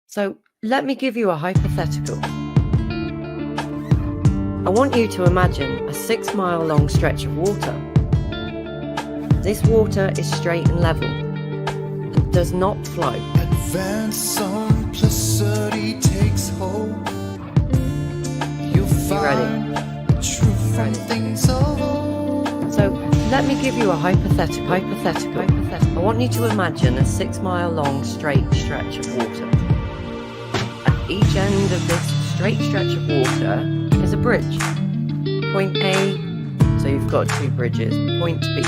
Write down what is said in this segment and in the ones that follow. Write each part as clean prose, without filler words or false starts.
So let me give you a hypothetical. I want you to imagine a 6-mile long stretch of water. This water is straight and level and does not flow. Advanced simplicity takes hold. You'll find the truth from things of old. So let me give you a hypothetical. I want you to imagine a 6-mile long straight stretch of water. At each end of this straight stretch of water is a bridge. Point A, so you've got 2 bridges. Point B.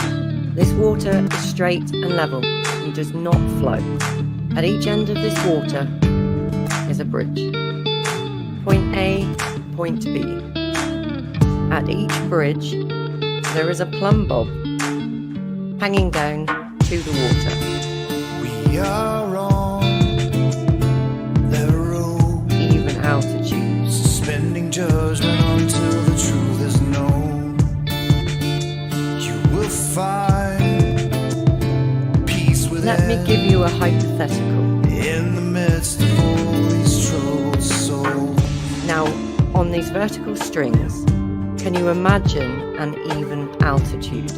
This water is straight and level and does not flow. At each end of this water is a bridge. Point A, point B. At each bridge there is a plumb bob hanging down to the water. We are on the road, even altitude, suspending judgment until the truth is known. You will find peace within. Let me give you a hypothetical. In the midst of all these troubled souls. Now, on these vertical strings, can you imagine an even altitude?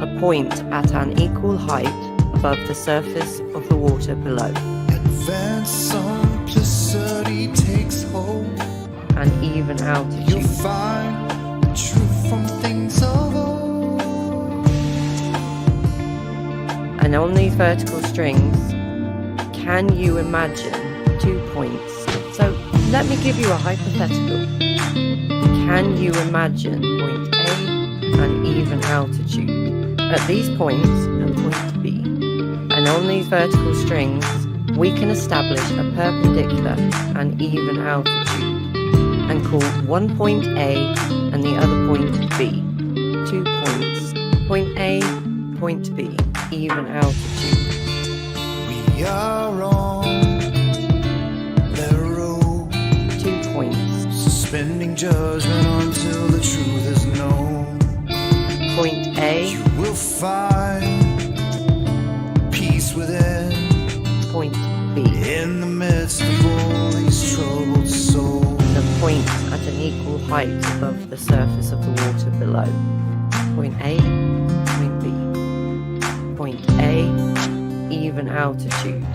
A point at an equal height above the surface of the water below. Advanced simplicity takes hold. An even You'll altitude. find the truth from things of old. And on these vertical strings, can you imagine 2 points? So let me give you a hypothetical. Can you imagine point A and even altitude? At these points and point B, and on these vertical strings, we can establish a perpendicular and even altitude and call one point A and the other point B. 2 points. Point A, point B, even altitude. We are on the road, 2 points. suspending judgment until the truth is known. Point A, You will find peace within. point B. In the midst of all these troubled souls. The point at an equal height above the surface of the water below. Point A, point B. Point A, even altitude.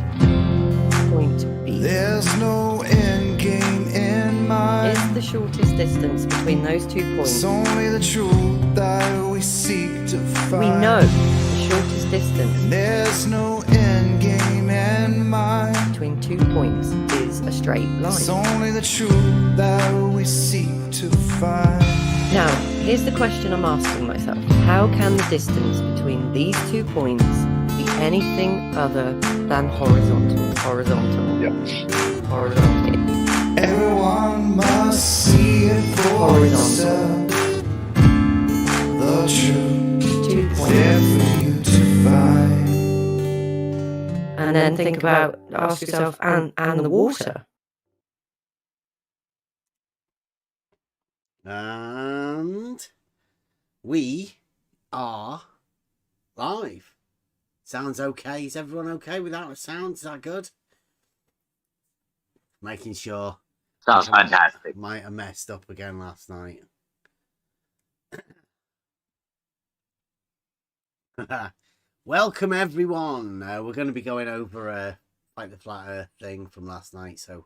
Point B. There's no end game in mind. Is the shortest distance between those 2 points? It's only the truth that we seek to find. We know the shortest distance There's no end game in mind. between 2 points is a straight It's line. only the truth that we seek to find. Now, here's the question I'm asking myself. How can the distance between these 2 points be anything other than horizontal? Horizontal. Horizontal. Everyone must see it for Horizontal. themselves. The truth 2 there points. for you to find. And then think about, ask yourself, and the water. And we are live. Sounds okay. Is everyone okay without the sound? Is that good? Making sure. Sounds fantastic. Might have messed up again last night. Welcome everyone. We're going to be going over like the flat earth thing from last night. So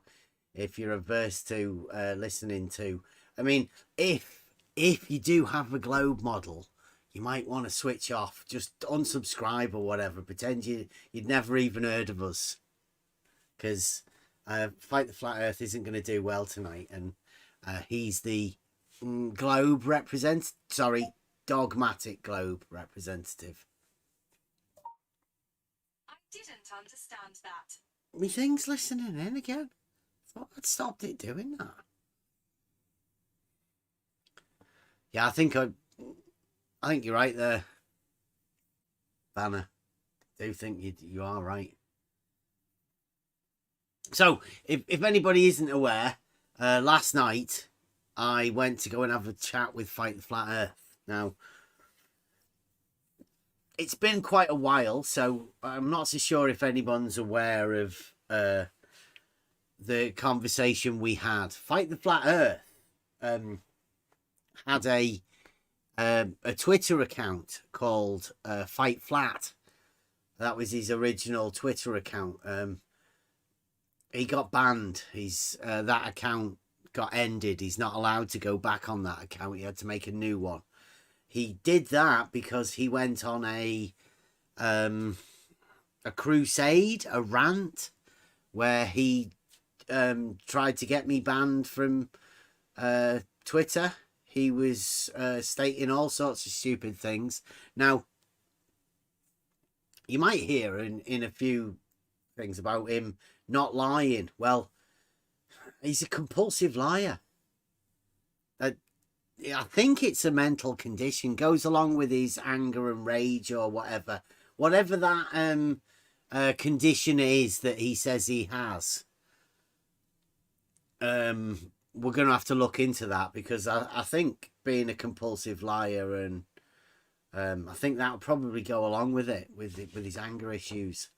if you're averse to listening to, I mean, if you do have a globe model, you might want to switch off, just unsubscribe or whatever, pretend you'd never even heard of us, because Fight the Flat Earth isn't going to do well tonight, and he's the dogmatic globe representative. I didn't understand that. Me thing's listening in again. Thought I'd stopped it doing that. Yeah, I think you're right there, Banner. I do think you are right. So, if anybody isn't aware, last night I went to go and have a chat with Fight the Flat Earth. Now, it's been quite a while, so I'm not so sure if anyone's aware of the conversation we had. Fight the Flat Earth had a Twitter account called Fight Flat. That was his original Twitter account. He got banned. That account got ended. He's not allowed to go back on that account. He had to make a new one. He did that because he went on a crusade, a rant, where he tried to get me banned from Twitter. He was stating all sorts of stupid things. Now, you might hear in a few things about him not lying. Well, he's a compulsive liar. I think it's a mental condition, goes along with his anger and rage or whatever. Whatever that condition is that he says he has. We're going to have to look into that, because I think being a compulsive liar, and I think that would probably go along with it, with his anger issues.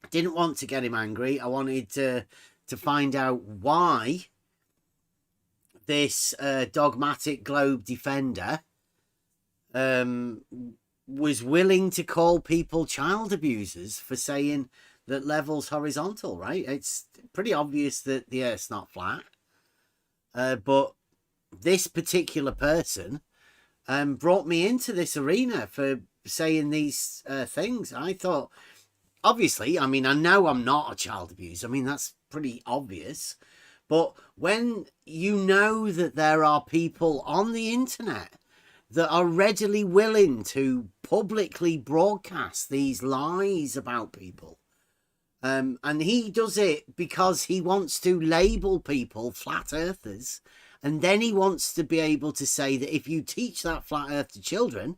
I didn't want to get him angry. I wanted to find out why this dogmatic globe defender was willing to call people child abusers for saying that level's horizontal, right? It's pretty obvious that the Earth's not flat. But this particular person brought me into this arena for saying these things. I thought, obviously, I mean, I know I'm not a child abuser. I mean, that's pretty obvious. But when you know that there are people on the internet that are readily willing to publicly broadcast these lies about people, and he does it because he wants to label people flat earthers, and then he wants to be able to say that if you teach that flat earth to children,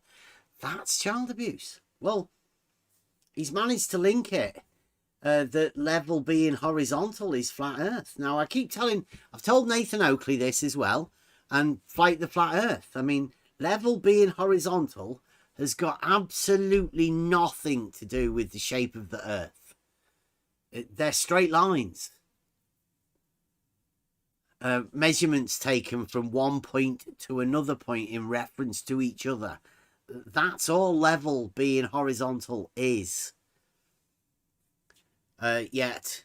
that's child abuse. Well, he's managed to link it. That level being horizontal is flat earth. Now, I've told Nathan Oakley this as well, and Fight the Flat Earth. I mean, level being horizontal has got absolutely nothing to do with the shape of the earth. They're straight lines. Measurements taken from one point to another point in reference to each other. That's all level being horizontal is. Yet,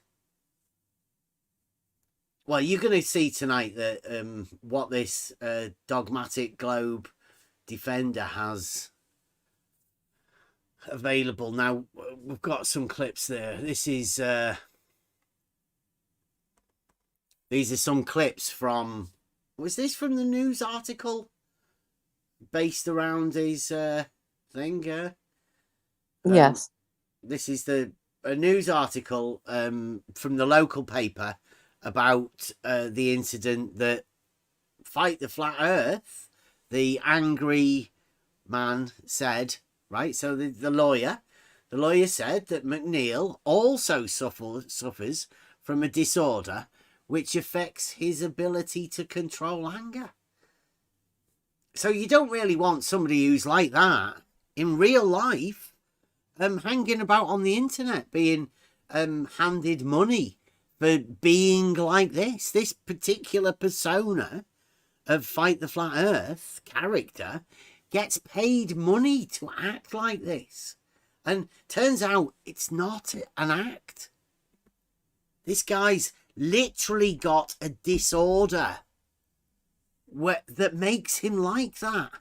well, you're going to see tonight that what this dogmatic globe defender has available. Now, we've got some clips there. These are some clips from, was this from the news article based around his thing? Yes. This is a news article from the local paper about the incident that Fight the Flat Earth, the angry man said, right? So the lawyer said that McNeil also suffers from a disorder which affects his ability to control anger. So you don't really want somebody who's like that in real life hanging about on the internet, being handed money for being like this. This particular persona of Fight the Flat Earth character gets paid money to act like this. And turns out it's not an act. This guy's literally got a disorder that makes him like that.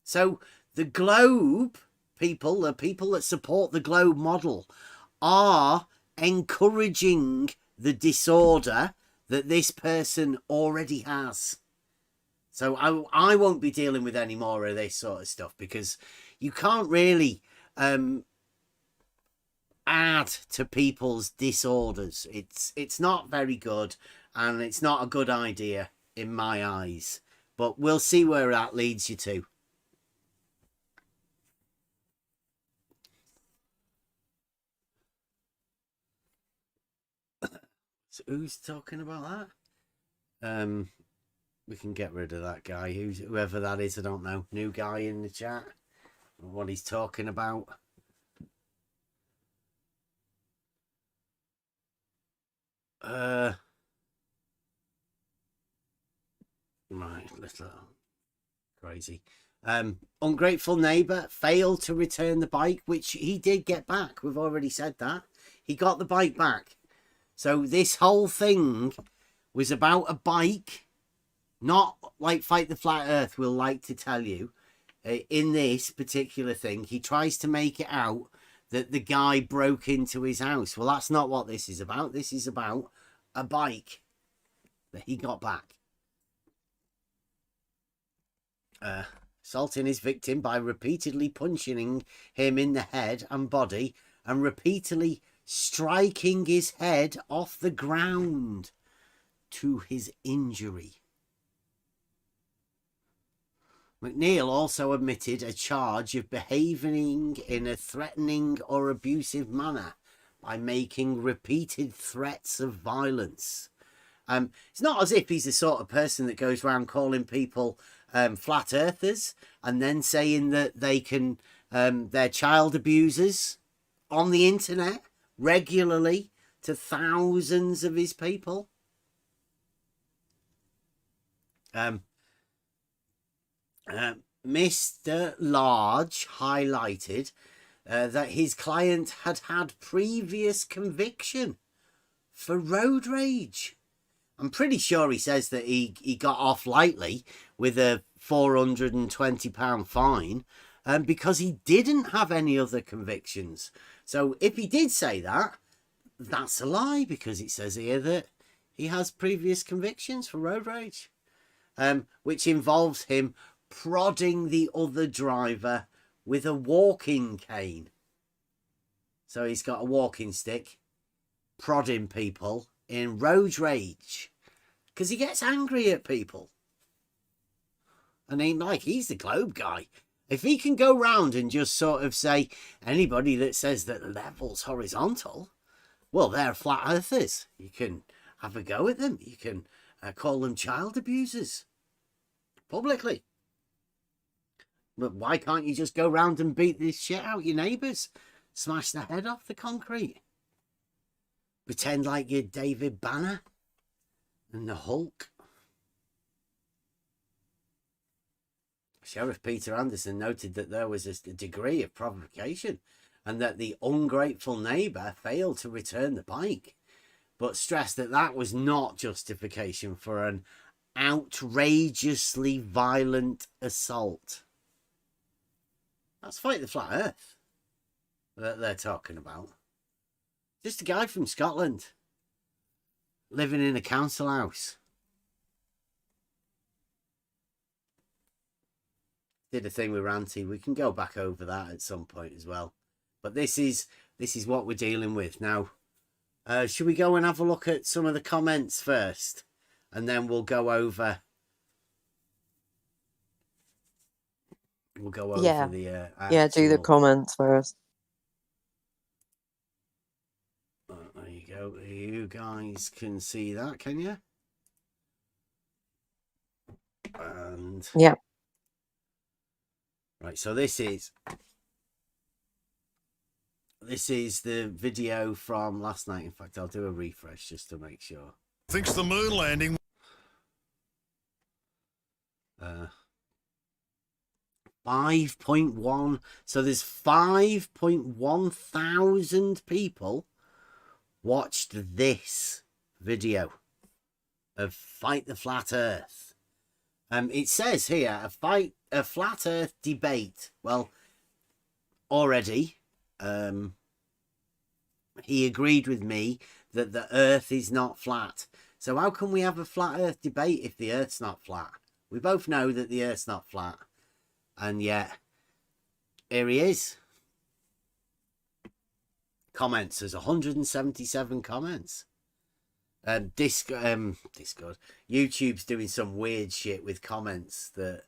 So the globe people, the people that support the globe model, are encouraging the disorder that this person already has. So I won't be dealing with any more of this sort of stuff, because you can't really add to people's disorders. It's not very good, and it's not a good idea in my eyes. But we'll see where that leads you to. So who's talking about that? We can get rid of that guy. Whoever that is, I don't know. New guy in the chat. What he's talking about. Right, little crazy. Ungrateful neighbour failed to return the bike, which he did get back. We've already said that. He got the bike back. So this whole thing was about a bike, not like Fight the Flat Earth will like to tell you. In this particular thing, he tries to make it out that the guy broke into his house. Well, that's not what this is about. This is about a bike that he got back. Assaulting his victim by repeatedly punching him in the head and body and repeatedly striking his head off the ground to his injury. McNeil also admitted a charge of behaving in a threatening or abusive manner by making repeated threats of violence. It's not as if he's the sort of person that goes around calling people flat earthers and then saying that they can they're child abusers on the internet regularly to thousands of his people. Mr. Large highlighted that his client had previous conviction for road rage. I'm pretty sure he says that he got off lightly with a £420 fine because he didn't have any other convictions. So if he did say that, that's a lie, because it says here that he has previous convictions for road rage, which involves him prodding the other driver with a walking cane. So he's got a walking stick, prodding people in road rage because he gets angry at people. And ain't like he's the Globe guy. If he can go round and just sort of say anybody that says that the level's horizontal, well, they're flat earthers. You can have a go at them. You can call them child abusers publicly. But why can't you just go round and beat this shit out your neighbours? Smash the head off the concrete. Pretend like you're David Banner and the Hulk. Sheriff Peter Anderson noted that there was a degree of provocation and that the ungrateful neighbour failed to return the bike, but stressed that that was not justification for an outrageously violent assault. That's Fight the Flat Earth that they're talking about. Just a guy from Scotland living in a council house. Did a thing with Ranty. We can go back over that at some point as well. But this is what we're dealing with now. Should we go and have a look at some of the comments first, and then we'll go over. We'll go over the yeah. Do the comments first. There you go. You guys can see that, can you? And yeah. Right, so this is the video from last night. In fact, I'll do a refresh just to make sure. Thinks the moon landing. 5.1. So there's 5.1 thousand people watched this video of Fight the Flat Earth. It says here a flat Earth debate. Well, already, he agreed with me that the Earth is not flat. So how can we have a flat Earth debate if the Earth's not flat? We both know that the Earth's not flat, and yet here he is. Comments. There's 177 comments. Discord. YouTube's doing some weird shit with comments that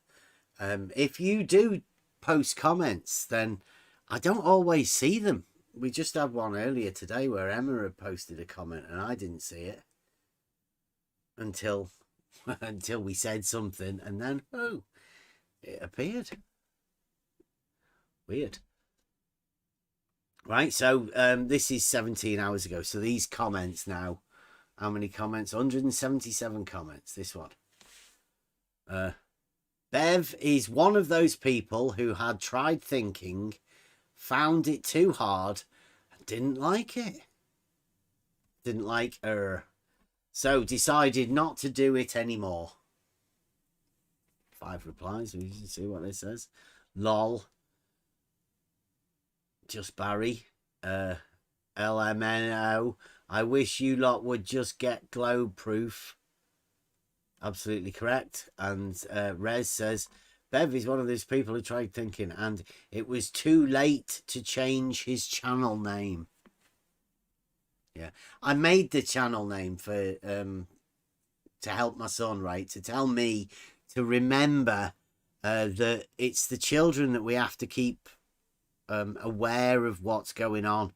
if you do post comments, then I don't always see them. We just had one earlier today where Emma had posted a comment and I didn't see it until we said something, and then it appeared. Weird. Right, so this is 17 hours ago, so these comments now How many comments? 177 comments. This one. Bev is one of those people who had tried thinking, found it too hard, and didn't like it. Didn't like her. So decided not to do it anymore. 5 replies. We can see what this says. Lol. Just Barry. LMNO. I wish you lot would just get globe proof. Absolutely correct. And Rez says, Bev is one of those people who tried thinking and it was too late to change his channel name. Yeah. I made the channel name for to help my son, right? To tell me to remember that it's the children that we have to keep aware of what's going on.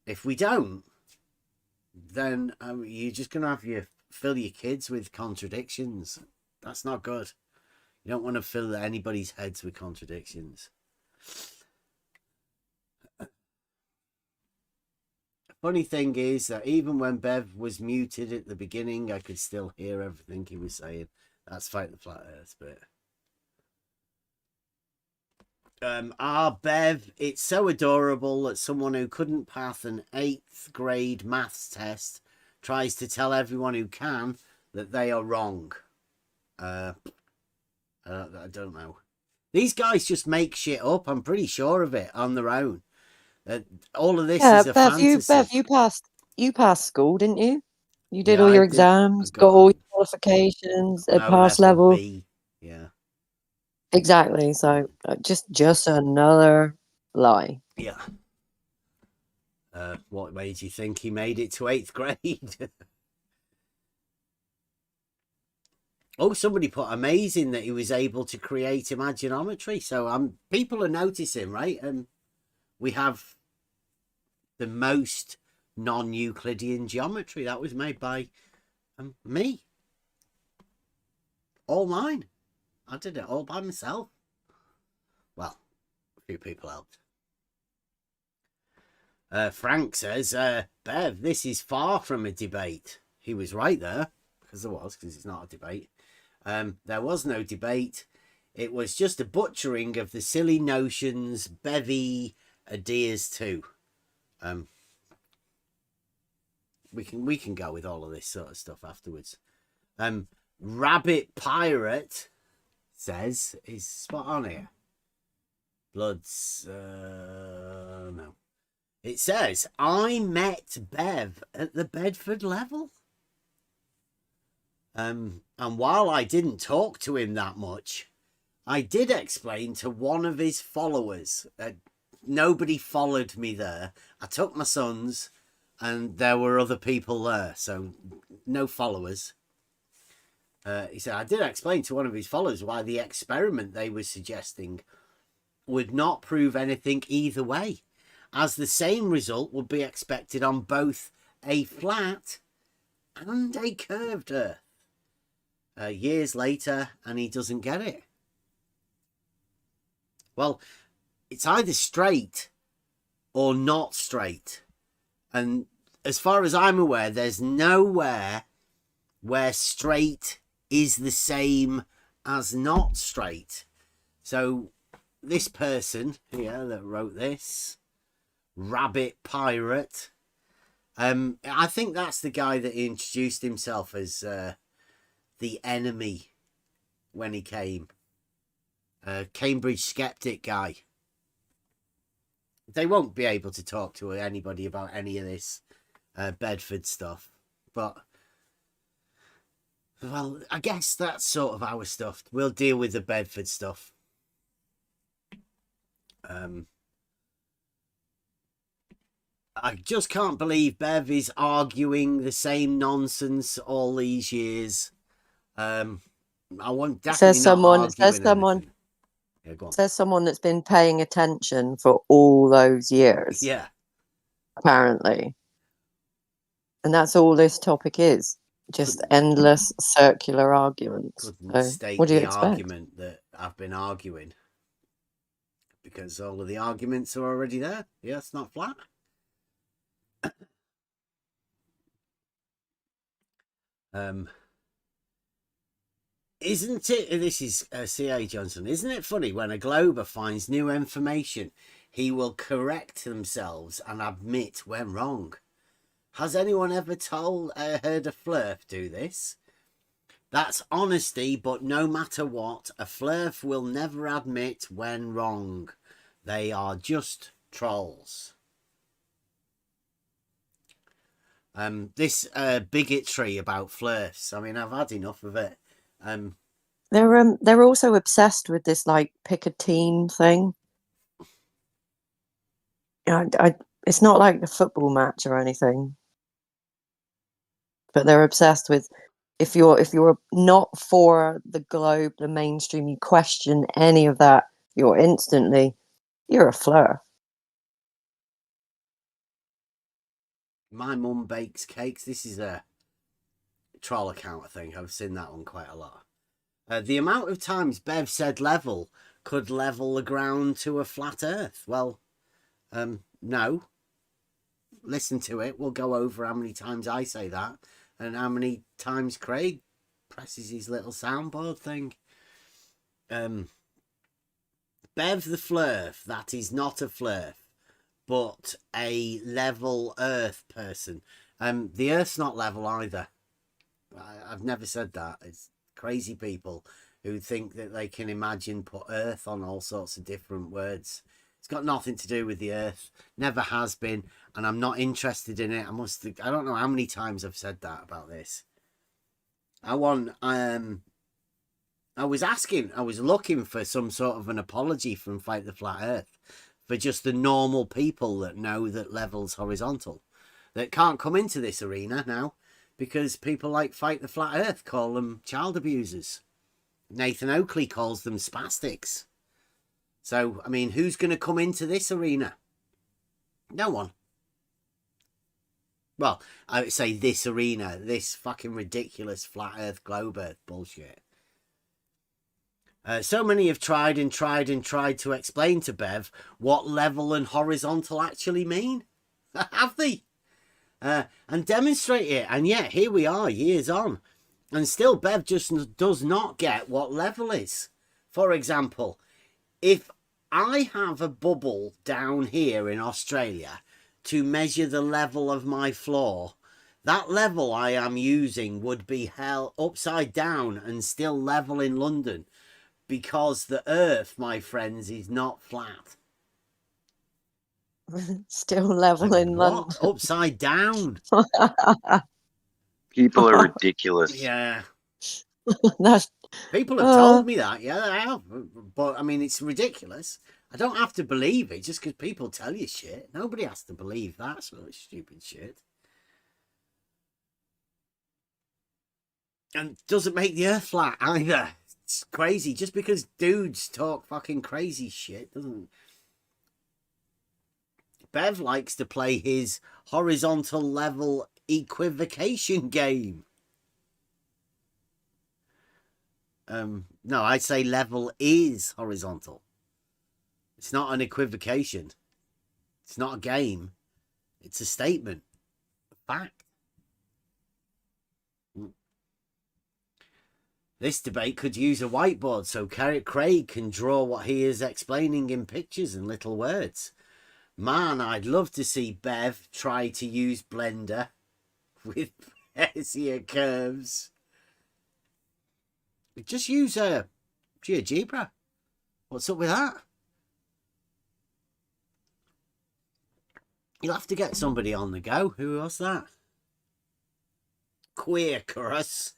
If we don't, then you're just going to have fill your kids with contradictions. That's not good. You don't want to fill anybody's heads with contradictions. Funny thing is that even when Bev was muted at the beginning, I could still hear everything he was saying. That's Fight the Flat Earth bit. Bev, it's so adorable that someone who couldn't pass an 8th grade maths test tries to tell everyone who can that they are wrong. I don't know. These guys just make shit up. I'm pretty sure of it on their own. All of this is a fantasy. You passed school, didn't you? You did Yeah, all I your did. exams, I got all an your qualifications at O pass level. B. Yeah. Exactly. So just another lie. Yeah. What made you think he made it to 8th grade? Oh, somebody put amazing that he was able to create imaginometry. So people are noticing, right? We have the most non-Euclidean geometry that was made by me. All mine. I did it all by myself. Well, a few people helped. Frank says, Bev, this is far from a debate. He was right there, because it's not a debate. There was no debate. It was just a butchering of the silly notions Bevy adheres to. We can go with all of this sort of stuff afterwards. Rabbit Pirate says, is spot on here. Bloods, no. It says, I met Bev at the Bedford level. And while I didn't talk to him that much, I did explain to one of his followers. Nobody followed me there. I took my sons and there were other people there. So no followers. He said, I did explain to one of his followers why the experiment they were suggesting would not prove anything either way, as the same result would be expected on both a flat and a curved Earth. Years later, and he doesn't get it. Well, it's either straight or not straight. And as far as I'm aware, there's nowhere where straight is the same as not straight. So this person here that wrote this, Rabbit Pirate, I think that's the guy that introduced himself as the enemy when he came. Cambridge skeptic guy. They won't be able to talk to anybody about any of this Bedford stuff. But, well, I guess that's sort of our stuff. We'll deal with the Bedford stuff. I just can't believe Bev is arguing the same nonsense all these years. I want definitely not arguing anything. Yeah, go on. Says someone that's been paying attention for all those years. Yeah. Apparently. And that's all this topic is. Just endless circular arguments. Couldn't So, state what do you the expect? argument that I've been arguing. Because all of the arguments are already there. Yeah, it's not flat. Isn't it, this is C.A. Johnson, isn't it funny when a glober finds new information, he will correct themselves and admit when wrong? Has anyone ever heard a flurf do this? That's honesty, but no matter what, a flurf will never admit when wrong. They are just trolls. This bigotry about flirts, I mean, I've had enough of it. They're also obsessed with this like pick a team thing. It's not like a football match or anything, but they're obsessed with if you're not for the globe, the mainstream, you question any of that, you're a flirt. My mum bakes cakes. This is a troll account, I think. I've seen that one quite a lot. The amount of times Bev said level could level the ground to a flat earth. Well, no. Listen to it. We'll go over how many times I say that and how many times Craig presses his little soundboard thing. Bev the flurf, that is not a flurf, but a level earth person. The earth's not level either. I've never said that. It's crazy people who think that they can put earth on all sorts of different words. It's got nothing to do with the earth. Never has been, and I'm not interested in it. I don't know how many times I've said that about this. I was looking for some sort of an apology from Fight the Flat Earth for just the normal people that know that level's horizontal, that can't come into this arena now because people like Fight the Flat Earth call them child abusers. Nathan Oakley calls them spastics. So, I mean, who's going to come into this arena? No one. Well, I would say this arena, this fucking ridiculous flat earth, globe earth bullshit. So many have tried and tried and tried to explain to Bev what level and horizontal actually mean. Have they? And demonstrate it. And yet, here we are, years on. And still, Bev just does not get what level is. For example, if I have a bubble down here in Australia to measure the level of my floor, that level I am using would be held upside down and still level in London, because the earth, my friends, is not flat. Still level in London. Upside down. People are ridiculous. Yeah. That's, People have told me that. Yeah, they have. But, I mean, it's ridiculous. I don't have to believe it just because people tell you shit. Nobody has to believe that sort of stupid shit. And doesn't make the earth flat either. It's crazy. Just because dudes talk fucking crazy shit doesn't... Bev likes to play his horizontal level equivocation game. No, I'd say level is horizontal. It's not an equivocation. It's not a game. It's a statement. A fact. This debate could use a whiteboard so Craig can draw what he is explaining in pictures and little words. Man, I'd love to see Bev try to use Blender with Bezier curves. Just use GeoGebra. What's up with that? You'll have to get somebody on the go. Who was that? Queer Chorus.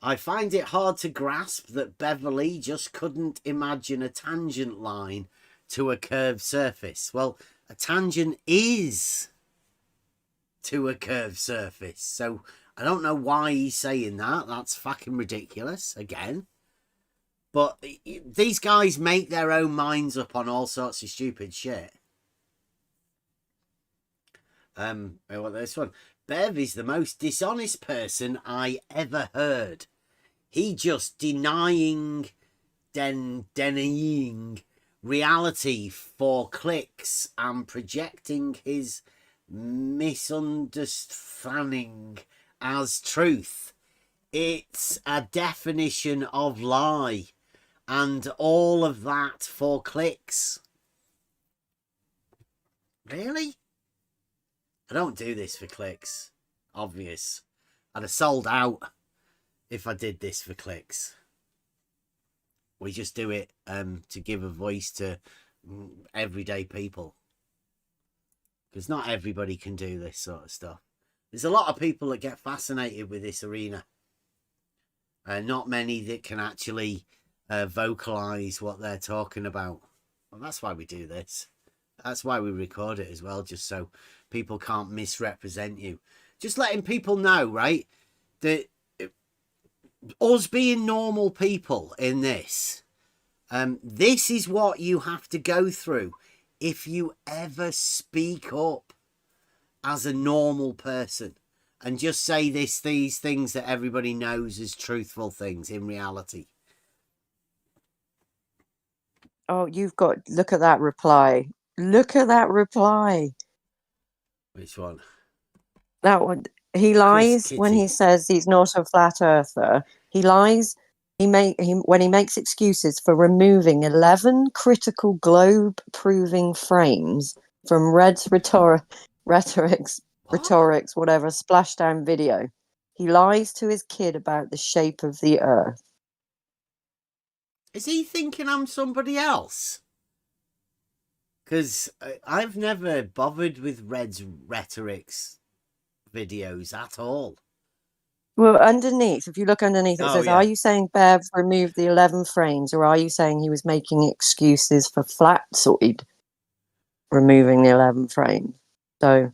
I find it hard to grasp that Beverly just couldn't imagine a tangent line to a curved surface. Well, a tangent is to a curved surface. So I don't know why he's saying that. That's fucking ridiculous, again. But these guys make their own minds up on all sorts of stupid shit. What this one? Bev is the most dishonest person I ever heard. He just denying reality for clicks and projecting his misunderstanding as truth. It's a definition of lie, and all of that for clicks. Really? I don't do this for clicks. Obvious. I'd have sold out if I did this for clicks. We just do it to give a voice to everyday people. Because not everybody can do this sort of stuff. There's a lot of people that get fascinated with this arena. Not many that can actually vocalize what they're talking about. Well, that's why we do this. That's why we record it as well, just so people can't misrepresent you. Just letting people know, right, that us being normal people in this, this is what you have to go through if you ever speak up as a normal person and just say these things that everybody knows as truthful things in reality. Oh, you've got, look at that reply. Look at that reply. Which one? That one. He lies when he says he's not a flat earther. He lies. When he makes excuses for removing 11 critical globe-proving frames from Red's rhetorics, whatever, splashdown video. He lies to his kid about the shape of the earth. Is he thinking I'm somebody else? Because I've never bothered with Red's rhetorics videos at all. Well, underneath, if you look underneath, it says, yeah. Are you saying Bev removed the 11 frames, or are you saying he was making excuses for Flatsoid removing the 11 frames? So,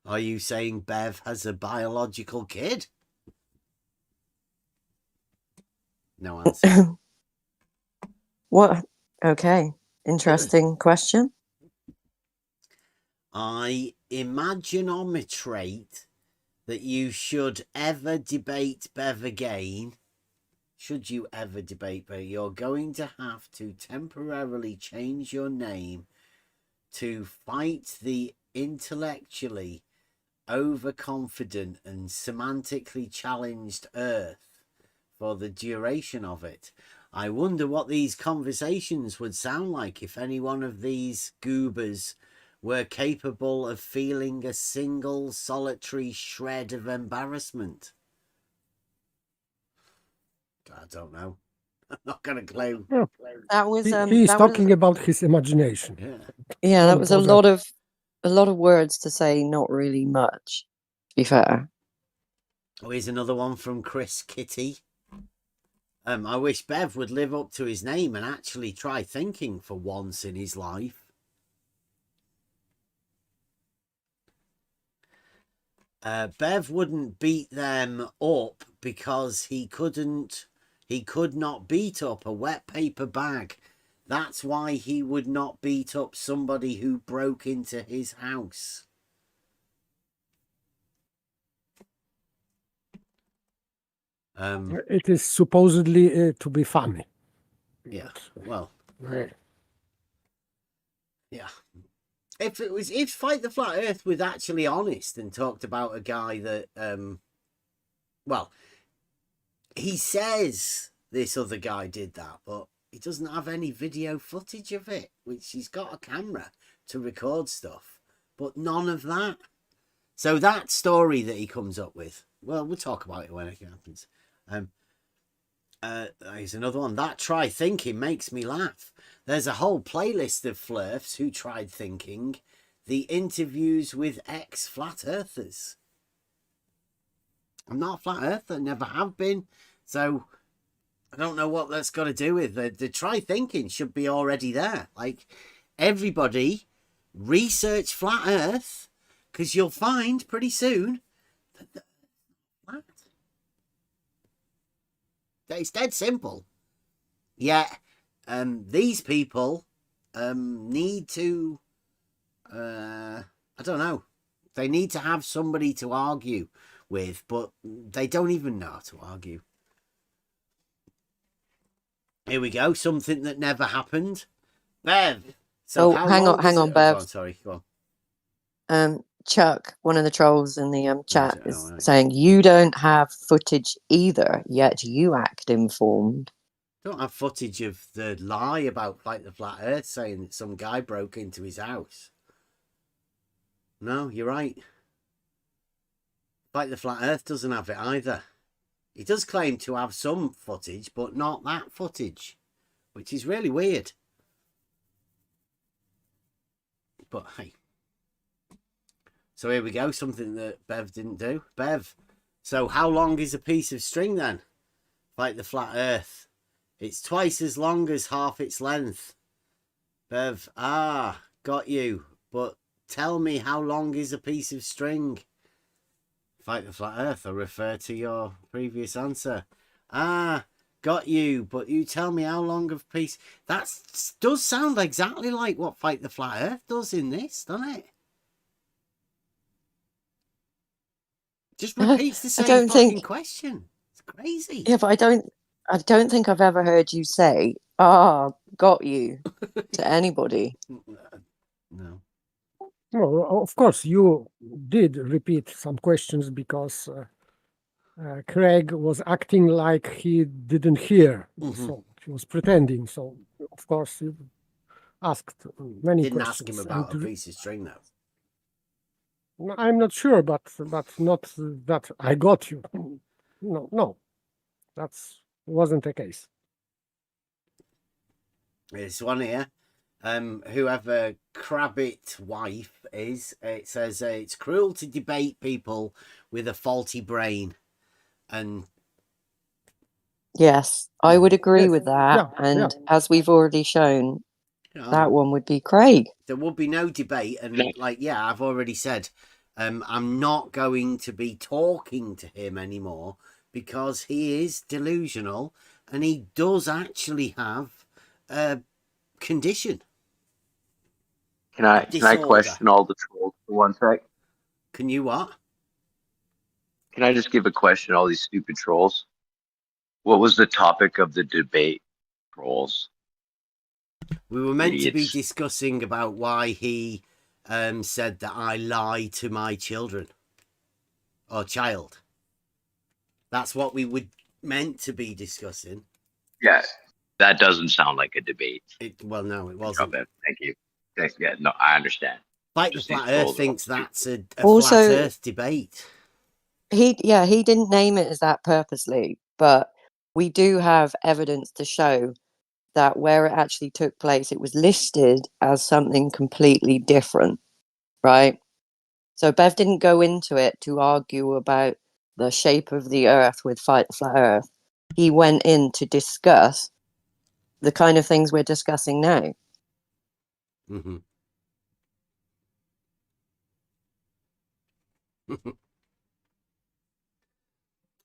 Are you saying Bev has a biological kid? No answer. what? Okay, interesting question. I imaginometrate that you should ever debate Bev again. Should you ever debate Bev, you're going to have to temporarily change your name to fight the intellectually overconfident and semantically challenged Earth for the duration of it. I wonder what these conversations would sound like if any one of these goobers were capable of feeling a single solitary shred of embarrassment. I don't know. I'm not going to claim. Yeah. That was He's talking about his imagination. Yeah. That was a lot of words to say, not really much, to be fair. Oh, here's another one from Chris Kitty. I wish Bev would live up to his name and actually try thinking for once in his life. Bev wouldn't beat them up because he could not beat up a wet paper bag. That's why he would not beat up somebody who broke into his house. It is supposedly to be funny. Yeah, well, Right. yeah. If Fight the Flat Earth was actually honest and talked about a guy that, well, he says this other guy did that, but he doesn't have any video footage of it, which he's got a camera to record stuff, but none of that. So that story that he comes up with, well, we'll talk about it when it happens. Here's another one. That try thinking makes me laugh. There's a whole playlist of flirts who tried thinking. The interviews with ex-flat earthers. I'm not a flat earther, never have been. So I don't know what that's got to do with the try thinking should be already there. Like, everybody research flat earth, because you'll find pretty soon that the flat. It's dead simple. Yet these people need to, I don't know, they need to have somebody to argue with, but they don't even know how to argue. Here we go. Something that never happened. Bev. So Oh, how hang long on, hang is on, it? Oh, go Bev. on, sorry, go Chuck, one of the trolls in the chat, Oh, is right. saying you don't have footage either, yet you act informed. Don't have footage of the lie about like the flat earth saying that some guy broke into his house. No, you're right. Like the flat earth doesn't have it either. He does claim to have some footage, but not that footage, which is really weird. But hey. So here we go, something that Bev didn't do. Bev, so how long is a piece of string then? Like the flat earth. It's twice as long as half its length. Bev, got you. But tell me, how long is a piece of string? Like the flat earth, I refer to your previous answer. Got you. But you tell me how long of a piece. That does sound exactly like what Fight the Flat Earth does in this, doesn't it? Just repeats the I same don't fucking think. question. It's crazy. Yeah, but I don't think I've ever heard you say, got you," to anybody. No. Well, of course, you did repeat some questions because Craig was acting like he didn't hear. So he was pretending. So, of course, you asked many Didn't ask him questions. about a piece of string though. I'm not sure, but not that I got you. No, that wasn't the case. This one here. Whoever Crabbit wife is, it says it's cruel to debate people with a faulty brain. And Yes, I would agree Yes, with that. yeah, And yeah. as we've already shown, you that one would be Craig. there would be no debate. And like, yeah, I've already said, I'm not going to be talking to him anymore because he is delusional and he does actually have a condition. Can I Disorder. question all the trolls for 1 sec? Can you what? Can I just give a question to all these stupid trolls? What was the topic of the debate, trolls? We were meant to be Idiots. discussing about why he said that I lie to my children or child. That's what we were meant to be discussing. Yes. That doesn't sound like a debate. Well, no, it wasn't. Thank you. Thanks. Yeah, no, I understand. Like the Just these Flat Earth trolls are thinks all that's a Also- Flat Earth debate. He didn't name it as that purposely, but we do have evidence to show that where it actually took place, it was listed as something completely different, right? So Bev didn't go into it to argue about the shape of the Earth with Fight the Flat Earth. He went in to discuss the kind of things we're discussing now. Mm-hmm.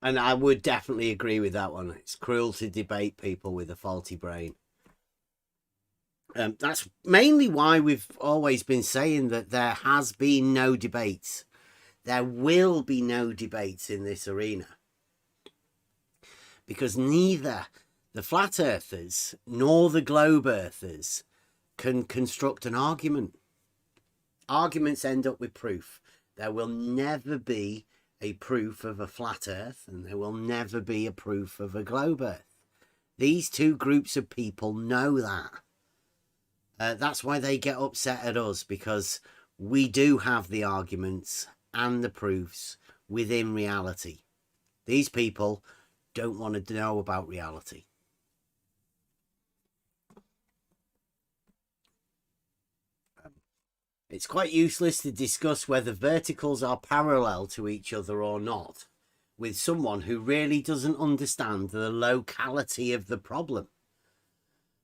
And I would definitely agree with that one. It's cruel to debate people with a faulty brain. That's mainly why we've always been saying that there has been no debates. There will be no debates in this arena. Because neither the flat earthers nor the globe earthers can construct an argument. Arguments end up with proof. There will never be a proof of a flat earth and there will never be a proof of a globe earth. These two groups of people know that. That's why they get upset at us, because we do have the arguments and the proofs within reality. These people don't want to know about reality. It's quite useless to discuss whether verticals are parallel to each other or not with someone who really doesn't understand the locality of the problem.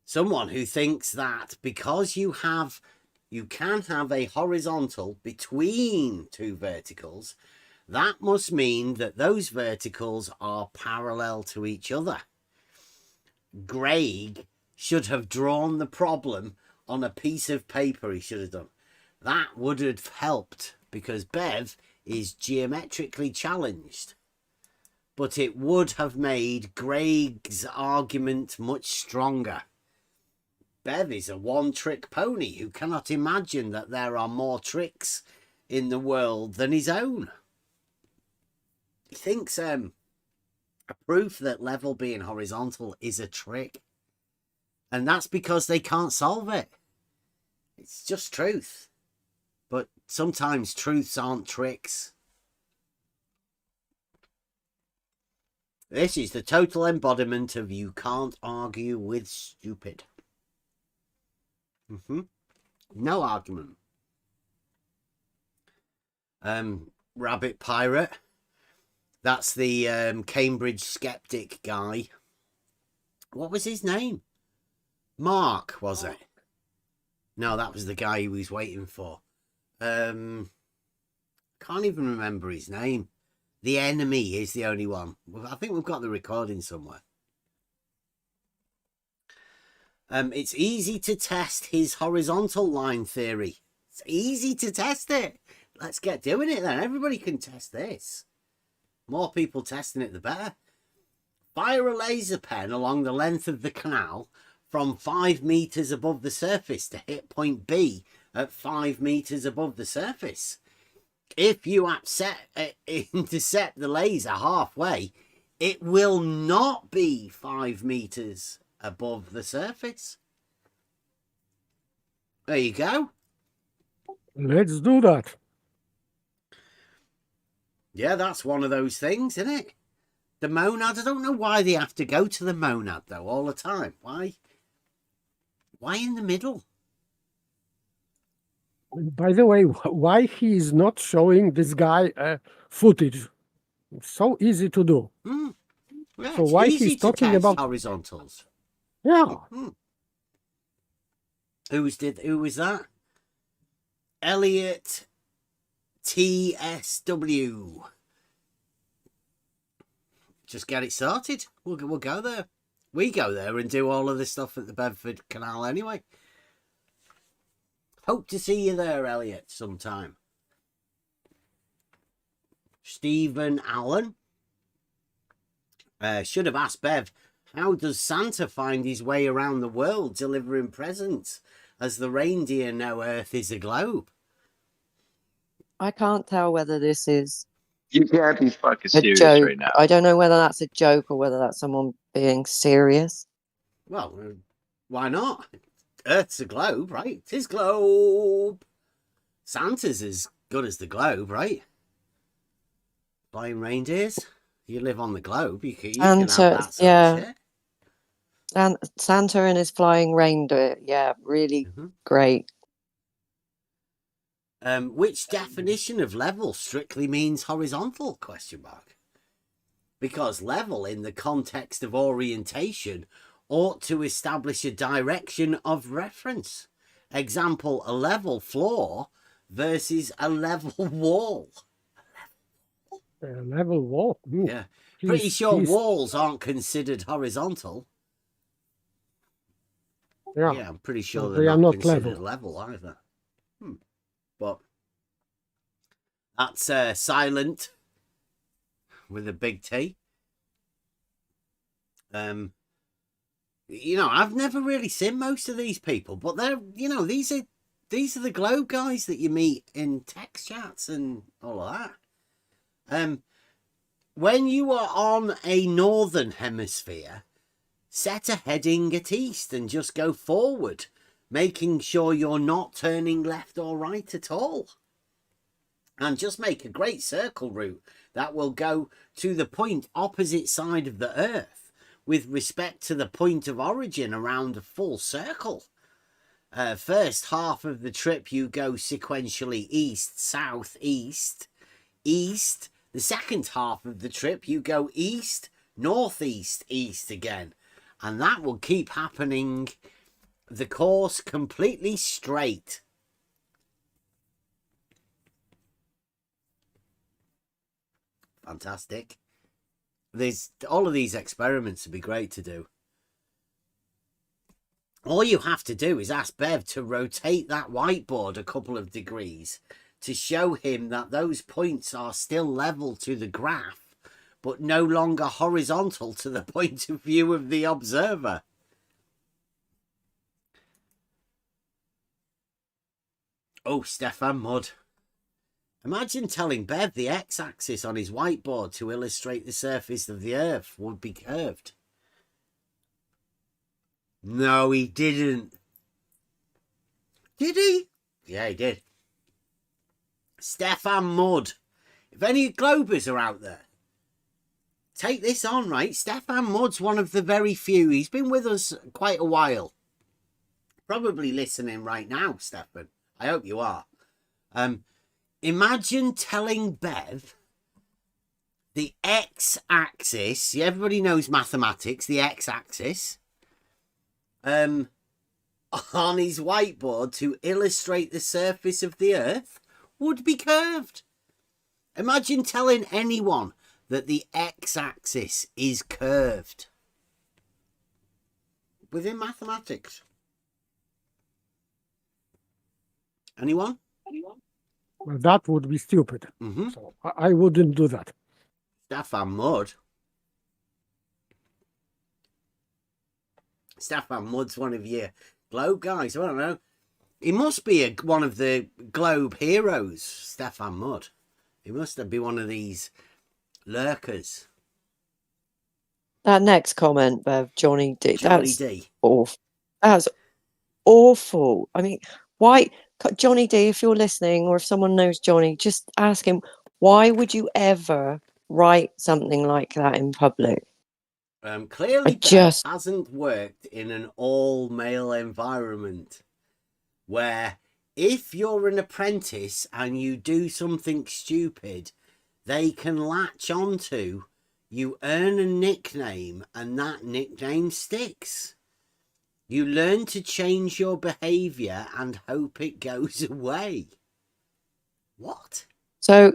Someone who thinks that because you can have a horizontal between two verticals, that must mean that those verticals are parallel to each other. Greg should have drawn the problem on a piece of paper. He should have done. That would have helped, because Bev is geometrically challenged. but it would have made Greg's argument much stronger. Bev is a one-trick pony who cannot imagine that there are more tricks in the world than his own. He thinks a proof that level being horizontal is a trick. And that's because they can't solve it. It's just truth. But sometimes truths aren't tricks. This is the total embodiment of you can't argue with stupid. No argument. Rabbit Pirate. That's the Cambridge skeptic guy. What was his name? Mark, was it? No, that was the guy he was waiting for. Can't even remember his name. The Enemy is the only one. I think we've got the recording somewhere. It's easy to test his horizontal line theory. It's easy to test it. Let's get doing it then. Everybody can test this. More people testing it, the better. Fire a laser pen along the length of the canal from 5 meters above the surface to hit point B at 5 meters above the surface. If you intercept the laser halfway, it will not be 5 meters above the surface. There you go. Let's do that. Yeah, that's one of those things, isn't it? The monad, I don't know why they have to go to the monad, though, all the time. Why? Why in the middle? By the way, why he is not showing this guy footage? It's so easy to do. Yeah, So it's why easy he's to talking test about horizontals? Yeah. Who was that? Elliot TSW. Just get it started. We'll go there. We go there and do all of this stuff at the Bedford Canal anyway. Hope to see you there, Elliot, sometime. Stephen Allen. Should have asked Bev, how does Santa find his way around the world delivering presents, as the reindeer know Earth is a globe? I can't tell whether this is You can't be fucking a serious joke. right now. I don't know whether that's a joke or whether that's someone being serious. Well, why not? Earth's a globe, right? It is globe. Santa's as good as the globe, right? Flying reindeers. You live on the globe. You can have that sort of shit. And Santa and his flying reindeer. Yeah, really great. Which definition of level strictly means horizontal? Question mark. Because level in the context of orientation ought to establish a direction of reference. Example, a level floor versus a level wall. A level wall. Yeah. Pretty sure walls aren't considered horizontal. Yeah, I'm pretty sure they they're are not not considered level either. But that's Silent with a big T. You know, I've never really seen most of these people, but they're, you know, these are the globe guys that you meet in text chats and all of that. When you are on a northern hemisphere, set a heading at east and just go forward, making sure you're not turning left or right at all. And just make a great circle route that will go to the point opposite side of the Earth with respect to the point of origin around a full circle. First half of the trip you go sequentially east, south, east, east. The second half of the trip you go east, northeast, east again. And that will keep happening, the course completely straight. Fantastic. All of these experiments would be great to do. All you have to do is ask Bev to rotate that whiteboard a couple of degrees to show him that those points are still level to the graph, but no longer horizontal to the point of view of the observer. Oh, Stefan Mudd. Imagine telling Bev the x-axis on his whiteboard to illustrate the surface of the Earth would be curved. No, he didn't. Did he? Yeah, he did. Stefan Mudd. If any Globers are out there, take this on, right? Stefan Mudd's one of the very few. He's been with us quite a while. Probably listening right now, Stefan. I hope you are. Imagine telling Bev the x-axis. Everybody knows mathematics. The x-axis. On his whiteboard to illustrate the surface of the Earth would be curved. Imagine telling anyone that the x-axis is curved within mathematics. Anyone? Well, that would be stupid. Mm-hmm. So I wouldn't do that. Stefan Mudd. Stefan Mudd's one of your Globe guys. I don't know. He must be one of the Globe heroes, Stefan Mudd. He must be one of these lurkers. That next comment, Bev, Johnny D. Johnny That's D. awful. That's awful. I mean, why, Johnny D, if you're listening, or if someone knows Johnny, just ask him, why would you ever write something like that in public? Clearly, Bev hasn't worked in an all-male environment where if you're an apprentice and you do something stupid, they can latch onto, you earn a nickname, and that nickname sticks. You learn to change your behaviour and hope it goes away. What? So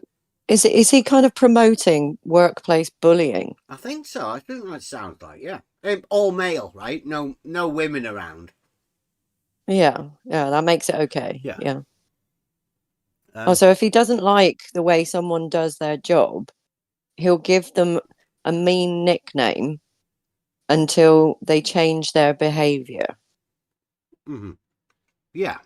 is he kind of promoting workplace bullying? I think so. I think that sounds like, yeah. All male, right? No women around. Yeah, that makes it okay. Yeah. So if he doesn't like the way someone does their job, he'll give them a mean nickname until they change their behavior. Mm-hmm. Yeah.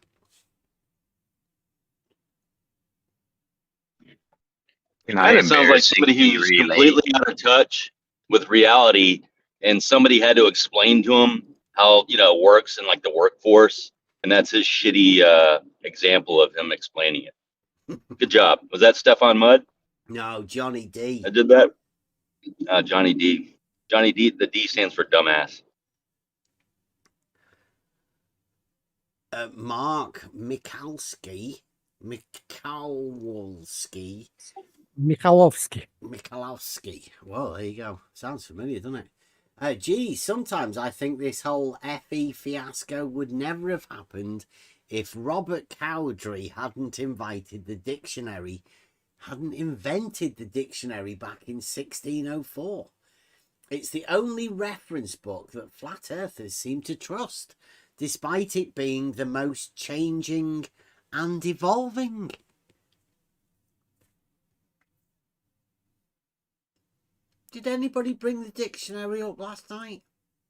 It Kind of sounds like somebody who's completely out of touch with reality, and somebody had to explain to him how it works in like the workforce, and that's his shitty example of him explaining it. Good job. Was that Stefan Mudd? No, Johnny D. I did that. Johnny D. Johnny D. The D stands for dumbass. Mark Michalowski. Well, there you go. Sounds familiar, doesn't it? Geez, sometimes I think this whole FE fiasco would never have happened if Robert Cowdery hadn't invented the dictionary back in 1604. It's the only reference book that flat earthers seem to trust, despite it being the most changing and evolving. Did anybody bring the dictionary up last night?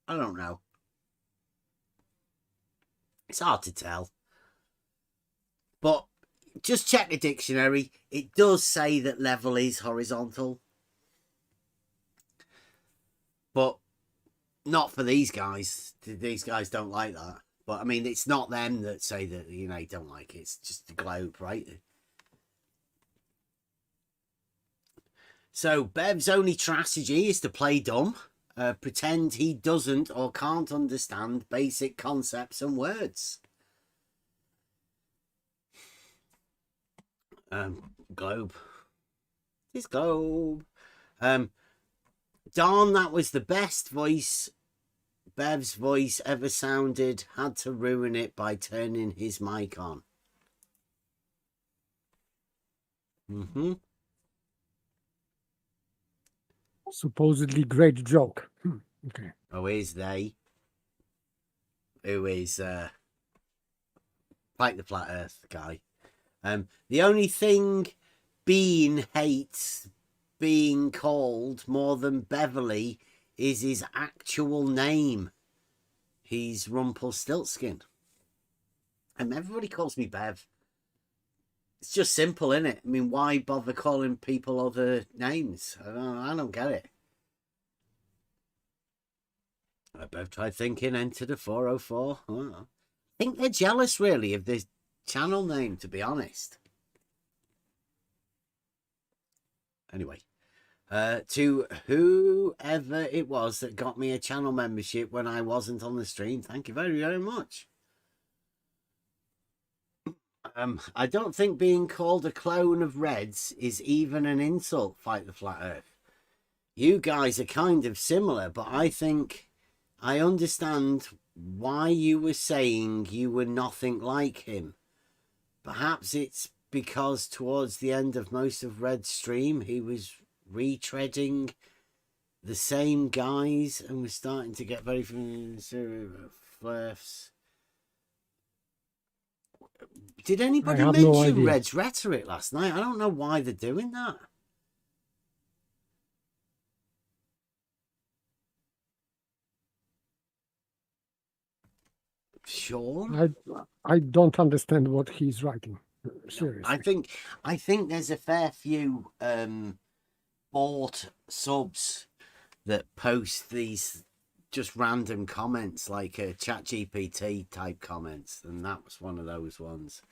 I don't know. It's hard to tell. But just check the dictionary. It does say that level is horizontal. But not for these guys. These guys don't like that. But I mean, it's not them that say that, don't like it. It's just the globe, right? So Bev's only strategy is to play dumb, pretend he doesn't or can't understand basic concepts and words. Globe. It's globe. Darn, that was the best voice Bev's voice ever sounded. Had to ruin it by turning his mic on. Mm-hmm. Supposedly great joke. Okay. Oh, is they? Who is like the flat Earth guy? The only thing Bean hates being called more than Beverly is his actual name. He's Rumpelstiltskin. And everybody calls me Bev. It's just simple, isn't it? I mean, why bother calling people other names? I don't get it. Bev tried thinking, entered a 404. I think they're jealous, really, of this channel name, to be honest. Anyway, to whoever it was that got me a channel membership when I wasn't on the stream, thank you very, very much. I don't think being called a clone of Reds is even an insult, Fight the Flat Earth. You guys are kind of similar, but I think I understand why you were saying you were nothing like him. Perhaps it's because towards the end of most of Red's stream, he was retreading the same guys and was starting to get very flirts. Did anybody mention Red's rhetoric last night? I don't know why they're doing that. Sure. I don't understand what he's writing. Seriously. I think there's a fair few bought subs that post these just random comments, like ChatGPT type comments, and that was one of those ones.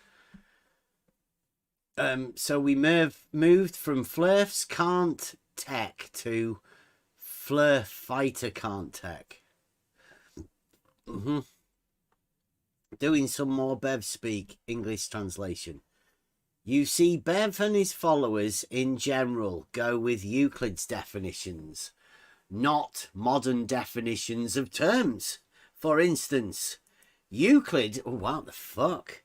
So we moved from Flurfs can't tech to Flurf fighter can't tech. Doing some more Bev speak English translation. You see, Bev and his followers in general go with Euclid's definitions, not modern definitions of terms. For instance, Euclid... Oh, what the fuck?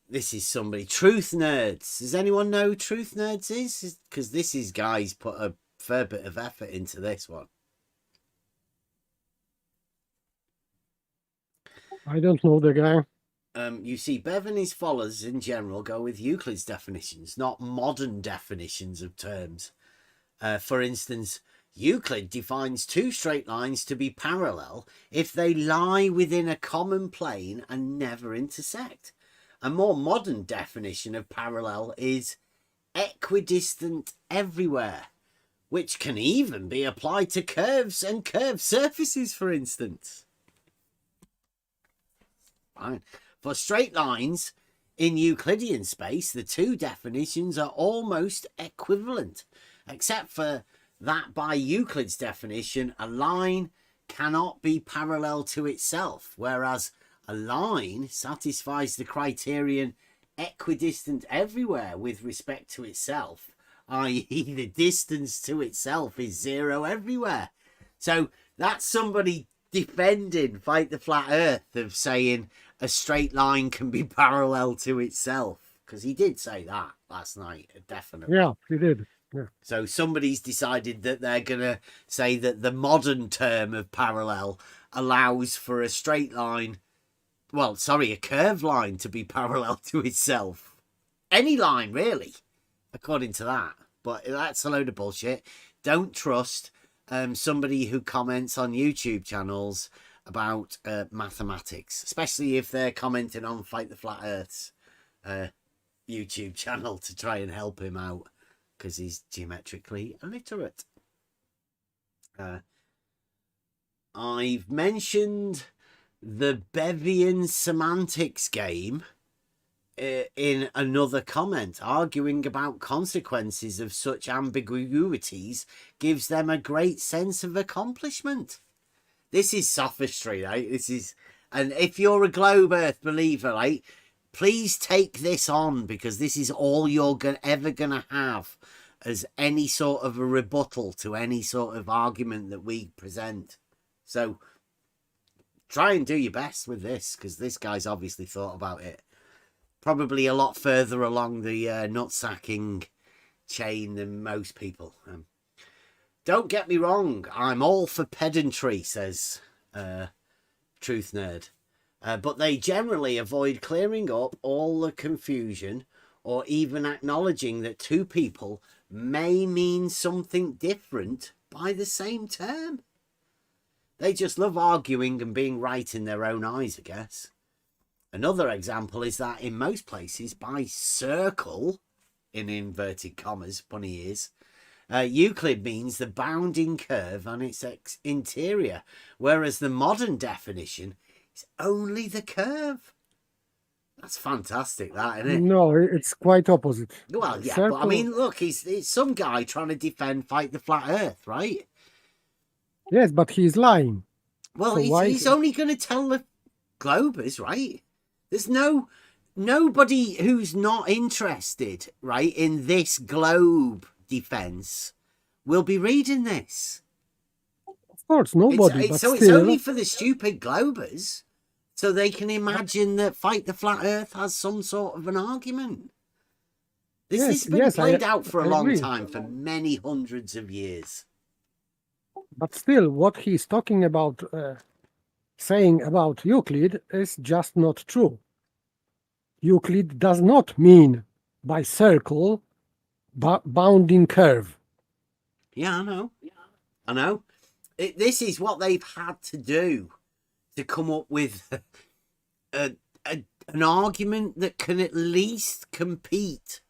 This is somebody... Truth Nerds. Does anyone know who Truth Nerds is? Because this is guys put a fair bit of effort into this one. I don't know the guy. You see, Bev and his followers in general go with Euclid's definitions, not modern definitions of terms. For instance, Euclid defines two straight lines to be parallel if they lie within a common plane and never intersect. A more modern definition of parallel is equidistant everywhere, which can even be applied to curves and curved surfaces, for instance. Fine. For straight lines in Euclidean space, the two definitions are almost equivalent, except for that by Euclid's definition, a line cannot be parallel to itself, whereas a line satisfies the criterion equidistant everywhere with respect to itself, i.e. the distance to itself is zero everywhere. So that's somebody defending Fight the Flat Earth of saying a straight line can be parallel to itself, because he did say that last night, definitely. Yeah, he did. Yeah. So somebody's decided that they're going to say that the modern term of parallel allows for a straight line, well, sorry, a curved line to be parallel to itself. Any line, really, according to that. But that's a load of bullshit. Don't trust somebody who comments on YouTube channels about mathematics, especially if they're commenting on Fight the Flat Earth's YouTube channel to try and help him out, because he's geometrically illiterate. I've mentioned the Bevian semantics game in another comment. Arguing about consequences of such ambiguities gives them a great sense of accomplishment. This is sophistry, right? This is, and if you're a globe earth believer, right, please take this on, because this is all you're ever gonna have as any sort of a rebuttal to any sort of argument that we present. So try and do your best with this, because this guy's obviously thought about it. Probably a lot further along the nut-sacking chain than most people. Don't get me wrong, I'm all for pedantry, says Truth Nerd. But they generally avoid clearing up all the confusion or even acknowledging that two people may mean something different by the same term. They just love arguing and being right in their own eyes, I guess. Another example is that in most places, by circle, in inverted commas, funny ears, Euclid means the bounding curve on its interior, whereas the modern definition is only the curve. That's fantastic, that, isn't it? No, it's quite opposite. Well, yeah, Circle, but I mean, look, it's some guy trying to defend Fight the Flat Earth, right? yes, but he's lying. Well, So why- he's only going to tell the Globers, right? There's nobody who's not interested, right, in this globe defense will be reading this. Of course, nobody. It's but still, only for the stupid Globers, so they can imagine that Fight the Flat Earth has some sort of an argument. This has been played out for a long agree. time, for many hundreds of years. But still, what he's talking about, saying about Euclid is just not true. Euclid does not mean by circle, bounding curve. Yeah, I know. This is what they've had to do to come up with an argument that can at least compete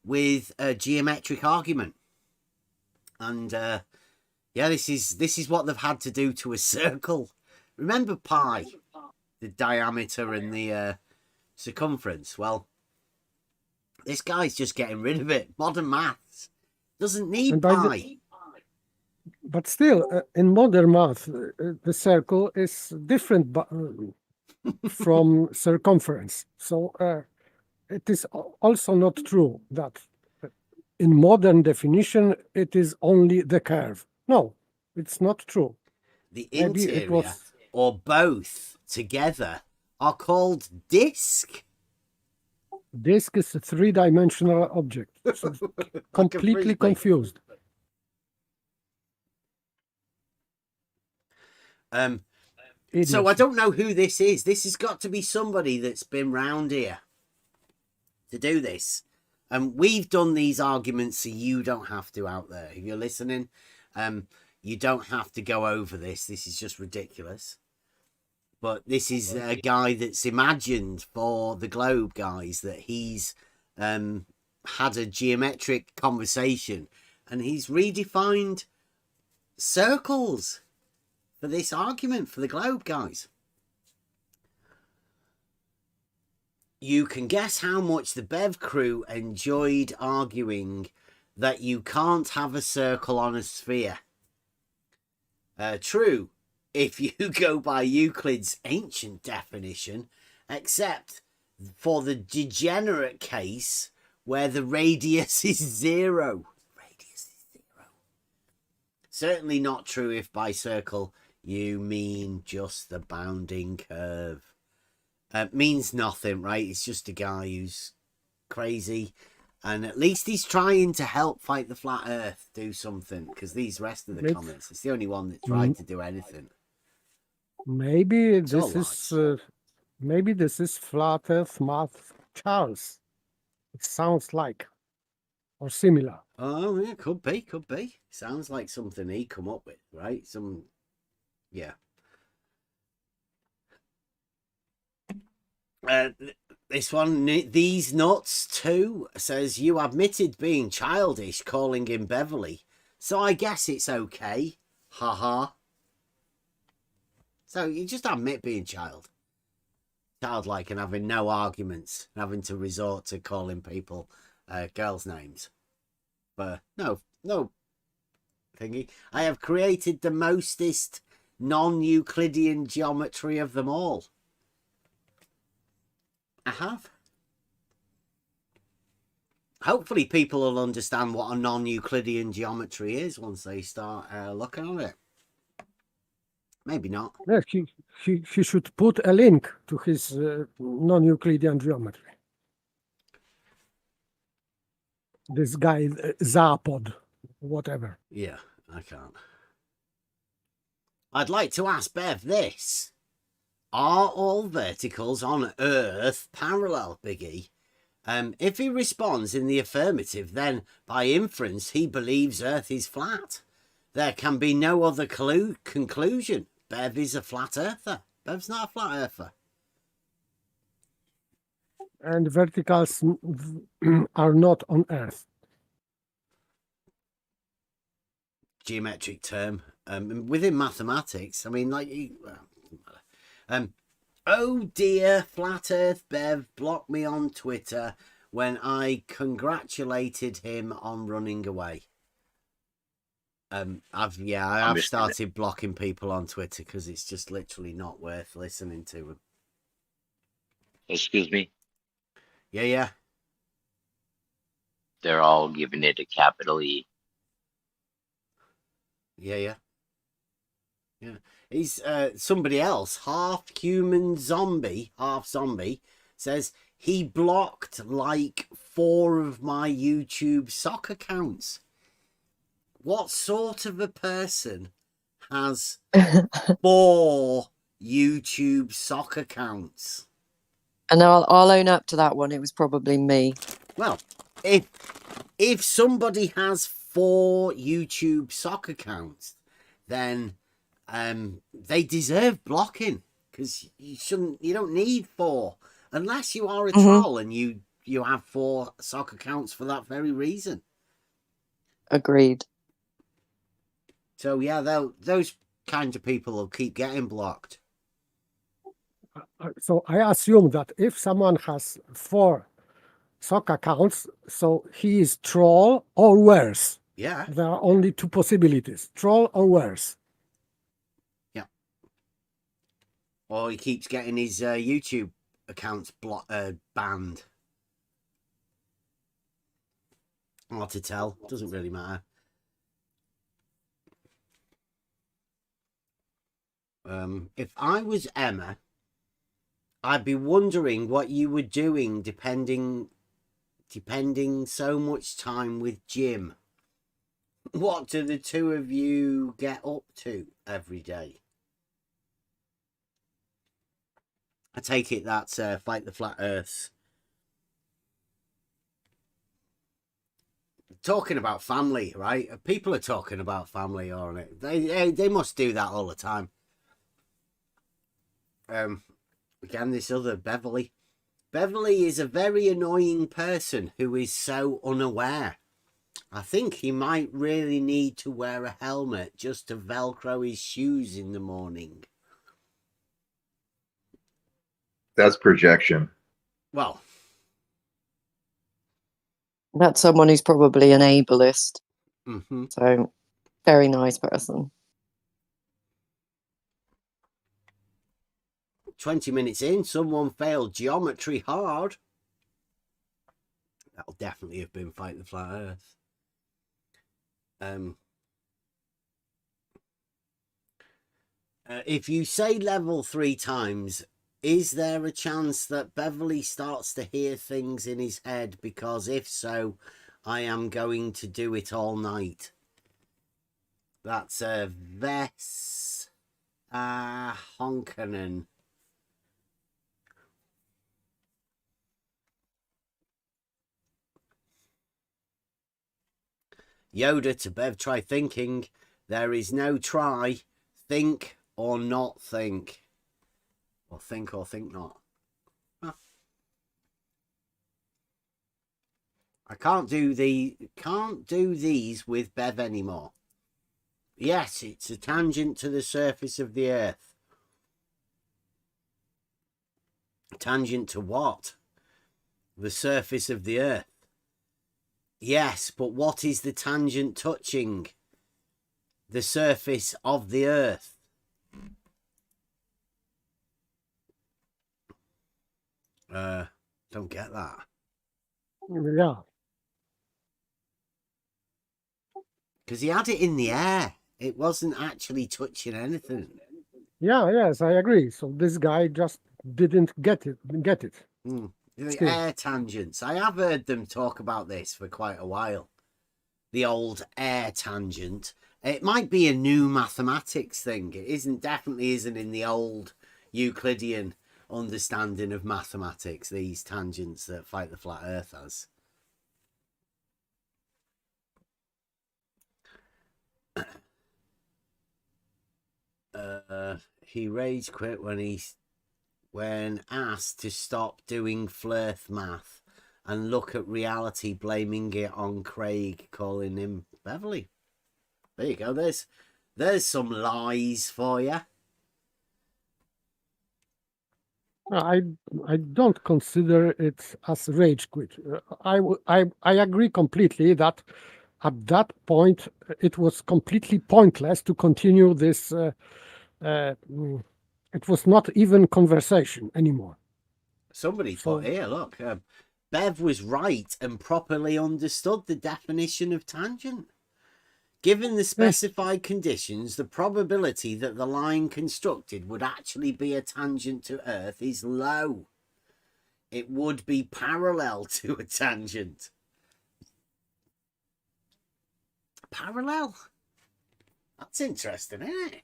with a geometric argument. And yeah, this is what they've had to do to a circle. Remember pi, the diameter and the circumference? Well, this guy's just getting rid of it. Modern maths doesn't need pi. But still, in modern math, the circle is different from circumference. So it is also not true that in modern definition, it is only the curve. No, it's not true. The Maybe interior it was... or both together are called disk. Disk is a three-dimensional object. So completely frisbee. confused. So I don't know who this is. This has got to be somebody that's been round here to do this. We've done these arguments so you don't have to out there. If you're listening, you don't have to go over this. This is just ridiculous. But this is a guy that's imagined for the globe guys that he's had a geometric conversation and he's redefined circles for this argument for the globe guys. You can guess how much the Bev crew enjoyed arguing that you can't have a circle on a sphere. True, if you go by Euclid's ancient definition, except for the degenerate case where the radius is zero. Radius is zero. Certainly not true if by circle you mean just the bounding curve. Means nothing, right? It's just a guy who's crazy. And at least he's trying to help Fight the Flat Earth do something. Because these rest of the comments, it's the only one that tried to do anything. Maybe this is Flat Earth Math Charles. It sounds like. Or similar. Oh, yeah, could be. Sounds like something he come up with, right? Yeah. This one, these nuts too, says you admitted being childish calling him Beverly, so I guess it's okay. Haha. So you just admit being childlike and having no arguments, and having to resort to calling people girls' names. But no thingy. I have created the mostest non-Euclidean geometry of them all. I have. Hopefully people will understand what a non-Euclidean geometry is once they start looking at it. Maybe not. Yes, he should put a link to his non-Euclidean geometry. This guy, Zapod, whatever. Yeah, I can't. I'd like to ask Bev this. Are all verticals on Earth parallel, Biggie? If he responds in the affirmative, then by inference he believes Earth is flat. There can be no other conclusion. Bev is a flat earther. Bev's not a flat earther. And verticals are not on Earth. Geometric term. Within mathematics, I mean, like, oh dear, flat Earth Bev blocked me on Twitter when I congratulated him on running away. I've started blocking people on Twitter because it's just literally not worth listening to them. Excuse me. Yeah. They're all giving it a capital E. Yeah. He's somebody else, half human zombie, half zombie, says he blocked like 4 of my YouTube sock accounts. What sort of a person has 4 YouTube sock accounts? And I'll own up to that one. It was probably me. Well, if somebody has 4 YouTube sock accounts, then they deserve blocking, because you don't need 4 unless you are a troll and you have 4 sock accounts for that very reason. Agreed. So yeah, those kinds of people will keep getting blocked. So I assume that if someone has 4 sock accounts, so he is troll or worse. Yeah. There are only 2 possibilities: troll or worse. Yeah. Or he keeps getting his YouTube accounts banned. Hard to tell. Doesn't really matter. If I was Emma, I'd be wondering what you were doing depending so much time with Jim. What do the 2 of you get up to every day? I take it that's Fight the Flat Earths. Talking about family, right? People are talking about family, aren't it? They must do that all the time. Again, this other Beverly. Beverly is a very annoying person who is so unaware. I think he might really need to wear a helmet just to Velcro his shoes in the morning. That's projection. Well, That's someone who's probably an ableist. mm-hmm. So, very nice person. 20 minutes in, someone failed geometry hard. That'll definitely have been Fight the Flat Earth. If you say level 3 times, is there a chance that Beverly starts to hear things in his head? Because if so, I am going to do it all night. That's Ves Honkanen. Yoda to Bev, try thinking. There is no try. Think or not think. Or think not. Huh. I can't do these with Bev anymore. Yes, it's a tangent to the surface of the Earth. Tangent to what? The surface of the Earth. Yes, but what is the tangent touching? The surface of the Earth. Don't get that. Yeah. Because he had it in the air. It wasn't actually touching anything. Yeah, yes, I agree. So this guy just didn't get it. The air tangents. I have heard them talk about this for quite a while. The old air tangent. It might be a new mathematics thing. It definitely isn't in the old Euclidean understanding of mathematics, these tangents that Fight the Flat Earth has. He rage quit when asked to stop doing flirth math and look at reality, blaming it on Craig calling him Beverly. There you go. There's some lies for you. I don't consider it as rage quit. I agree completely that at that point it was completely pointless to continue this. It was not even conversation anymore. Somebody put here, look, Bev was right and properly understood the definition of tangent. Given the specified conditions, the probability that the line constructed would actually be a tangent to Earth is low. It would be parallel to a tangent. Parallel? That's interesting, isn't it?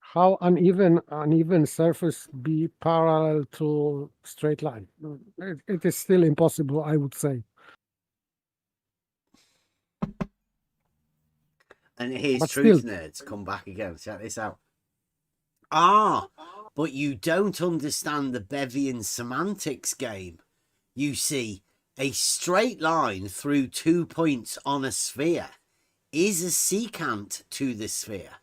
How uneven surface be parallel to straight line? It is still impossible, I would say. And here's Truth Nerds come back again. Check this out. But you don't understand the Bevian semantics game. You see, a straight line through 2 points on a sphere is a secant to the sphere,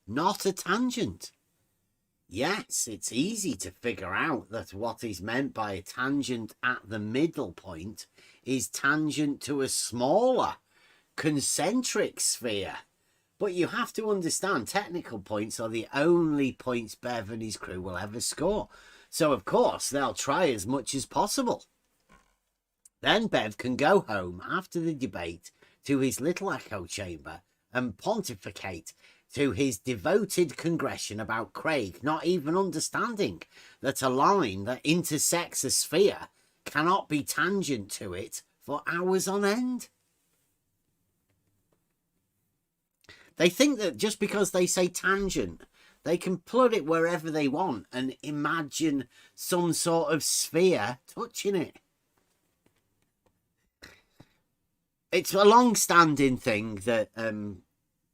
not a tangent. Yes, it's easy to figure out that what is meant by a tangent at the middle point is tangent to a smaller concentric sphere. But you have to understand, technical points are the only points Bev and his crew will ever score. So, of course, they'll try as much as possible. Then Bev can go home after the debate to his little echo chamber and pontificate to his devoted congregation about Craig not even understanding that a line that intersects a sphere cannot be tangent to it for hours on end. They think that just because they say tangent, they can plug it wherever they want and imagine some sort of sphere touching it. It's a long-standing thing that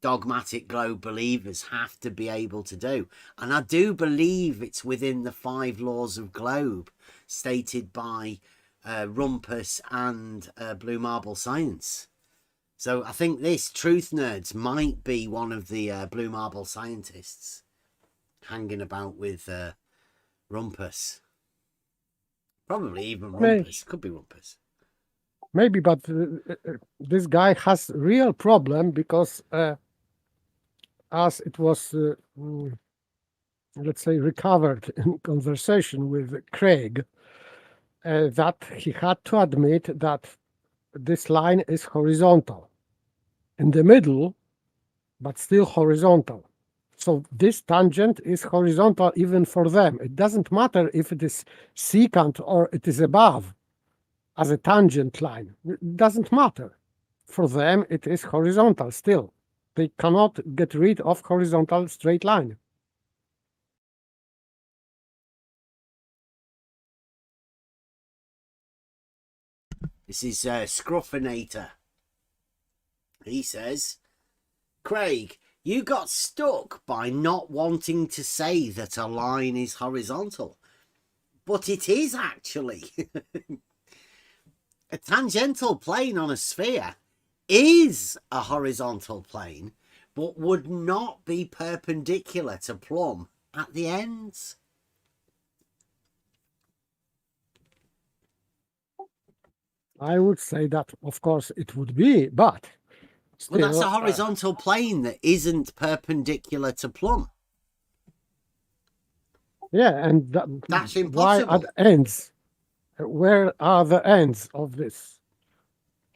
dogmatic globe believers have to be able to do. And I do believe it's within the 5 laws of globe stated by Rumpus and Blue Marble Science. So I think this Truth Nerds might be one of the Blue Marble scientists hanging about with Rumpus. Probably even Rumpus. Could be Rumpus. Maybe, but this guy has real problem because as it was, let's say, recovered in conversation with Craig, that he had to admit that this line is horizontal in the middle, but still horizontal. So this tangent is horizontal even for them. It doesn't matter if it is secant or it is above as a tangent line. It doesn't matter. For them, it is horizontal still. They cannot get rid of horizontal straight line. This is Scruffinator. He says, Craig, you got stuck by not wanting to say that a line is horizontal. But it is actually. A tangential plane on a sphere is a horizontal plane, but would not be perpendicular to plumb at the ends. I would say that, of course, it would be, but still, well, that's a horizontal plane that isn't perpendicular to plumb. Yeah, and that's impossible. Why at ends? Where are the ends of this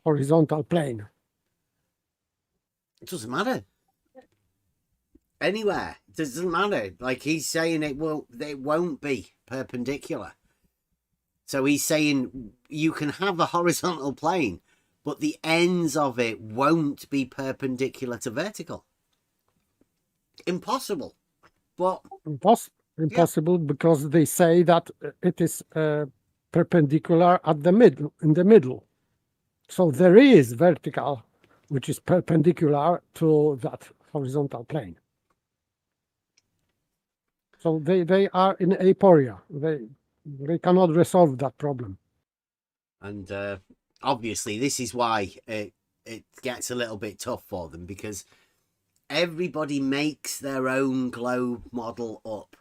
horizontal plane? It doesn't matter. Anywhere. It doesn't matter. Like he's saying it won't be perpendicular. So he's saying you can have a horizontal plane, but the ends of it won't be perpendicular to vertical. Impossible. But Impossible because they say that it is perpendicular at the middle, in the middle. So there is vertical, which is perpendicular to that horizontal plane. So they are in aporia. They cannot resolve that problem. And obviously, this is why it gets a little bit tough for them, because everybody makes their own globe model up,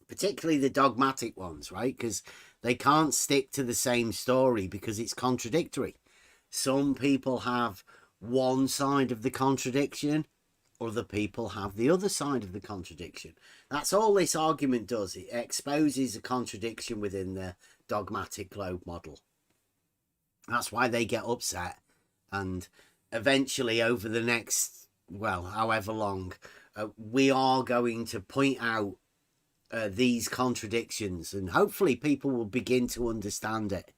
particularly the dogmatic ones, right? Because they can't stick to the same story because it's contradictory. Some people have one side of the contradiction, other people have the other side of the contradiction. That's all this argument does. It exposes a contradiction within the dogmatic globe model. That's why they get upset, and eventually over the next, well, however long, we are going to point out these contradictions, and hopefully people will begin to understand it,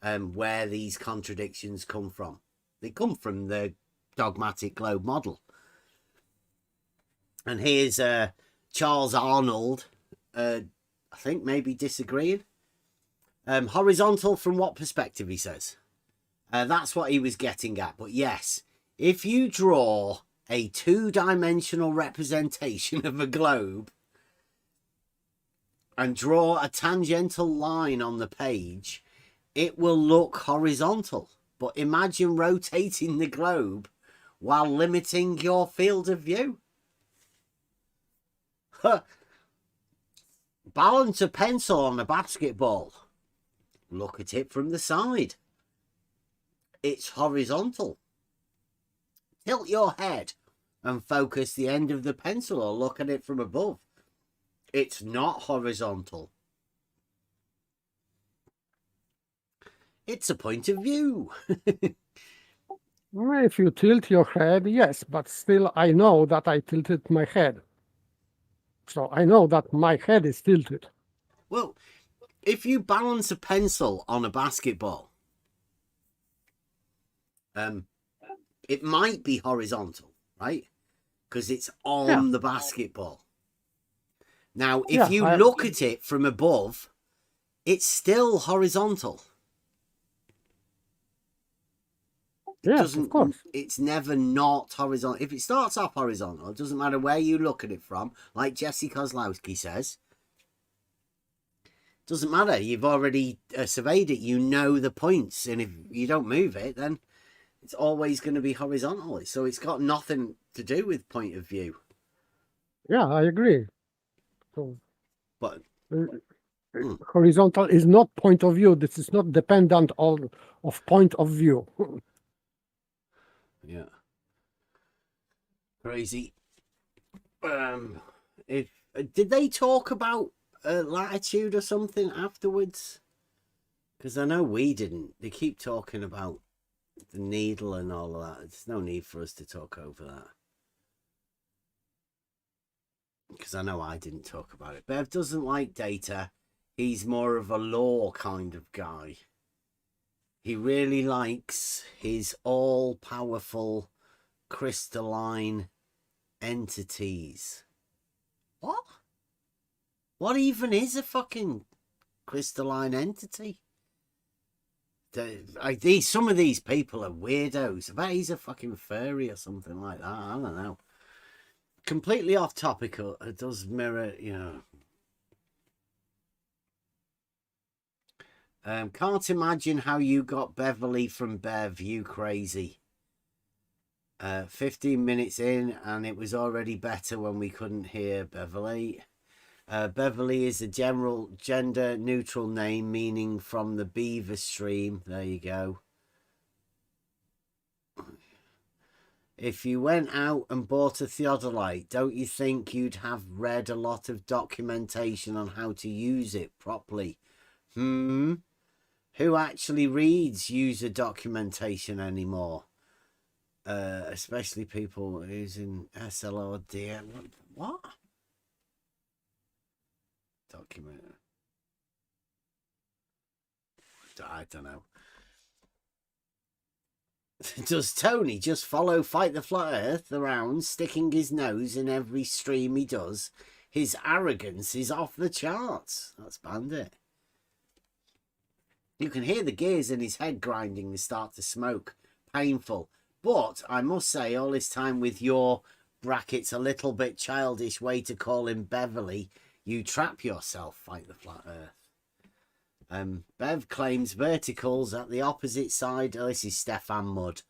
where these contradictions come from. They come from the dogmatic globe model. And here's Charles Arnold, I think maybe disagreeing. Horizontal from what perspective, he says. That's what he was getting at. But yes, if you draw a two-dimensional representation of a globe and draw a tangential line on the page, it will look horizontal. But imagine rotating the globe while limiting your field of view. Balance a pencil on a basketball. Look at it from the side. It's horizontal. Tilt your head and focus the end of the pencil or look at it from above. It's not horizontal. It's a point of view. If you tilt your head, yes, but still I know that I tilted my head. So I know that my head is tilted. Well, if you balance a pencil on a basketball, it might be horizontal, right? Because it's on the basketball. Now, if you look at it from above, it's still horizontal. Yes, of course. It's never not horizontal. If it starts off horizontal, it doesn't matter where you look at it from, like Jesse Kozlowski says. Doesn't matter. You've already surveyed it. You know the points. And if you don't move it, then it's always going to be horizontal. So it's got nothing to do with point of view. Yeah, I agree. So, but horizontal is not point of view. This is not dependent of point of view. Yeah. Crazy. Did they talk about latitude or something afterwards? Because I know we didn't. They keep talking about the needle and all of that. There's no need for us to talk over that. Because I know I didn't talk about it. Bev doesn't like data. He's more of a law kind of guy. He really likes his all-powerful crystalline entities. What? What even is a fucking crystalline entity? Some of these people are weirdos. I bet he's a fucking furry or something like that. I don't know. Completely off topic. It does mirror, you know. Can't imagine how you got Beverly from Bev, you crazy. 15 minutes in and it was already better when we couldn't hear Beverly. Beverly is a general gender neutral name meaning from the beaver stream. There you go. If you went out and bought a theodolite, don't you think you'd have read a lot of documentation on how to use it properly? Who actually reads user documentation anymore? Especially people using SLOD. What? Document. I don't know. Does Tony just follow Fight the Flat Earth around, sticking his nose in every stream he does? His arrogance is off the charts. That's Bandit. You can hear the gears in his head grinding and start to smoke. Painful. But I must say, all this time with your brackets a little bit childish way to call him Beverly, you trap yourself, Fight the Flat Earth. Bev claims verticals at the opposite side. Oh, this is Stefan Mudd.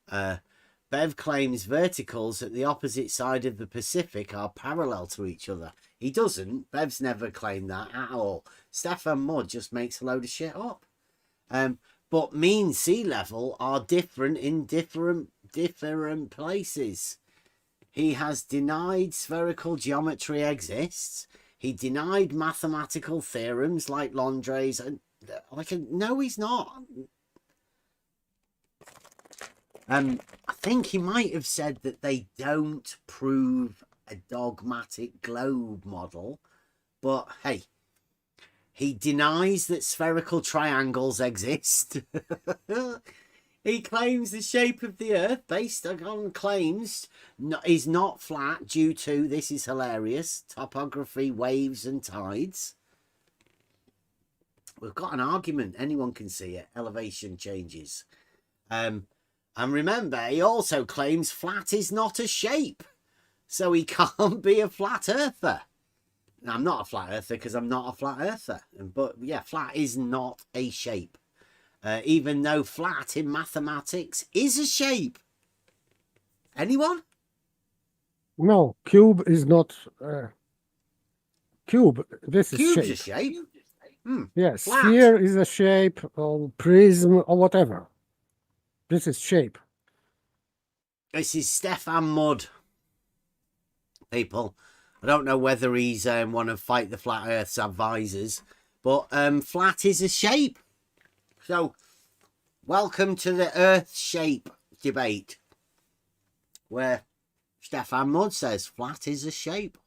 Bev claims verticals at the opposite side of the Pacific are parallel to each other. He doesn't. Bev's never claimed that at all. Stefan Mudd just makes a load of shit up. But mean sea level are different in different places. He has denied spherical geometry exists. He denied mathematical theorems like Landre's. No, he's not. I think he might have said that they don't prove a dogmatic globe model, but hey, he denies that spherical triangles exist. He claims the shape of the Earth, based on claims, is not flat due to, this is hilarious, topography, waves and tides. We've got an argument. Anyone can see it. Elevation changes. And remember, he also claims flat is not a shape. So he can't be a flat earther. Now, I'm not a flat earther because I'm not a flat earther. But yeah, flat is not a shape. Even though flat in mathematics is a shape. Anyone? No, cube is not cube. This is Cube's shape. a shape. Yes, Flat. sphere is a shape, or prism, or whatever. This is shape. This is Stefan Mudd. People, I don't know whether he's one of Fight the Flat Earth's advisors, but flat is a shape. So, welcome to the Earth shape debate, where Stefan Mudd says flat is a shape.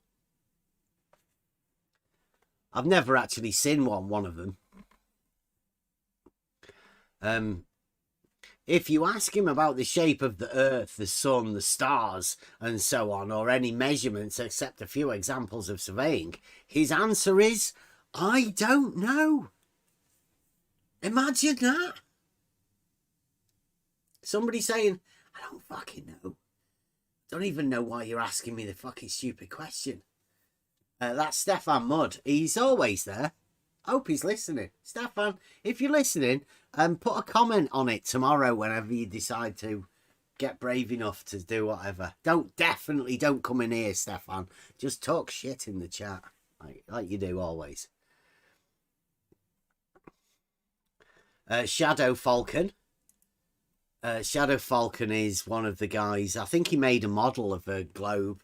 I've never actually seen one of them. If you ask him about the shape of the Earth, the sun, the stars, and so on, or any measurements except a few examples of surveying, his answer is, I don't know. Imagine that. Somebody saying, I don't fucking know. Don't even know why you're asking me the fucking stupid question. That's Stefan Mudd. He's always there. Hope he's listening. Stefan, if you're listening, put a comment on it tomorrow whenever you decide to get brave enough to do whatever. Definitely don't come in here, Stefan. Just talk shit in the chat, like you do always. Shadow Falcon. Shadow Falcon is one of the guys. I think he made a model of a globe.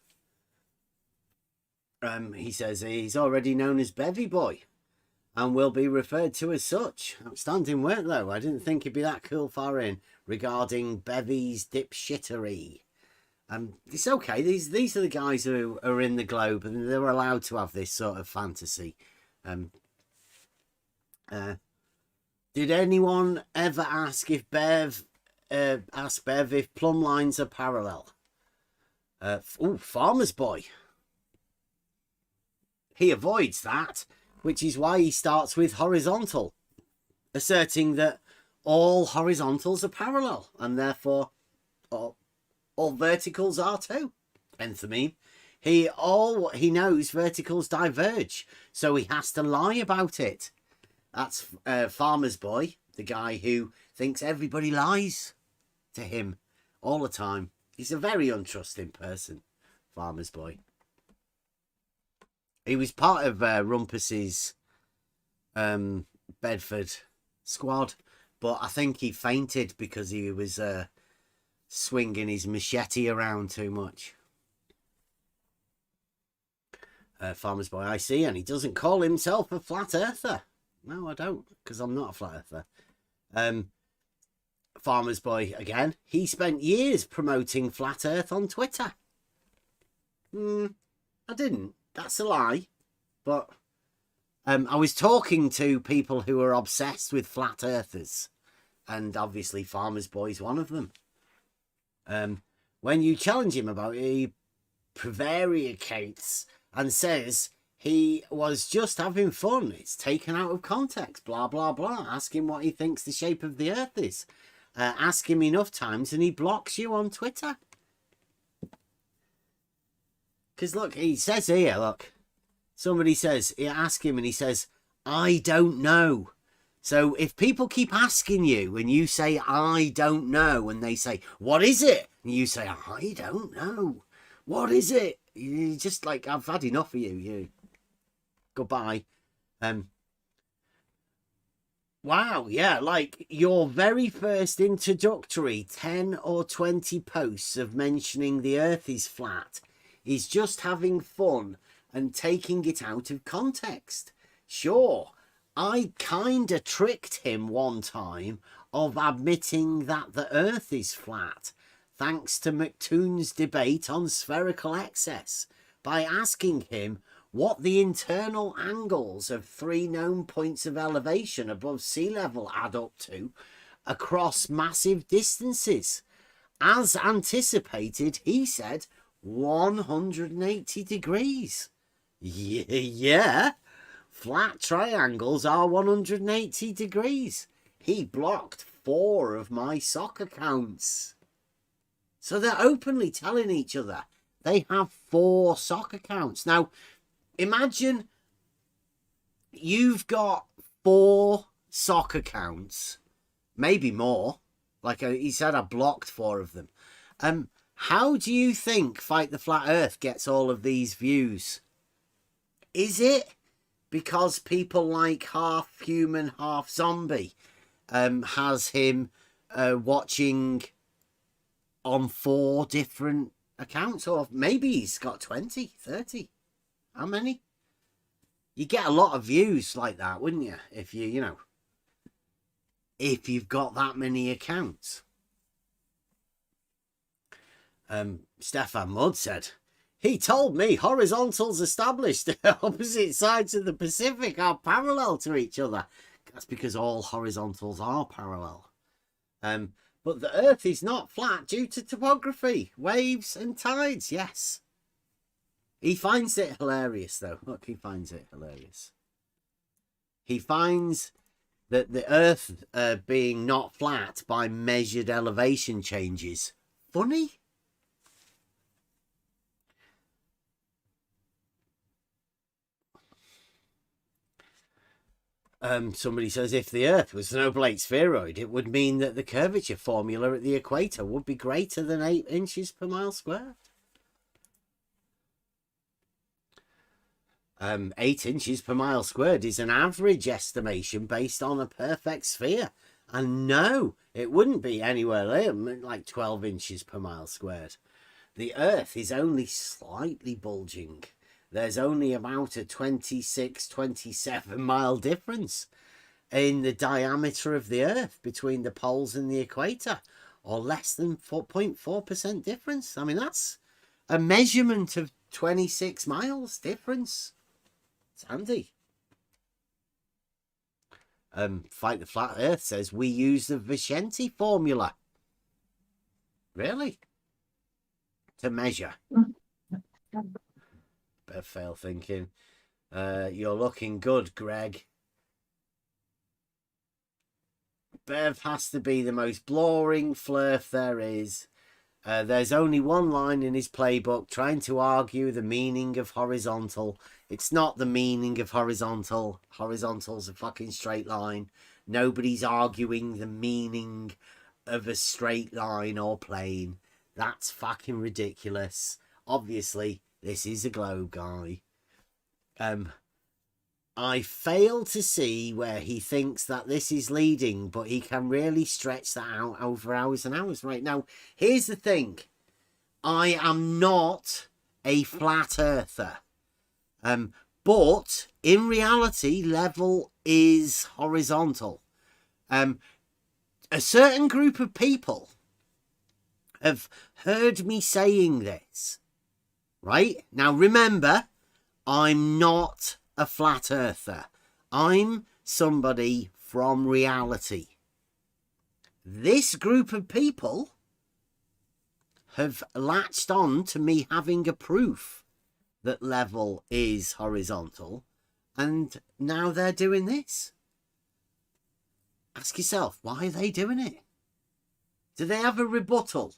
He says he's already known as Bevy Boy and will be referred to as such. Outstanding work, though. I didn't think he'd be that cool far in regarding Bevy's dipshittery. It's okay. These are the guys who are in the globe, and they're allowed to have this sort of fantasy. Did anyone ever ask if Bev if plumb lines are parallel? Farmer's Boy. He avoids that, which is why he starts with horizontal, asserting that all horizontals are parallel, and therefore all verticals are too. Enthymeme. He knows verticals diverge, so he has to lie about it. That's Farmer's Boy, the guy who thinks everybody lies to him all the time. He's a very untrusting person, Farmer's Boy. He was part of Rumpus's Bedford squad, but I think he fainted because he was swinging his machete around too much. Farmer's Boy, I see, and he doesn't call himself a flat earther. No, I don't, because I'm not a flat earther. Farmer's Boy, again, he spent years promoting flat earth on Twitter. I didn't. That's a lie. But I was talking to people who are obsessed with flat earthers. And obviously Farmer's Boy's one of them. When you challenge him about it, he prevaricates and says he was just having fun. It's taken out of context, blah, blah, blah. Ask him what he thinks the shape of the earth is. Ask him enough times and he blocks you on Twitter. Because look, he says here, look, somebody says, ask him and he says, I don't know. So if people keep asking you and you say, I don't know, and they say, what is it? And you say, I don't know. What is it? You just like, I've had enough of you. Goodbye. Wow, yeah, like your very first introductory 10 or 20 posts of mentioning the earth is flat is just having fun and taking it out of context. Sure, I kinda tricked him one time of admitting that the earth is flat, thanks to McToon's debate on spherical excess, by asking him what the internal angles of 3 known points of elevation above sea level add up to across massive distances. As anticipated, he said 180 degrees. Yeah. Flat triangles are 180 degrees. He blocked 4 of my sock accounts. So they're openly telling each other they have 4 sock accounts. Now, imagine you've got 4 sock accounts, maybe more. Like he said, I blocked 4 of them. How do you think Fight the Flat Earth gets all of these views? Is it because people like half human, half zombie has him watching on 4 different accounts? Or maybe he's got 20, 30. How many? You get a lot of views like that, wouldn't you? If if you've got that many accounts. Stefan Mudd said, he told me horizontals established opposite sides of the Pacific are parallel to each other. That's because all horizontals are parallel. But the Earth is not flat due to topography, waves and tides. Yes. He finds it hilarious, though. Look, he finds it hilarious. He finds that the Earth being not flat by measured elevation changes funny. Somebody says if the Earth was an oblate spheroid, it would mean that the curvature formula at the equator would be greater than 8 inches per mile squared. 8 inches per mile squared is an average estimation based on a perfect sphere. And no, it wouldn't be anywhere like 12 inches per mile squared. The Earth is only slightly bulging. There's only about a 26, 27 mile difference in the diameter of the Earth between the poles and the equator, or less than 4.4% difference. I mean, that's a measurement of 26 miles difference. It's handy. Fight the Flat Earth says we use the Vicente formula. Really? To measure. Bev fail thinking. You're looking good, Greg. Bev has to be the most boring flirf there is. There's only one line in his playbook trying to argue the meaning of horizontal. It's not the meaning of horizontal. Horizontal's a fucking straight line. Nobody's arguing the meaning of a straight line or plane. That's fucking ridiculous. Obviously, this is a globe guy. I fail to see where he thinks that this is leading, but he can really stretch that out over hours and hours. Right now, here's the thing. I am not a flat earther. But in reality, level is horizontal. A certain group of people have heard me saying this. Right? Now, remember, I'm not a flat earther. I'm somebody from reality. This group of people have latched on to me having a proof that level is horizontal, and now they're doing this. Ask yourself, why are they doing it? Do they have a rebuttal?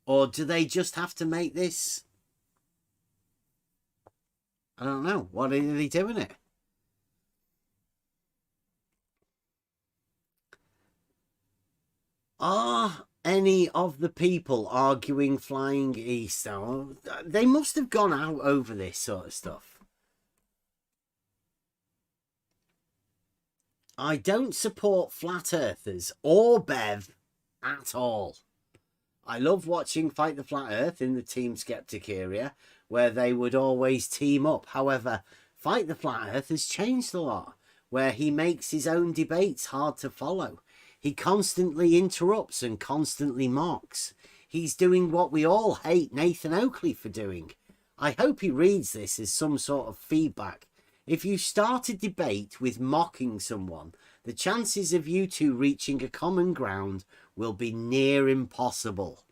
Or do they just have to make this? I don't know. What are they doing it? Are any of the people arguing flying east? Oh, they must have gone out over this sort of stuff. I don't support flat earthers or Bev at all. I love watching Fight the Flat Earth in the Team Skeptic area, where they would always team up. However, Fight the Flat Earth has changed a lot, where he makes his own debates hard to follow. He constantly interrupts and constantly mocks. He's doing what we all hate Nathan Oakley for doing. I hope he reads this as some sort of feedback. If you start a debate with mocking someone, the chances of you two reaching a common ground will be near impossible.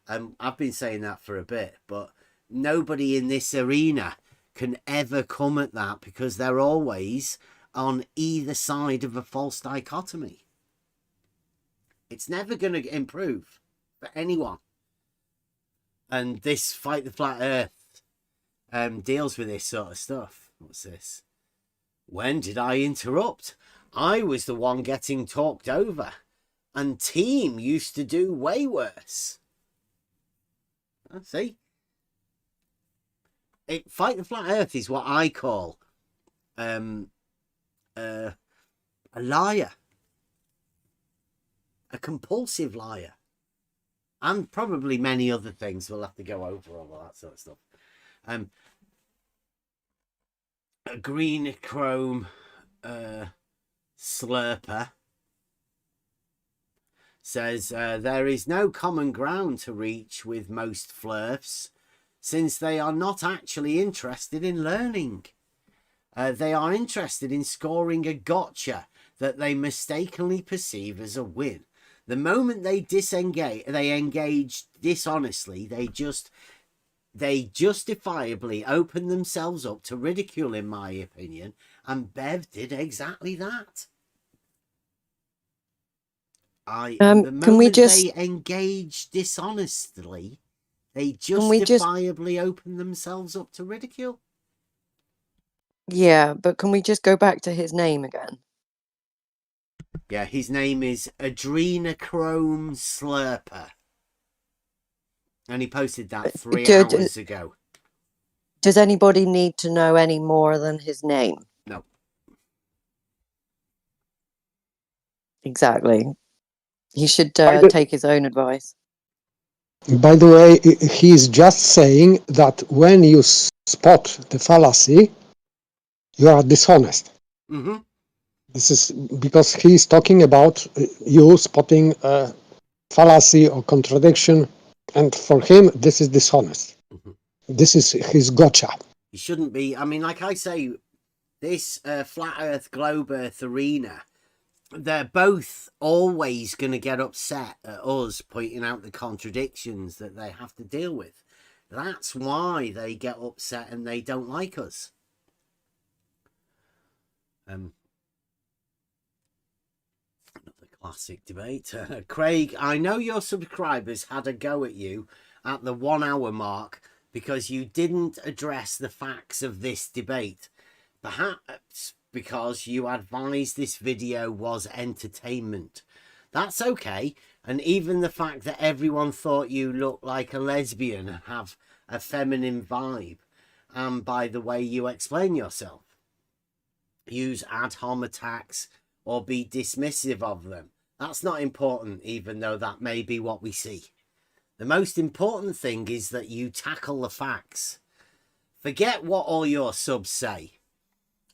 I've been saying that for a bit, but nobody in this arena can ever come at that because they're always on either side of a false dichotomy. It's never going to improve for anyone. And this Fight the Flat Earth deals with this sort of stuff. What's this? When did I interrupt? I was the one getting talked over. And Team used to do way worse. See? Fight the Flat Earth is what I call a liar. A compulsive liar. And probably many other things. We'll have to go over all that sort of stuff. A green chrome slurper says there is no common ground to reach with most flirfs, since they are not actually interested in learning. They are interested in scoring a gotcha that they mistakenly perceive as a win. The moment they engage dishonestly, they justifiably open themselves up to ridicule, in my opinion, and Bev did exactly that. The moment they engage dishonestly, they justifiably open themselves up to ridicule. Yeah, but can we just go back to his name again? Yeah, his name is Adrenochrome Slurper. And he posted that 3 hours ago. Does anybody need to know any more than his name? No. Exactly. He should take his own advice. By the way, he's just saying that when you spot the fallacy, you are dishonest. Mm-hmm. This is because he's talking about you spotting a fallacy or contradiction, and for him, this is dishonest. Mm-hmm. This is his gotcha. He shouldn't be. I mean, like I say, this flat Earth, globe Earth arena, they're both always going to get upset at us pointing out the contradictions that they have to deal with. That's why they get upset and they don't like us. Another classic debate. Craig, I know your subscribers had a go at you at the 1 hour mark because you didn't address the facts of this debate. Perhaps because you advised this video was entertainment. That's okay. And even the fact that everyone thought you looked like a lesbian and have a feminine vibe. And by the way you explain yourself. Use ad hom attacks or be dismissive of them. That's not important, even though that may be what we see. The most important thing is that you tackle the facts. Forget what all your subs say.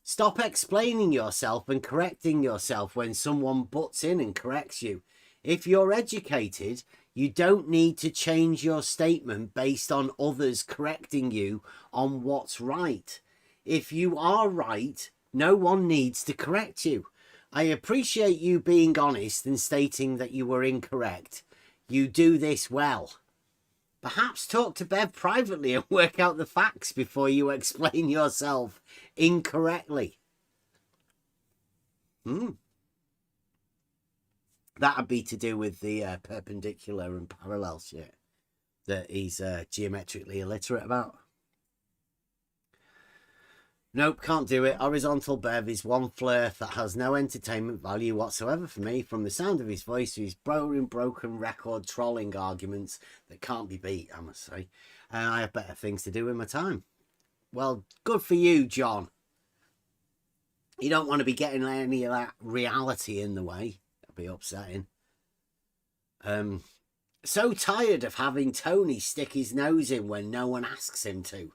Stop explaining yourself and correcting yourself when someone butts in and corrects you. If you're educated, you don't need to change your statement based on others correcting you on what's right. If you are right, no one needs to correct you. I appreciate you being honest and stating that you were incorrect. You do this well. Perhaps talk to Bev privately and work out the facts before you explain yourself incorrectly. That'd be to do with the perpendicular and parallel shit that he's geometrically illiterate about. Nope, can't do it. Horizontal Bev is one flirth that has no entertainment value whatsoever for me, from the sound of his voice to his broken record trolling arguments that can't be beat, I must say. And I have better things to do with my time. Well, good for you, John. You don't want to be getting any of that reality in the way. That'd be upsetting. So tired of having Tony stick his nose in when no one asks him to.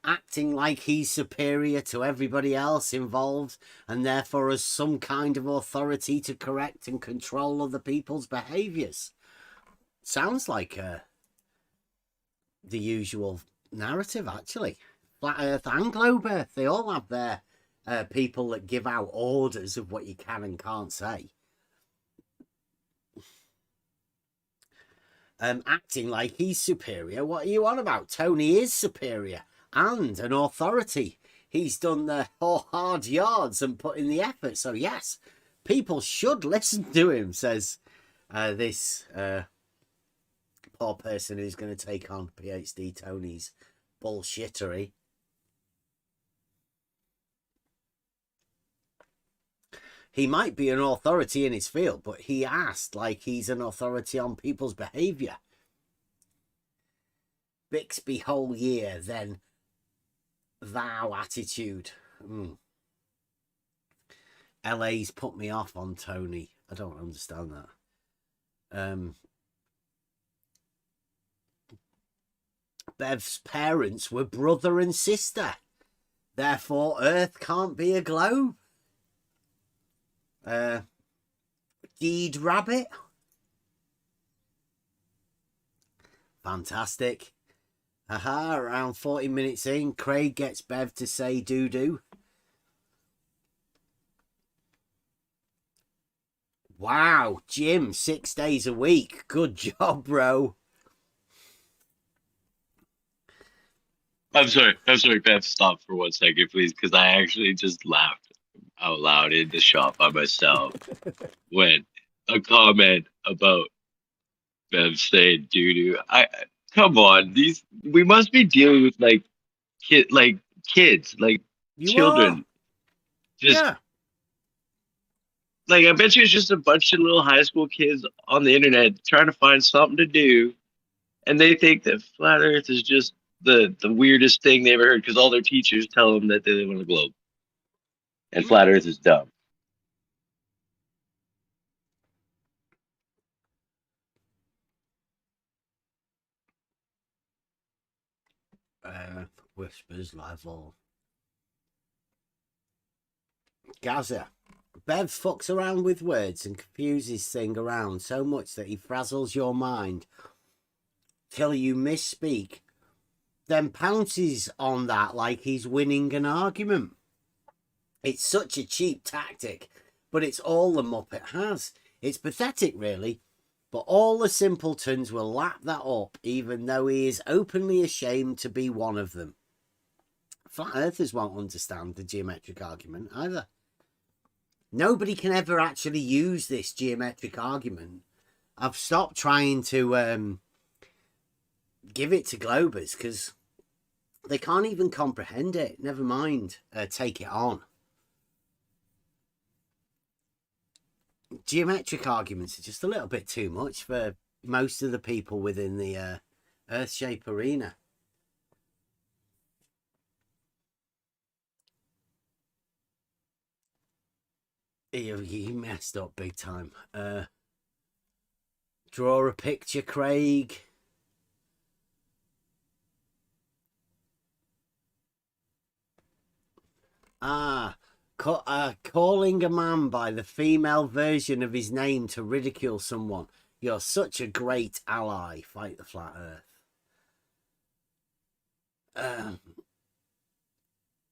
Acting like he's superior to everybody else involved and therefore has some kind of authority to correct and control other people's behaviours. Sounds like the usual narrative, actually. Flat Earth and Globe Earth, they all have their people that give out orders of what you can and can't say. Acting like he's superior. What are you on about? Tony is superior and an authority. He's done the hard yards and put in the effort. So yes, people should listen to him, says this poor person who's going to take on PhD Tony's bullshittery. He might be an authority in his field, but he asked like he's an authority on people's behaviour. Bixby whole year, then thou attitude. LA's put me off on Tony. I don't understand that. Bev's parents were brother and sister. Therefore, Earth can't be a globe. Deed Rabbit. Fantastic. Aha, around 40 minutes in, Craig gets Bev to say doo-doo. Wow, Jim, 6 days a week. Good job, bro. I'm sorry, Bev, stop for 1 second, please, because I actually just laughed out loud in the shop by myself when a comment about Bev saying doo-doo. Come on, we must be dealing with kids, You children. are? Just yeah. I bet you it's just a bunch of little high school kids on the internet trying to find something to do, and they think that flat Earth is just the weirdest thing they ever heard because all their teachers tell them that they live on a globe, and flat Earth is dumb. Whispers level. Gaza. Bev fucks around with words and confuses things around so much that he frazzles your mind till you misspeak, then pounces on that like he's winning an argument. It's such a cheap tactic, but it's all the Muppet has. It's pathetic, really, but all the simpletons will lap that up, even though he is openly ashamed to be one of them. Flat Earthers won't understand the geometric argument either. Nobody can ever actually use this geometric argument. I've stopped trying to give it to Globers because they can't even comprehend it. Never mind take it on. Geometric arguments are just a little bit too much for most of the people within the Earth-shape arena. You messed up big time. Draw a picture, Craig. Calling a man by the female version of his name to ridicule someone. You're such a great ally. Fight the flat Earth.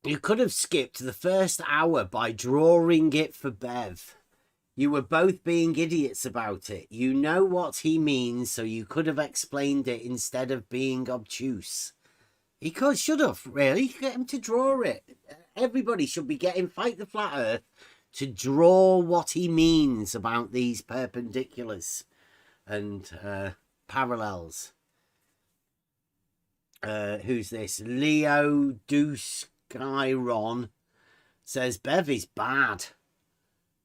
You could have skipped the first hour by drawing it for Bev. You were both being idiots about it. You know what he means, so you could have explained it instead of being obtuse. He should have, really. Get him to draw it. Everybody should be getting Fight the Flat Earth to draw what he means about these perpendiculars and parallels. Who's this? Leo Duskyron says Bev is bad.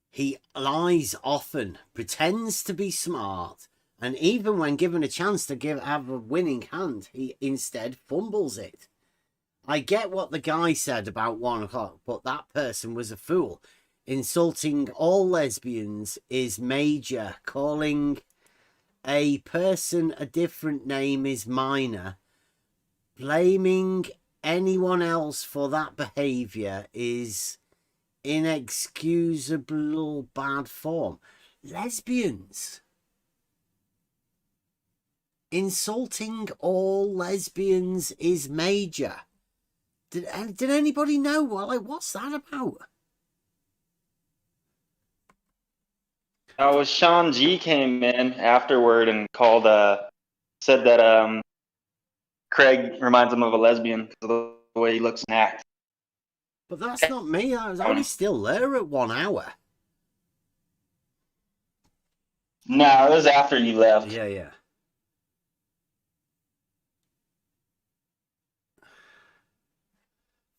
He lies often, pretends to be smart, and even when given a chance to have a winning hand, he instead fumbles it. I get what the guy said about 1 o'clock, but that person was a fool. Insulting all lesbians is major. Calling a person a different name is minor. Blaming anyone else for that behavior is inexcusable bad form. Lesbians. Insulting all lesbians is major. Did anybody know? What's that about? Was Sean G came in afterward and said that Craig reminds him of a lesbian because of the way he looks and acts. But that's not me. I was only still there at 1 hour. No, it was after you left. Yeah.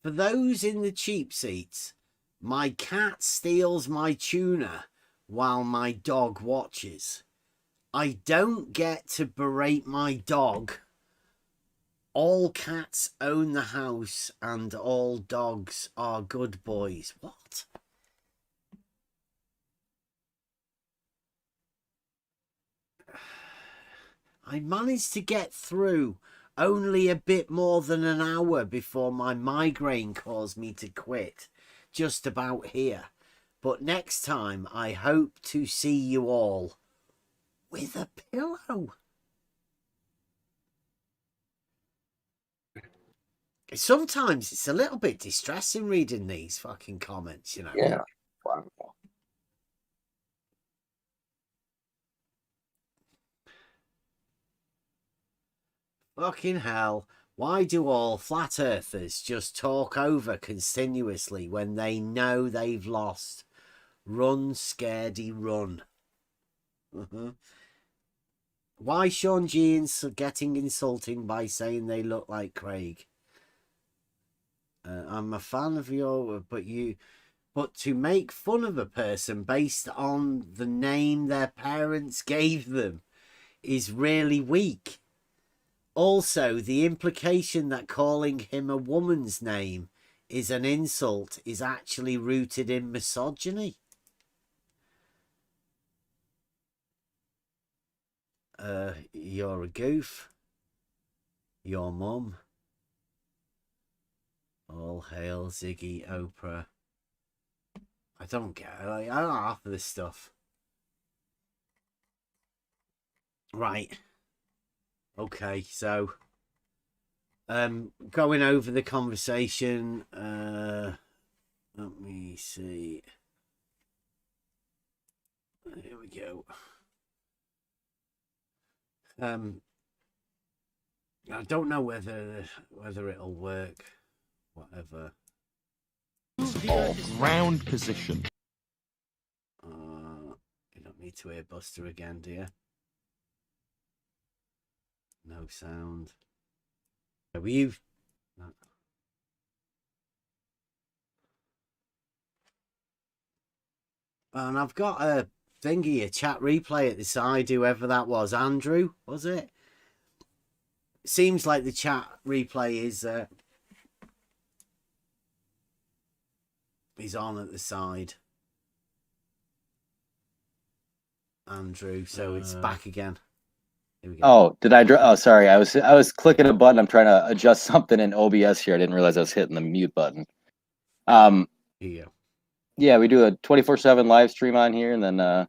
For those in the cheap seats, my cat steals my tuna while my dog watches. I don't get to berate my dog. All cats own the house and all dogs are good boys. What? I managed to get through only a bit more than an hour before my migraine caused me to quit. Just about here. But next time I hope to see you all with a pillow. Sometimes it's a little bit distressing reading these fucking comments, you know. Yeah. Wow. Fucking hell. Why do all flat earthers just talk over continuously when they know they've lost? Run, scaredy, run. Why Sean G getting insulting by saying they look like Craig? I'm a fan of your, but to make fun of a person based on the name their parents gave them is really weak. Also, the implication that calling him a woman's name is an insult is actually rooted in misogyny. You're a goof. Your mum. All hail Ziggy Oprah. I don't get it. I don't know half of this stuff. Right. Okay, so going over the conversation, let me see. Here we go. I don't know whether it'll work. Whatever. Ground position. You don't need to hear Buster again, do you? No sound. Were you? No. And I've got a thingy, a chat replay at the side, whoever that was. Andrew, was it? Seems like the chat replay is on at the side. Andrew, so it's back again. Here we go. Oh, did I? Oh, sorry. I was clicking a button. I'm trying to adjust something in OBS here. I didn't realize I was hitting the mute button. Here you go. Yeah, we do a 24/7 live stream on here, and then you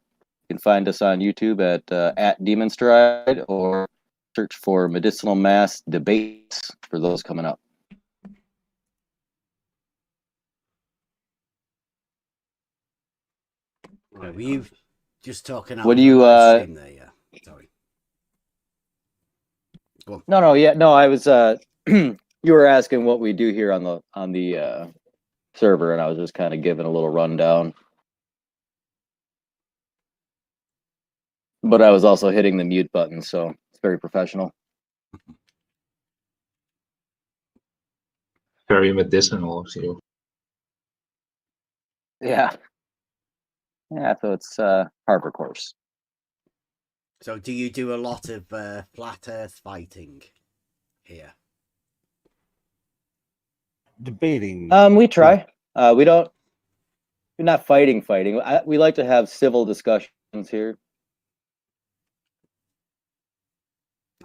can find us on YouTube at Demon Stride, or search for Medicinal Mass Debates for those coming up. Okay, were you just talking out What do of you, the live stream there? Yeah. Sorry. Go on. No, I was you were asking what we do here on the server, and I was just kind of giving a little rundown. But I was also hitting the mute button, so it's very professional. Very medicinal of you. Yeah. Yeah, so it's Harvard course. So do you do a lot of flat earth fighting here? Debating. We try. We're not fighting. We like to have civil discussions here.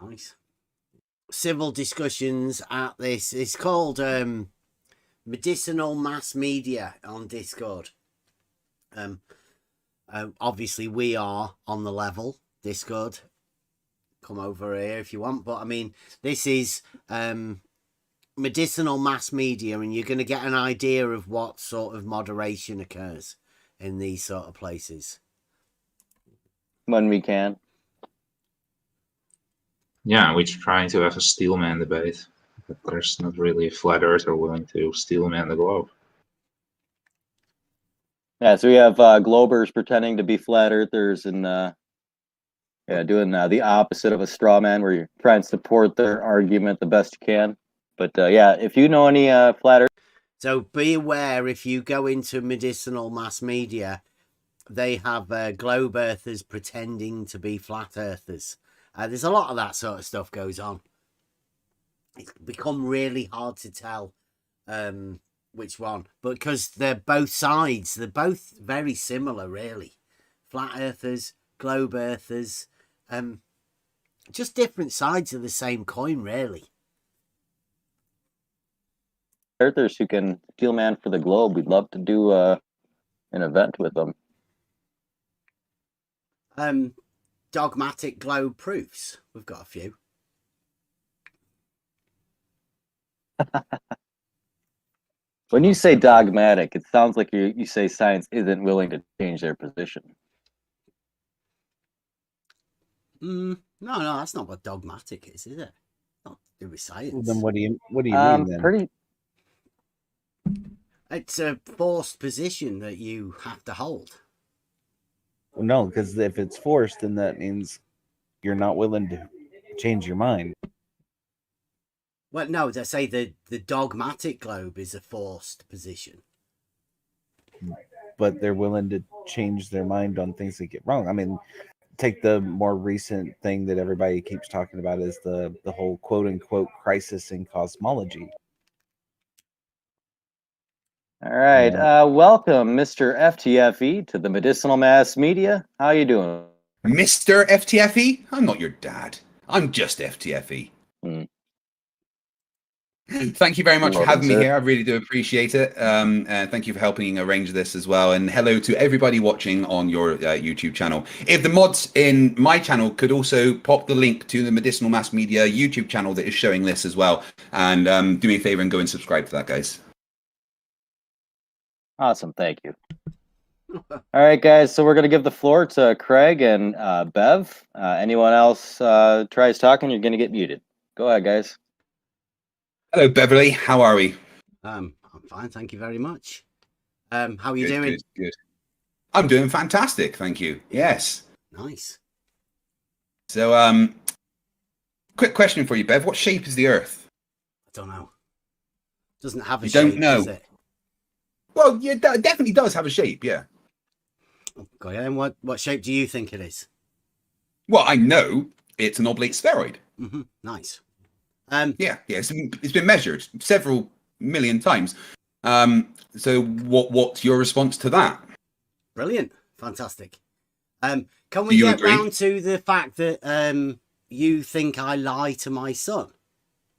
Nice. Civil discussions at this. It's called Medicinal Mass Media on Discord. Obviously we are on the level Discord. Come over here if you want, but I mean, this is medicinal mass media, and you're going to get an idea of what sort of moderation occurs in these sort of places when we can. Yeah, we're trying to have a steelman debate, but there's not really a flat earther willing to steelman the globe. Yeah, so we have globers pretending to be flat earthers and doing the opposite of a straw man, where you're trying to support their argument the best you can. But yeah, if you know any flat earth. So be aware, if you go into medicinal mass media, they have globe earthers pretending to be flat earthers. There's a lot of that sort of stuff goes on. It's become really hard to tell which one, but because they're both sides, they're both very similar, really. Flat earthers, globe earthers, just different sides of the same coin, really. Earthers who can steel man for the globe, we'd love to do an event with them. Dogmatic globe proofs. We've got a few. When you say dogmatic, it sounds like you say science isn't willing to change their position. No, that's not what dogmatic is it? Not to do with science. Well, then what do you mean then? It's a forced position that you have to hold. Well, no, because if it's forced, then that means you're not willing to change your mind. Well, no, they say the dogmatic globe is a forced position. But they're willing to change their mind on things that get wrong. I mean, take the more recent thing that everybody keeps talking about is the whole quote unquote crisis in cosmology. All right, welcome, Mr. FTFE, to the Medicinal Mass Media. How you doing? Mr. FTFE? I'm not your dad. I'm just FTFE. Thank you very much for having me here. I really do appreciate it. Thank you for helping arrange this as well. And hello to everybody watching on your YouTube channel. If the mods in my channel could also pop the link to the Medicinal Mass Media YouTube channel that is showing this as well. And do me a favor and go and subscribe to that, guys. Awesome, thank you. All right, guys, so we're going to give the floor to Craig and Bev. Anyone else tries talking, you're going to get muted. Go ahead, guys. Hello, Beverly. How are we? I'm fine, thank you very much. How are you doing? Good. I'm doing fantastic, thank you. Yes. Nice. So, quick question for you, Bev. What shape is the Earth? I don't know. Doesn't have a you shape, don't know. does it? Well, yeah, that definitely does have a shape, yeah. Okay, and what shape do you think it is? Well, I know it's an oblate spheroid. Nice. Yeah, it's been measured several million times. So what's your response to that? Brilliant, fantastic. Can we get round to the fact that you think I lie to my son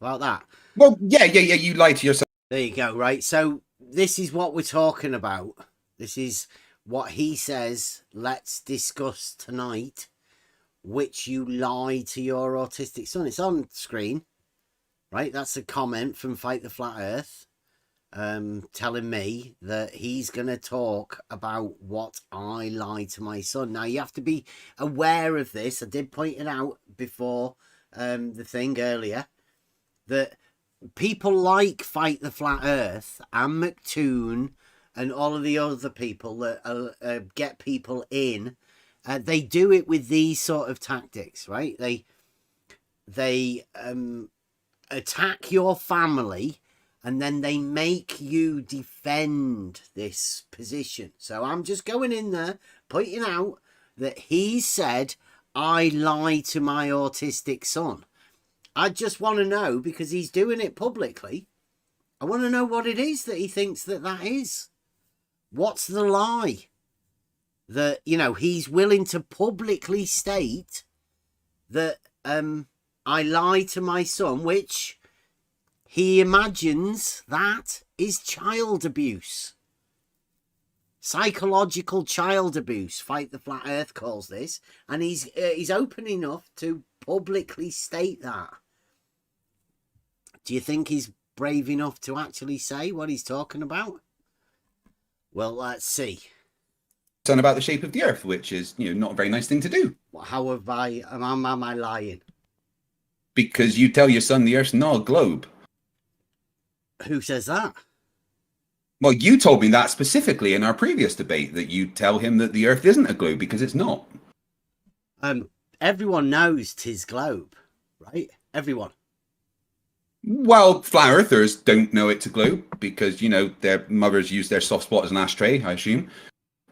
about that? Well, yeah, you lie to yourself. There you go. Right, so this is what we're talking about. This is what he says. Let's discuss tonight, which you lie to your autistic son. It's on screen. Right, that's a comment from Fight the Flat Earth. telling me that he's going to talk about what I lie to my son. Now, you have to be aware of this. I did point it out before the thing earlier, that people like Fight the Flat Earth and McToon and all of the other people that get people in, they do it with these sort of tactics, right? They attack your family, and then they make you defend this position. So I'm just going in there, pointing out that he said, I lie to my autistic son. I just want to know, because he's doing it publicly, I want to know what it is that he thinks that is. What's the lie? That, you know, he's willing to publicly state that I lie to my son, which he imagines that is child abuse. Psychological child abuse, Fight the Flat Earth calls this, and he's open enough to publicly state that. Do you think he's brave enough to actually say what he's talking about? Well, let's see. Son about the shape of the Earth, which is, you know, not a very nice thing to do. How have am I lying? Because you tell your son the Earth's not a globe. Who says that? Well, you told me that specifically in our previous debate, that you tell him that the Earth isn't a globe because it's not. Everyone knows 'tis globe, right? Everyone. Well, flat earthers don't know it's a globe because, you know, their mothers use their soft spot as an ashtray, I assume.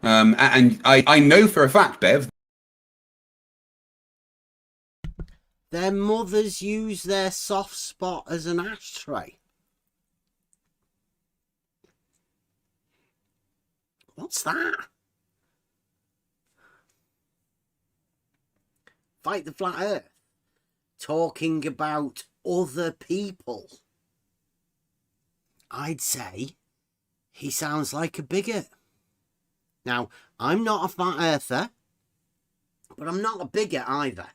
And I know for a fact, Bev, their mothers use their soft spot as an ashtray. What's that? Fight the Flat Earth. Talking about other people. I'd say he sounds like a bigot. Now, I'm not a flat earther, but I'm not a bigot either.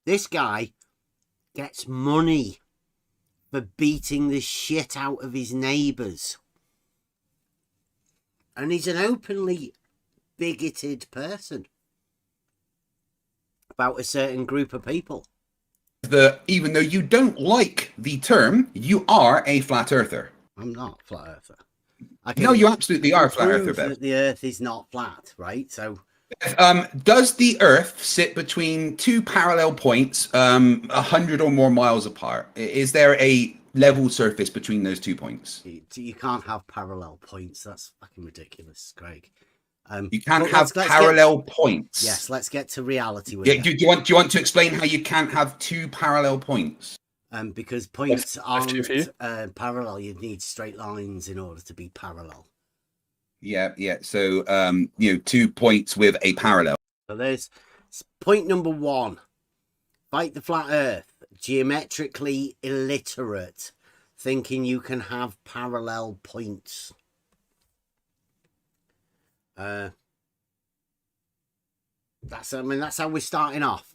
This guy gets money for beating the shit out of his neighbours. And he's an openly bigoted person about a certain group of people. Even though you don't like the term, you are a flat earther. I'm not a flat earther. No, you absolutely are a flat earther, Bev. That the Earth is not flat, right? So, does the Earth sit between two parallel points, 100 or more miles apart? Is there a level surface between those 2 points? You can't have parallel points. That's fucking ridiculous, Greg. You can't have parallel points. Yes, let's get to reality with yeah, it. do you want to explain how you can't have two parallel points? Because points aren't parallel. You need straight lines in order to be parallel. Yeah. So, 2 points with a parallel. So there's point number 1. Fight the Flat Earth. Geometrically illiterate. Thinking you can have parallel points. That's how we're starting off.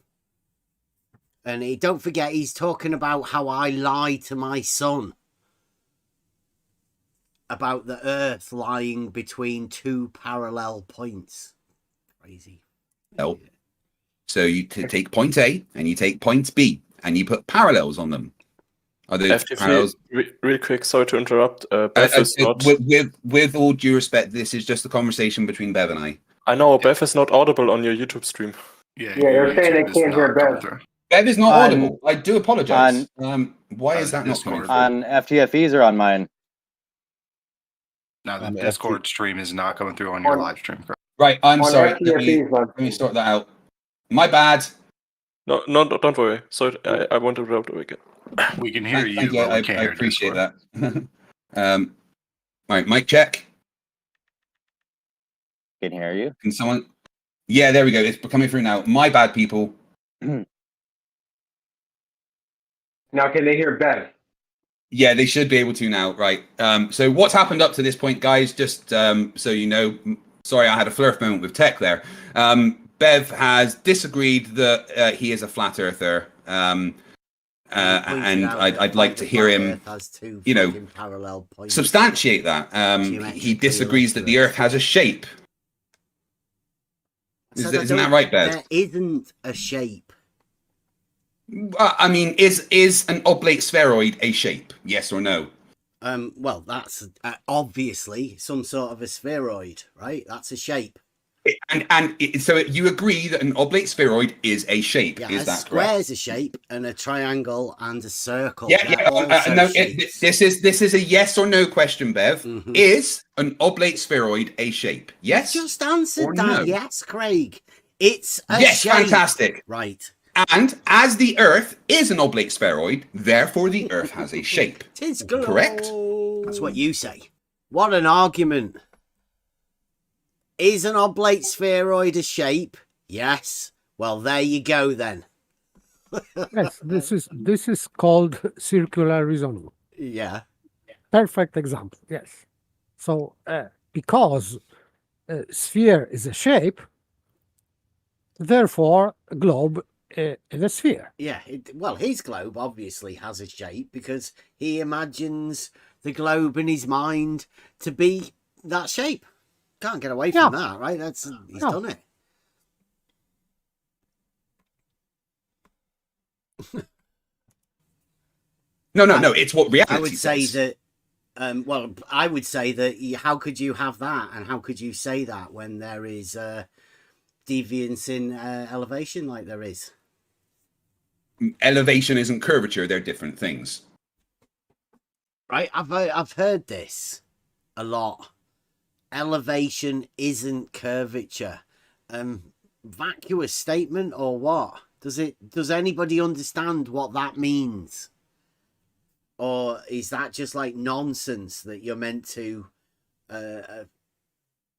And don't forget, he's talking about how I lie to my son about the Earth lying between 2 parallel points. Crazy. No. So you take point A and you take point B and you put parallels on them. Are those FTFE, parallels? real quick, sorry to interrupt. Bev is not... with all due respect, this is just a conversation between Bev and I. I know, Bev is not audible on your YouTube stream. Yeah, you're saying they can't hear Bev. Bev is not audible. I do apologize. Why is that not coming through? On FTFEs or on mine? No, the Discord stream is not coming through on your live stream. Right, I'm sorry. Let me sort that out. My bad. No, don't worry. So I want to interrupt again. We can hear you. Yeah, but we can't I hear appreciate Discord. that. Right, mic check. Can hear you. Can someone? Yeah, there we go. It's coming through now. My bad, people. Now, can they hear Bev? Yeah, they should be able to now. Right. So what's happened up to this point, guys? Just so you know, sorry, I had a flirf moment with tech there. Bev has disagreed that he is a flat earther. pointed out that I'd like to hear flat him, Earth has two you know, fucking parallel points. substantiate that. He Geometrically disagrees that the Earth has a shape. So Isn't that right, Bev? There isn't a shape. I mean, is an oblate spheroid a shape? Yes or no? Well, that's obviously some sort of a spheroid, right? That's a shape. So you agree that an oblate spheroid is a shape? Yeah, Is a that square correct? is a shape, and a triangle and a circle. Yeah. No, this is a yes or no question, Bev. Is an oblate spheroid a shape? Yes. You just answered or that. no? Yes, Craig. It's a Yes, shape. fantastic. Right. And as the Earth is an oblate spheroid, therefore the Earth has a shape. Tis Correct? That's what you say. What an argument. Is an oblate spheroid a shape? Yes. Well, there you go then. Yes, this is called circular reasoning. Yeah. Perfect example. Yes. So because a sphere is a shape, therefore a globe is a sphere. Yeah. Well, his globe obviously has a shape because he imagines the globe in his mind to be that shape. Can't get away from that, right? He's done it. No. It's what reality I would say says. that. Well, I would say that. How could you have that, and how could you say that when there is deviance in elevation, like there is? Elevation isn't curvature; they're different things. Right. I've heard this a lot. Elevation isn't curvature. Vacuous statement or what? Does anybody understand what that means? Or is that just like nonsense that you're meant to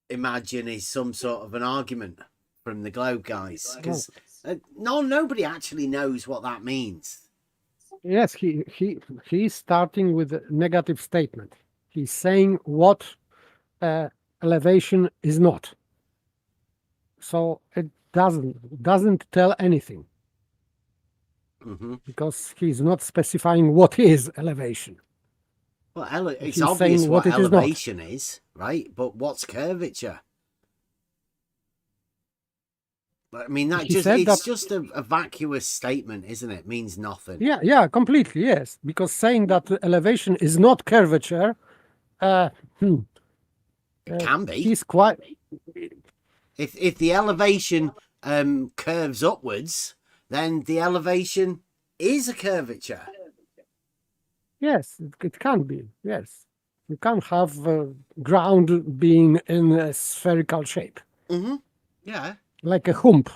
imagine is some sort of an argument from the globe guys? Because nobody actually knows what that means. Yes, he's starting with a negative statement. He's saying what elevation is not. So it doesn't tell anything. Because he's not specifying what is elevation. Well, it's He's obvious saying what it is not. elevation is, right? But what's curvature? I mean, it's just a vacuous statement, isn't it? It means nothing. Yeah, completely, yes. Because saying that elevation is not curvature, it can be. He's quite. If the elevation curves upwards, then the elevation is a curvature. Yes, it can be. Yes, you can't have ground being in a spherical shape. Yeah. Like a hump.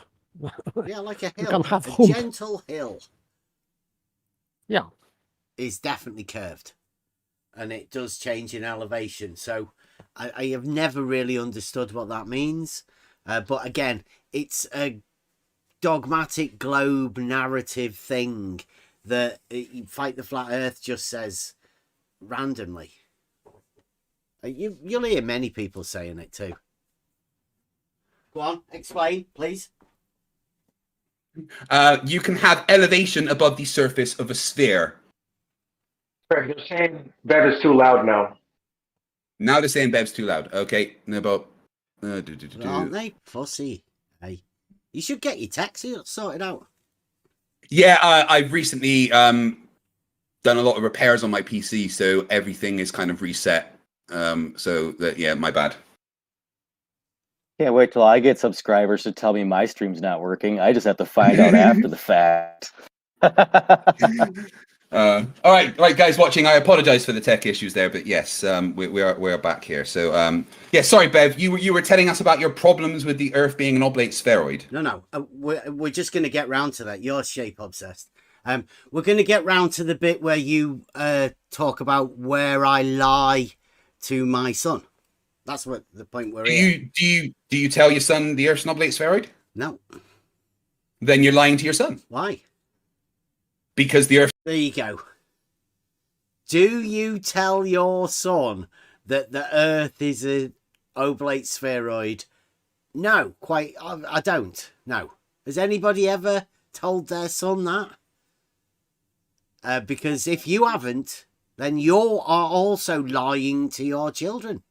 Yeah, like a hill. You can have a hump. gentle hill. Yeah. Is definitely curved. And it does change in elevation. So I have never really understood what that means. But again, it's a dogmatic globe narrative thing that Fight the Flat Earth just says randomly. You'll hear many people saying it too. Go on, explain, please. You can have elevation above the surface of a sphere. They're saying Bev is too loud now. Now they're saying Bev's too loud. Okay, about. Aren't they fussy? Hey, you should get your taxi sorted out. Yeah, I've recently done a lot of repairs on my PC, so everything is kind of reset. So that my bad. Can't wait till I get subscribers to tell me my stream's not working. I just have to find out after the fact. All right, guys watching. I apologize for the tech issues there, but yes, we are back here. So sorry, Bev, you were telling us about your problems with the Earth being an oblate spheroid. No, we're just going to get round to that. You're shape obsessed. We're going to get round to the bit where you talk about where I lie to my son. That's what the point we're in. Do you tell your son the Earth's an oblate spheroid? No. Then you're lying to your son. Why? Because the Earth. There you go. Do you tell your son that the Earth is an oblate spheroid? No, I don't. No. Has anybody ever told their son that? Because if you haven't, then you are also lying to your children.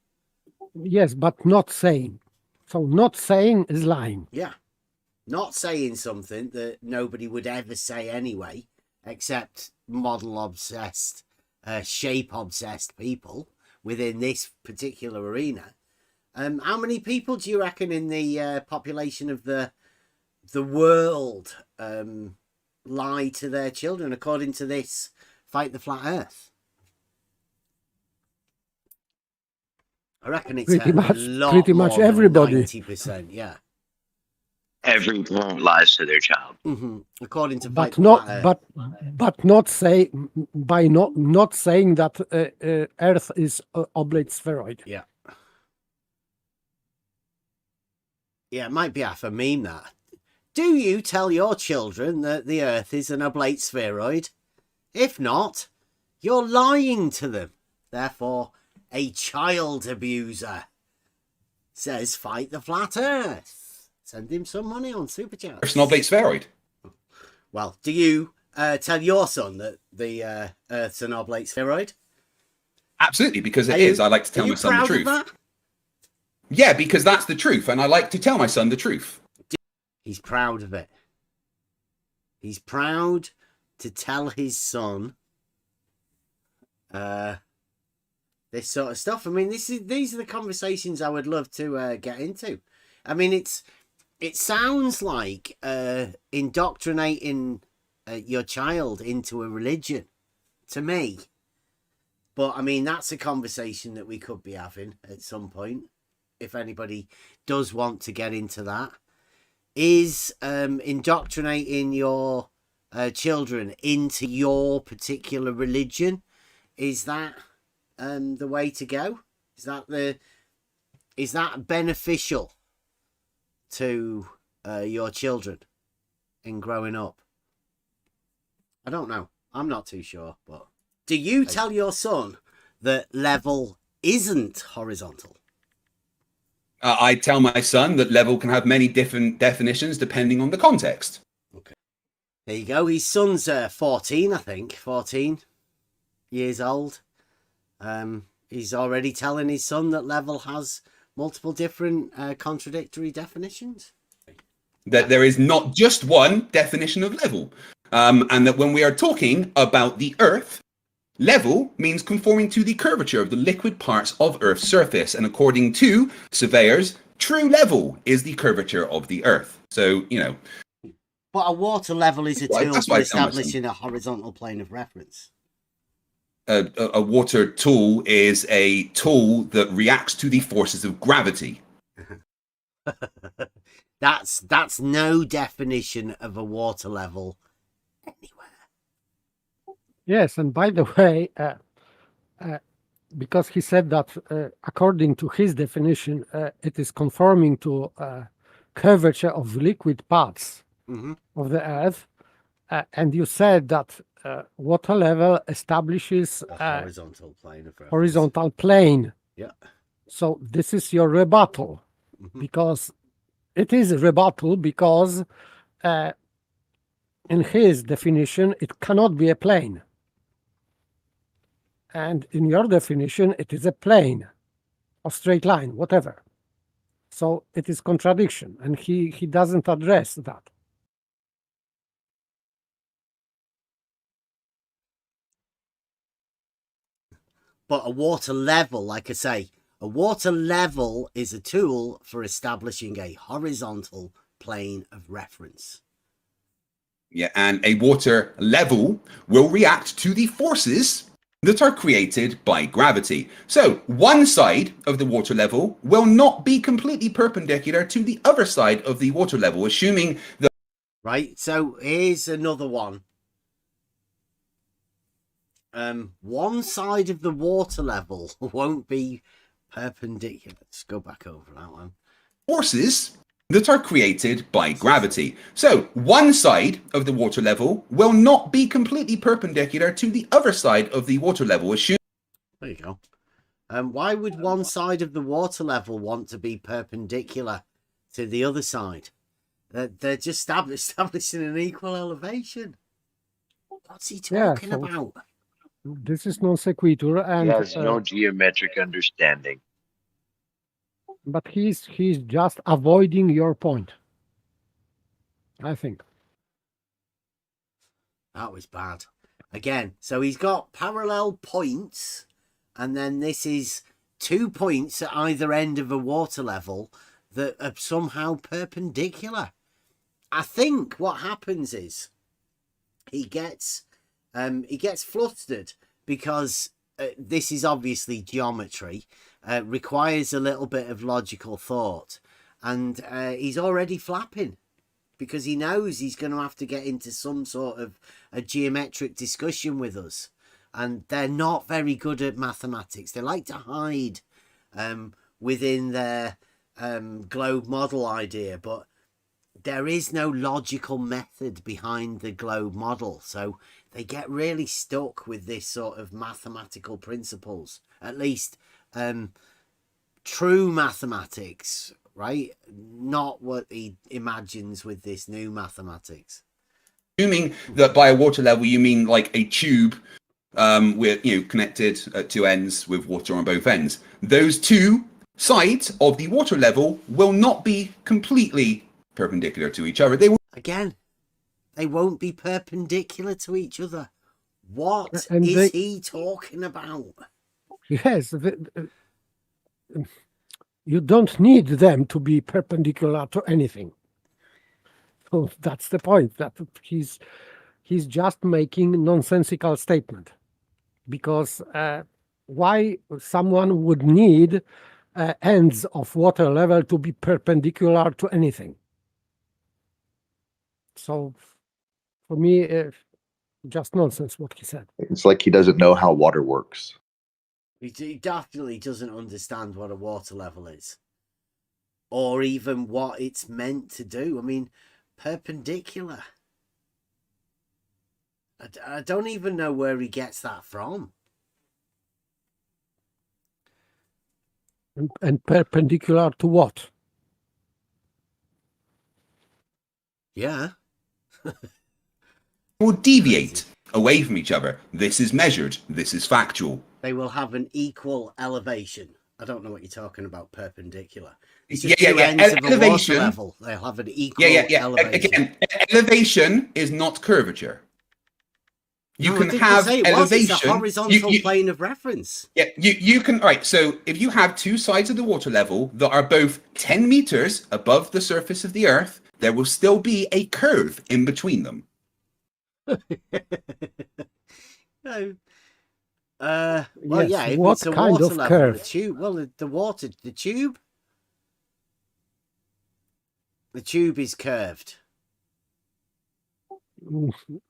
Yes, but not saying. So not saying is lying. Yeah. Not saying something that nobody would ever say anyway, except model obsessed, shape obsessed people within this particular arena. How many people do you reckon in the population of the world lie to their children according to this Fight the Flat Earth? I reckon it's Pretty lot much more than everybody. 90%, yeah. Every parent lies to their child. According to But Fight the not Flat Earth. but not say by not saying that Earth is oblate spheroid. Yeah. Yeah, it might be half a meme, that. Do you tell your children that the Earth is an oblate spheroid? If not, you're lying to them. Therefore, a child abuser says fight the flat Earth. Send him some money on Super Chat. It's an oblate spheroid. Well, do you tell your son that the Earth's an oblate spheroid? Absolutely, because it is. I like to tell my son the truth. That? Yeah, because that's the truth, and I like to tell my son the truth. He's proud of it. He's proud to tell his son this sort of stuff. I mean, these are the conversations I would love to get into. I mean, it sounds like indoctrinating your child into a religion to me. But I mean, that's a conversation that we could be having at some point. If anybody does want to get into that, is indoctrinating your children into your particular religion, is that the way to go? Is that beneficial to your children in growing up? I don't know. I'm not too sure. But do you tell your son that level isn't horizontal? I tell my son that level can have many different definitions depending on the context. Okay. There you go. His son's 14, I think. 14 years old. He's already telling his son that level has multiple different contradictory definitions. That there is not just one definition of level. And that when we are talking about the Earth, level means conforming to the curvature of the liquid parts of Earth's surface. And according to surveyors, true level is the curvature of the Earth. So, you know. But a water level is a tool for establishing a horizontal plane of reference. A water tool is a tool that reacts to the forces of gravity. That's no definition of a water level anywhere. Yes, and by the way, because he said that according to his definition, it is conforming to curvature of liquid parts of the Earth, and you said that water level establishes a horizontal plane of reference. Horizontal plane. Yeah. So this is your rebuttal, because it is a rebuttal because in his definition it cannot be a plane. And in your definition, it is a plane, a straight line, whatever. So it is contradiction, and he doesn't address that. But a water level, like I say, a water level is a tool for establishing a horizontal plane of reference. Yeah, and a water level will react to the forces that are created by gravity. So one side of the water level will not be completely perpendicular to the other side of the water level, assuming that... Right, so here's another one. One side of the water level won't be perpendicular. Let's go back over that one. Forces that are created by gravity. So one side of the water level will not be completely perpendicular to the other side of the water level. There you go. Why would one side of the water level want to be perpendicular to the other side? They're just establishing an equal elevation. What's he Yeah, talking so about? this is non sequitur, He and has no geometric understanding. but he's just avoiding your point, I think. That was bad. Again, so he's got parallel points, and then this is 2 points at either end of a water level that are somehow perpendicular. I think what happens is he gets flustered because this is obviously geometry, requires a little bit of logical thought, and he's already flapping because he knows he's going to have to get into some sort of a geometric discussion with us, and they're not very good at mathematics. They like to hide within their globe model idea, but there is no logical method behind the globe model, so they get really stuck with this sort of mathematical principles, at least true mathematics, right? Not what he imagines with this new mathematics. Assuming that by a water level you mean like a tube with connected at two ends with water on both ends. Those two sides of the water level will not be completely perpendicular to each other. They will They won't be perpendicular to each other. What And is he talking about? Yes, you don't need them to be perpendicular to anything. So that's the point. That he's just making nonsensical statement, because why someone would need ends of water level to be perpendicular to anything? So for me, just nonsense what he said. It's like he doesn't know how water works. He definitely doesn't understand what a water level is, or even what it's meant to do. I mean, perpendicular. I don't even know where he gets that from. And perpendicular to what? Yeah. will deviate away from each other. This is measured. This is factual. They will have an equal elevation. I don't know what you're talking about, perpendicular. It's Yeah, just two ends of a water elevation. level. They'll have an equal Yeah. elevation. Again, elevation is not curvature. You No, I can didn't have say it was. elevation. It's a horizontal plane of reference. Yeah, you can. Right. So if you have two sides of the water level that are both 10 meters above the surface of the Earth, there will still be a curve in between them. No. Yes, Well, yeah, if what it's a kind water of level, the curve? tube. Well, the tube. The tube is curved.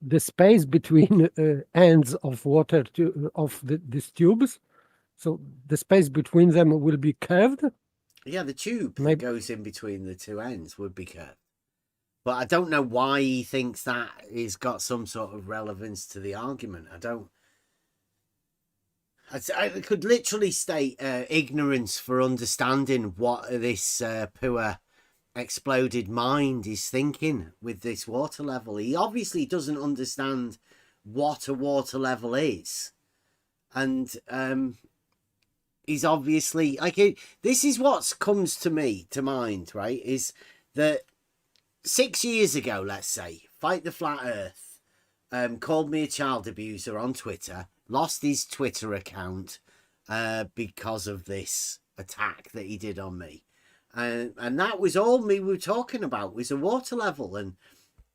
The space between ends of water these tubes, so the space between them will be curved. Yeah, the tube that goes in between the two ends would be curved. But I don't know why he thinks that has got some sort of relevance to the argument. I could literally state ignorance for understanding what this poor exploded mind is thinking with this water level. He obviously doesn't understand what a water level is. And he's obviously this is what comes to me to mind, right? Is that 6 years ago, let's say, Fight the Flat Earth called me a child abuser on Twitter, lost his Twitter account because of this attack that he did on me. And that was all we were talking about, was a water level. And,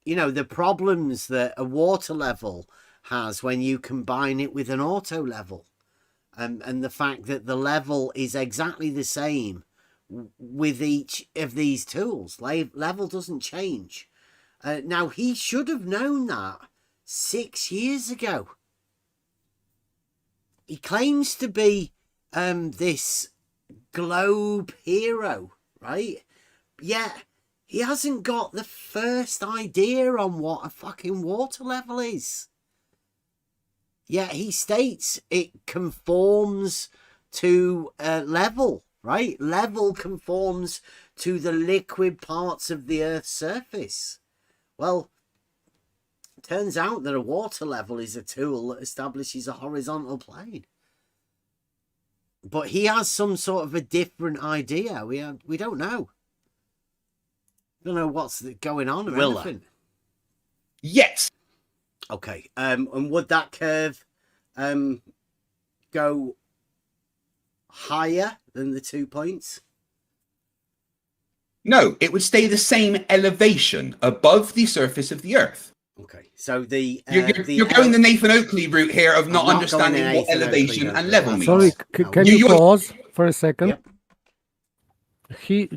you know, the problems that a water level has when you combine it with an auto level. And the fact that the level is exactly the same with each of these tools. Level doesn't change. Now, he should have known that 6 years ago. He claims to be this globe hero, right? Yet he hasn't got the first idea on what a fucking water level is. Yet he states it conforms to level, right? Level conforms to the liquid parts of the Earth's surface. Well, Turns out that a water level is a tool that establishes a horizontal plane. But he has some sort of a different idea. We don't know. Don't know what's going on or Willa. anything. Yes. Okay. And would that curve go higher than the 2 points? No, it would stay the same elevation above the surface of the Earth. Okay, so you're going the Nathan Oakley route here of not understanding what elevation and level means. Sorry, can you pause for a second? Yep. He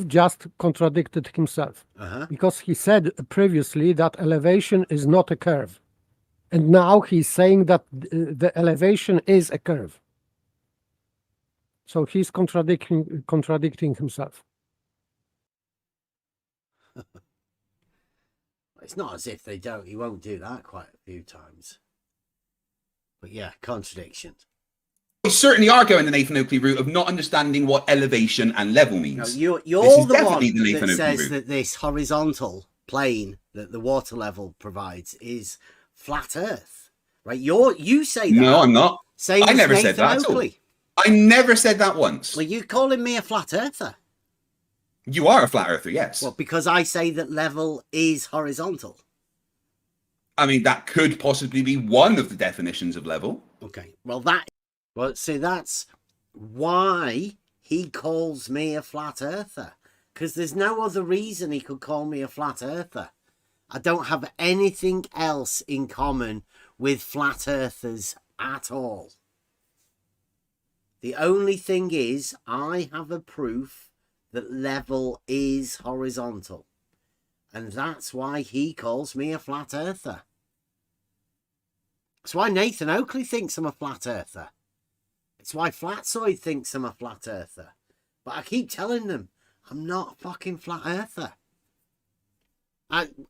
just contradicted himself because he said previously that elevation is not a curve, and now he's saying that the elevation is a curve. So he's contradicting himself. It's not as if he won't do that quite a few times. But yeah, contradictions. We certainly are going the Nathan Oakley route of not understanding what elevation and level means. No, you're This is the one definitely the Nathan that Oakley says route. that this horizontal plane that the water level provides is flat Earth, right? You say that. No, I'm not. Same I as never Nathan said that at all. Oakley. I never said that once. Well, you calling me a flat Earther? You are a flat earther, yes. Well, because I say that level is horizontal. I mean, that could possibly be one of the definitions of level. Okay. Well, see, that's why he calls me a flat earther. Because there's no other reason he could call me a flat earther. I don't have anything else in common with flat earthers at all. The only thing is, I have a proof that level is horizontal. And that's why he calls me a flat earther. That's why Nathan Oakley thinks I'm a flat earther. It's why Flatsoid thinks I'm a flat earther. But I keep telling them, I'm not a fucking flat earther.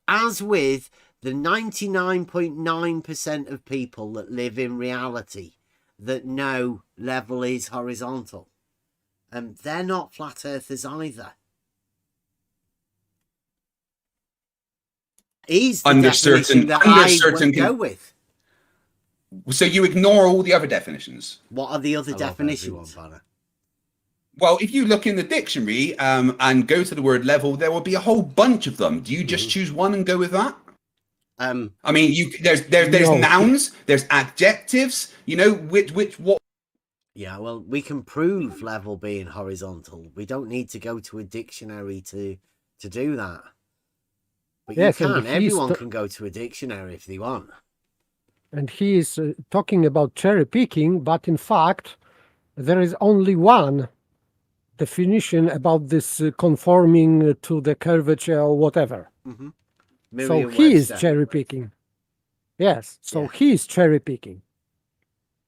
As with the 99.9% of people that live in reality that know level is horizontal. They're not flat earthers either. Is the definition that I would go with. So you ignore all the other definitions. What are the other definitions? Well, if you look in the dictionary and go to the word level, there will be a whole bunch of them. Do you just choose one and go with that? I mean, there's nouns, there's adjectives. You know what? Yeah, well, we can prove level being horizontal. We don't need to go to a dictionary to do that. But yes, you can. Everyone can go to a dictionary if they want. And he is talking about cherry picking, but in fact, there is only one definition about this conforming to the curvature or whatever. So he is cherry picking. Yes, so he is cherry picking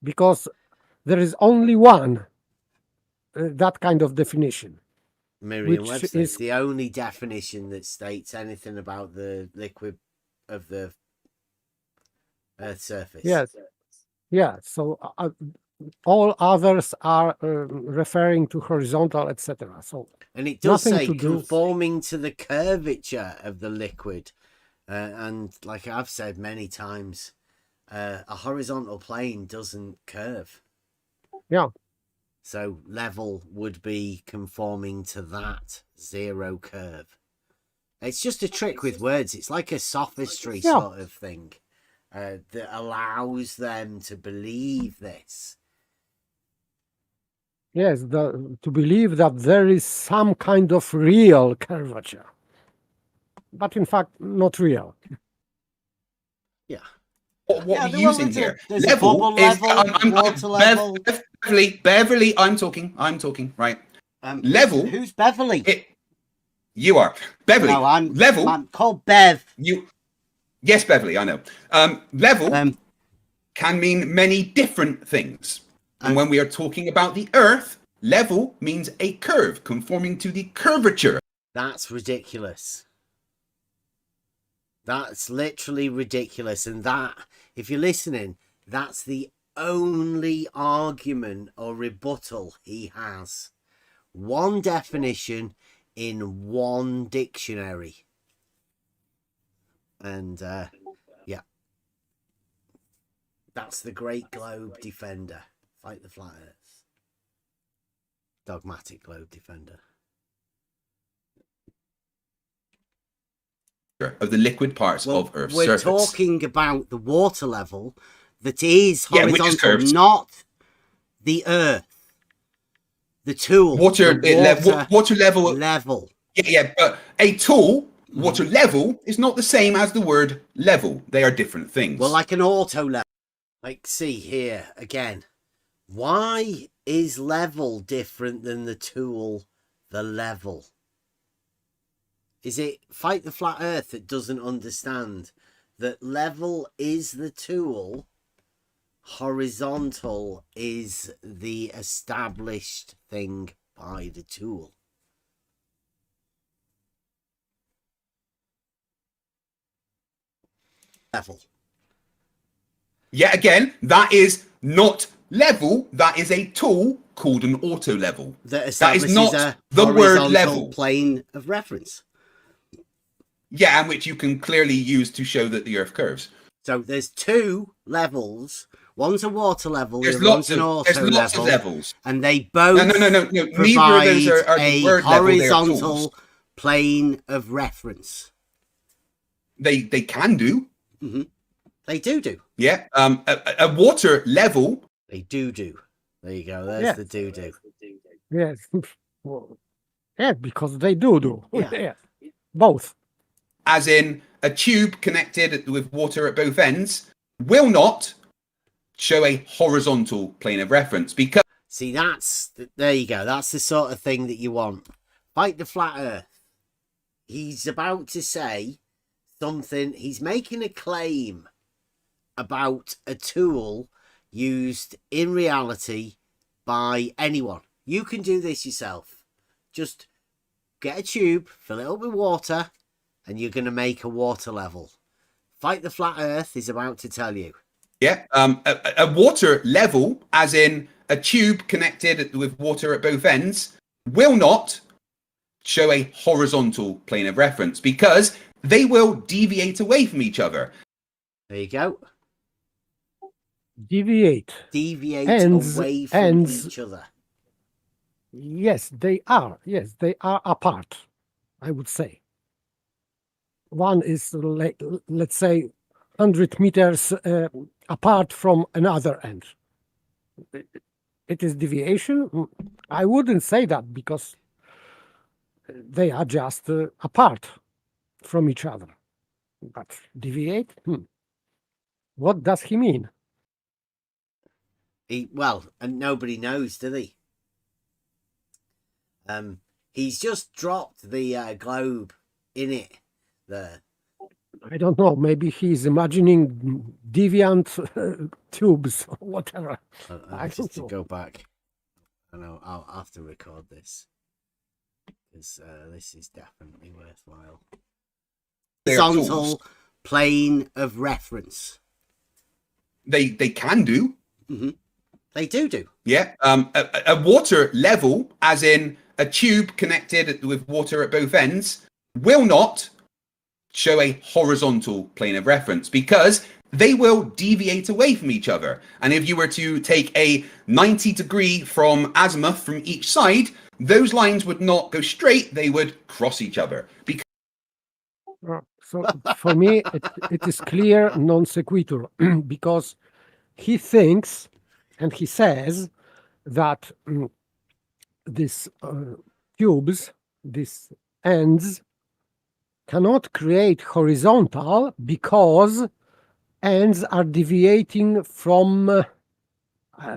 because there is only one that kind of definition. Merriam-Webster is the only definition that states anything about the liquid of the Earth's surface. Yes. Yeah. So all others are referring to horizontal, etc. So and it does say conforming to the curvature of the liquid, and like I've said many times, a horizontal plane doesn't curve. Yeah. So level would be conforming to that zero curve. It's just a trick with words. It's like a sophistry sort of thing that allows them to believe this. Yes, to believe that there is some kind of real curvature, but in fact not real. Yeah. What are you using here? Level is water level. Beverly, I'm talking, right? Level. Who's Beverly? You are. Beverly. No, I'm level. I'm called Bev. Yes, Beverly, I know. Level can mean many different things. And when we are talking about the Earth, level means a curve conforming to the curvature. That's ridiculous. That's literally ridiculous. And that, if you're listening, that's the only argument or rebuttal he has. One definition in one dictionary. And yeah, That's the Great Globe Defender. Fight the Flat Earth. Dogmatic Globe Defender. Of the liquid parts Well, of Earth's we're surface. talking about the water level that is Yeah, which is horizontal, curved. not the Earth. The tool. Water, the water level. Level. Yeah, but a tool, water level, is not the same as the word level. They are different things. Well, like an auto level. Like, see here again. Why is level different than the tool, the level? Is it Fight the Flat Earth that doesn't understand that level is the tool, horizontal is the established thing by the tool? Level. Yeah, again, that is not level. That is a tool called an auto level. That is establishes not a the word horizontal level. plane of reference. Yeah, and which you can clearly use to show that the Earth curves. So there's two levels. One's a water level, There's the other one's lots an of auto lots level, of levels. and they both No. Neither provide of those are the a word level. They are horizontal tools. plane of reference. They can do. Mm-hmm. They do. Yeah. A water level. They do. There you go. There's Yeah. the do. Yes. Well, yeah, because they do. Yeah. Yeah. Both. As in a tube connected with water at both ends, will not show a horizontal plane of reference because. See, there you go. That's the sort of thing that you want. Fight the Flat Earth. He's about to say something. He's making a claim about a tool used in reality by anyone. You can do this yourself. Just get a tube, fill it up with water, and you're going to make a water level. Fight the Flat Earth is about to tell you. Yeah, a water level, as in a tube connected with water at both ends, will not show a horizontal plane of reference because they will deviate away from each other. There you go. Deviate. Deviate away from each other. Yes, they are. Yes, they are apart, I would say. One is, let's say, 100 meters apart from another end. It is deviation? I wouldn't say that because they are just apart from each other. But deviate? What does he mean? Well, and nobody knows, do they? He's just dropped the globe in it there. I don't know. Maybe he's imagining deviant tubes or whatever. I Just don't to know. go back. I know I'll have to record this because this is definitely worthwhile. They are Horizontal tools. plane of reference. They can do. Mm-hmm. They do. Yeah, a water level, as in a tube connected with water at both ends, will not show a horizontal plane of reference because they will deviate away from each other. And if you were to take a 90-degree from azimuth from each side, those lines would not go straight, they would cross each other. So for me, it is clear non sequitur because he thinks and he says that these tubes, these ends, cannot create horizontal because ends are deviating from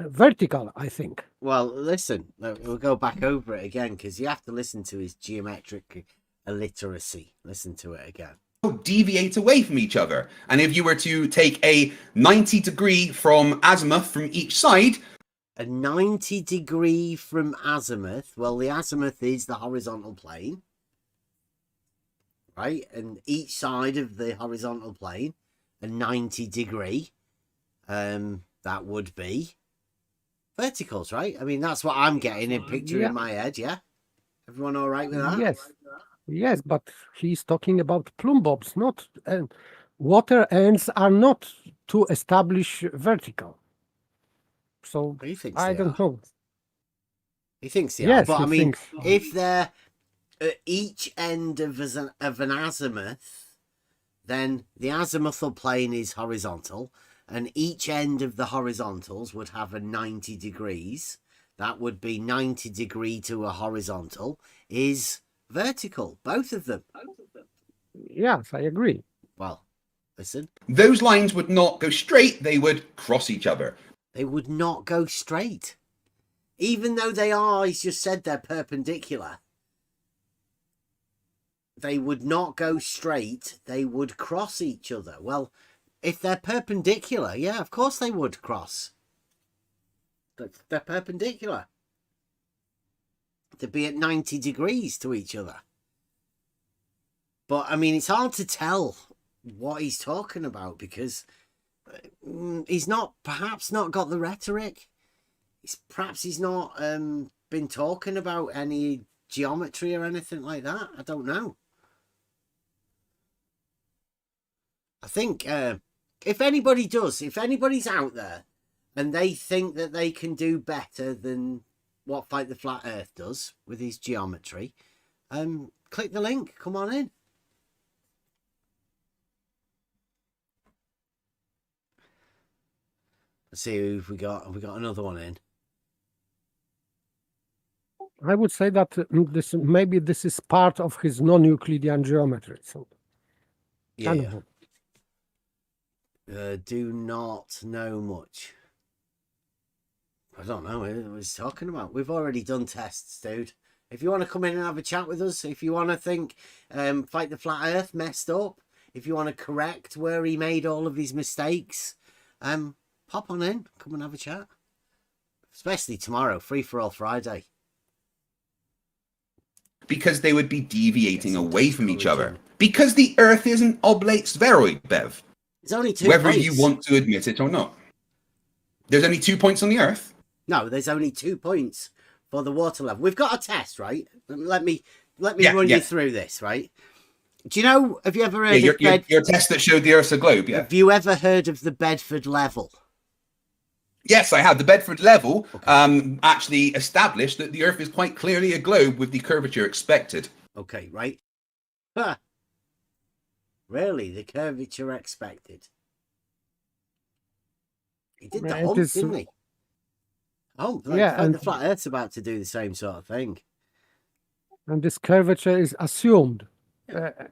vertical, I think. Well, listen, we'll go back over it again because you have to listen to his geometric illiteracy. Listen to it again. Deviate away from each other. And if you were to take a 90-degree from azimuth from each side, a 90-degree from azimuth, well, the azimuth is the horizontal plane, right? And each side of the horizontal plane, a 90-degree, that would be verticals, right? I mean, that's what I'm getting in picture in my head, yeah? Everyone all right with that? Yes, but he's talking about plumbobs, not water ends are not to establish vertical. So He thinks I they don't are. know. He thinks they are. Yes, But I he mean, thinks. if they're at each end of an azimuth, then the azimuthal plane is horizontal, and each end of the horizontals would have a 90 degrees. That would be 90 degree to a horizontal is vertical, both of them. Yes, I agree. Well, listen. Those lines would not go straight, they would cross each other. They would not go straight. Even though they are, he's just said they're perpendicular. They would not go straight, they would cross each other. Well, if they're perpendicular, yeah, of course they would cross. They're perpendicular. They'd be at 90 degrees to each other. But, I mean, it's hard to tell what he's talking about because he's perhaps not got the rhetoric. Perhaps he's not been talking about any geometry or anything like that. I don't know. I think if anybody's out there and they think that they can do better than what Fight the Flat Earth does with his geometry, click the link. Come on in. Let's see who we got. Have we got another one in? I would say that maybe this is part of his non-Euclidean geometry. So, Yeah. Do not know much. I don't know what he's talking about. We've already done tests, dude. If you want to come in and have a chat with us, if you want to think Fight the Flat Earth messed up, if you want to correct where he made all of his mistakes, pop on in, come and have a chat. Especially tomorrow, Free for All Friday. Because they would be deviating away from each other. Because the Earth is an oblate spheroid, Bev. There's only 2 Whether points. you want to admit it or not. There's only 2 points on the Earth? No, there's only 2 points for the water level. We've got a test, right? Let me run you through this, right? Do you know, have you ever heard of your test that showed the Earth's a globe, yeah. Have you ever heard of the Bedford level? Yes, I have. The Bedford level actually established that the Earth is quite clearly a globe with the curvature expected. Okay, right. Huh. Really, the curvature expected. He did the hump, didn't he? Hump. Yeah, and the Flat Earth's about to do the same sort of thing. And this curvature is assumed.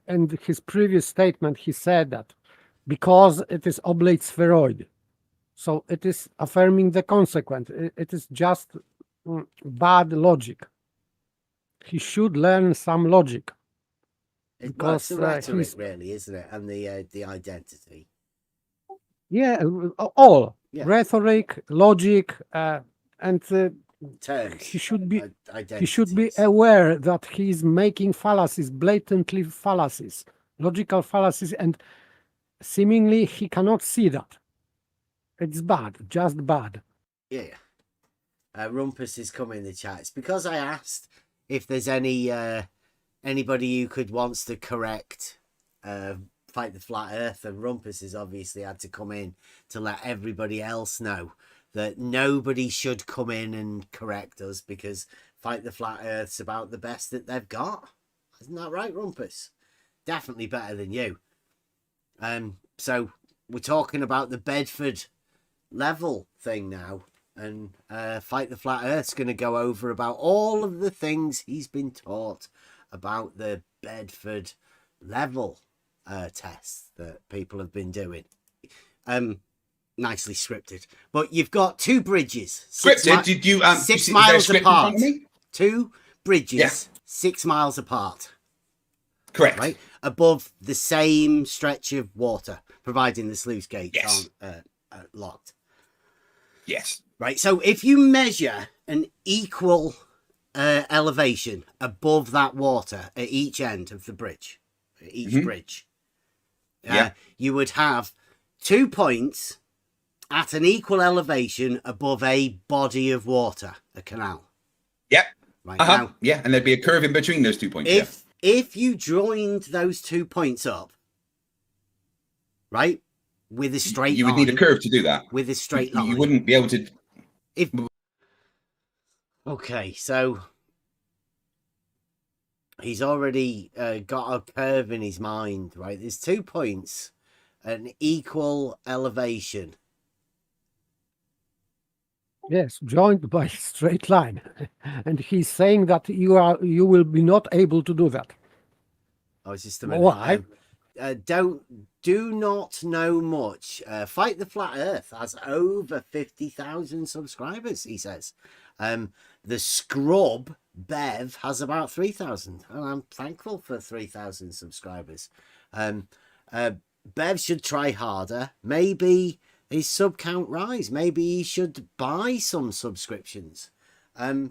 In his previous statement, he said that because it is oblate spheroid. So it is affirming the consequent. It is just bad logic. He should learn some logic. It's the rhetoric, really, isn't it? And the identity. Yeah, all. Yeah. Rhetoric, logic, and terms. He should be aware that he is making fallacies, blatantly fallacies, logical fallacies, and seemingly he cannot see that. It's bad, just bad. Yeah. Rumpus is coming in the chat. It's because I asked if there's anybody who wants to correct Fight the Flat Earth, and Rumpus has obviously had to come in to let everybody else know that nobody should come in and correct us because Fight the Flat Earth's about the best that they've got. Isn't that right, Rumpus? Definitely better than you. So we're talking about the Bedford level thing now, and Fight the Flat Earth's going to go over about all of the things he's been taught about the Bedford level tests that people have been doing. Nicely scripted, but you've got 2 bridges. Scripted? Did you 6 is there a miles script in front apart? of me? 2 bridges, Yeah. 6 miles apart. Correct. Right above the same stretch of water, providing the sluice gates aren't locked. Yes. Right. So if you measure an equal elevation above that water at each end of the bridge, bridge, you would have 2 points at an equal elevation above a body of water, a canal. Yep. Right now, yeah, and there'd be a curve in between those 2 points. if you joined those 2 points up, right? With a straight You would line. need a curve to do that. With a straight line. You wouldn't be able to. Okay, so he's already got a curve in his mind, right? There's 2 points, an equal elevation. Yes, joined by a straight line. And he's saying that you will be not able to do that. Oh, it's just a minute. Why? Do not know much. Fight the Flat Earth has over 50,000 subscribers, he says. The Scrub Bev has about 3,000, and I'm thankful for 3,000 subscribers. Bev should try harder. Maybe his sub count rise. Maybe he should buy some subscriptions,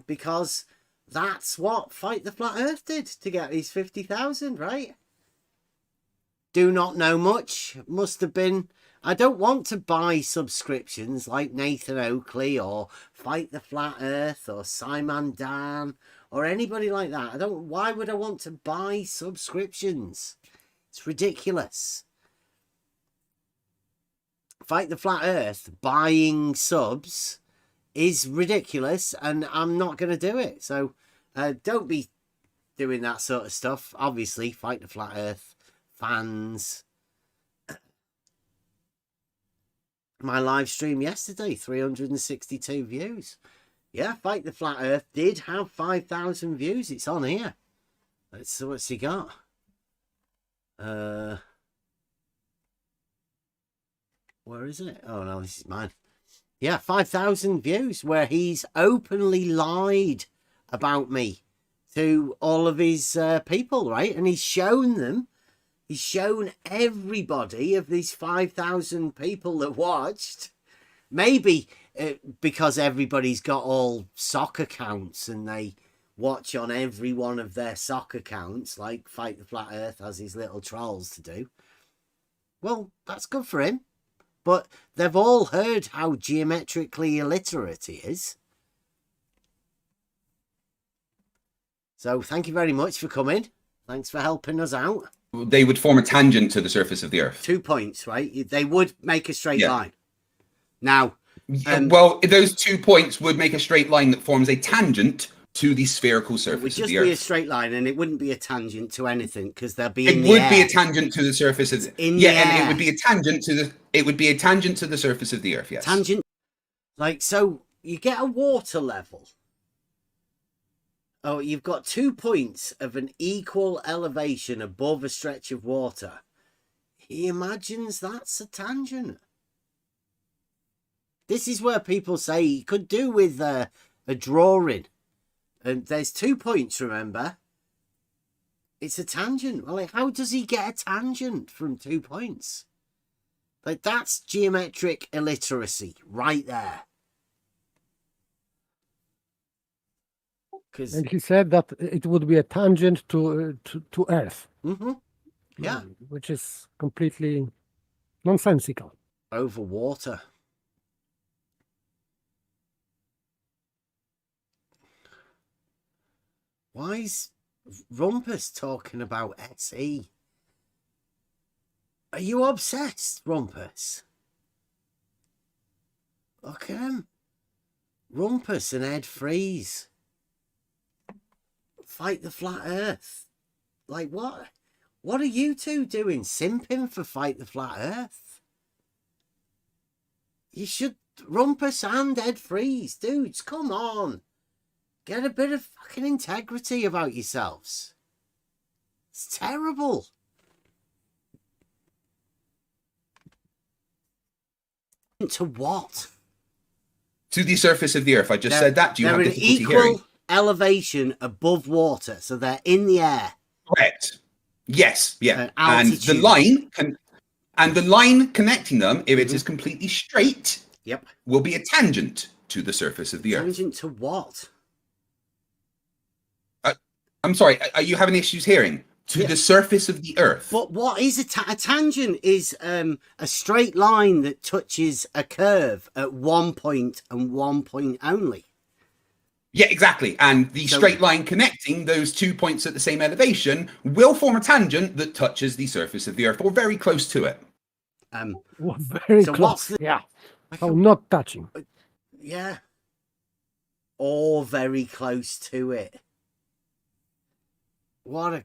because that's what Fight the Flat Earth did to get his 50,000, right? Do not know much. Must have been. I don't want to buy subscriptions like Nathan Oakley or Fight the Flat Earth or Simon Dan or anybody like that. Why would I want to buy subscriptions? It's ridiculous. Fight the Flat Earth buying subs is ridiculous, and I'm not going to do it. So don't be doing that sort of stuff. Obviously, Fight the Flat Earth fans. My live stream yesterday, 362 views. Yeah, Fight the Flat Earth did have 5,000 views. It's on here. Let's see what's he got. Where is it? Oh no, this is mine. Yeah, 5,000 views where he's openly lied about me to all of his people, right? And he's shown them. He's shown everybody of these 5,000 people that watched. Maybe because everybody's got all sock accounts and they watch on every one of their sock accounts, like Fight the Flat Earth has his little trolls to do. Well, that's good for him. But they've all heard how geometrically illiterate he is. So thank you very much for coming. Thanks for helping us out. They would form a tangent to the surface of the Earth. 2 points, right? They would make a straight line. Now, well, those 2 points would make a straight line that forms a tangent to the spherical surface it would of just the be a Earth. straight line, and it wouldn't be a tangent to anything because they'll be It in the would air. be a tangent to the surface of the in yeah, the and air. it would be a tangent to the surface of the Earth. Yes, Tangent, like so. You get a water level. Oh, you've got 2 points of an equal elevation above a stretch of water. He imagines that's a tangent. This is where people say you could do with a drawing. And there's 2 points, remember? It's a tangent. Well, like, how does he get a tangent from 2 points? Like, that's geometric illiteracy right there. And he said that it would be a tangent to Earth. Mm-hmm. Yeah. Which is completely nonsensical. Over water. Why is Rumpus talking about SE? Are you obsessed, Rumpus? Look at him. Rumpus and Ed Freeze. Fight the Flat Earth. Like, what? What are you two doing? Simping for Fight the Flat Earth? You should... Rumpus and Ed Freeze. Dudes, come on. Get a bit of fucking integrity about yourselves. It's terrible. To what? to the surface of the Earth. I just said that. Do you have they're difficulty an equal hearing? elevation above water, so they're in the air. Correct. Yes. Yeah. And altitude. the line connecting them, if it is completely straight, Yep. will be a tangent to the surface of the Earth. Tangent to what? I'm sorry. Are you having issues hearing? To the surface of the Earth. But what is a tangent? Is a straight line that touches a curve at one point and one point only. Yeah, exactly. And the straight line connecting those 2 points at the same elevation will form a tangent that touches the surface of the Earth, or very close to it. Well, very so close. what's the, Yeah. So not touching. yeah, or very close to it. What a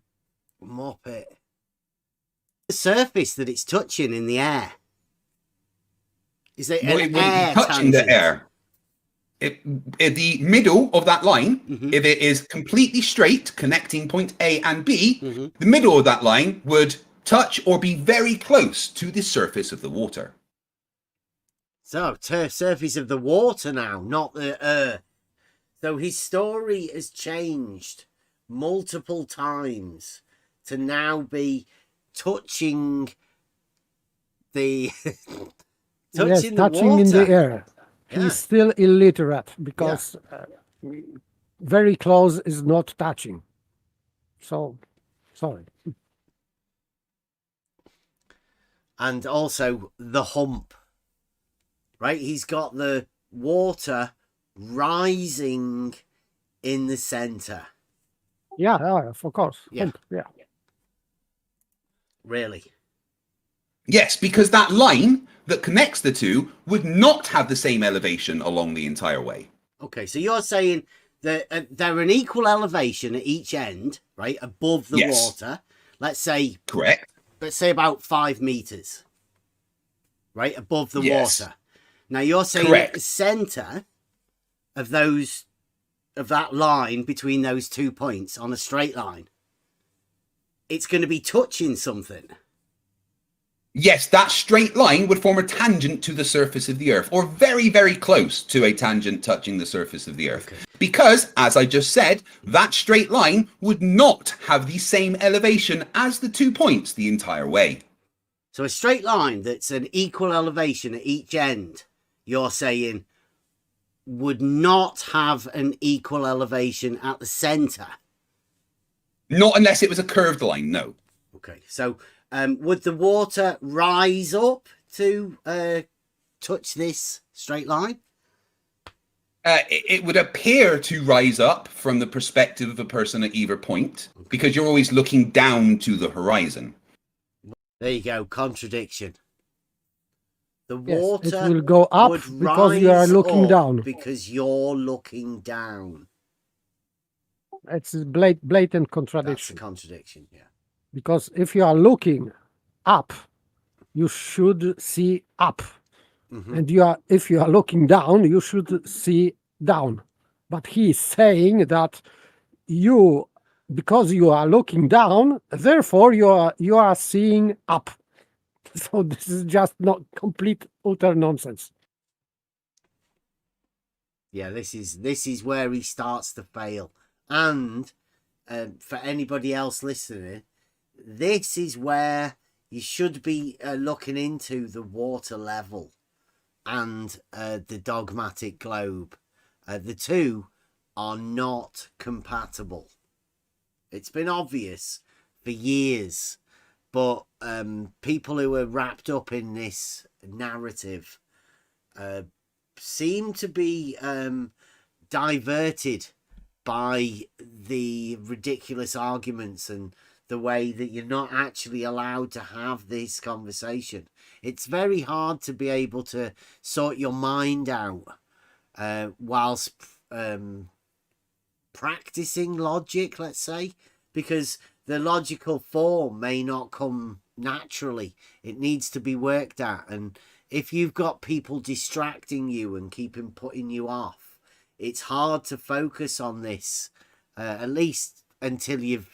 muppet. The surface that it's touching in the air. Is it Well, an it wouldn't air be touching tangent? the air. At the middle of that line, if it is completely straight, connecting point A and B, the middle of that line would touch or be very close to the surface of the water. So, surface of the water now, not the earth. So his story has changed multiple times to now be touching the Yes, touching touching in the air. Yeah. He's still illiterate because very close is not touching. So, sorry. And also the hump, right? He's got the water rising in the center. Yeah, of course. Yeah. Hump, yeah. Really? Yes, because that line that connects the two would not have the same elevation along the entire way. Okay, so you're saying that they're an equal elevation at each end, right? Above the water. Let's say... Correct. Let's say about 5 meters, right? Above the water. Now you're saying at the center of that line between those 2 points on a straight line, it's going to be touching something. Yes, that straight line would form a tangent to the surface of the Earth, or very, very close to a tangent touching the surface of the Earth. Okay. Because, as I just said, that straight line would not have the same elevation as the 2 points the entire way. So a straight line that's an equal elevation at each end, you're saying, would not have an equal elevation at the center? Not unless it was a curved line, no. Okay, so... would the water rise up to touch this straight line? It would appear to rise up from the perspective of a person at either point, because you're always looking down to the horizon. There you go, contradiction. The Yes, water it will go up would because you are rise looking up down. because you're looking down. It's a blatant contradiction. That's a contradiction, yeah. Because if you are looking up, you should see up. And if you are looking down, you should see down. But he is saying that because you are looking down, therefore you are seeing up. So this is just not complete utter nonsense. Yeah, this is where he starts to fail. And for anybody else listening, this is where you should be looking into the water level and the dogmatic globe. The two are not compatible. It's been obvious for years, but people who are wrapped up in this narrative seem to be diverted by the ridiculous arguments and the way that you're not actually allowed to have this conversation. It's very hard to be able to sort your mind out whilst practicing logic, let's say, because the logical form may not come naturally. It needs to be worked at. And if you've got people distracting you and putting you off, it's hard to focus on this, at least until you've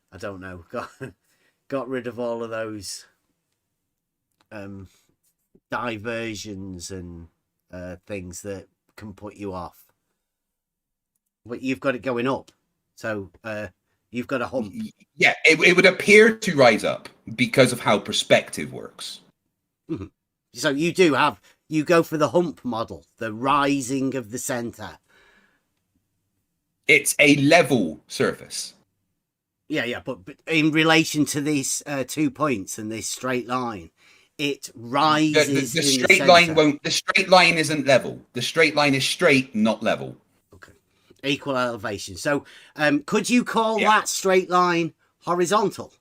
I don't know, got rid of all of those diversions and things that can put you off. But you've got it going up, so you've got a hump. Yeah, it would appear to rise up because of how perspective works. So you go for the hump model, the rising of the center. It's a level surface. Yeah, but in relation to these 2 points and this straight line, it rises. The straight line won't. The straight line isn't level. The straight line is straight, not level. Okay, equal elevation. So, could you call that straight line horizontal?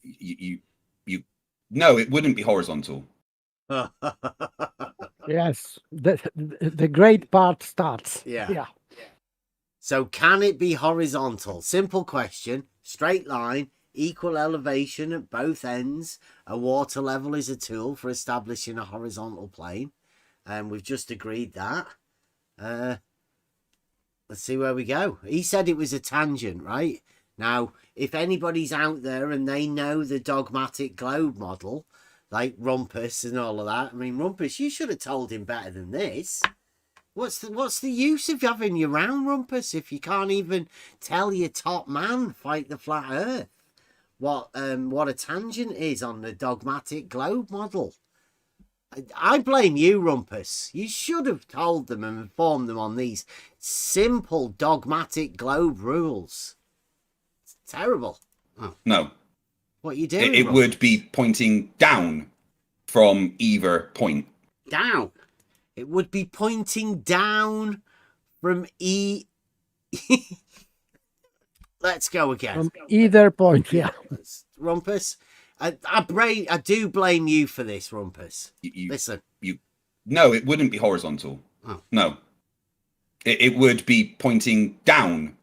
You No, it wouldn't be horizontal. Yes, the great part starts. Yeah. So can it be horizontal? Simple question. Straight line, equal elevation at both ends. A water level is a tool for establishing a horizontal plane. And we've just agreed that. Let's see where we go. He said it was a tangent, right? Now, if anybody's out there and they know the dogmatic globe model, like Rumpus and all of that, I mean, Rumpus, you should have told him better than this. What's the use of having you round, Rumpus, if you can't even tell your top man, Fight the Flat Earth, what a tangent is on the dogmatic globe model? I blame you, Rumpus. You should have told them and informed them on these simple dogmatic globe rules. It's terrible. Oh. No. What are you doing? It would be pointing down from either point. Down. It would be pointing down from Let's go again. From either point, yeah. Rumpus, I do blame you for this, Rumpus. Listen. No, it wouldn't be horizontal. Oh. No. It would be pointing down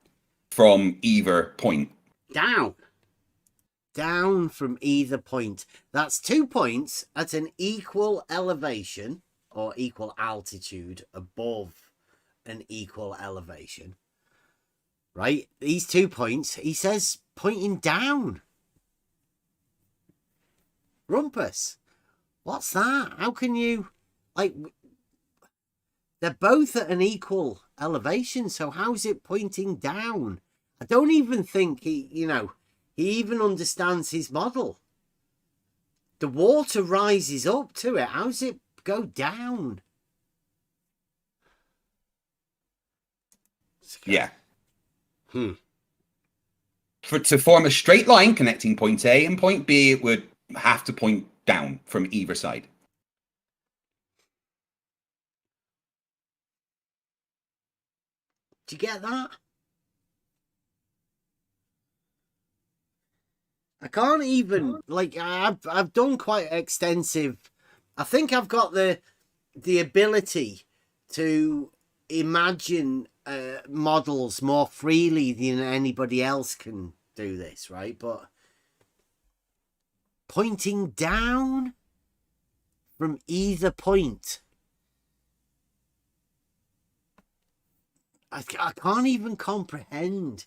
from either point. Down. Down from either point. That's 2 points at an equal elevation or equal altitude above an equal elevation. Right? These 2 points, he says pointing down. Rumpus, what's that? How can you, like, they're both at an equal elevation, so how's it pointing down? I don't even think he even understands his model. The water rises up to it. How's it go down? Yeah. To form a straight line connecting point A and point B, it would have to point down from either side. Do you get that? I can't even, like, I've done quite extensive. I think I've got the ability to imagine models more freely than anybody else can do this, right? But pointing down from either point, I can't even comprehend.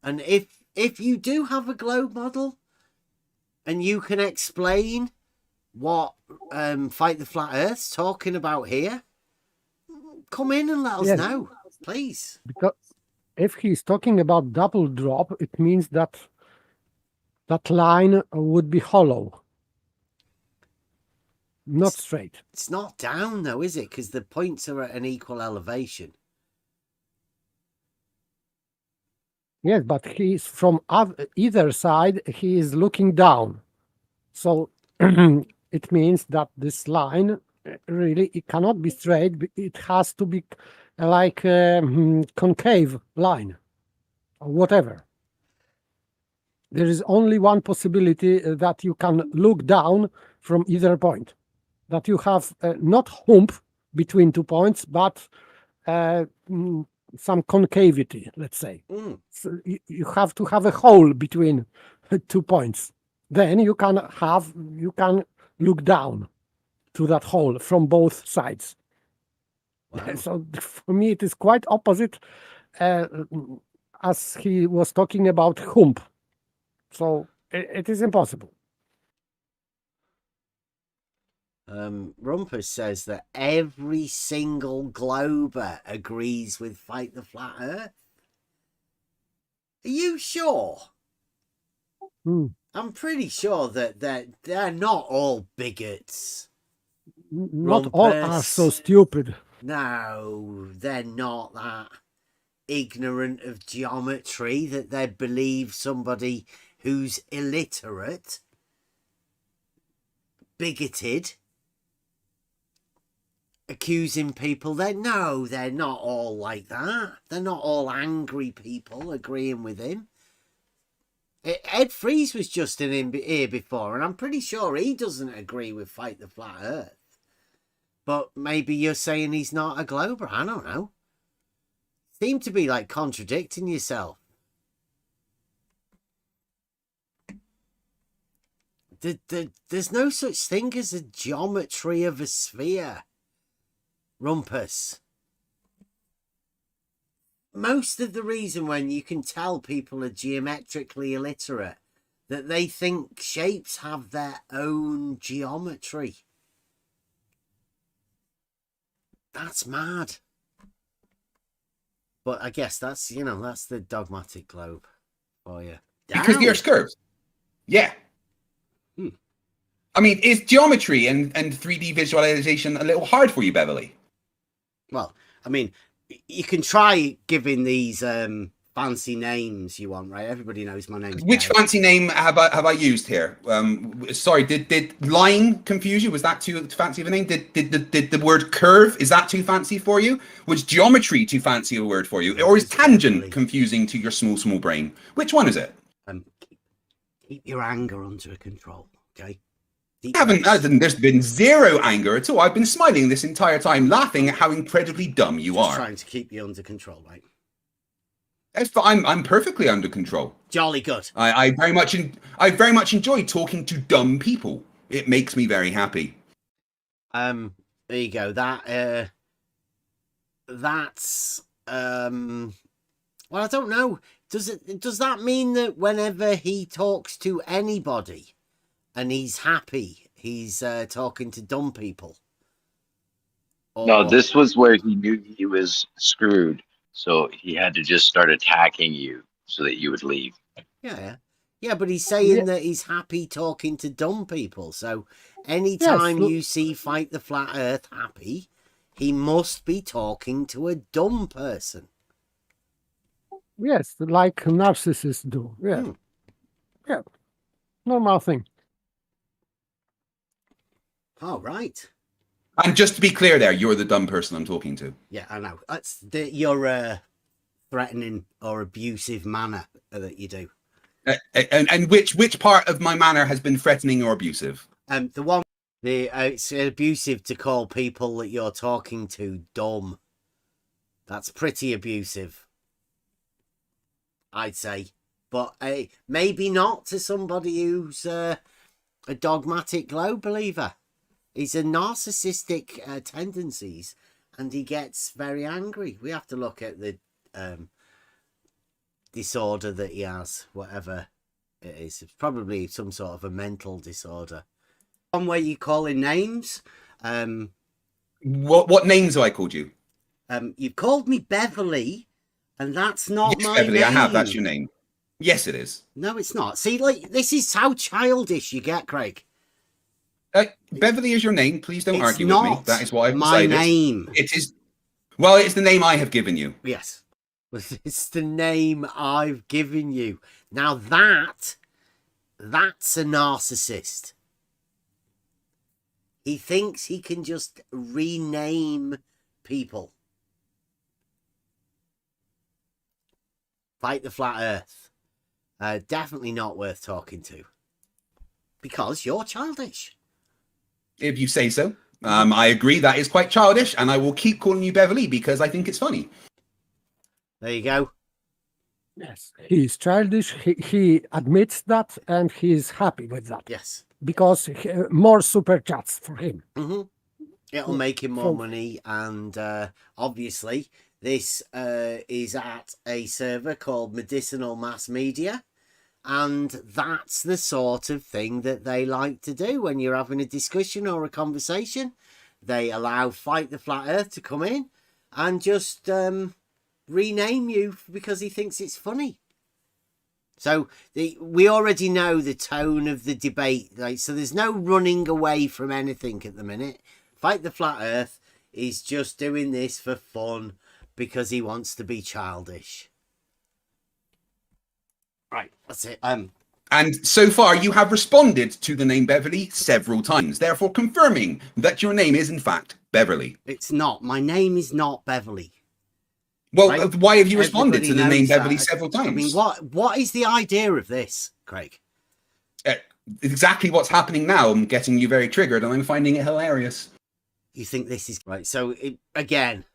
And if you do have a globe model and you can explain what Fight the Flat Earth's talking about here, come in and let us know, please. Because if he's talking about double drop, it means that that line would be hollow, not straight. It's not down though, is it? Because the points are at an equal elevation. Yes, but he's from either side, he is looking down. So it means that this line really, it cannot be straight. It has to be like a concave line or whatever. There is only one possibility that you can look down from either point. That you have not hump between 2 points, but some concavity, let's say. So you have to have a hole between 2 points. Then you can look down to that hole from both sides. Wow. So for me, it is quite opposite, as he was talking about hump. So it is impossible. Rumpus says that every single glober agrees with Fight the Flat Earth. Are you sure? I'm pretty sure that they're not all bigots. Not all are so stupid. No, they're not that ignorant of geometry that they believe somebody who's illiterate, bigoted, accusing people. They're not all like that. They're not all angry people agreeing with him. Ed Freeze was just in here before, and I'm pretty sure he doesn't agree with Fight the Flat Earth. But maybe you're saying he's not a glober. I don't know. Seem to be like contradicting yourself. There's no such thing as a geometry of a sphere. Rumpus. Most of the reason when you can tell people are geometrically illiterate, that they think shapes have their own geometry. That's mad. But I guess that's, you know, that's the dogmatic globe for you. Because the Earth's curved. Yeah. I mean, is geometry and 3D visualization a little hard for you, Beverly? Well, I mean, you can try giving these fancy names you want, right? Everybody knows my name. Which fancy name have I used here? Sorry, did line confuse you? Was that too fancy of a name? Did the word curve, is that too fancy for you? Was geometry too fancy a word for you? Or is tangent confusing to your small brain? Which one is it? Keep your anger under control, okay? There's been zero anger at all. I've been smiling this entire time, laughing at how incredibly dumb you are. Trying to keep you under control, right? I'm perfectly under control. Jolly good. I very much enjoy talking to dumb people. It makes me very happy. There you go. That's well, I don't know. Does that mean that whenever he talks to anybody and he's happy, he's talking to dumb people? No, this was where he knew he was screwed. So he had to just start attacking you so that you would leave. Yeah, but he's saying that he's happy talking to dumb people. So anytime you see Fight the Flat Earth happy, he must be talking to a dumb person. Yes, like narcissists do. Yeah. Yeah. Normal thing. Oh, right. And just to be clear there, you're the dumb person I'm talking to. Yeah, I know. That's your threatening or abusive manner that you do. And which part of my manner has been threatening or abusive? The one, it's abusive to call people that you're talking to dumb. That's pretty abusive, I'd say. But maybe not to somebody who's a dogmatic globe believer. He's a narcissistic tendencies, and he gets very angry. We have to look at the disorder that he has, whatever it is. It's probably some sort of a mental disorder. One way you call in names. What names have I called you? You've called me Beverly, and that's not yes, my Beverly, name. I have. That's your name. Yes, it is. No, it's not. See, like, this is how childish you get, Craig. Beverly is your name. Please don't It's argue with me. not That is what I've my decided. name. It is. Well, it's the name I have given you. Yes. It's the name I've given you. Now that's a narcissist. He thinks he can just rename people. Fight the Flat Earth. Definitely not worth talking to. Because you're childish. If you say so. I agree that is quite childish, and I will keep calling you Beverly because I think it's funny. There you go. Yes, he's childish. He admits that, and he's happy with that. Yes. Because more super chats for him. Mm-hmm. It'll make him more money, and obviously this is at a server called Medicinal Mass Media, and that's the sort of thing that they like to do when you're having a discussion or a conversation. They allow Fight the Flat Earth to come in and just rename you because he thinks it's funny. So we already know the tone of the debate, right? So there's no running away from anything at the minute. Fight the Flat Earth is just doing this for fun because he wants to be childish. Right, that's it. And so far, you have responded to the name Beverly several times, therefore confirming that your name is in fact Beverly. It's not. My name is not Beverly. Well, right? why have you responded Everybody to the name knows Beverly that. several times? I mean, what is the idea of this, Craig? Exactly what's happening now. I'm getting you very triggered, and I'm finding it hilarious. You think this is right? So again,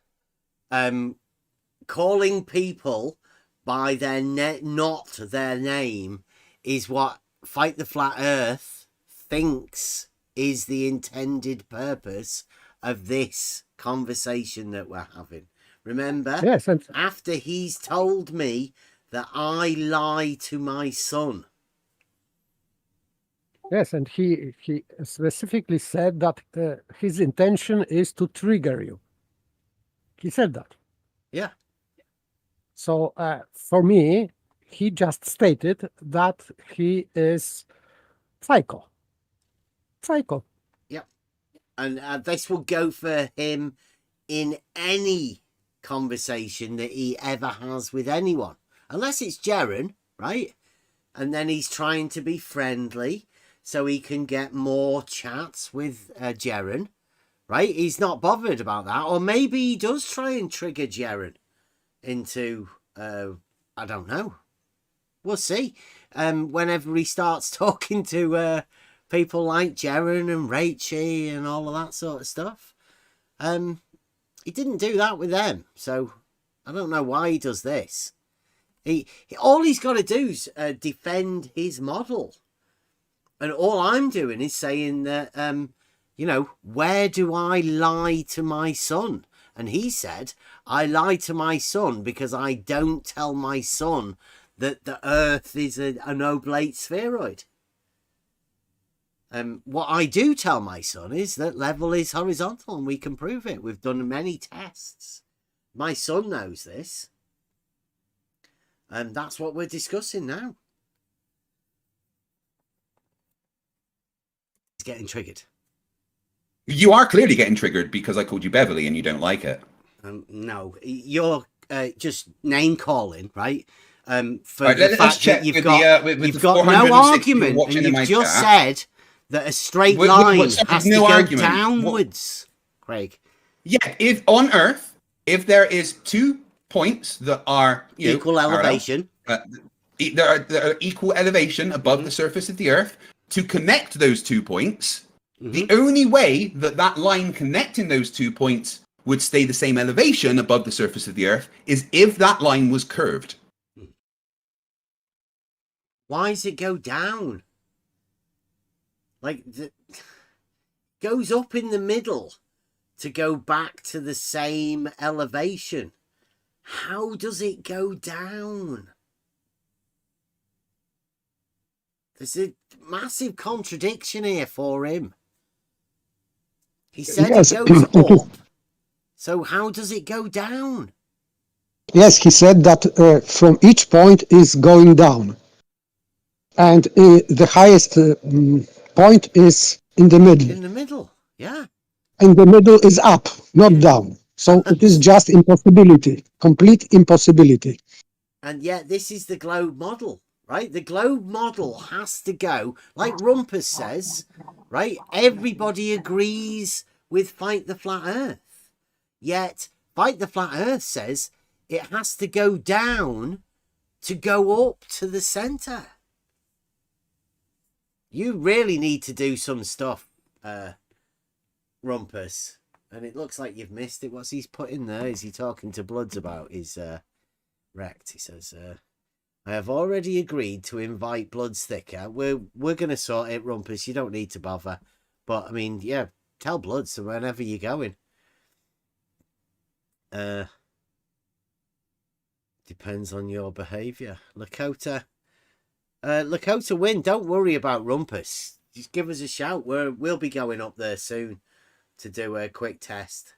calling people by their not their name is what Fight the Flat Earth thinks is the intended purpose of this conversation that we're having. Remember, Yes, and after he's told me that I lie to my son. yes, and he specifically said that his intention is to trigger you. He said that. Yeah. So for me, he just stated that he is psycho. Psycho. Yep. And this will go for him in any conversation that he ever has with anyone. Unless it's Jaren, right? And then he's trying to be friendly so he can get more chats with Jaren, right? He's not bothered about that. Or maybe he does try and trigger Jaren into, I don't know. We'll see. Whenever he starts talking to people like Jaren and Rachie and all of that sort of stuff. He didn't do that with them, so I don't know why he does this. All he's got to do is defend his model. And all I'm doing is saying that, you know, where do I lie to my son? And he said, I lie to my son because I don't tell my son that the Earth is an oblate spheroid. What I do tell my son is that level is horizontal and we can prove it. We've done many tests. My son knows this. And that's what we're discussing now. He's getting triggered. You are clearly getting triggered because I called you Beverly and you don't like it. No, you're just name calling, right? For right, the let's fact check that you've with got, you've got no argument, and you've just said that a straight line has to go downwards, Craig. Yeah, if on Earth, if there is 2 points that are equal elevation, there are equal elevation above the surface of the Earth, to connect those 2 points, the only way that that line connecting those 2 points would stay the same elevation above the surface of the Earth is if that line was curved. Why does it go down? Like, goes up in the middle to go back to the same elevation. How does it go down? There's a massive contradiction here for him. He said Yes. it goes up. So how does it go down? Yes, he said that from each point is going down. And the highest point is in the middle. In the middle, yeah. And the middle is up, not down. So it is just impossibility, complete impossibility. And yet this is the globe model, right? The globe model has to go, like Rumpus says, right? Everybody agrees with Fight the Flat Earth. Yet Fight the Flat Earth says it has to go down to go up to the center. You really need to do some stuff, Rumpus. And it looks like you've missed it. What's he's put in there? Is he talking to Bloods about his wrecked? He says, I have already agreed to invite Bloods Thicker. We're going to sort it, Rumpus. You don't need to bother. But, I mean, yeah, tell Bloods whenever you're going. Depends on your behaviour. Lakota win. Don't worry about Rumpus. Just give us a shout. We'll be going up there soon to do a quick test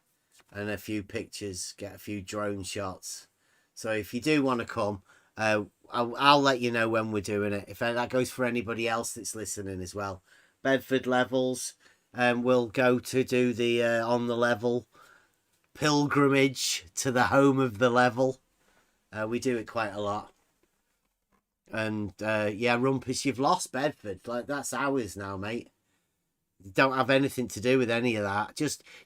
and a few pictures, get a few drone shots. So if you do want to come, I'll let you know when we're doing it. If that goes for anybody else that's listening as well. Bedford levels, we'll go to do the on the level pilgrimage to the home of the level. We do it quite a lot. And yeah, Rumpus, you've lost Bedford. Like, that's ours now, mate. Don't have anything to do with any of that.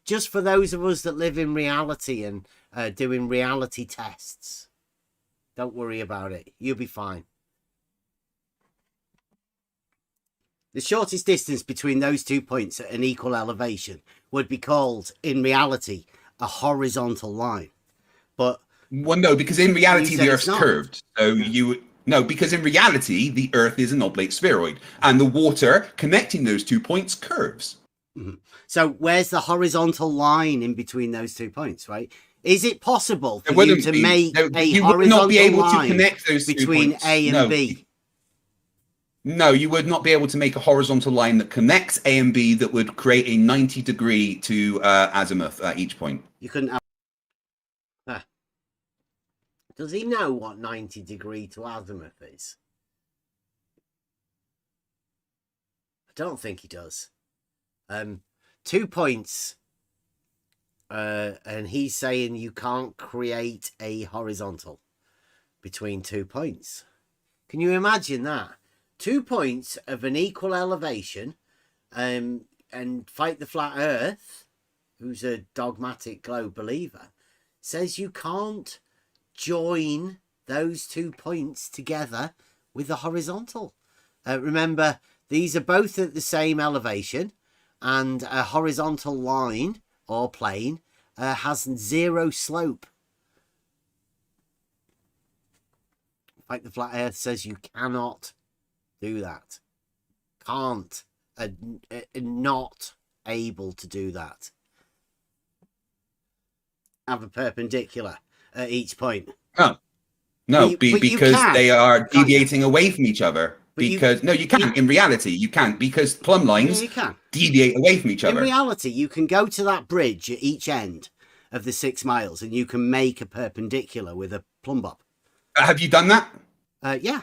Just for those of us that live in reality and doing reality tests. Don't worry about it. You'll be fine. The shortest distance between those 2 points at an equal elevation would be called, in reality, a horizontal line. But well, no, because in reality the Earth's not. curved. So no, because in reality the Earth is an oblate spheroid, and the water connecting those 2 points curves. Mm-hmm. So where's the horizontal line in between those 2 points, right? Is it possible for you to make a horizontal line between A and B? No, you would not be able to make a horizontal line that connects A and B that would create a 90-degree to azimuth at each point. You couldn't have... Does he know what 90-degree to azimuth is? I don't think he does. 2 points. And he's saying you can't create a horizontal between 2 points. Can you imagine that? 2 points of an equal elevation, and Fight the Flat Earth, who's a dogmatic globe believer, says you can't join those 2 points together with a horizontal. Remember, these are both at the same elevation, and a horizontal line or plane has 0 slope. Fight the Flat Earth says you cannot do that. Can't. Not able to do that. Have a perpendicular at each point. Oh. No, because they are deviating away from each other. Because no, you can't. In reality, you can't, because plumb lines deviate away from each other. In reality, you can go to that bridge at each end of the 6 miles and you can make a perpendicular with a plumb bob. Have you done that? Yeah.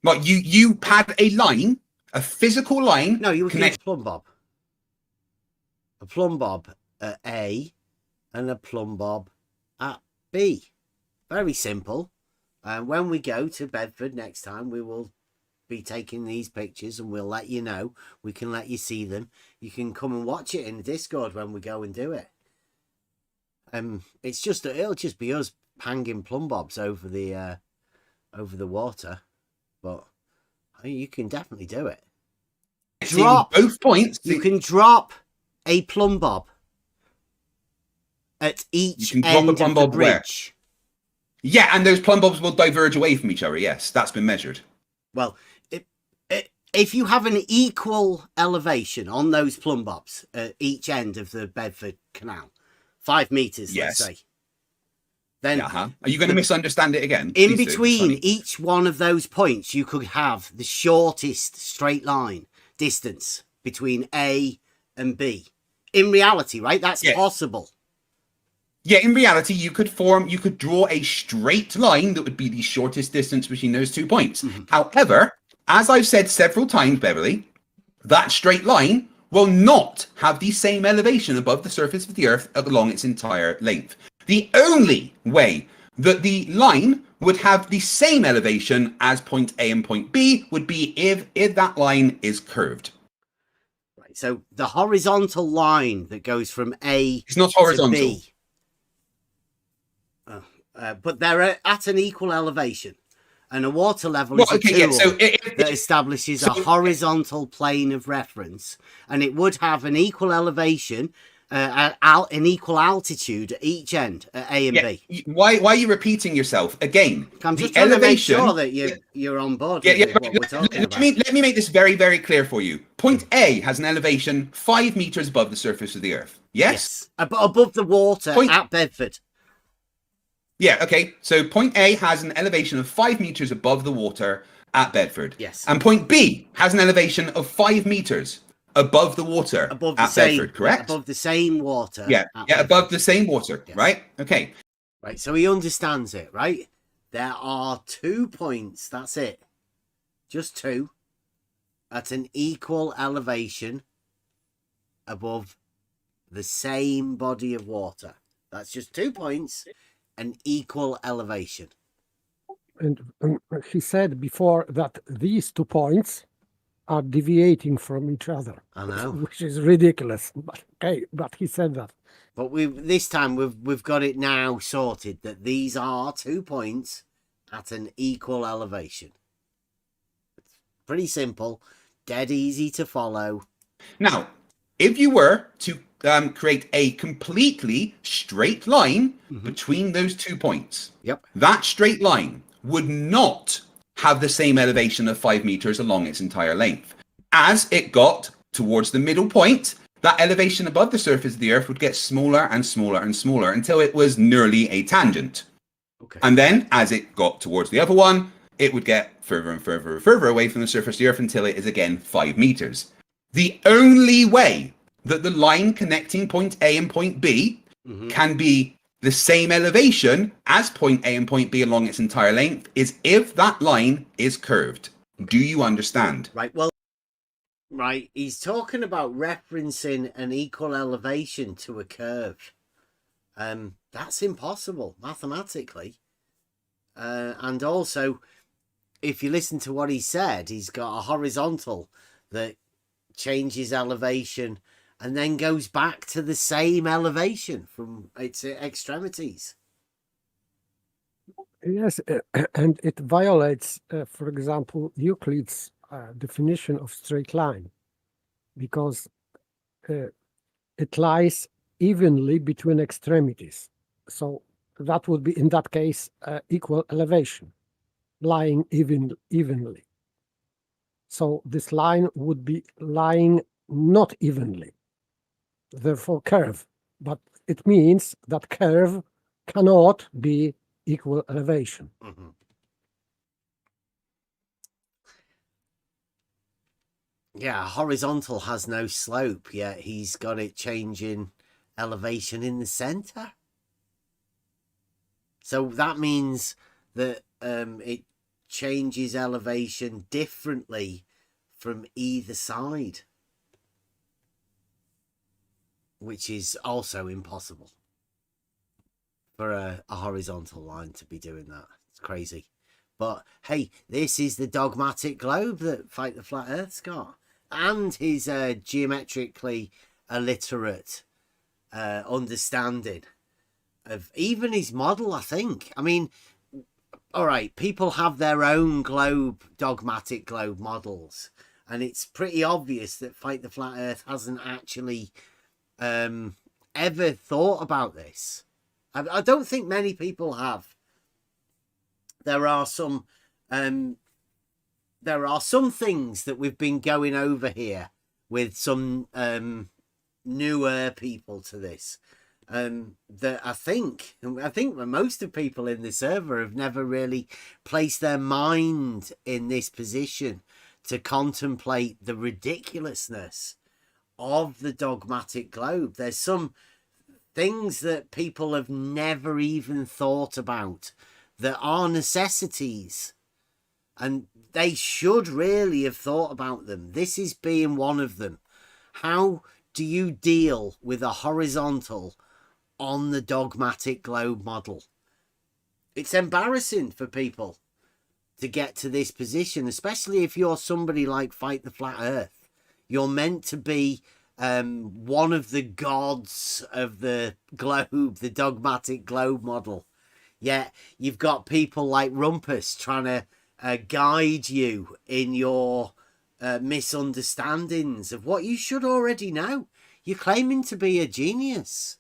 Well, you had a line, a physical line. No, you would use a plumb bob. A plumb bob at A and a plumb bob at B. Very simple. And when we go to Bedford next time, we will be taking these pictures and we'll let you know. We can let you see them. You can come and watch it in the Discord when we go and do it. It's just it'll just be us hanging plumb bobs over the water, but you can definitely do it. Drop both points. You can drop a plumb bob at each end of the bridge. Yeah, and those plumb bobs will diverge away from each other. Yes, that's been measured. Well, if you have an equal elevation on those plumb bobs at each end of the Bedford Canal, 5 meters, let's say, then are you going to misunderstand it again? In between each one of those points, you could have the shortest straight line distance between A and B. In reality, right? That's possible. Yeah, in reality, you could draw a straight line that would be the shortest distance between those 2 points. However, as I've said several times, Beverly, that straight line will not have the same elevation above the surface of the Earth along its entire length. The only way that the line would have the same elevation as point A and point B would be if that line is curved. Right, so the horizontal line that goes from A it's not horizontal. to B. But they're at an equal elevation, and a water level is a tool that establishes a horizontal plane of reference, and it would have an equal elevation, an equal altitude at each end, at A and B. Why are you repeating yourself again? I'm just trying to make sure that you're on board with what we're talking about. Let me make this very, very clear for you. Point A has an elevation 5 meters above the surface of the Earth. Yes? Above the water at Bedford. Yeah, okay. So point A has an elevation of 5 meters above the water at Bedford. Yes. And point B has an elevation of 5 meters above the water at Bedford, correct? Above the same water. Yeah, above the same water, right? Okay. Right, so he understands it, right? There are 2 points, that's it. Just 2, at an equal elevation above the same body of water. That's just 2 points. An equal elevation. And he said before that these 2 points are deviating from each other. I know. Which is ridiculous. But okay, but he said that. But this time we've got it now sorted that these are 2 points at an equal elevation. It's pretty simple, dead easy to follow. Now, if you were to create a completely straight line between those 2 points, that straight line would not have the same elevation of 5 meters along its entire length. As it got towards the middle point, that elevation above the surface of the Earth would get smaller and smaller and smaller until it was nearly a tangent. Okay. And then, as it got towards the other one, it would get further and further and further away from the surface of the Earth until it is again 5 meters. The only way that the line connecting point A and point B can be the same elevation as point A and point B along its entire length is if that line is curved. Do you understand? Right, well, right, he's talking about referencing an equal elevation to a curve. That's impossible mathematically. And also, if you listen to what he said, he's got a horizontal that changes elevation and then goes back to the same elevation from its extremities. Yes, and it violates, for example, Euclid's definition of straight line, because it lies evenly between extremities. So that would be, in that case, equal elevation, lying evenly. So this line would be lying not evenly, therefore curve. But it means that curve cannot be equal elevation. Yeah, horizontal has no slope, yet he's got it changing elevation in the center. So that means that it changes elevation differently from either side, which is also impossible for a horizontal line to be doing that. It's crazy. But hey, this is the dogmatic globe that Fight the Flat Earth's got, and his geometrically illiterate understanding of even his model, I think. I mean, all right, people have their own dogmatic globe models, and it's pretty obvious that Fight the Flat Earth hasn't actually ever thought about this. I don't think many people have. There are some things that we've been going over here with some newer people to this, that I think that most of people in the server have never really placed their mind in this position to contemplate the ridiculousness of the dogmatic globe. There's some things that people have never even thought about that are necessities, and they should really have thought about them. This is being one of them. How do you deal with a horizontal on the dogmatic globe model? It's embarrassing for people to get to this position, especially if you're somebody like Fight the Flat Earth. You're meant to be one of the gods of the globe, the dogmatic globe model. Yet you've got people like Rumpus trying to guide you in your misunderstandings of what you should already know. You're claiming to be a genius.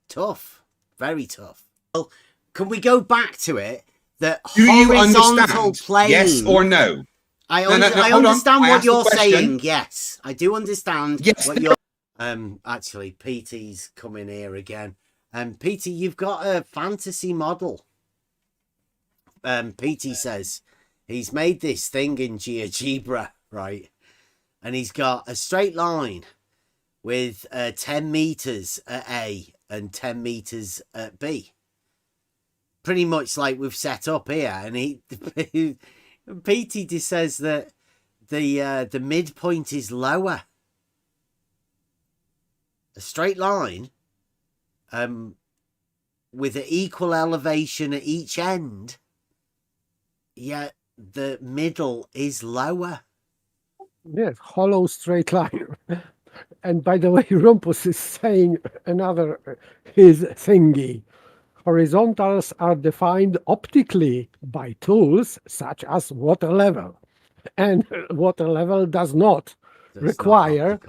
Tough. Very tough. Well, can we go back to it? That Do you horizontal understand? plane... Yes or no? I hold understand on. what you're asked the question. saying. Yes, I do understand what you're... Actually, PT's coming here again. PT, you've got a fantasy model. PT says he's made this thing in GeoGebra, right? And he's got a straight line with 10 meters at A and 10 meters at B. Pretty much like we've set up here. And PT just says that the midpoint is lower. A straight line with an equal elevation at each end, yet the middle is lower. Yes, hollow straight line. And by the way, Rumpus is saying another his thingy. Horizontals are defined optically by tools such as water level, and water level does not require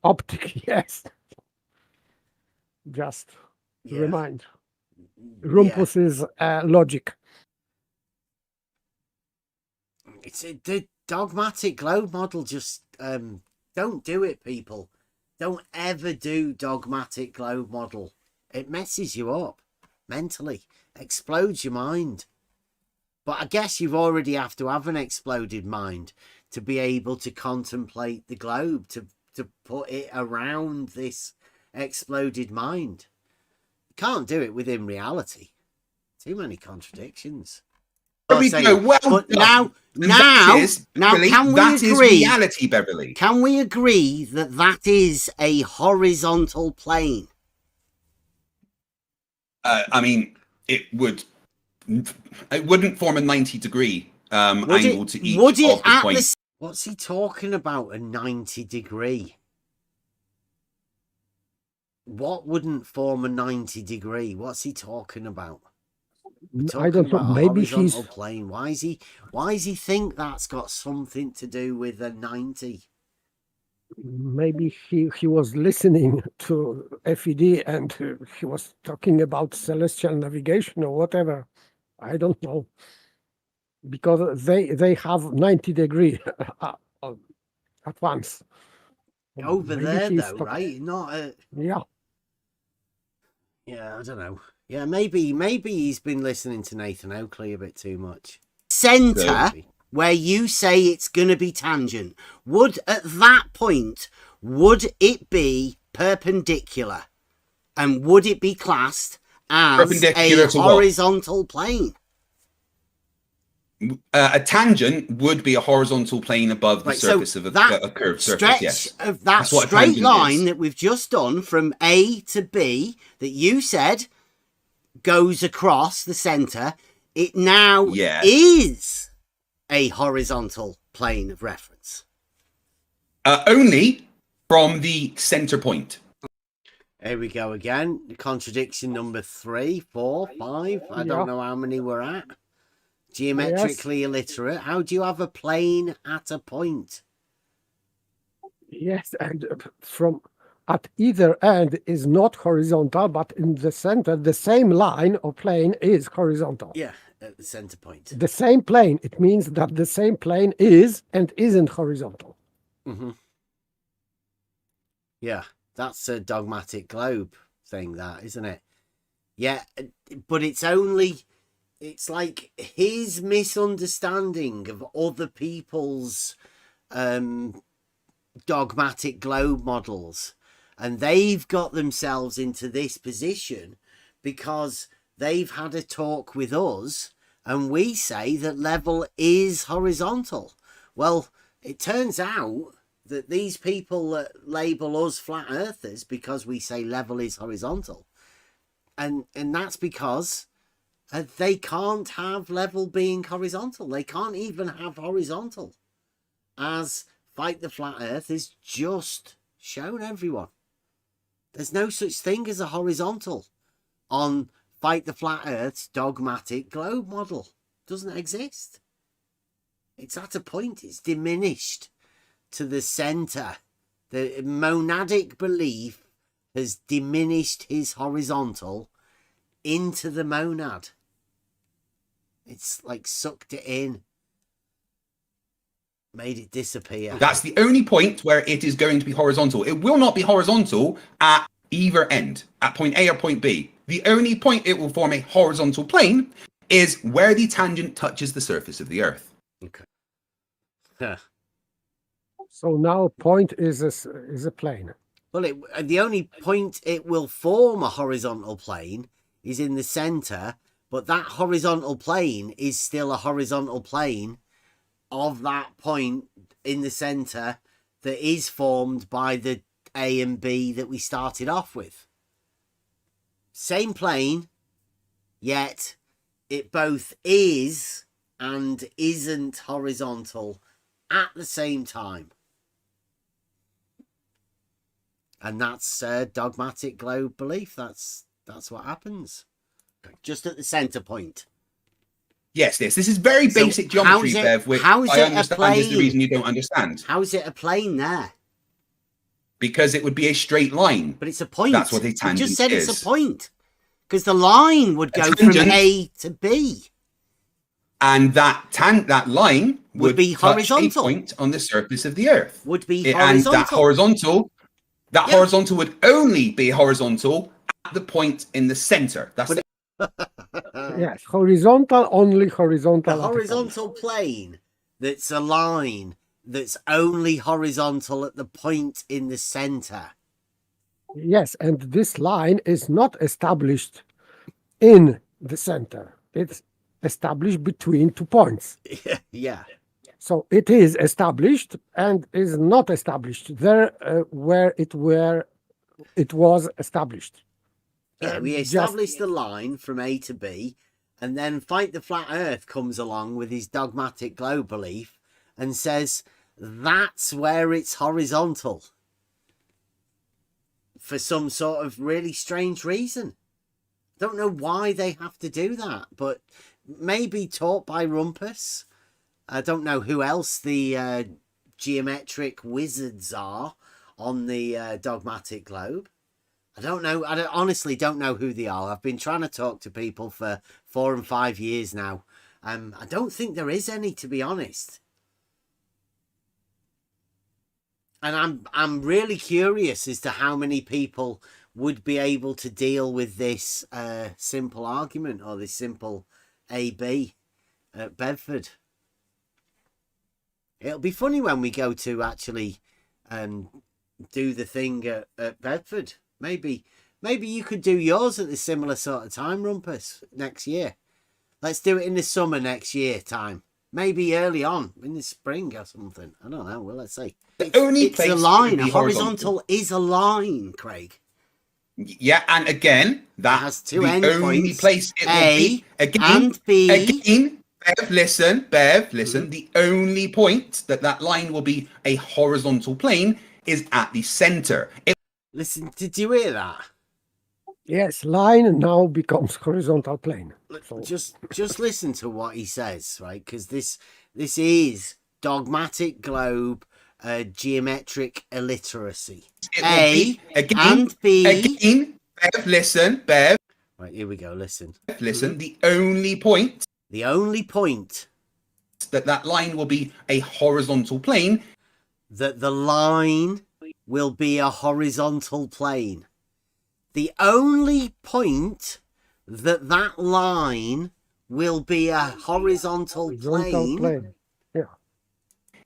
optic. Yes, just to remind Rumpus's logic. It's the dogmatic globe model. Just don't do it, people. Don't ever do dogmatic globe model. It messes you up mentally, explodes your mind. But I guess you've already have to have an exploded mind to be able to contemplate the globe, to put it around this exploded mind. You can't do it within reality. Too many contradictions. There we go. Well But done. now, Beverly, can we that is agree? reality, Beverly. Can we agree that that is a horizontal plane? I mean, it wouldn't form a 90-degree angle to each would it of the at points. What's he talking about? A 90-degree? What wouldn't form a 90-degree? What's he talking about? I don't know. Maybe horizontal plane. Why is he think that's got something to do with a 90? Maybe he was listening to FED and he was talking about celestial navigation or whatever. I don't know, because they have 90-degree at once. Over Maybe there, he's though, talking- right? Not a... Yeah. Yeah, I don't know. Yeah, maybe he's been listening to Nathan Oakley a bit too much. Center, where you say it's going to be tangent, would at that point, would it be perpendicular? And would it be classed as Perpendicular a to what? horizontal plane? A tangent would be a horizontal plane above the Right, surface so of a that curved surface. Stretch Yes, of that That's what a straight tangent line is. that we've just done from A to B that you said goes across the center, it now is a horizontal plane of reference. Only from the center point. Here we go again. Contradiction number 3, 4, 5. I don't know how many we're at. Geometrically illiterate. How do you have a plane at a point? Yes, and from at either end is not horizontal, but in the center, the same line or plane is horizontal. Yeah, at the center point. The same plane. It means that the same plane is and isn't horizontal. Mm-hmm. Yeah, that's a dogmatic globe thing, that, isn't it? Yeah, but it's like his misunderstanding of other people's dogmatic globe models, and they've got themselves into this position because they've had a talk with us and we say that level is horizontal. Well, it turns out that these people label us flat earthers because we say level is horizontal, and that's because they can't have level being horizontal. They can't even have horizontal, as Fight the Flat Earth is just shown everyone. There's no such thing as a horizontal on Fight the Flat Earth's dogmatic globe model. It doesn't exist. It's at a point. It's diminished to the center. The monadic belief has diminished his horizontal into the monad. It's like sucked it in, made it disappear. That's the only point where it is going to be horizontal. It will not be horizontal at either end, at point A or point B. The only point it will form a horizontal plane is where the tangent touches the surface of the Earth. Okay. Yeah. So now point is a plane. Well, the only point it will form a horizontal plane is in the center, but that horizontal plane is still a horizontal plane of that point in the center that is formed by the A and B that we started off with. Same plane, yet it both is and isn't horizontal at the same time. And that's dogmatic globe belief. That's what happens. Just at the center point. Yes, this is very So basic geometry, Bev, which how is I it a understand is the plane? reason you don't understand. How is it a plane there? Because it would be a straight line. But it's a point. That's what a You tangent just said is. it's a point. Because the line would go from A to B. And that line would be touch horizontal. a point on the surface of the Earth. Would be And horizontal. that horizontal would only be horizontal at the point in the center. That's Yes, horizontal, only horizontal. The horizontal plane that's a line that's only horizontal at the point in the center. Yes, and this line is not established in the center. It's established between 2 points. Yeah. So it is established and is not established there where it was established. Yeah, we established the line from A to B, and then Fight the Flat Earth comes along with his dogmatic globe belief and says that's where it's horizontal for some sort of really strange reason. Don't know why they have to do that, but maybe taught by Rumpus. I don't know who else the geometric wizards are on the dogmatic globe. I don't know. I honestly don't know who they are. I've been trying to talk to people for 4 and 5 years now. I don't think there is any, to be honest. And I'm really curious as to how many people would be able to deal with this simple argument or this simple AB at Bedford. It'll be funny when we go to actually do the thing at Bedford. Maybe you could do yours at a similar sort of time, Rumpus, next year. Let's do it in the summer next year time. Maybe early on in the spring or something. I don't know. Well, let's see. It's a line. A horizontal is a line, Craig. Yeah, and again, that has two the only endpoints, place it will be again and B. Again, Bev, listen. The only point that line will be a horizontal plane is at the center. Listen, did you hear that? Yes, line now becomes horizontal plane. So. Just listen to what he says, right? Because this is dogmatic globe geometric illiteracy. A and B. Again, Bev, listen, Bev. Right, here we go. Listen. Listen. The only point that line will be a horizontal plane. That the line will be a horizontal plane. The only point that line will be a horizontal plane. Yeah.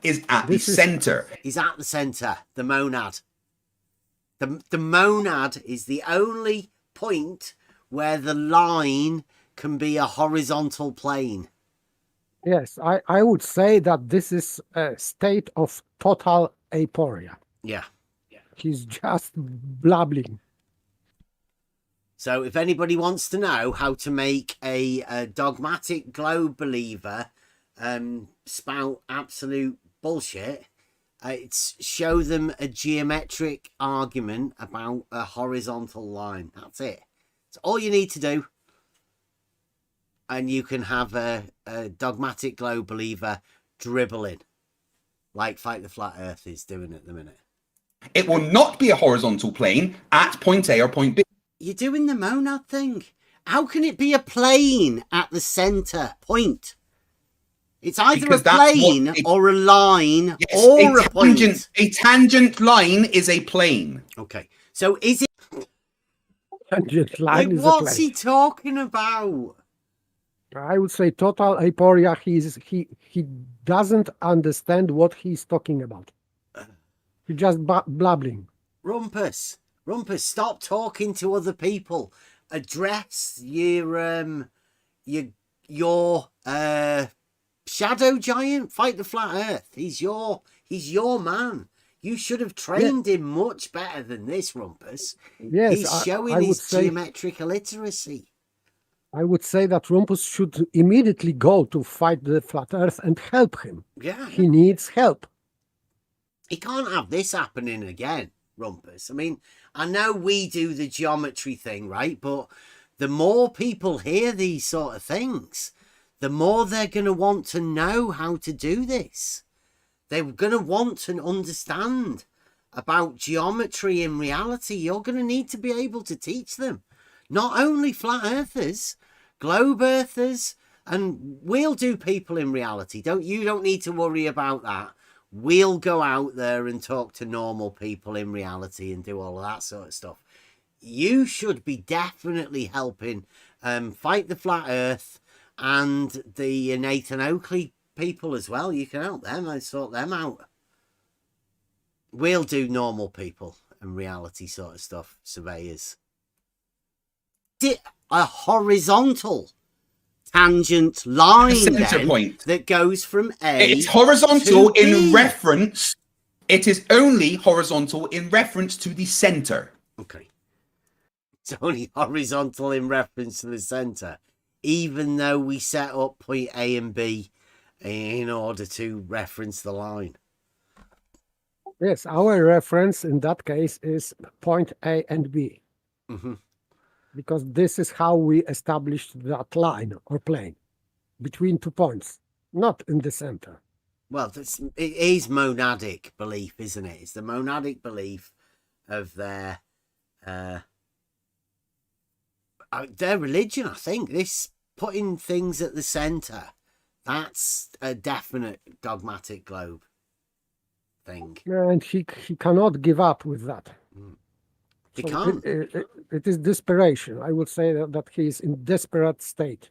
Is at the center. Is at the center, the monad. The monad is the only point where the line can be a horizontal plane. Yes, I would say that this is a state of total aporia. Yeah. He's just blabbling. So if anybody wants to know how to make a dogmatic globe believer spout absolute bullshit, it's show them a geometric argument about a horizontal line. That's it. It's all you need to do. And you can have a dogmatic globe believer dribbling like Fight the Flat Earth is doing at the minute. It will not be a horizontal plane at point A or point B. You're doing the monad thing. How can it be a plane at the center point? It's either a plane or a line or a point. A tangent line is a plane. Okay. So is it... Tangent line is a plane. What's he talking about? I would say total aporia. He doesn't understand what he's talking about. He's just blabbling. Rumpus, stop talking to other people. Address your shadow giant. Fight the Flat Earth. He's your man. You should have trained him much better than this, Rumpus. Yes, he's showing I his say, geometric illiteracy. I would say that Rumpus should immediately go to Fight the Flat Earth and help him. Yeah. He needs help. He can't have this happening again. Rumpus. I mean, I know we do the geometry thing, right? But the more people hear these sort of things, the more they're going to want to know how to do this. They're going to want to understand about geometry in reality. You're going to need to be able to teach them. Not only flat earthers, globe earthers, and we'll do people in reality. You don't need to worry about that. We'll go out there and talk to normal people in reality and do all of that sort of stuff. You should be definitely helping fight the flat earth and the Nathan Oakley people as well. You can help them and sort them out. We'll do normal people and reality sort of stuff, surveyors. A horizontal tangent line Center then, point that goes from A It's horizontal to in B. reference. It is only horizontal in reference to the center. Okay. It's only horizontal in reference to the center, even though we set up point A and B in order to reference the line. Yes, our reference in that case is point A and B. Mm-hmm. Because this is how we established that line or plane between 2 points, not in the center. Well, it is monadic belief, isn't it? It's the monadic belief of their religion, I think. This putting things at the center, that's a definite dogmatic globe thing. And he cannot give up with that. He So can't. It is desperation. I would say that he is in desperate state.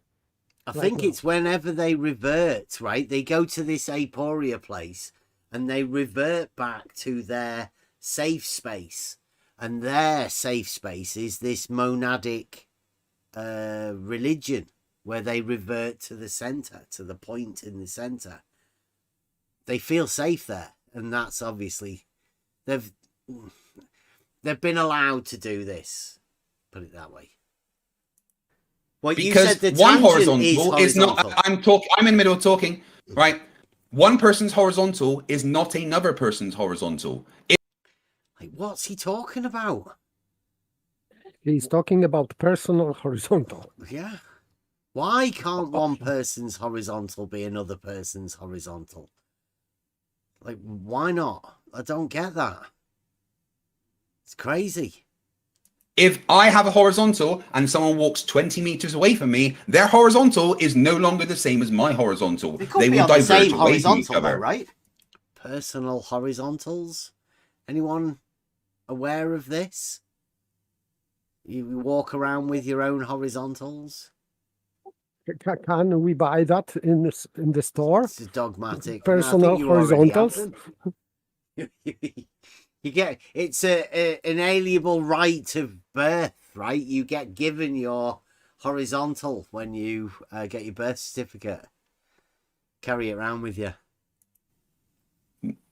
I right think now. it's whenever they revert, right? They go to this aporia place and they revert back to their safe space. And their safe space is this monadic religion where they revert to the center, to the point in the center. They feel safe there. And that's obviously, they've been allowed to do this. Put it that way. Well, Because you said the one tangent horizontal is not. I'm in the middle of talking, right? One person's horizontal is not another person's horizontal. Like, what's he talking about? He's talking about personal horizontal. Yeah. Why can't one person's horizontal be another person's horizontal? Like, why not? I don't get that. It's crazy. If I have a horizontal and someone walks 20 meters away from me, their horizontal is no longer the same as my horizontal. They will diverge away from each other. Right? Personal horizontals. Anyone aware of this? You walk around with your own horizontals? Can we buy that in the store? It's dogmatic. Personal horizontals. You get, it's an inalienable right of birth, right? You get given your horizontal when you get your birth certificate. Carry it around with you.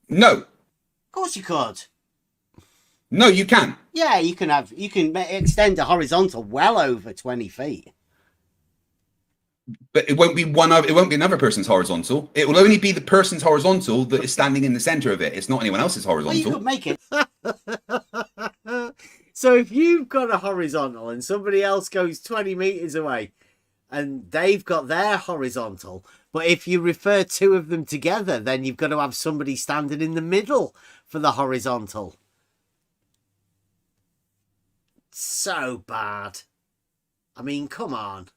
No. Of course you could. No, you can. Yeah, you can extend a horizontal well over 20 feet. But it won't be it won't be another person's horizontal. It will only be the person's horizontal that is standing in the center of it. It's not anyone else's horizontal. Well, you could make it. So if you've got a horizontal and somebody else goes 20 meters away and they've got their horizontal, but if you refer two of them together, then you've got to have somebody standing in the middle for the horizontal. So bad. I mean, come on.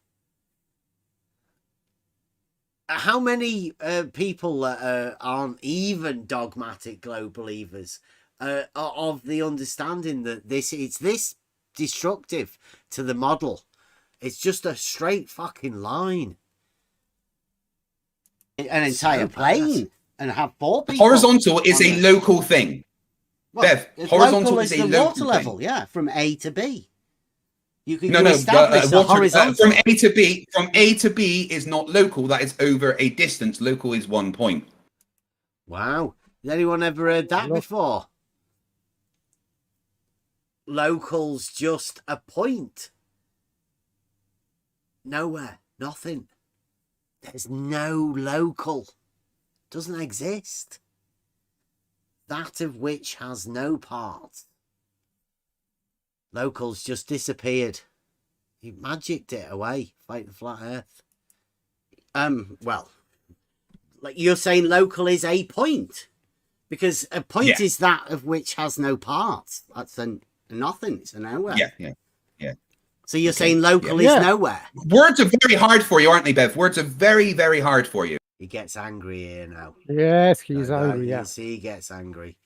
How many people aren't even dogmatic globe believers of the understanding that it's this destructive to the model? It's just a straight fucking line. An entire plane and have four people. Horizontal is a local thing. Well, Bev, horizontal is a the local water level, yeah, from A to B. You can establish a horizontal. From A to B. From A to B is not local. That is over a distance. Local is 1 point. Wow. Has anyone ever heard that before? Local's just a point. Nowhere. Nothing. There's no local. Doesn't exist. That of which has no part. Locals just disappeared. You magicked it away. Fight the flat Earth. Well, like you're saying, local is a point because a point is that of which has no parts. That's a nothing. It's a nowhere. Yeah. So you're saying local is nowhere. Words are very hard for you, aren't they, Bev? Words are very, very hard for you. He gets angry here now. Yes, he's angry. You see, he gets angry.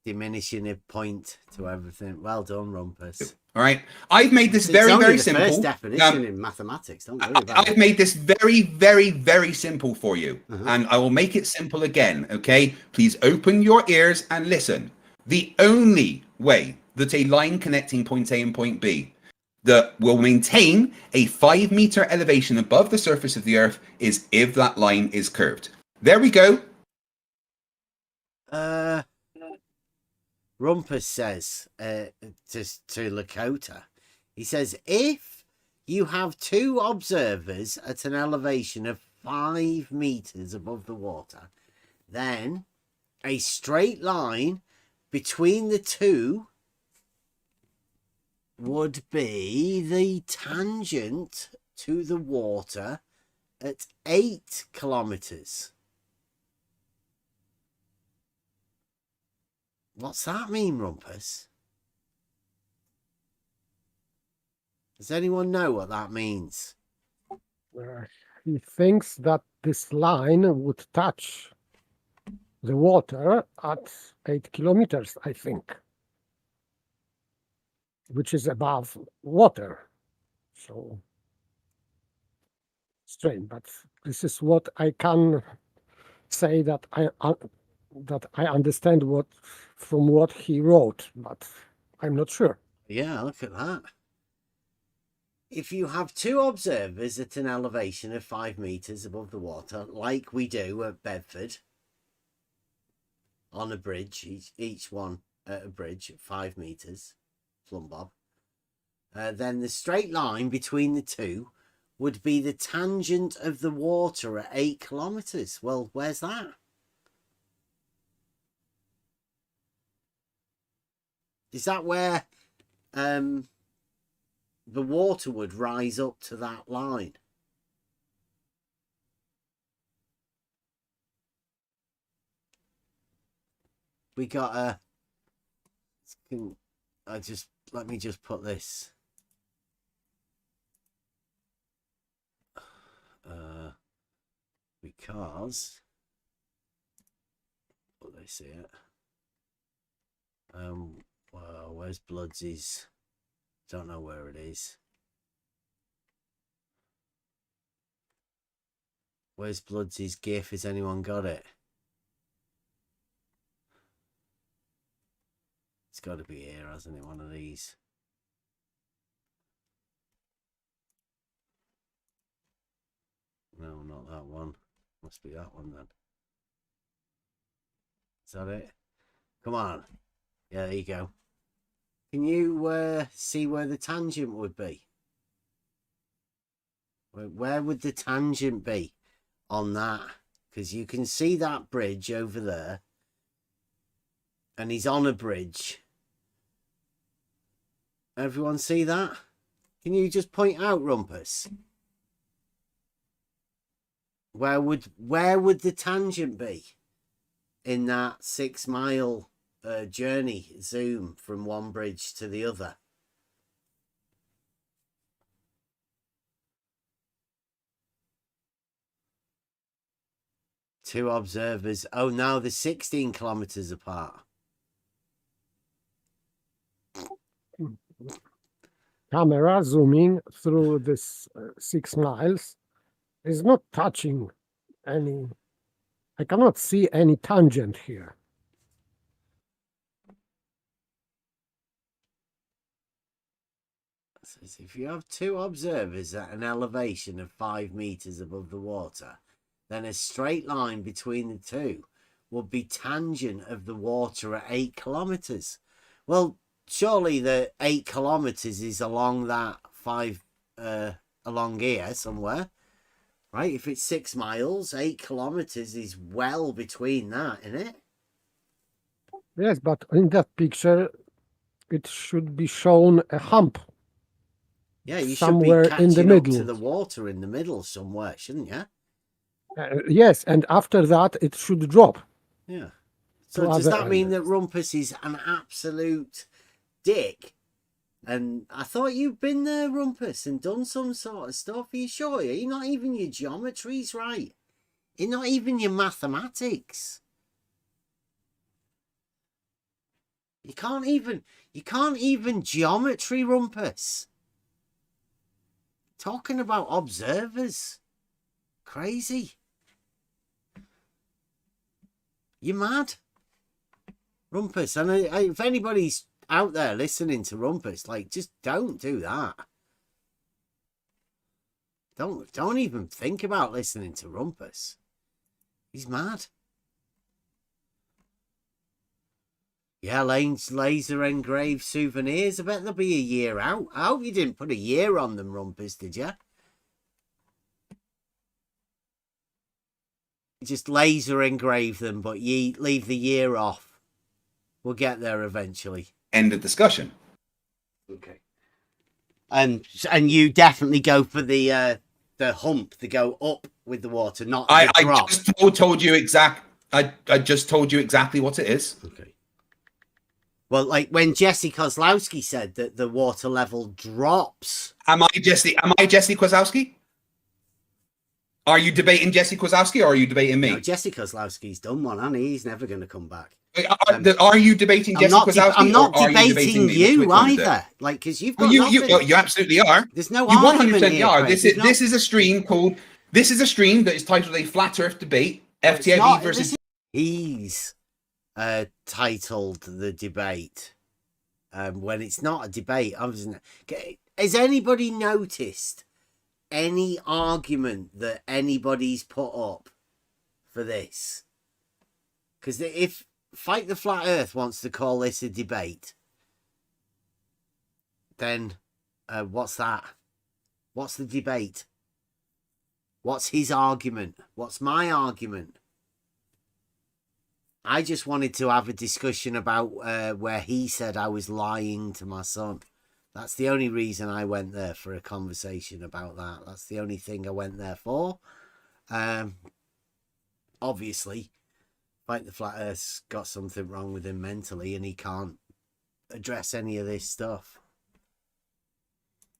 Diminishing a point to everything. Well done, Rumpus. All right. I've made this very, very simple. First definition in mathematics. Don't worry about it. I've made this very, very, very simple for you. And I will make it simple again. Okay. Please open your ears and listen. The only way that a line connecting point A and point B that will maintain a 5 meter elevation above the surface of the Earth is if that line is curved. There we go. Rumpus says to Lakota, he says, if you have two observers at an elevation of 5 meters above the water, then a straight line between the two would be the tangent to the water at 8 kilometers. What's that mean, Rumpus? Does anyone know what that means? He thinks that this line would touch the water at 8 kilometers, I think, which is above water. So strange, but this is what I can say that I understand from what he wrote, but I'm not sure. Yeah, look at that. If you have two observers at an elevation of 5 meters above the water, like we do at Bedford, on a bridge, each one at a bridge at 5 meters, Plumbob, then the straight line between the two would be the tangent of the water at 8 kilometers. Well, where's that? Is that where the water would rise up to that line? We got a... let me just put this. Because... Put this here. Well, where's Bloodsy's? Don't know where it is. Where's Bloodsy's GIF? Has anyone got it? It's got to be here, hasn't it? One of these. No, not that one. Must be that one then. Is that it? Come on. Yeah, there you go. Can you see where the tangent would be? Where would the tangent be on that? Because you can see that bridge over there. And he's on a bridge. Everyone see that? Can you just point out, Rumpus? Where would the tangent be in that 6 mile journey zoom from one bridge to the other? Two observers. Oh, now they're 16 kilometers apart. Camera zooming through this 6 miles is not touching any. I cannot see any tangent here. If you have two observers at an elevation of 5 meters above the water, then a straight line between the two would be tangent of the water at 8 kilometers. Well, surely the 8 kilometers is along that along here somewhere, right? If it's 6 miles, 8 kilometers is well between that, isn't it? Yes, but in that picture, it should be shown a hump. Yeah, you should somewhere be in the catching up middle. to the water in the middle somewhere, shouldn't you? Yes, and after that it should drop. Yeah. to So does other that mean that areas. Rumpus is an absolute dick? And I thought you'd been there, Rumpus, and done some sort of stuff. Are you sure? Are you not even your geometry's right? You're not even your mathematics. You can't even geometry, Rumpus. Talking about observers. Crazy. You're mad. Rumpus. And if anybody's out there listening to Rumpus, like, just don't do that. Don't even think about listening to Rumpus. He's mad. Yeah, Lane's laser engraved souvenirs. I bet they'll be a year out. I hope you didn't put a year on them, Rumpus, did you? Just laser engrave them, but ye leave the year off. We'll get there eventually. End of discussion. Okay. And you definitely go for the hump to go up with the water, not the drop. I just told you I just told you exactly what it is. Okay. Well, like when Jesse Kozlowski said that the water level drops. Am I Jesse Kozlowski? Are you debating Jesse Kozlowski or are you debating me? No, Jesse Kozlowski's done one, and he's never going to come back. Are you debating Jesse Kozlowski? I'm not or are debating you either. Like, because you've got you absolutely are. There's no you argument 100% here, are. Craig. This is a stream that is titled a flat Earth debate. FTFE versus. He's titled the debate when it's not a debate. Has anybody noticed any argument that anybody's put up for this? Because if Fight the Flat Earth wants to call this a debate, then what's that? What's the debate? What's his argument? What's my argument? I just wanted to have a discussion about where he said I was lying to my son. That's the only reason I went there, for a conversation about that. That's the only thing I went there for. Obviously, Fight the Flat Earth's got something wrong with him mentally and he can't address any of this stuff.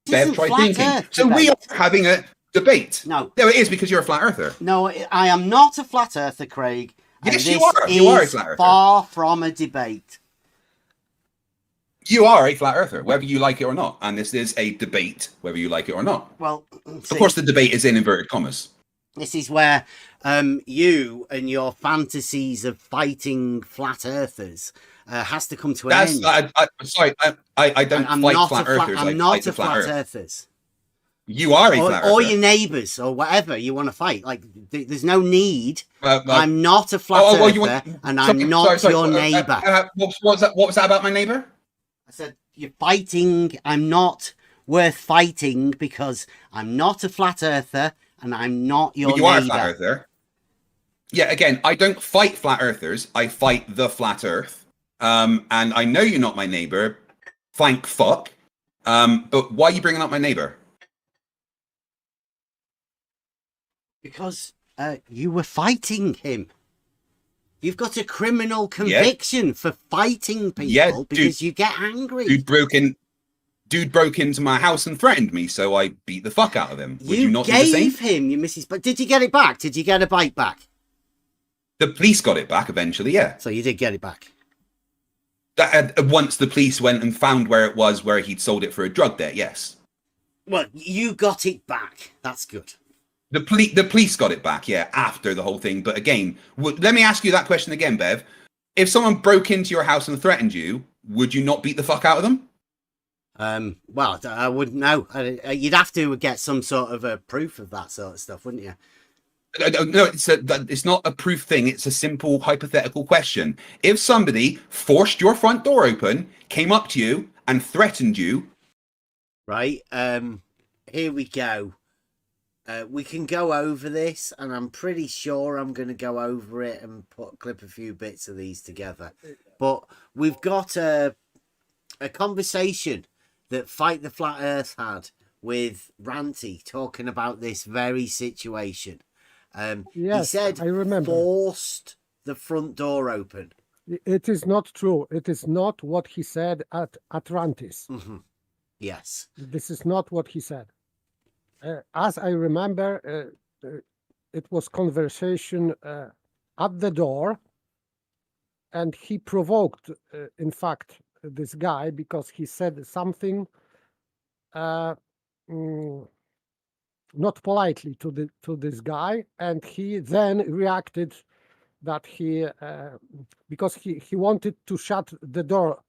Bev, try thinking. So we are having a debate. No. No, it is because you're a flat earther. No, I am not a flat earther, Craig. Yes, and you are. This You are a is flat earther. far from a debate. You are a flat earther, whether you like it or not. And this is a debate, whether you like it or not. Well, of course, the debate is in inverted commas. This is where you and your fantasies of fighting flat earthers has to come to an end. I don't fight flat earthers. I'm not a flat earthers. You are a flat earther. Or your neighbours, or whatever you want to fight. Like, there's no need. I'm not a flat earther, and I'm not your neighbour. What was that about my neighbour? I said, you're fighting. I'm not worth fighting because I'm not a flat earther, and I'm not your neighbour. You are a flat earther. Yeah, again, I don't fight flat earthers. I fight the flat earth. And I know you're not my neighbour. Thank fuck. But why are you bringing up my neighbour? Because you were fighting him. You've got a criminal conviction for fighting people because you get angry. Dude broke into my house and threatened me, so I beat the fuck out of him. Would you not do the same? You gave him your missus, but did you get it back? Did you get a bike back? The police got it back eventually, yeah. So you did get it back? Once the police went and found where it was, where he'd sold it for a drug debt, yes. Well, you got it back. That's good. The police got it back, yeah, after the whole thing. But again, let me ask you that question again, Bev. If someone broke into your house and threatened you, would you not beat the fuck out of them? Well, I wouldn't know. You'd have to get some sort of a proof of that sort of stuff, wouldn't you? No, it's not a proof thing. It's a simple hypothetical question. If somebody forced your front door open, came up to you and threatened you. Right. Here we go. We can go over this, and I'm pretty sure I'm going to go over it and clip a few bits of these together. But we've got a conversation that Fight the Flat Earth had with Ranty talking about this very situation. He Yes, said I remember. forced the front door open. It is not true. It is not what he said at Atlantis. Yes. This is not what he said. As I remember, it was conversation at the door, and he provoked, in fact, this guy because he said something not politely to this guy, and he then reacted that he because he wanted to shut the door,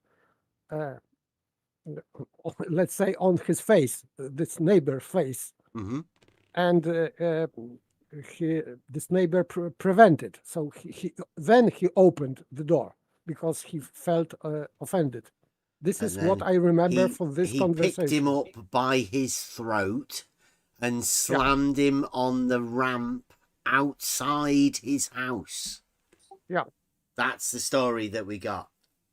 let's say on his face, this neighbor face, and this neighbor prevented. So then he opened the door because he felt offended. This is what I remember from this conversation. He picked him up by his throat and slammed him on the ramp outside his house. Yeah. That's the story that we got.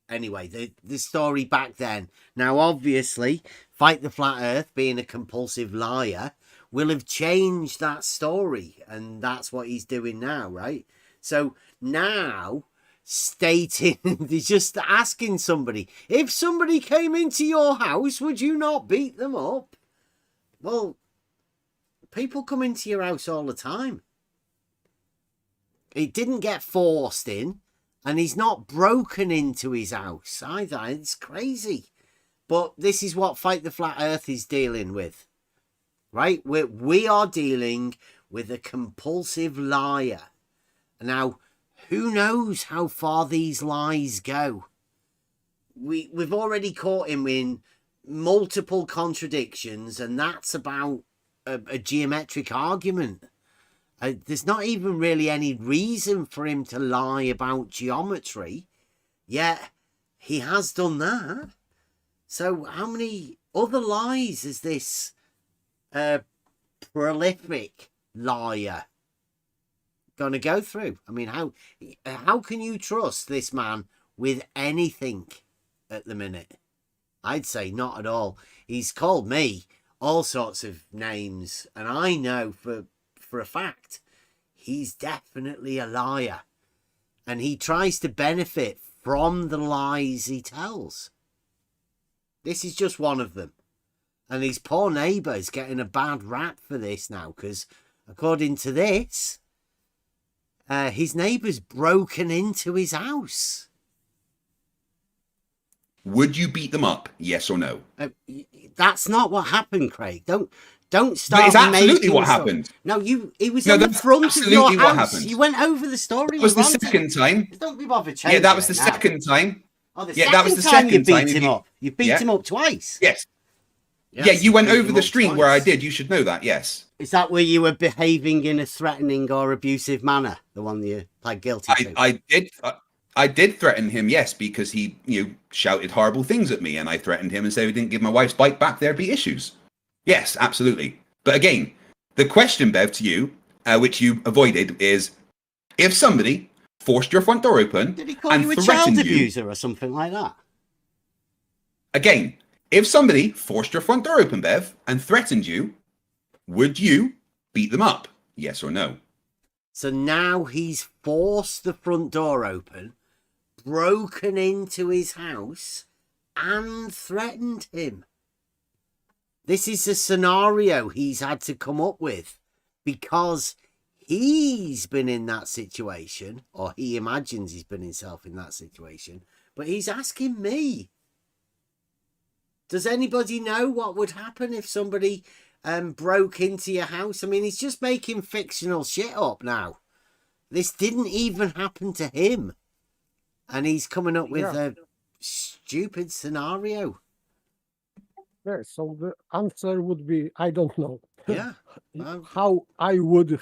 Anyway, the story back then. Now, obviously, Fight the Flat Earth, being a compulsive liar, will have changed that story. And that's what he's doing now, right? So now, stating, just asking somebody, if somebody came into your house, would you not beat them up? Well, people come into your house all the time. It didn't get forced in, and he's not broken into his house either. It's crazy. But this is what Fight the Flat Earth is dealing with, right? We are dealing with a compulsive liar. Now, who knows how far these lies go? We've already caught him in multiple contradictions, and that's about a geometric argument. There's not even really any reason for him to lie about geometry, yet he has done that. So how many other lies is this prolific liar going to go through? I mean, how can you trust this man with anything at the minute? I'd say not at all. He's called me all sorts of names, and I know for a fact he's definitely a liar, and he tries to benefit from the lies he tells. This is just one of them, and his poor neighbour is getting a bad rap for this now, because according to this, his neighbour's broken into his house. Would you beat them up? Yes or no? That's not what happened, Craig. Don't start. But it's absolutely making what stuff. happened. No, he was No, on the that's front of absolutely your what house. happened. You went over the story. That was the with Ronte. second time. Don't be bothered changing. Yeah, that was the it now. second time. Oh, the Yeah, that was the second second time. you beat him up. You beat Yeah. him up twice. Yes. Yes, Yeah, you went beat over him the up stream twice. where I did. You should know that. Yes. Is that where you were behaving in a threatening or abusive manner? The one you pled guilty to? I did threaten him, yes, because he, shouted horrible things at me, and I threatened him and said if he didn't give my wife's bike back, there'd be issues. Yes, absolutely. But again, the question, Bev, to you, which you avoided, is if somebody forced your front door open Did he call and you a threatened child you, abuser or something like that? again, if somebody forced your front door open, Bev, and threatened you, would you beat them up? Yes or no? So now he's forced the front door open, broken into his house, and threatened him. This is a scenario he's had to come up with because he's been in that situation, or he imagines he's been himself in that situation, but he's asking me. Does anybody know what would happen if somebody broke into your house? I mean, he's just making fictional shit up now. This didn't even happen to him. And he's coming up with a stupid scenario. Yeah, so the answer would be, I don't know. Yeah. How I would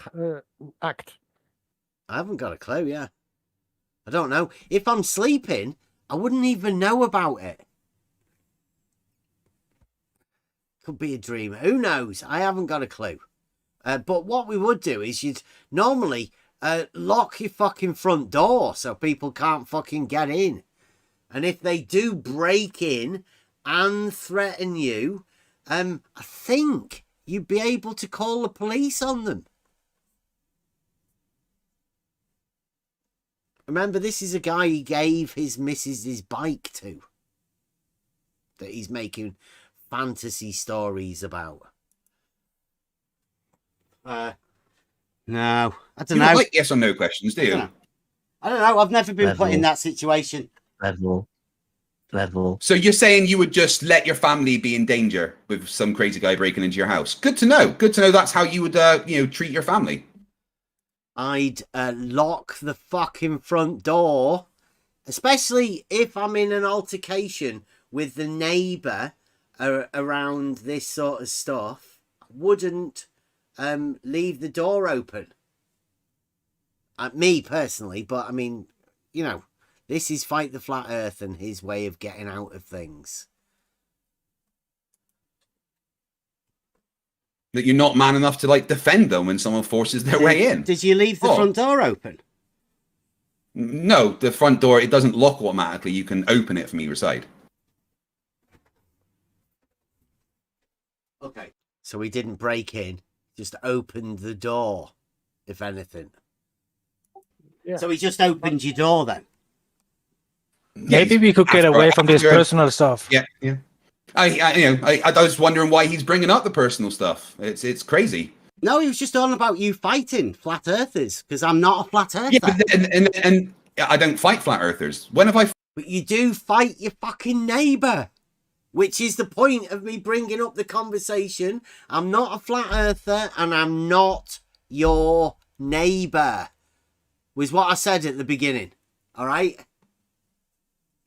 act. I haven't got a clue, yeah. I don't know. If I'm sleeping, I wouldn't even know about it. Could be a dream. Who knows? I haven't got a clue. But what we would do is you'd normally lock your fucking front door so people can't fucking get in. And if they do break in and threaten you, I think you'd be able to call the police on them. Remember, this is a guy he gave his missus' bike to, that he's making fantasy stories about. No, I don't You know. don't like yes or no questions, do you? I don't know. I've never been put in Level. that situation. Level. So you're saying you would just let your family be in danger with some crazy guy breaking into your house? Good to know. Good to know. That's how you would, treat your family. I'd lock the fucking front door, especially if I'm in an altercation with the neighbour around this sort of stuff. I wouldn't leave the door open. Me personally, but I mean, this is Fight the Flat Earth and his way of getting out of things. That you're not man enough to defend them when someone forces their way in. Did you leave the front door open? No, the front door, it doesn't lock automatically. You can open it from either side. Okay. So he didn't break in, just opened the door, if anything. Yeah. So he just opened your door then? Maybe we could get away from this personal stuff. Yeah. I was wondering why he's bringing up the personal stuff. It's crazy. No, he was just on about you fighting flat earthers, because I'm not a flat earther. Yeah, but and I don't fight flat earthers. When have I? But you do fight your fucking neighbour, which is the point of me bringing up the conversation. I'm not a flat earther, and I'm not your neighbour, was what I said at the beginning. All right?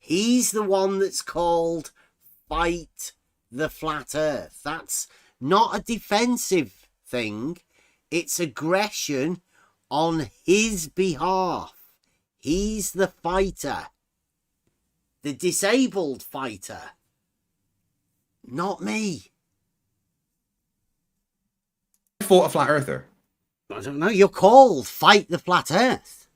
He's the one that's called Fight the Flat Earth. That's not a defensive thing. It's aggression on his behalf. He's the fighter. The disabled fighter. Not me. I fought a flat earther. I don't know. You're called Fight the Flat Earth.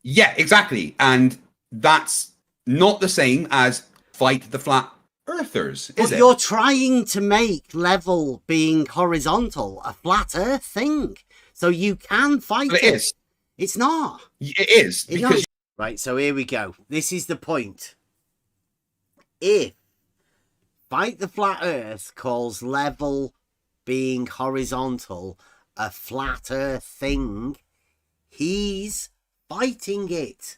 Yeah, exactly. And that's not the same as fight the flat earthers, is it? You're trying to make level being horizontal a flat earth thing. So you can fight But it is. It's not. It is. Because Right, so here we go. This is the point. If Fight the Flat Earth calls level being horizontal a flat earth thing, he's fighting it.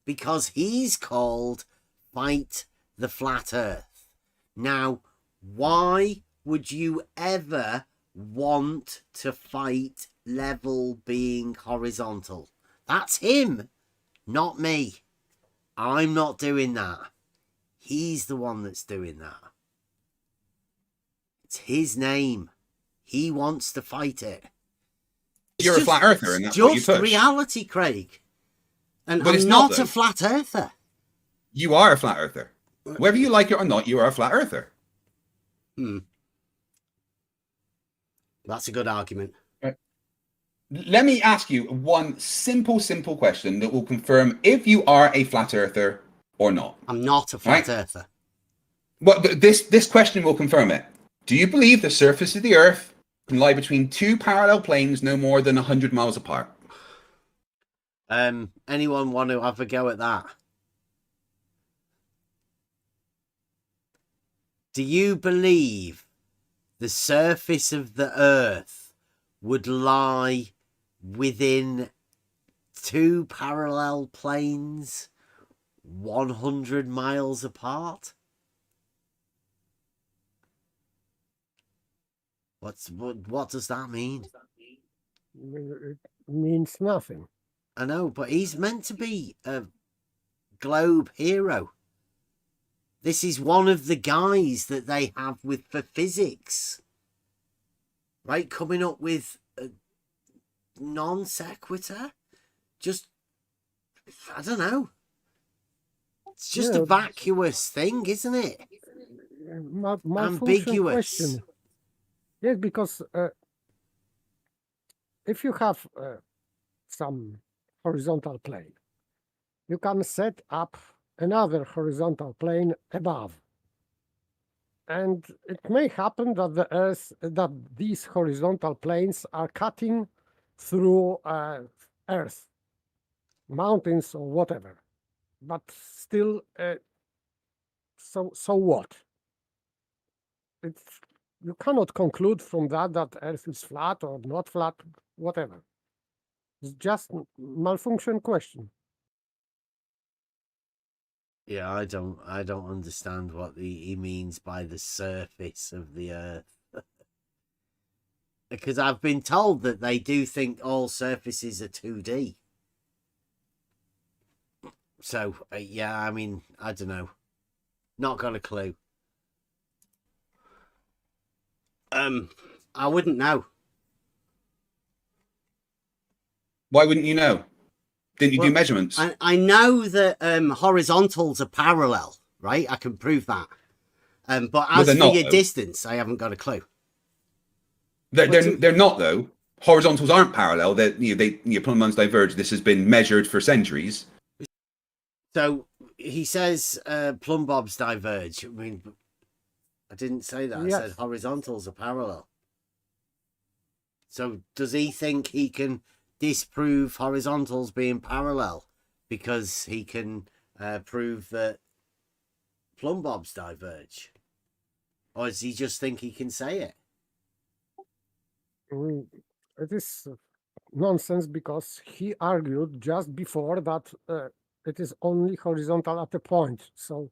Because he's called Fight the Flat Earth. Now, why would you ever want to fight level being horizontal? That's him, not me. I'm not doing that. He's the one that's doing that. It's his name. He wants to fight it. you're a flat earther, and that's what you Just push. reality, Craig. And But I'm it's not not, a though. flat earther. You are a flat earther. Whether you like it or not, you are a flat earther. That's a good argument. Let me ask you one simple question that will confirm if you are a flat earther or not. I'm not a flat earther. Well, but this question will confirm it. Do you believe the surface of the Earth can lie between two parallel planes no more than 100 miles apart? Anyone want to have a go at that? Do you believe the surface of the Earth would lie within two parallel planes 100 miles apart? What does that mean? It means nothing. I know, but he's meant to be a globe hero. This is one of the guys that they have for physics. Right? Coming up with a non sequitur. Just, I don't know. It's just a vacuous thing, isn't it? Ambiguous. Question. Yes, because if you have some horizontal plane, you can set up another horizontal plane above and it may happen that that these horizontal planes are cutting through Earth, mountains or whatever. But still, so what? You cannot conclude from that Earth is flat or not flat, whatever. It's just malfunction question. Yeah, I don't understand what he means by the surface of the Earth. Because I've been told that they do think all surfaces are 2D. So, yeah, I mean, I don't know. Not got a clue. I wouldn't know. Why wouldn't you know? Didn't you do measurements? I know that horizontals are parallel, right? I can prove that. But as for not, your though. distance, I haven't got a clue. They're not though. Horizontals aren't parallel. Plumb lines diverge. This has been measured for centuries. So he says plumb bobs diverge. I mean, I didn't say that. Yes. I said horizontals are parallel. So does he think he can disprove horizontals being parallel because he can prove that plumb bobs diverge? Or does he just think he can say it? It is nonsense because he argued just before that it is only horizontal at a point. So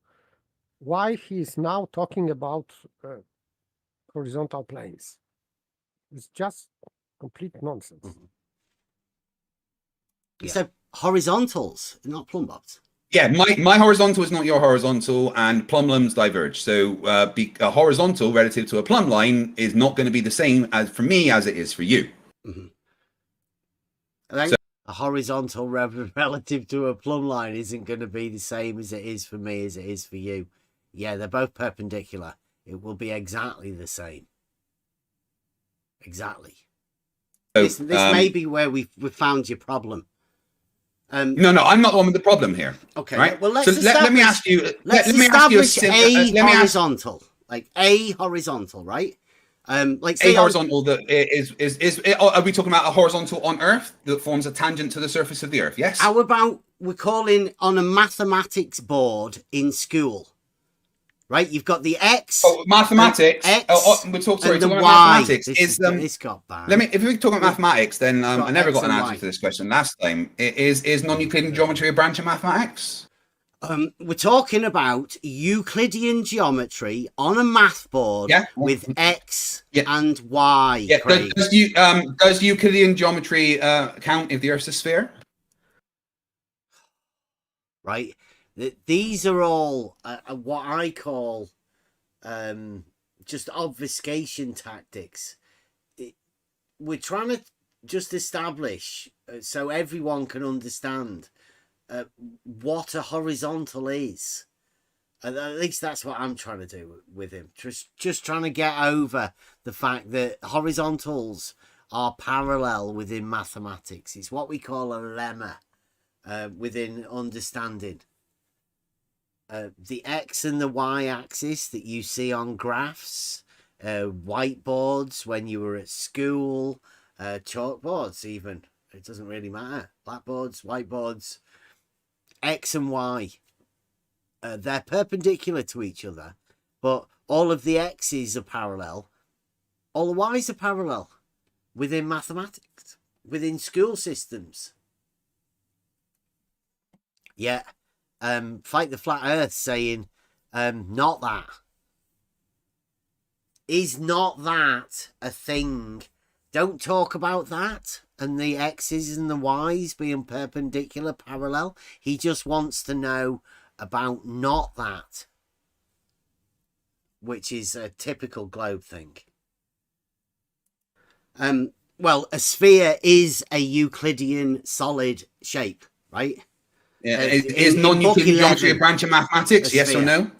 why he is now talking about horizontal planes? It's just complete nonsense. Mm-hmm. You said horizontals, not plumb bobs. Yeah, my horizontal is not your horizontal, and plumb lines diverge. So a horizontal relative to a plumb line is not going to be the same as for me as it is for you. Mm-hmm. A horizontal relative to a plumb line isn't going to be the same as it is for me as it is for you. Yeah, they're both perpendicular. It will be exactly the same. Exactly. So, this may be where we've found your problem. No, I'm not the one with the problem here. Okay, right? Well, let me ask you. Let me ask you a horizontal, like a horizontal, right? Like a horizontal that is. Are we talking about a horizontal on Earth that forms a tangent to the surface of the Earth? Yes. How about we're calling on a mathematics board in school? Right, you've got the X. Oh, mathematics. We're talking about mathematics. This got bad. If we talk about mathematics, then I never got an answer to this question last time. Is non-Euclidean geometry a branch of mathematics? We're talking about Euclidean geometry on a math board with X and Y. Yeah. Does Euclidean geometry count if the Earth's a sphere? Right. These are all what I call just obfuscation tactics. We're trying to just establish so everyone can understand what a horizontal is. At least that's what I'm trying to do with him. Just trying to get over the fact that horizontals are parallel within mathematics. It's what we call a lemma within understanding. The X and the Y axis that you see on graphs, whiteboards when you were at school, chalkboards even, it doesn't really matter, blackboards, whiteboards, X and Y, they're perpendicular to each other, but all of the X's are parallel, all the Y's are parallel within mathematics, within school systems. Yeah. Fight the Flat Earth saying, not that. Is not that a thing? Don't talk about that. And the X's and the Y's being perpendicular, parallel. He just wants to know about not that. Which is a typical globe thing. Well, a sphere is a Euclidean solid shape, right? Yeah. Is non-Euclidean geometry a branch of mathematics? Yes or no?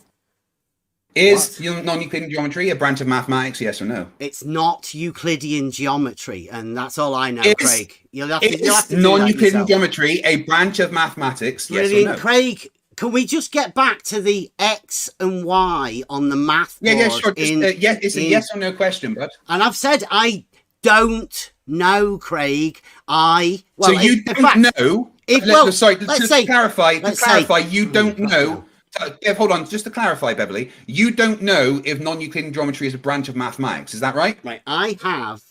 Is non-Euclidean geometry a branch of mathematics? Yes or no? It's not Euclidean geometry, and that's all I know, Craig. You'll have to is non-Euclidean geometry a branch of mathematics? Yes or no? Craig, can we just get back to the X and Y on the math board? Yeah, sure. It's a yes or no question, bud. And I've said I don't know, Craig. So you don't know. Let's clarify. You don't know. Bev, hold on, just to clarify, Beverly, you don't know if non-Euclidean geometry is a branch of mathematics. Is that right? Right. I have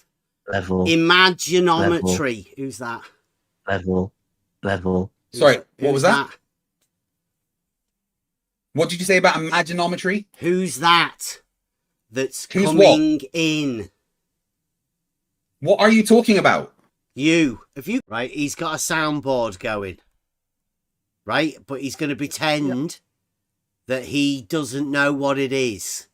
level imaginometry. Level. Who's that? Level. Sorry, what was that? What did you say about imaginometry? Who's that? That's coming in. What are you talking about? You. Right, he's got a soundboard going. Right? But he's going to pretend that he doesn't know what it is.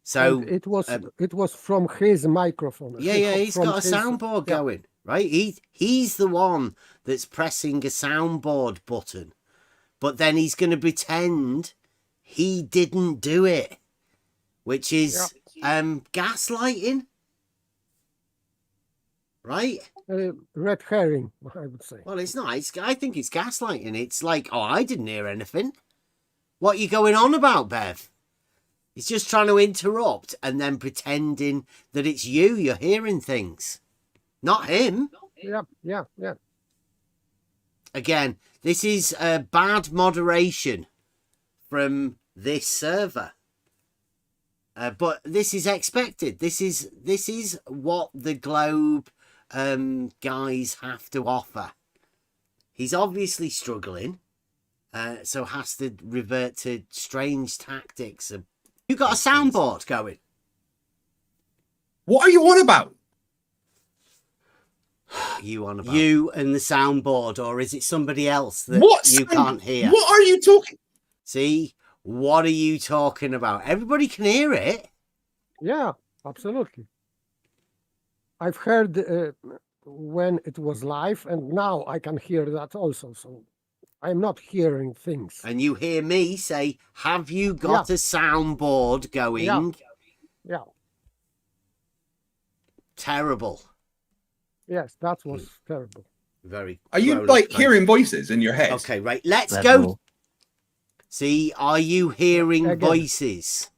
So and it was from his microphone. Yeah, he's got a soundboard going. Right? He's the one that's pressing a soundboard button. But then he's going to pretend he didn't do it. Which is gaslighting. Right? Red herring, I would say. Well, it's not. I think it's gaslighting. It's like, oh, I didn't hear anything. What are you going on about, Bev? He's just trying to interrupt and then pretending that it's you're hearing things. Not him. Yeah. Again, this is bad moderation from this server. But this is expected. This is what the Globe guys have to offer. He's obviously struggling, so has to revert to strange tactics. You got a soundboard going. What are you on about? You on about you and the soundboard, or is it somebody else that you can't hear? What are you talking? See, what are you talking about? Everybody can hear it. Yeah, absolutely. I've heard when it was live, and now I can hear that also. So I'm not hearing things. And you hear me say, "Have you got a soundboard going?" Yeah. Terrible. Yes, that was terrible. Very. Are you like hearing voices in your head? Okay, right. Let's go. See, are you hearing voices?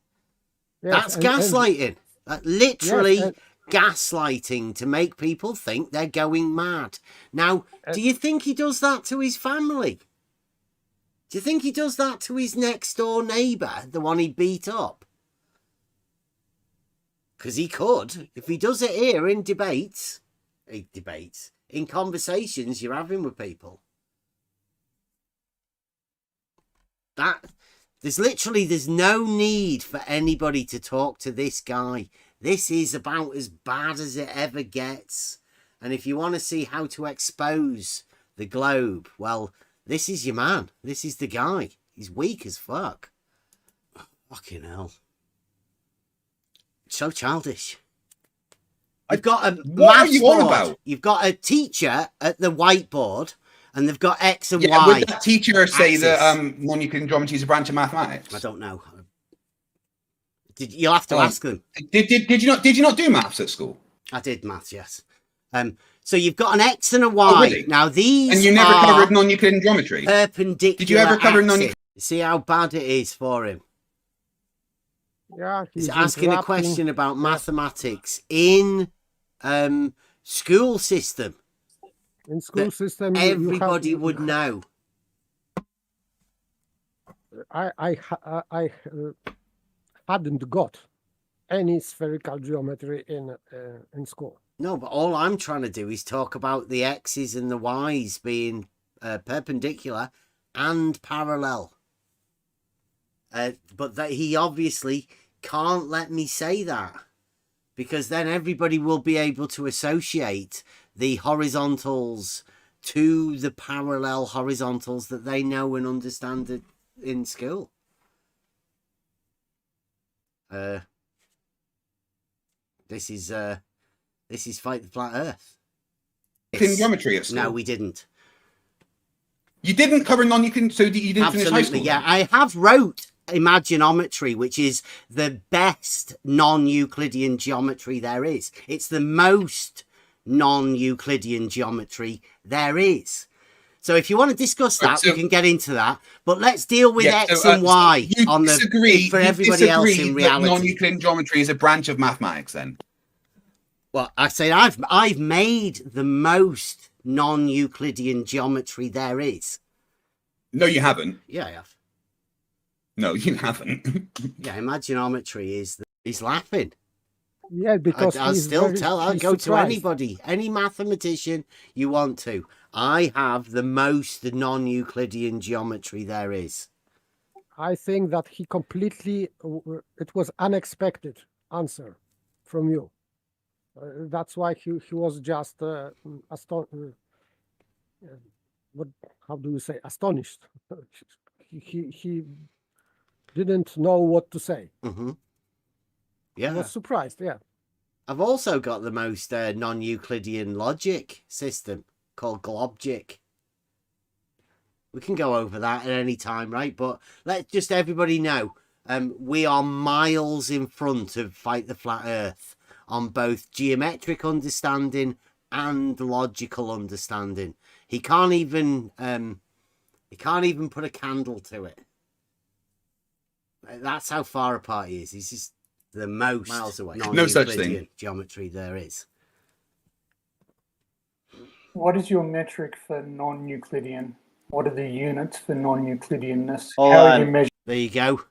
Yes, That's gaslighting. That literally gaslighting to make people think they're going mad. Now, do you think he does that to his family? Do you think he does that to his next door neighbour, the one he beat up? Because he could. If he does it here in debates, in conversations you're having with people. There's no need for anybody to talk to this guy. This is about as bad as it ever gets. And if you want to see how to expose the Globe, well, this is your man. This is the guy. He's weak as fuck. Fucking hell. So childish. I've got a What are you on about? You've got a teacher at the whiteboard, and they've got X and Yeah, Y. would that teacher say that non-Euclidean geometry is a branch of mathematics? I don't know. You'll have to ask them. Did you not do maths at school? I did maths, yes. So you've got an X and a Y. Really? Now these and you never covered non-Euclidean geometry. Perpendicular. Did you ever cover non-Euclidean? See how bad it is for him. Yeah, he's asking a question about mathematics in school system. In school system, everybody would know. I hadn't got any spherical geometry in school. No, but all I'm trying to do is talk about the X's and the Y's being perpendicular and parallel. But that he obviously can't let me say that, because then everybody will be able to associate the horizontals to the parallel horizontals that they know and understand in school. This is Fight the Flat Earth. In geometry at school? No, we didn't. You didn't cover non-Euclidean, so you didn't finish high school? Absolutely, yeah. I have wrote imaginometry, which is the best non-Euclidean geometry there is. It's the most non-Euclidean geometry there is. So if you want to discuss that, Right, so- we can get into that. But let's deal with Yeah, X so, and Y you on disagree, for everybody else in that reality. non-Euclidean geometry is a branch of mathematics then? Well, I say I've made the most non-Euclidean geometry there is. No, you haven't. Yeah, I have. No, you haven't. Yeah, Imaginometry is laughing. Yeah, because I'll he's still very- tell. I'll he's go to surprised. anybody, any mathematician you want to. I have the most non-Euclidean geometry there is. I think that he completely, it was unexpected answer from you. That's why he was just what? How do you say? Astonished. he didn't know what to say. Mm-hmm. He Yeah. was surprised. Yeah. I've also got the most non-Euclidean logic system called globgic. We can go over that at any time, right? But let's just everybody know, we are miles in front of Fight the Flat Earth on both geometric understanding and logical understanding. He can't even put a candle to it. That's how far apart he is. He's just the most miles away. No such thing. Geometry there is. What is your metric for non-Euclidean? What are the units for non-Euclideanness? Hold How on. do you measure? There you go.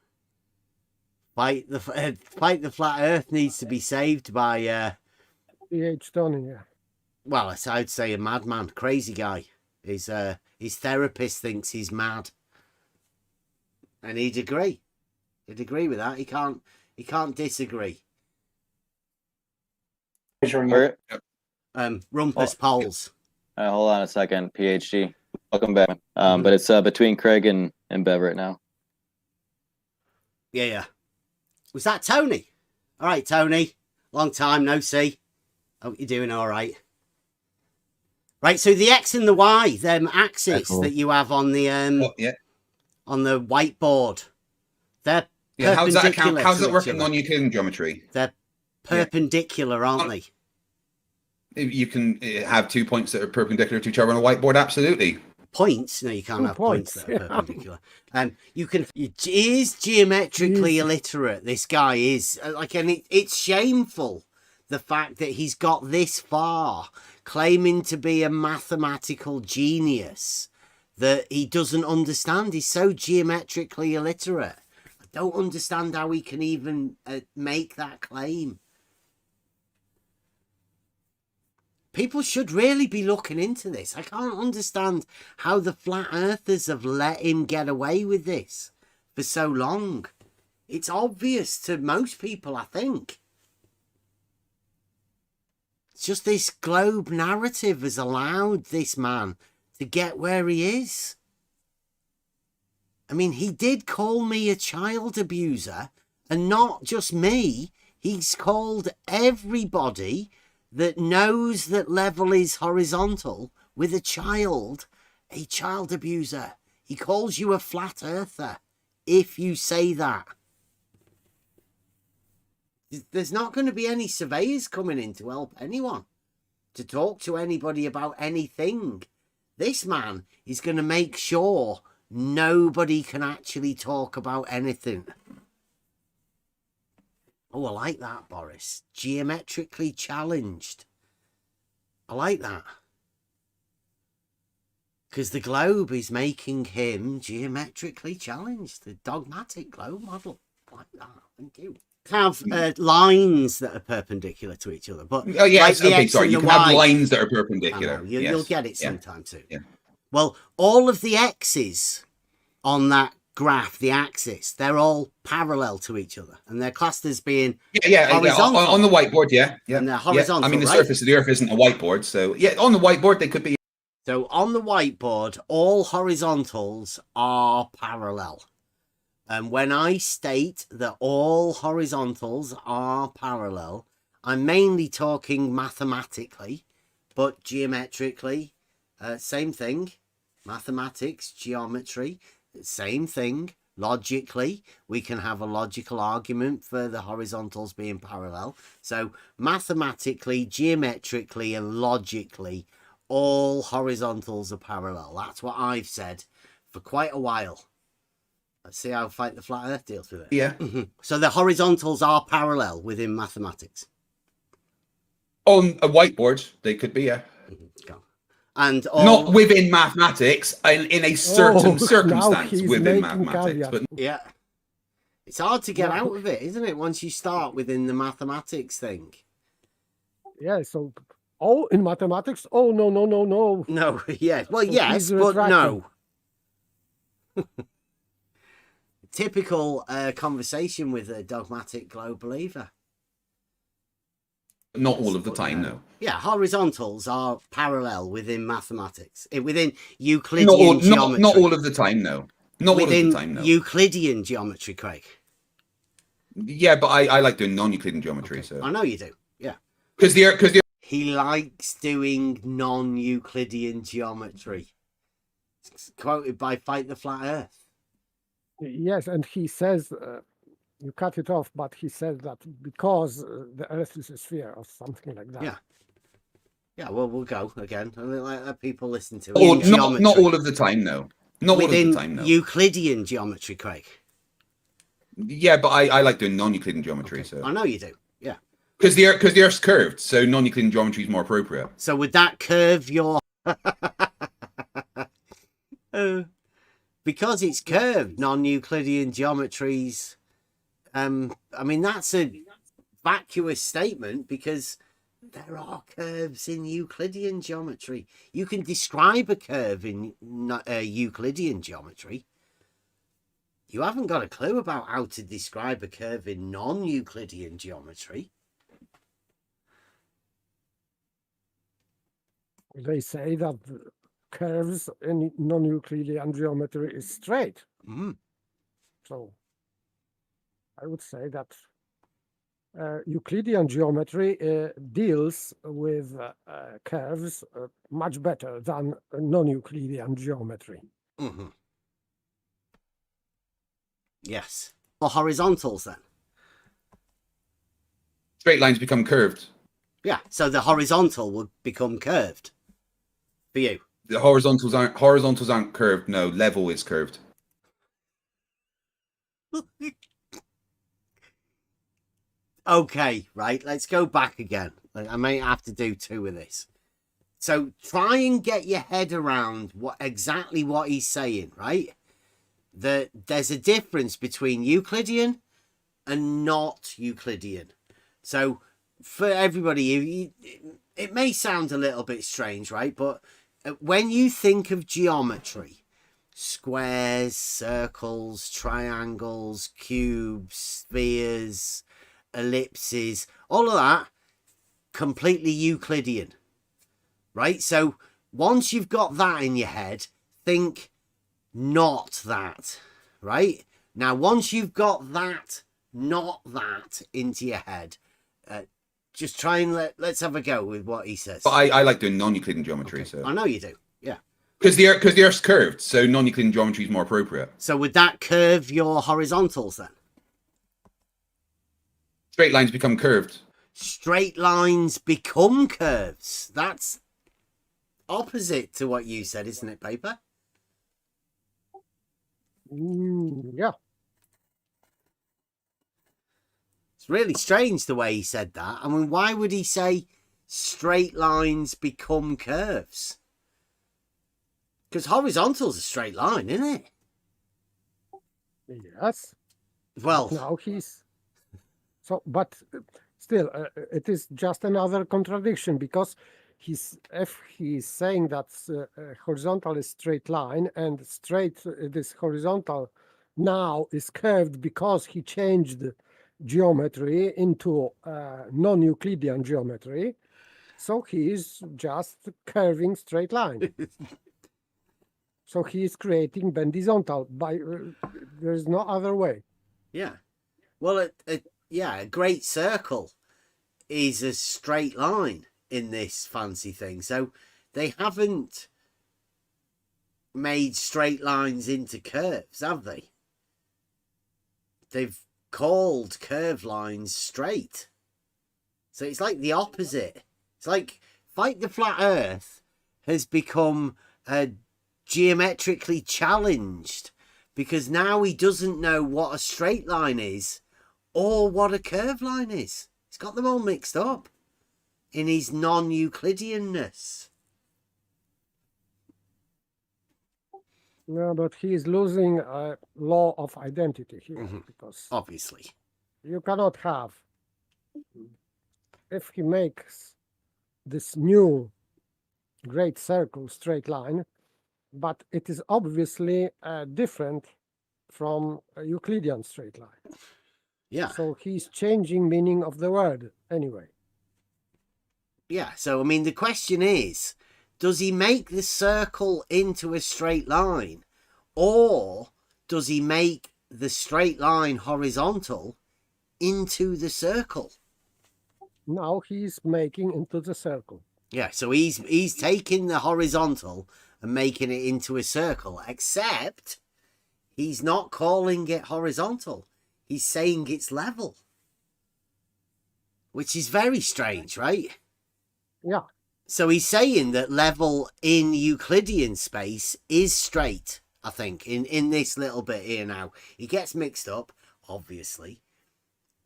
Fight the Flat Earth needs to be saved by P.H. Tony. Yeah. well, I'd say a madman, crazy guy. His therapist thinks he's mad, and he'd agree. He'd agree with that. He can't disagree. Measuring Or- Rumpus Poles. hold on a second, PhD. Welcome back. But it's between Craig and Bev right now. Yeah. Was that Tony? All right, Tony. Long time no see. Hope you're doing all right. Right, so the X and the Y, them axes that you have on the on the whiteboard, they're How's that perpendicular. How's that to work each in other. non-Euclidean geometry? They're perpendicular, aren't they? You can have 2 points that are perpendicular to each other on a whiteboard. Absolutely. Points? No, you can't 2 have points that are yeah. perpendicular. He is geometrically illiterate. This guy is and it's shameful the fact that he's got this far, claiming to be a mathematical genius, that he doesn't understand. He's so geometrically illiterate. I don't understand how he can even make that claim. People should really be looking into this. I can't understand how the flat earthers have let him get away with this for so long. It's obvious to most people, I think. It's just this globe narrative has allowed this man to get where he is. I mean, he did call me a child abuser, and not just me. He's called everybody that knows that level is horizontal with a child abuser. He calls you a flat earther if you say that. There's not going to be any surveyors coming in to help anyone, to talk to anybody about anything. This man is going to make sure nobody can actually talk about anything. Oh, I like that, Boris. Geometrically challenged. I like that. Because the globe is making him geometrically challenged. The dogmatic globe model. I like that. Thank you. Have lines that are perpendicular to each other. But Oh yeah. like the Okay. X Sorry. and You the can have Y, lines that are I know, perpendicular. you'll get it Yeah. sometime soon. Yeah. Well, all of the X's on that graph, the axis, they're all parallel to each other, and they're classed as being horizontal. On the whiteboard, yeah. And they're horizontal, I mean, the right? surface of the Earth isn't a whiteboard, so yeah, on the whiteboard they could be. So on the whiteboard, all horizontals are parallel. And when I state that all horizontals are parallel, I'm mainly talking mathematically, but geometrically, same thing. Mathematics, geometry, same thing. Logically, we can have a logical argument for the horizontals being parallel. So mathematically, geometrically, and logically, all horizontals are parallel. That's what I've said for quite a while. Let's see how Fight the Flat Earth deals with it. Yeah. So the horizontals are parallel within mathematics. On a whiteboard, they could be, yeah. And not within mathematics, in a certain circumstance he's within making mathematics. But yeah, it's hard to get Yeah. out of it, isn't it? Once you start within the mathematics thing. Yeah, so in mathematics, no. No, yeah, well, So yes, he's but retracting. no. Typical conversation with a dogmatic globe believer. not all of the time, no. Yeah, horizontals are parallel within mathematics, within Euclidean geometry. Not all of the time, no. Not within all of the time, no. Euclidean geometry, Craig. Yeah, but I like doing non-Euclidean geometry. So I know you do. Yeah, because he likes doing non-Euclidean geometry. It's quoted by Fight the Flat Earth. Yes, and he says, you cut it off, but he says that because the Earth is a sphere or something like that. Yeah. Yeah, well, we'll go again. I mean, let people listen to it. not all of the time, no. Not within all of the time, no. Euclidean geometry, Craig. Yeah, but I like doing non-Euclidean geometry. So I know you do. Yeah. because the Earth's curved, so non-Euclidean geometry is more appropriate. So would that curve your? Because it's curved, non-Euclidean geometries. I mean, that's a vacuous statement because there are curves in Euclidean geometry. You can describe a curve in Euclidean geometry. You haven't got a clue about how to describe a curve in non-Euclidean geometry. They say that curves in non-Euclidean geometry is straight. So I would say that Euclidean geometry deals with curves much better than non-Euclidean geometry. Yes. Or horizontals then. Straight lines become curved. Yeah, so the horizontal would become curved for you. The horizontals aren't curved. No, level is curved. Okay, right, let's go back again. I may have to do two of this. So try and get your head around exactly what he's saying, right? There's a difference between Euclidean and not Euclidean. So for everybody, it may sound a little bit strange, right? But when you think of geometry, squares, circles, triangles, cubes, spheres, ellipses, all of that, completely Euclidean, right? So once you've got that in your head, think not that, right? Now, once you've got that, not that into your head, just try and let's have a go with what he says. But I like doing non-Euclidean geometry. Okay. So I know you do, yeah. Because the Earth's curved, so non-Euclidean geometry is more appropriate. So would that curve your horizontals then? Straight lines become curved. Straight lines become curves. That's opposite to what you said, isn't it, Paper? Yeah. It's really strange the way he said that. I mean, why would he say straight lines become curves? Because horizontal's a straight line, isn't it? Yes. Well, now he's so, but still, it is just another contradiction because if he's saying that horizontal is straight line and this horizontal now is curved because he changed geometry into non-Euclidean geometry, so he is just curving straight line. So he is creating bendizontal by there's no other way. Yeah. Well, a great circle is a straight line in this fancy thing. So they haven't made straight lines into curves, have they? They've called curved lines straight. So it's like the opposite. It's like Fight the Flat Earth has become geometrically challenged, because now he doesn't know what a straight line is or what a curved line is. He's got them all mixed up in his non-Euclideanness. No, but he is losing a law of identity here, because obviously you cannot have, if he makes this new great circle straight line, but it is obviously different from a Euclidean straight line. Yeah. So he's changing meaning of the word anyway. Yeah, so I mean, the question is, does he make the circle into a straight line, or does he make the straight line horizontal into the circle? Now he's making into the circle. Yeah, so he's taking the horizontal and making it into a circle, except he's not calling it horizontal. He's saying it's level, which is very strange, right? Yeah. So he's saying that level in Euclidean space is straight, I think, in this little bit here now. He gets mixed up, obviously.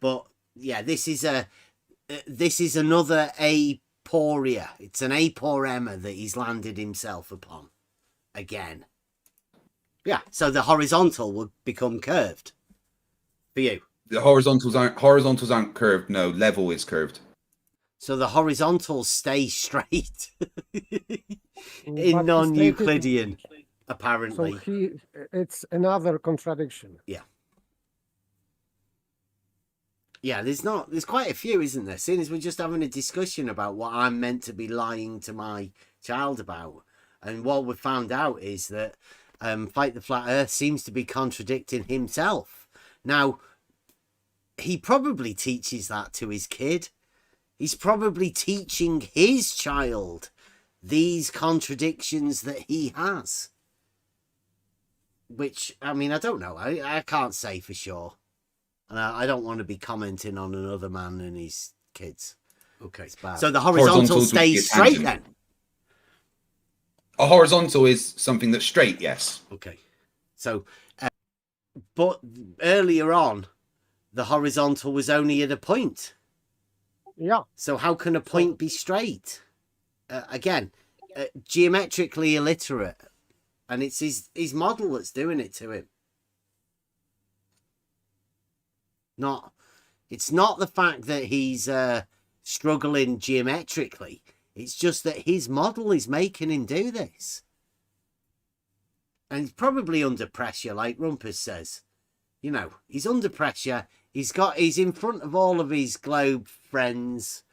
But yeah, this is another aporia. It's an aporema that he's landed himself upon again. Yeah, so the horizontal would become curved for you. The horizontals aren't curved. No, level is curved. So the horizontals stay straight in But non-Euclidean, So apparently. it's another contradiction. Yeah. Yeah, there's quite a few, isn't there? Seeing as we're just having a discussion about what I'm meant to be lying to my child about. And what we found out is that Fight the Flat Earth seems to be contradicting himself. Now, he probably teaches that to his kid. He's probably teaching his child these contradictions that he has. Which, I mean, I don't know. I can't say for sure. And I don't want to be commenting on another man and his kids. Okay. It's bad. So the horizontal stays straight then? A horizontal is something that's straight, yes. Okay. So, but earlier on, the horizontal was only at a point. Yeah. So how can a point be straight? Again, geometrically illiterate. And it's his model that's doing it to him. It's not the fact that he's struggling geometrically. It's just that his model is making him do this. And he's probably under pressure, like Rumpus says. You know, he's under pressure. He's in front of all of his globe friends.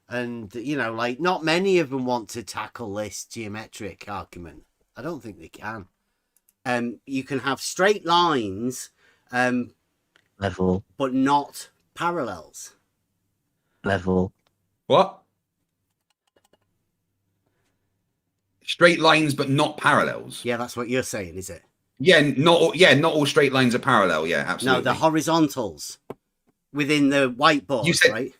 And, you know, like, not many of them want to tackle this geometric argument. I don't think they can. You can have straight lines, level, but not parallels. Level. What? Straight lines, but not parallels. Yeah, that's what you're saying, is it? Yeah, not all straight lines are parallel. Yeah, absolutely. No, the horizontals within the whiteboard, right?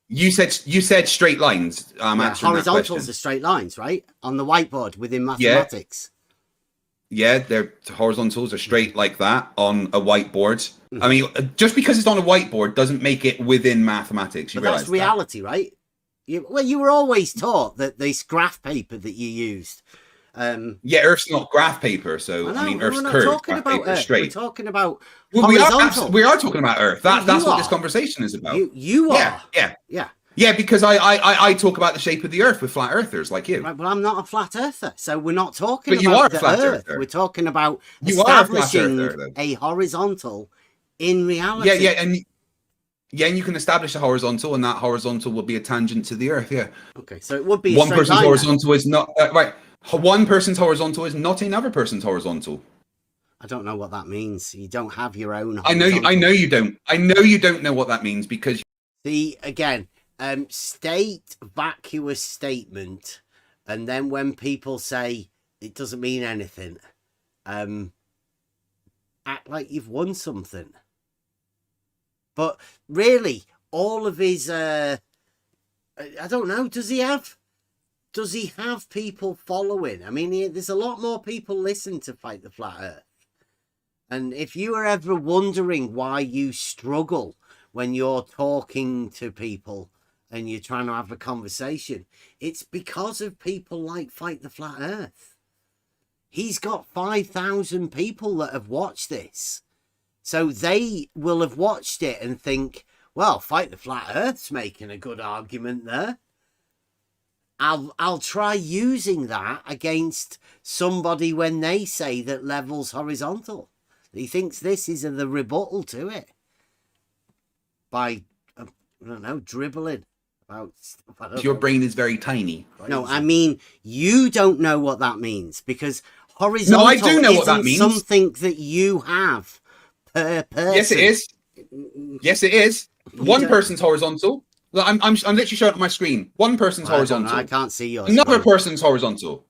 You said straight lines. Horizontals are straight lines, right? On the whiteboard within mathematics. Yeah, they're horizontals are straight like that on a whiteboard. I mean, just because it's on a whiteboard doesn't make it within mathematics. But that's reality, right? You were always taught that this graph paper that you used. Yeah, Earth's not graph paper, so I mean, Earth's curved. Graph paper is straight. We're talking about well, horizontal. we are talking about Earth. That's what this conversation is about. You are. Yeah, because I talk about the shape of the Earth with flat earthers like you. Right, but I'm not a flat earther, so we're not talking but you about are the a flat Earth. earther. We're talking about you are a flat establishing earther, a horizontal in reality. and you can establish a horizontal, and that horizontal will be a tangent to the Earth. Yeah. Okay, so it would be one person's horizontal is not right. One person's horizontal is not another person's horizontal. I don't know what that means. You don't have your own. I know you don't. I know you don't know what that means because. See again. State vacuous statement, and then when people say it doesn't mean anything, act like you've won something. But really, all of his I don't know, does he have does he have people following? I mean, there's a lot more people listen to Fight the Flat Earth. And if you are ever wondering why you struggle when you're talking to people and you're trying to have a conversation, it's because of people like Fight the Flat Earth. He's got 5,000 people that have watched this. So they will have watched it and think, well, Fight the Flat Earth's making a good argument there. I'll try using that against somebody when they say that level's horizontal. He thinks this is the rebuttal to it by, I don't know, dribbling about stuff. Your brain is very tiny. No, I mean, you don't know what that means because horizontal no, I do know what that isn't means. Something that you have per person. Yes, it is. Yes, it is. One person's horizontal. Look, I'm literally showing it on my screen. One person's horizontal. I can't see yours. Another person's horizontal.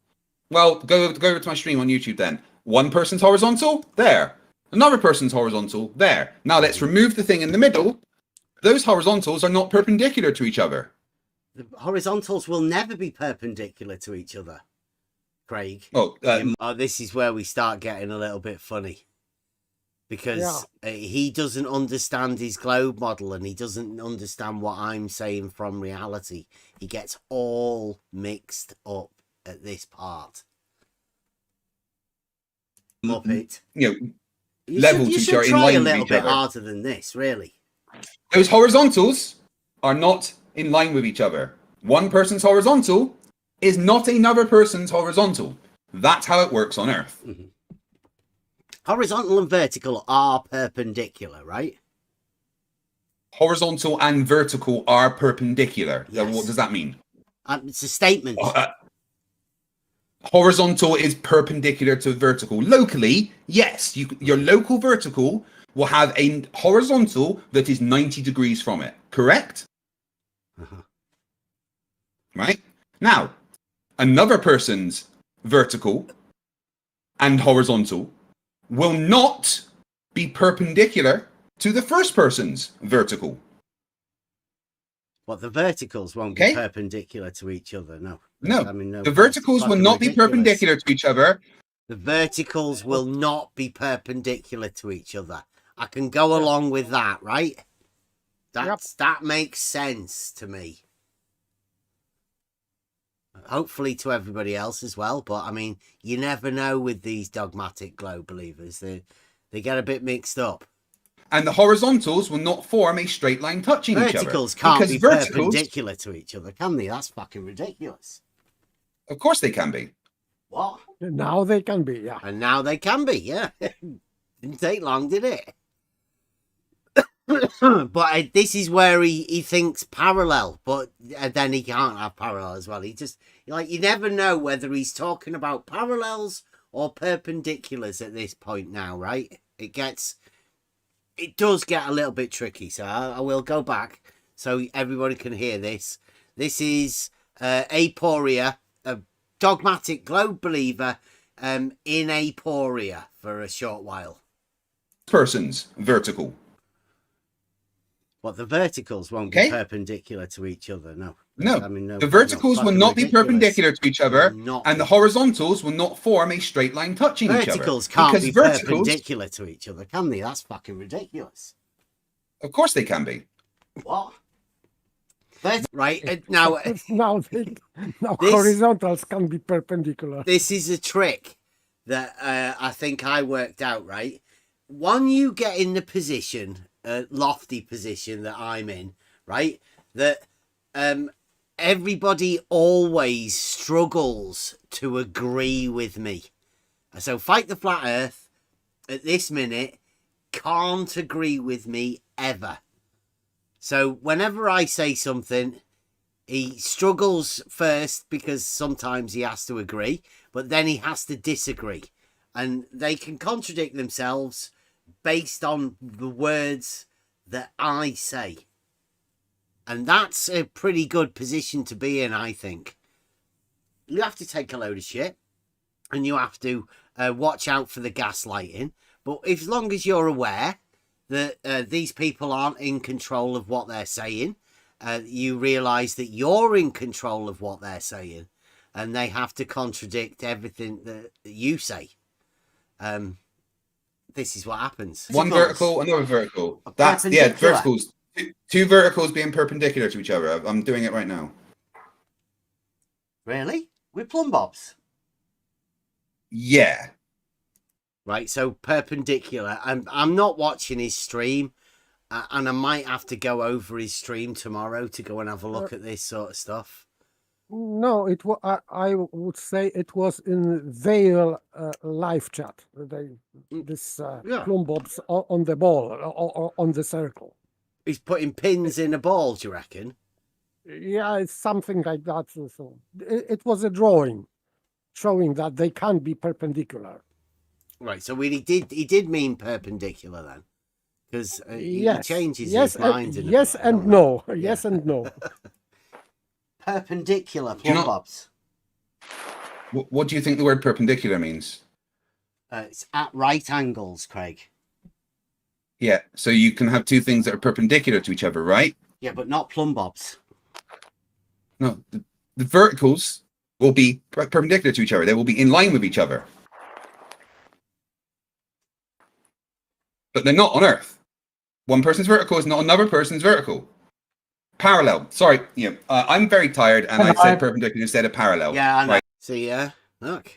Well, go over to my stream on YouTube then. One person's horizontal. There. Another person's horizontal. There. Now let's remove the thing in the middle. Those horizontals are not perpendicular to each other. The horizontals will never be perpendicular to each other, Craig. Oh, this is where we start getting a little bit funny. Because he doesn't understand his globe model and he doesn't understand what I'm saying from reality. He gets all mixed up at this part. Muppet. Levels you which should are in try line a with little each bit other. harder than this, really. Those horizontals are not in line with each other. One person's horizontal is not another person's horizontal. That's how it works on Earth. Mm-hmm. Horizontal and vertical are perpendicular, right? Horizontal and vertical are perpendicular. Yes. What does that mean? It's a statement. Horizontal is perpendicular to vertical. Locally, yes. Your local vertical will have a horizontal that is 90 degrees from it. Correct? Right? Now, another person's vertical and horizontal will not be perpendicular to the first person's vertical. What, the verticals won't be perpendicular to each other? No. No, I mean, no, the verticals that's will not be ridiculous. perpendicular to each other. The verticals will not be perpendicular to each other. I can go along with that, right? That makes sense to me. Hopefully to everybody else as well, but I mean, you never know with these dogmatic globe believers. They get a bit mixed up. And the horizontals will not form a straight line touching each other. Verticals can't be perpendicular to each other, can they? That's fucking ridiculous. Of course they can be. What? Now they can be, yeah. And now they can be, yeah. Didn't take long, did it? But this is where he thinks parallel, but then he can't have parallel as well. He just, like, you never know whether he's talking about parallels or perpendiculars at this point now, right? It does get a little bit tricky, so I will go back so everybody can hear this. This is aporia, a dogmatic globe believer in aporia for a short while. Person's vertical. What, the verticals won't be perpendicular to each other? No. No, I mean, no, the verticals will not be perpendicular to each other, and the horizontals will not form a straight line touching each other. Verticals can't be perpendicular to each other, can they? That's fucking ridiculous. Of course they can be. What? Right, now... now horizontals can be perpendicular. This is a trick that I think I worked out, right? When you get in the position, lofty position that I'm in, right, that everybody always struggles to agree with me. So Fight the Flat Earth at this minute can't agree with me ever. So whenever I say something, he struggles first because sometimes he has to agree, but then he has to disagree. And they can contradict themselves based on the words that I say. And that's a pretty good position to be in, I think. You have to take a load of shit and you have to watch out for the gaslighting. But as long as you're aware that these people aren't in control of what they're saying, you realise that you're in control of what they're saying. and they have to contradict everything that you say. This is what happens. One vertical, another vertical. That's verticals. Two verticals being perpendicular to each other. I'm doing it right now. Really? With plumb bobs? Yeah. Right, so perpendicular. I'm not watching his stream, and I might have to go over his stream tomorrow to go and have a look at this sort of stuff. No, it was. I would say it was in Vale live chat. This plumb bobs on the ball or on the circle. He's putting pins in a ball, do you reckon? Yeah, it's something like that. So it was a drawing showing that they can't be perpendicular. Right, so he did mean perpendicular then, because he changes his mind. Yes and no. Yes and no. Perpendicular plumb bobs. What do you think the word perpendicular means? It's at right angles, Craig. Yeah, so you can have two things that are perpendicular to each other, right? Yeah, but not plumb bobs. No, the verticals will be perpendicular to each other. They will be in line with each other. But they're not on Earth. One person's vertical is not another person's vertical. Parallel. Sorry, I'm very tired, and I said perpendicular instead of parallel. Yeah, I know. Right. See, look.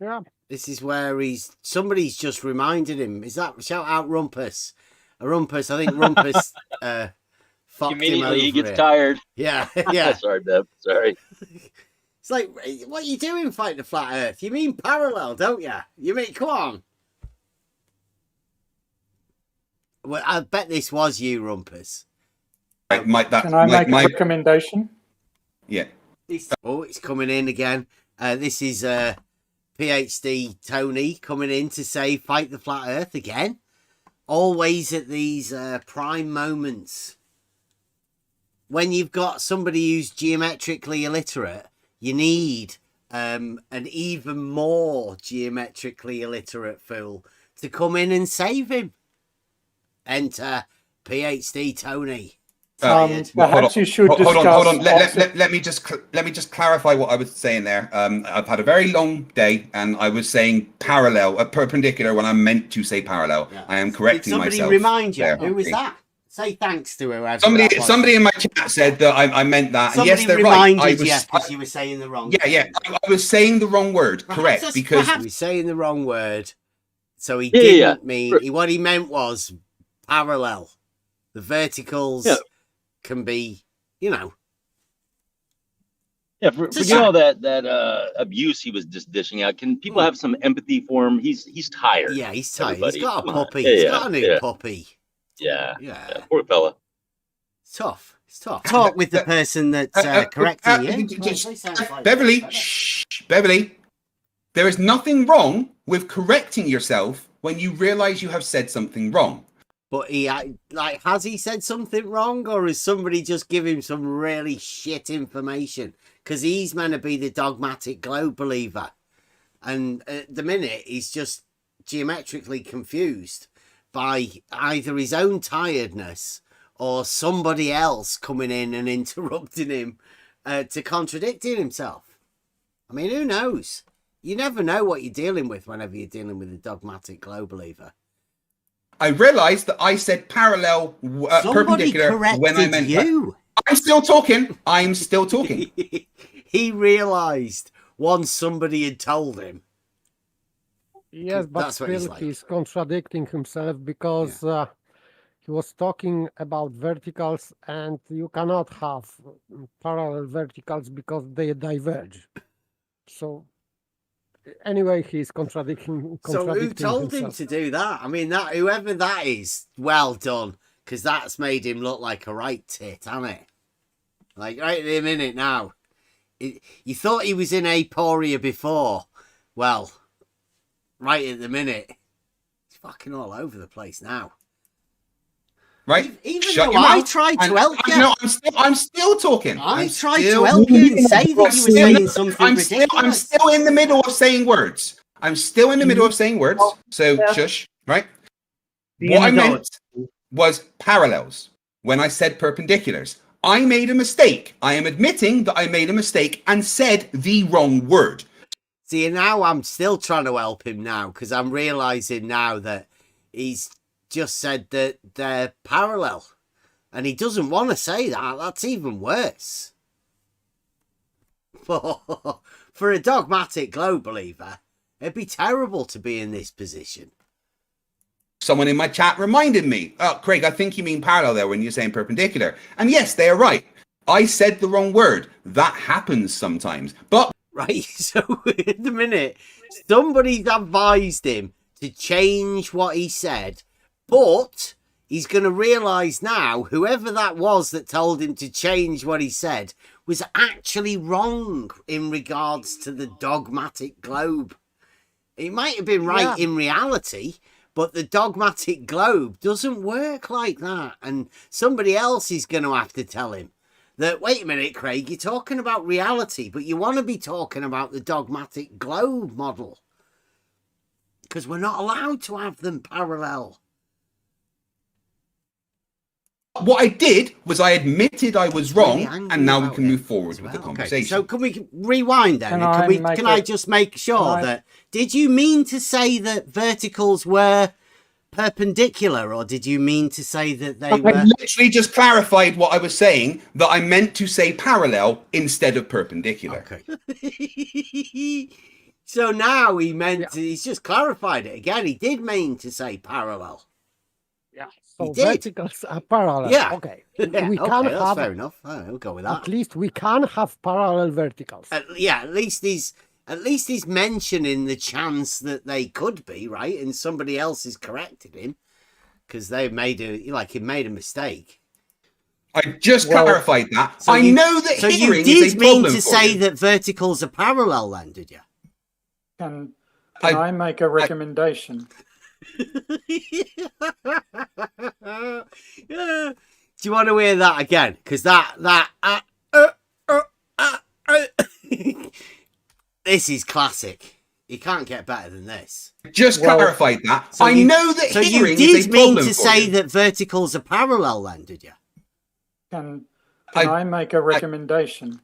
Yeah. This is where somebody's just reminded him. Is that shout out Rumpus? Rumpus, I think Rumpus fucked Immediately him he over gets here. tired. Yeah, yeah. Sorry, Deb. Sorry. It's like, what are you doing fighting the flat Earth? You mean parallel, don't you? You mean, come on. Well, I bet this was you, Rumpus. Can I make a recommendation? Yeah. It's coming in again. This is PhD Tony coming in to say fight the flat Earth again. Always at these prime moments. When you've got somebody who's geometrically illiterate, you need an even more geometrically illiterate fool to come in and save him. Enter PhD Tony. Perhaps you should discuss. Hold on. Let me just clarify what I was saying there. I've had a very long day, and I was saying parallel, perpendicular when I meant to say parallel. Yeah. I am correcting myself. Did somebody remind you? There. Who was that? Say thanks to whoever. Somebody in my chat said that I meant that. Somebody and yes, they're right. Because you were saying the wrong. Yeah. I was saying the wrong word. Correct. Because he was saying the wrong word, so he didn't mean. What he meant was parallel. The verticals. Yeah. Can be, Yeah, forget all that abuse he was just dishing out. Can people have some empathy for him? He's tired. Yeah, he's tired. Everybody. He's got a puppy. He's got a new puppy. Yeah. Poor fella. It's tough. Talk with the person that's correcting you. Beverly, there is nothing wrong with correcting yourself when you realize you have said something wrong. But has he said something wrong, or is somebody just give him some really shit information? Because he's meant to be the dogmatic globe believer, and at the minute he's just geometrically confused by either his own tiredness or somebody else coming in and interrupting him to contradicting himself. I mean, who knows? You never know what you're dealing with whenever you're dealing with a dogmatic globe believer. I realized that I said parallel perpendicular when I meant you. I'm still talking. He realized once somebody had told him. Yes, but still he's contradicting himself because he was talking about verticals, and you cannot have parallel verticals because they diverge. So anyway, he's contradicting So who told himself. him to do that? I mean, whoever that is, well done, because that's made him look like a right tit, hasn't it? Like right in a minute now. You thought he was in aporia before. Well, right at the minute, he's fucking all over the place now. Right? Even though I tried to help you. No, I'm still talking. I tried to help you and say that you were saying something ridiculous. I'm still in the middle of saying words. So shush, right? What I meant was parallels. When I said perpendiculars, I made a mistake. I am admitting that I made a mistake and said the wrong word. See, now I'm still trying to help him now because I'm realizing now that he's just said that they're parallel. And he doesn't want to say that. That's even worse. For a dogmatic globe believer, it'd be terrible to be in this position. Someone in my chat reminded me, oh, Craig, I think you mean parallel there when you're saying perpendicular. And yes, they are right. I said the wrong word. That happens sometimes. But right, so in the minute, somebody's advised him to change what he said, but he's going to realise now, whoever that was that told him to change what he said was actually wrong in regards to the dogmatic globe. It might have been right in reality, but the dogmatic globe doesn't work like that. And somebody else is going to have to tell him that, wait a minute, Craig, you're talking about reality, but you want to be talking about the dogmatic globe model. Because we're not allowed to have them parallel. what I did was I admitted I was wrong, and now we can move forward with the conversation. So can we rewind then? Can I just make sure that, did you mean to say that verticals were perpendicular, or did you mean to say that they were... I literally just clarified what I was saying, that I meant to say parallel instead of perpendicular. Okay. So now he meant to, he's just clarified it again. He did mean to say parallel. Yeah. So verticals are parallel. Yeah. Okay. Yeah, We can that's have, fair enough. We'll go with that. at least we can have parallel verticals. At least he's mentioning the chance that they could be, right? And somebody else has corrected him because he made a mistake. I just clarified that. So I know that so hearing you is did a mean problem to for say you. that verticals are parallel then, did you? Can I make a recommendation? Do you want to hear that again? Because this is classic. You can't get better than this. Just clarified that. So I know that so hearing you is did a mean problem to for say you. that verticals are parallel then, did you? Can I make a recommendation?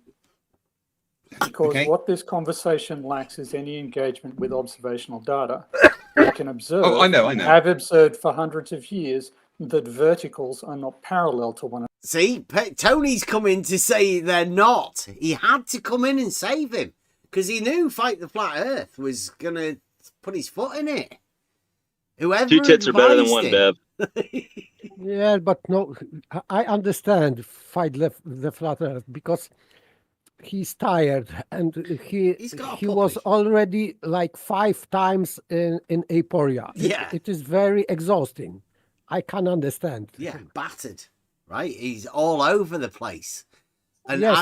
Because what this conversation lacks is any engagement with observational data. We can observe, I know. have observed for hundreds of years that verticals are not parallel to one another. See, Tony's coming to say they're not. He had to come in and save him because he knew Fight the Flat Earth was going to put his foot in it. Whoever Two tits are better than one, Bev. Yeah, but no, I understand Fight the Flat Earth because he's tired and he was already like 5 times in Aporia. Yeah. It is very exhausting. I can understand. Yeah, battered, right? He's all over the place. And Yes,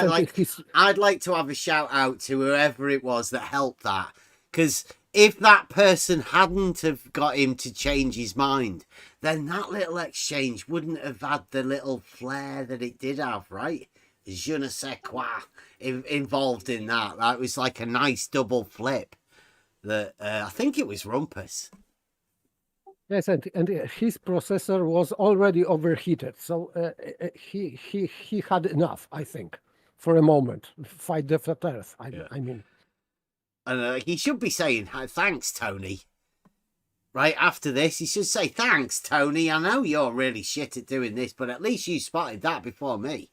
I'd like to have a shout out to whoever it was that helped that. Because if that person hadn't have got him to change his mind, then that little exchange wouldn't have had the little flair that it did have, right? Je ne sais quoi involved in that. That was like a nice double flip. That I think it was Rumpus. Yes, and his processor was already overheated, so he had enough, I think, for a moment. Fight the Flat Earth. I mean, and he should be saying thanks, Tony. Right after this, he should say thanks, Tony. I know you're really shit at doing this, but at least you spotted that before me.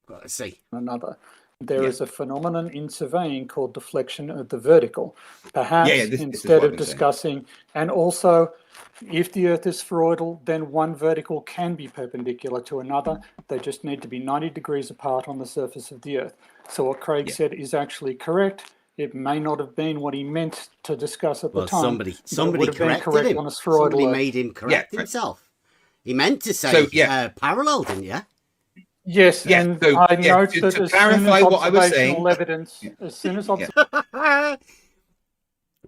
Let's see. Another. There is a phenomenon in surveying called deflection of the vertical. Perhaps instead of discussing, and also if the Earth is spheroidal, then one vertical can be perpendicular to another. They just need to be 90 degrees apart on the surface of the Earth. So what Craig said is actually correct. It may not have been what he meant to discuss at the time. Somebody corrected him. Somebody made him correct himself. He meant to say parallel, didn't you? Yes, and I note that as soon as observational evidence, as soon as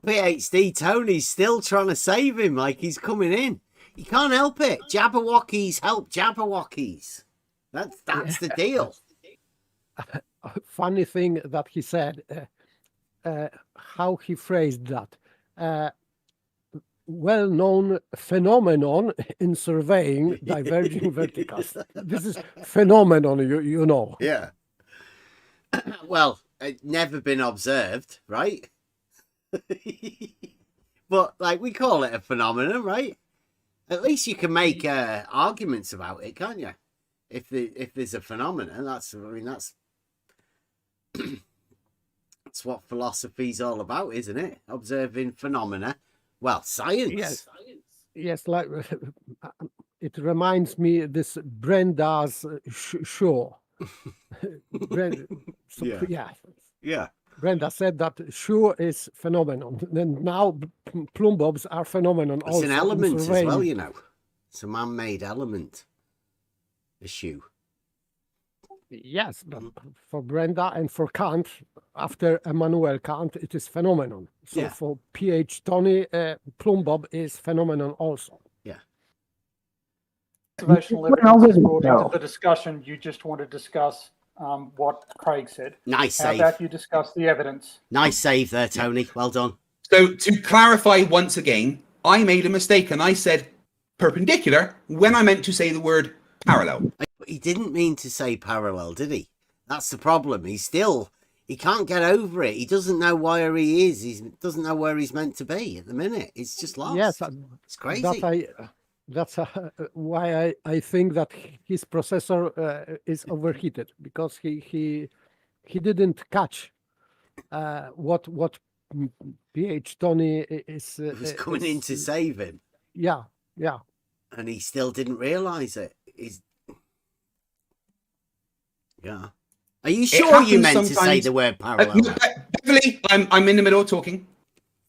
PhD Tony's still trying to save him like he's coming in. You can't help it. Jabberwockies help Jabberwockies. That's the deal. Funny thing that he said, how he phrased that. well-known phenomenon in surveying diverging verticals. This is phenomenon, you know. Yeah. Well, it's never been observed, right? But like we call it a phenomenon, right? At least you can make arguments about it, can't you? If there's a phenomenon, that's that's what philosophy's all about, isn't it? Observing phenomena. Well, science. Yes, like it reminds me this Brenda's show. Yeah. Brenda said that shoe is phenomenon, and now plumbobs are phenomenon. It's an element as well, you know. It's a man-made element. The shoe. Yes, but for Brenda and for Kant, after Immanuel Kant, it is phenomenon. So for P.H. Tony, plumbob is phenomenon also. Yeah. Observational evidence is brought into the discussion. You just want to discuss what Craig said. Nice How save. about you discuss the evidence? Nice save there, Tony. Well done. So to clarify once again, I made a mistake and I said perpendicular when I meant to say the word parallel. He didn't mean to say parallel, did he? That's the problem. He can't get over it. He doesn't know where he is. He doesn't know where he's meant to be at the minute. It's just lost. Yes, it's crazy. That's why I think that his processor is overheated, because he didn't catch what PH Tony was coming in to save him. Yeah. And he still didn't realise it. Yeah. Are you sure you meant to say the word parallel? Definitely, I'm in the middle of talking.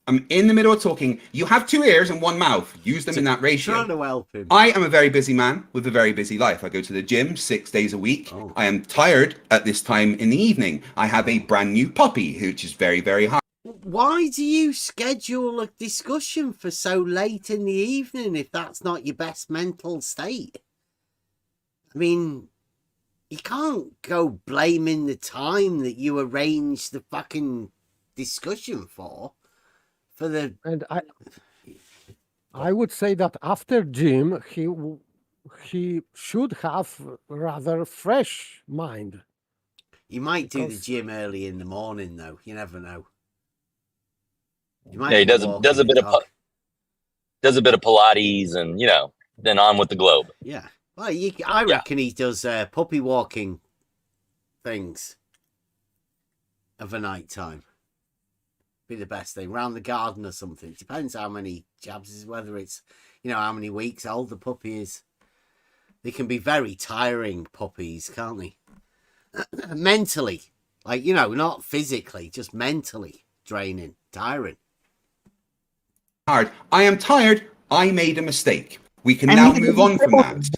I'm in the middle of talking. You have two ears and one mouth. Use them in that ratio. Trying to help him. I am a very busy man with a very busy life. I go to the gym 6 days a week. I am tired at this time in the evening. I have a brand new puppy, which is very, very hard. Why do you schedule a discussion for so late in the evening if that's not your best mental state? I mean, you can't go blaming the time that you arranged the fucking discussion for the... And I would say that after gym, he should have rather fresh mind. You might do the gym early in the morning, though. You never know. You might he does a bit of Pilates, and then on with the globe. Yeah. Well, I reckon he does puppy walking things of a night time. Be the best thing. Round the garden or something. It depends how many jabs is, whether it's, how many weeks old the puppy is. They can be very tiring, puppies, can't they? Mentally. Like, not physically, just mentally draining, tiring. Hard. I am tired. I made a mistake. We can now move on from that.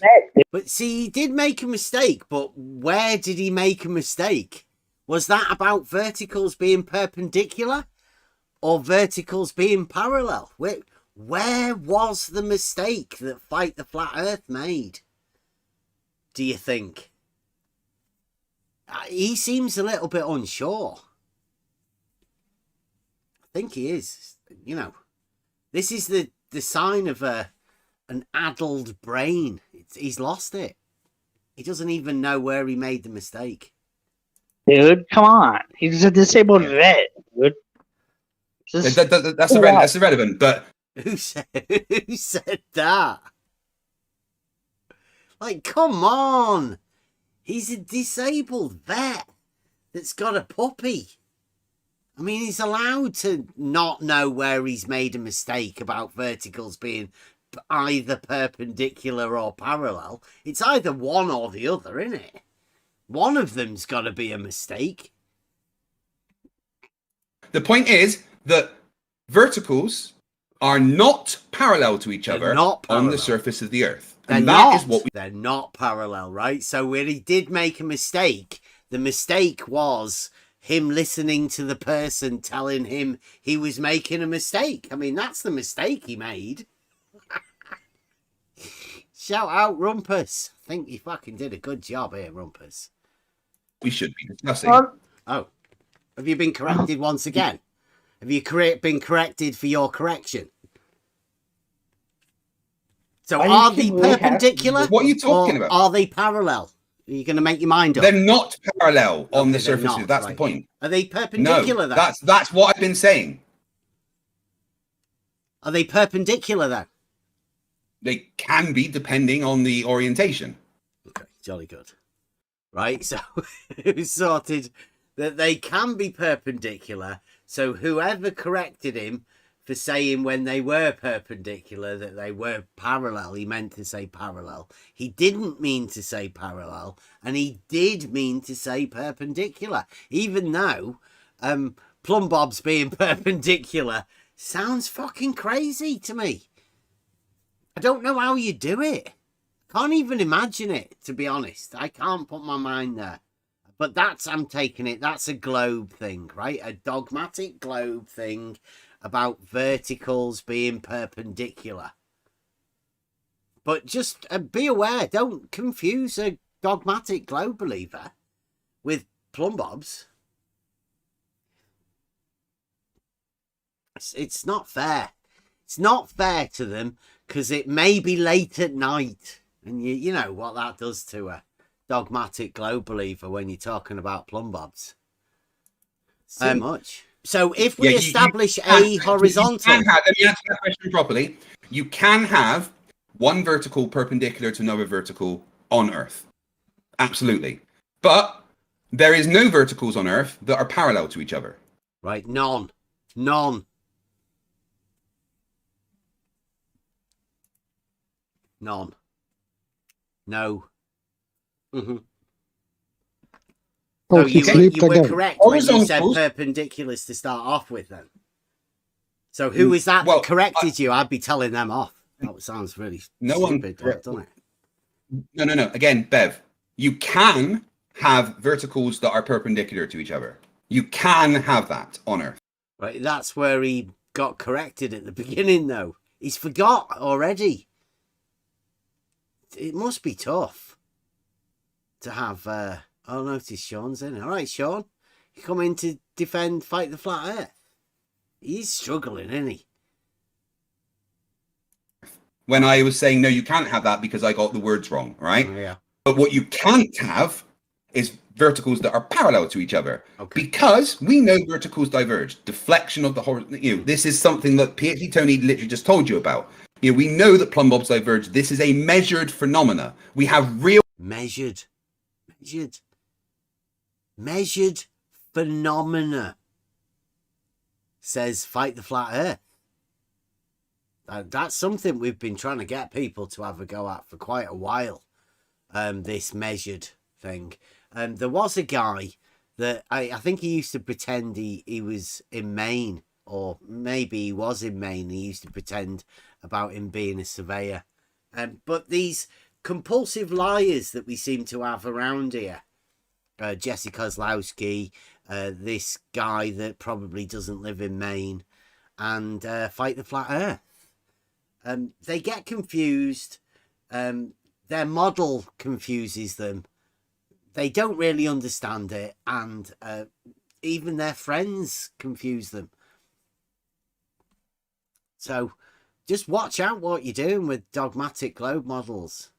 But see, he did make a mistake, but where did he make a mistake? Was that about verticals being perpendicular or verticals being parallel? Where was the mistake that Fight the Flat Earth made? Do you think? He seems a little bit unsure. I think he is. This is the sign of an addled brain. He's lost it. He doesn't even know where he made the mistake. Dude, come on. He's a disabled vet, dude. That's irrelevant, but... Who said that? Like, come on. He's a disabled vet that's got a puppy. I mean, he's allowed to not know where he's made a mistake about verticals being either perpendicular or parallel. It's either one or the other, isn't it? One of them's got to be a mistake. The point is that verticals are not parallel to each other on the surface of the Earth. And They're not parallel, right? So when he did make a mistake, the mistake was him listening to the person telling him he was making a mistake. I mean, that's the mistake he made. Shout out, Rumpus. I think you fucking did a good job here, Rumpus. We should be discussing. Oh, have you been corrected once again? Have you been corrected for your correction? So are they perpendicular? What are you talking about? Are they parallel? Are you going to make your mind up? They're not parallel on the they're surfaces. not, That's right. the point. Are they perpendicular No, then? that's what I've been saying. Are they perpendicular then? They can be depending on the orientation. Okay, jolly good. Right, so who sorted that they can be perpendicular. So whoever corrected him for saying when they were perpendicular that they were parallel, he meant to say parallel. He didn't mean to say parallel, and he did mean to say perpendicular. Even though Plumb Bob's being perpendicular sounds fucking crazy to me. I don't know how you do it. Can't even imagine it, to be honest. I can't put my mind there. But I'm taking it, that's a globe thing, right? A dogmatic globe thing about verticals being perpendicular. But just be aware, don't confuse a dogmatic globe believer with Plumb Bobs. It's not fair. It's not fair to them because it may be late at night. And you know what that does to a dogmatic globe believer when you're talking about Plumb Bobs. So much. So if we establish a horizontal... Let me answer that question properly. You can have one vertical perpendicular to another vertical on Earth. Absolutely. But there is no verticals on Earth that are parallel to each other. Right, none. None. None. No. Mm-hmm. Oh, So you were correct when you said Horizontals. perpendiculars to start off with then. So who is that that corrected you? I'd be telling them off. That sounds really stupid, doesn't it? No. Again, Bev, you can have verticals that are perpendicular to each other. You can have that on Earth. Right, that's where he got corrected at the beginning, though. He's forgot already. It must be tough to have... Oh, notice Sean's in. All right, Sean. You come in to defend Fight the Flat Earth. He's struggling, isn't he? When I was saying, no, you can't have that because I got the words wrong, right? Oh, yeah. But what you can't have is verticals that are parallel to each other. Okay. Because we know verticals diverge. Deflection of the horizon. This is something that PhD Tony literally just told you about. We know that Plumb Bobs diverge. This is a measured phenomena. We have real... Measured phenomena, says Fight the Flat Earth. That's something we've been trying to get people to have a go at for quite a while, this measured thing. There was a guy that I think he used to pretend he was in Maine, or maybe he was in Maine. He used to pretend about him being a surveyor. But these compulsive liars that we seem to have around here, Jesse Kozlowski, this guy that probably doesn't live in Maine, and Fight the Flat Earth. They get confused. Their model confuses them. They don't really understand it, and even their friends confuse them. So just watch out what you're doing with dogmatic globe models.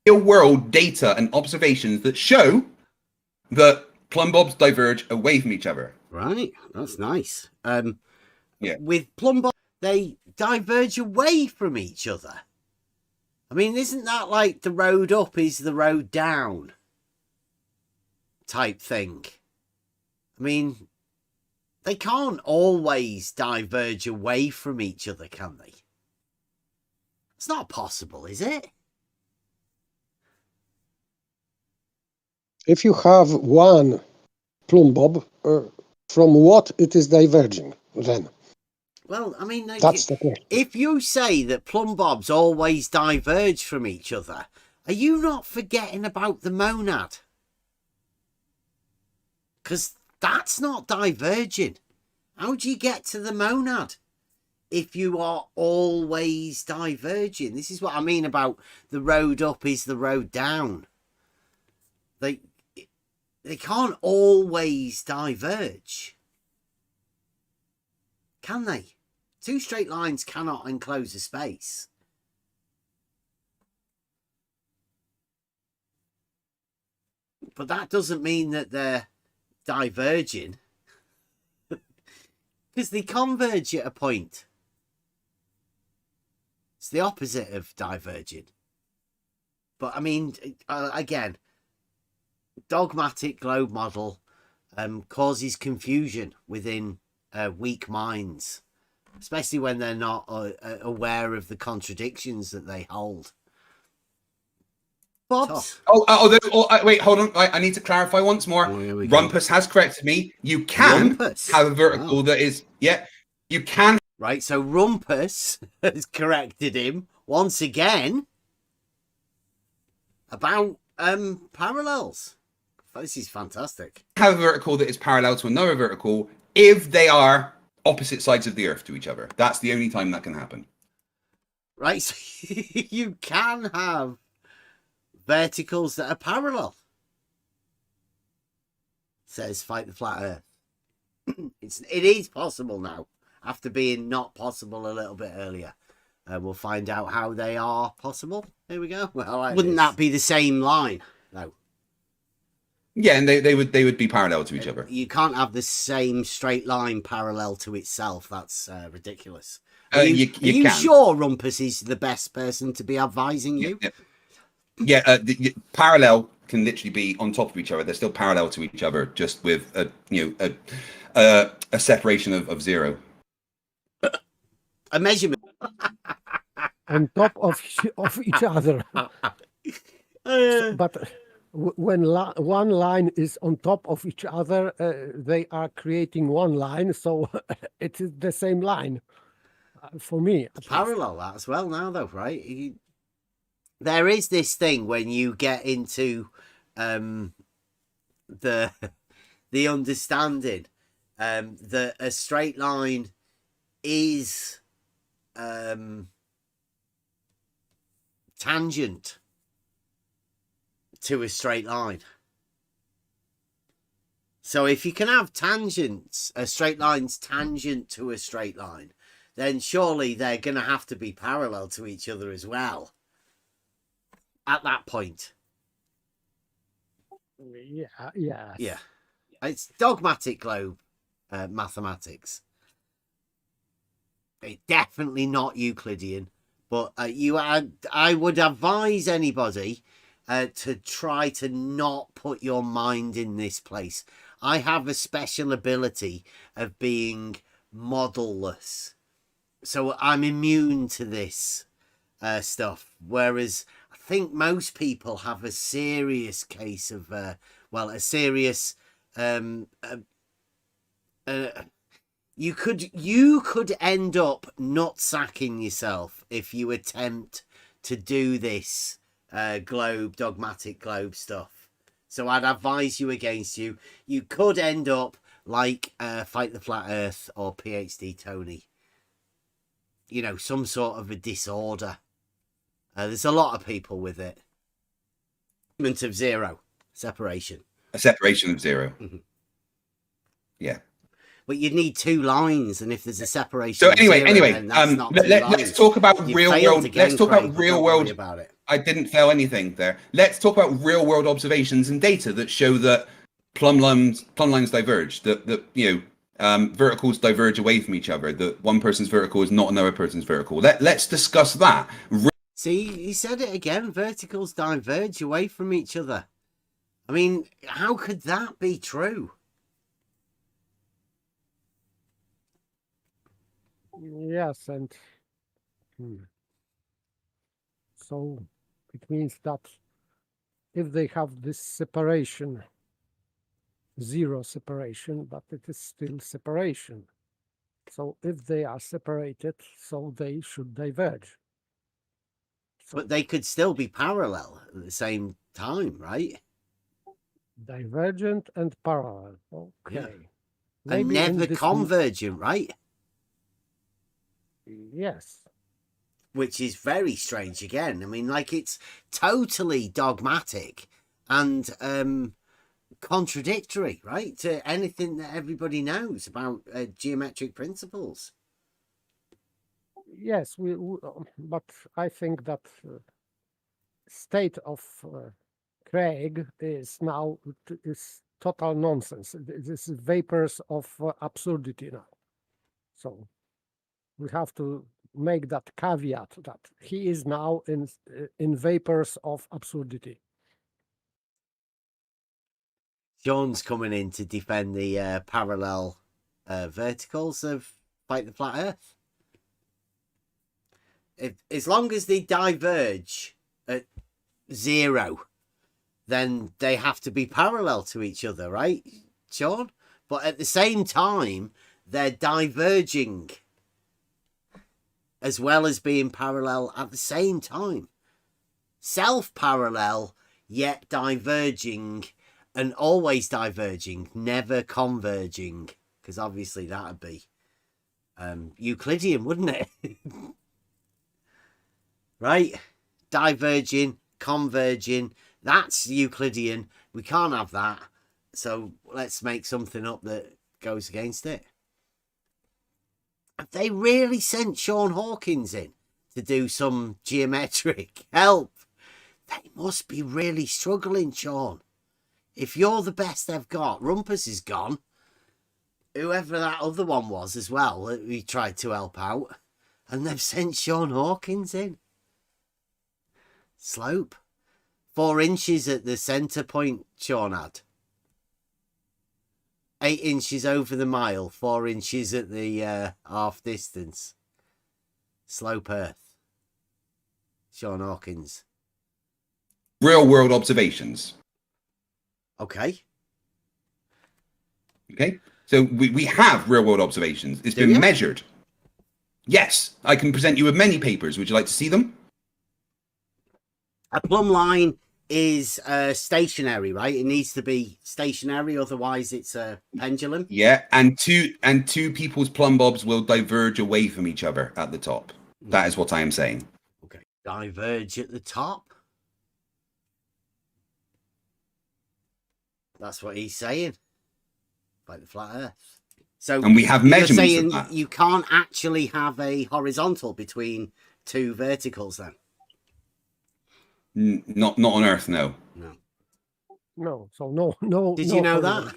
Real world data and observations that show that Plumb Bobs diverge away from each other. Right, that's nice. With Plumb Bobs, they diverge away from each other. I mean, isn't that like the road up is the road down type thing? I mean, they can't always diverge away from each other, can they? It's not possible, is it? If you have one Plumb Bob, from what it is diverging then? Well, I mean, that's the question. If you say that Plumb Bobs always diverge from each other, are you not forgetting about the monad? Because that's not diverging. How do you get to the monad if you are always diverging? This is what I mean about the road up is the road down. They can't always diverge, can they? Two straight lines cannot enclose a space. But that doesn't mean that they're diverging. Because they converge at a point. It's the opposite of diverging. But I mean, again, dogmatic globe model causes confusion within weak minds, especially when they're not aware of the contradictions that they hold. But wait, hold on. I need to clarify once more. Rumpus has corrected me. You can have a vertical that is, you can. Right, so Rumpus has corrected him once again about parallels. This is fantastic. Have a vertical that is parallel to another vertical if they are opposite sides of the Earth to each other. That's the only time that can happen. Right, so you can have verticals that are parallel. Says Fight the Flat Earth. It is possible now, after being not possible a little bit earlier. We'll find out how they are possible. Here we go. Well, wouldn't that be the same line? No. Yeah, and they would be parallel to each other. You can't have the same straight line parallel to itself. That's ridiculous. Are you sure Rumpus is the best person to be advising you? The parallel can literally be on top of each other. They're still parallel to each other, just with a separation of 0. A measurement on top of each other. But when one line is on top of each other, they are creating one line, so it is the same line for me. Parallel that as well now, though, right? There is this thing when you get into the understanding that a straight line is tangent to a straight line. So if you can have tangents, a straight line's tangent to a straight line, then surely they're going to have to be parallel to each other as well at that point. Yeah. It's dogmatic globe mathematics. It's definitely not Euclidean, but I would advise anybody to try to not put your mind in this place. I have a special ability of being modelless, so I'm immune to this stuff, whereas I think most people have a serious case of a serious you could end up not sacking yourself if you attempt to do this dogmatic globe stuff. So I'd advise you against you. You could end up like Fight the Flat Earth or PhD Tony. You know, some sort of a disorder. There's a lot of people with it. Of 0 separation. A separation of 0. Mm-hmm. Yeah. But you'd need 2 lines, and if there's a separation. So anyway, let's talk about real world. Let's talk about real world. About it. I didn't fail anything there. Let's talk about real world observations and data that show that plumb lines diverge. That verticals diverge away from each other. That one person's vertical is not another person's vertical. Let's discuss that. See, he said it again. Verticals diverge away from each other. I mean, how could that be true? Yes, and so it means that if they have this separation, 0 separation, but it is still separation. So if they are separated, so they should diverge. But they could still be parallel at the same time, right? Divergent and parallel. Okay. Yeah. And never convergent, right? Yes. Which is very strange again. I mean, like, it's totally dogmatic and contradictory, right, to anything that everybody knows about geometric principles. Yes, but I think that state of Craig is now is total nonsense. This is vapors of absurdity now. So we have to make that caveat that he is now in vapors of absurdity. Sean's coming in to defend the parallel verticals of Fight the Flat Earth. As long as they diverge at 0, then they have to be parallel to each other, right, Sean? But at the same time, they're diverging as well as being parallel at the same time. Self-parallel, yet diverging, and always diverging, never converging, because obviously that would be Euclidean, wouldn't it? Right? Diverging, converging, that's Euclidean. We can't have that. So let's make something up that goes against it. Have they really sent Sean Hawkins in to do some geometric help? They must be really struggling, Sean. If you're the best they've got, Rumpus is gone. Whoever that other one was as well, that we tried to help out. And they've sent Sean Hawkins in. Slope. 4 inches at the centre point Sean had. 8 inches over the mile, 4 inches at the half distance. Slope Earth. Sean Hawkins. Real world observations. Okay. Okay. So we have real world observations. It's been measured. Yes. I can present you with many papers. Would you like to see them? A plumb line is stationary, right? It needs to be stationary, otherwise it's a pendulum. Yeah, and two people's plumb bobs will diverge away from each other at the top. That is what I am saying. Okay, diverge at the top. That's what he's saying. Like the flat Earth. So, and we have measurements. You're saying you can't actually have a horizontal between 2 verticals, then? Not on Earth, no. No. So no. Did no you know that?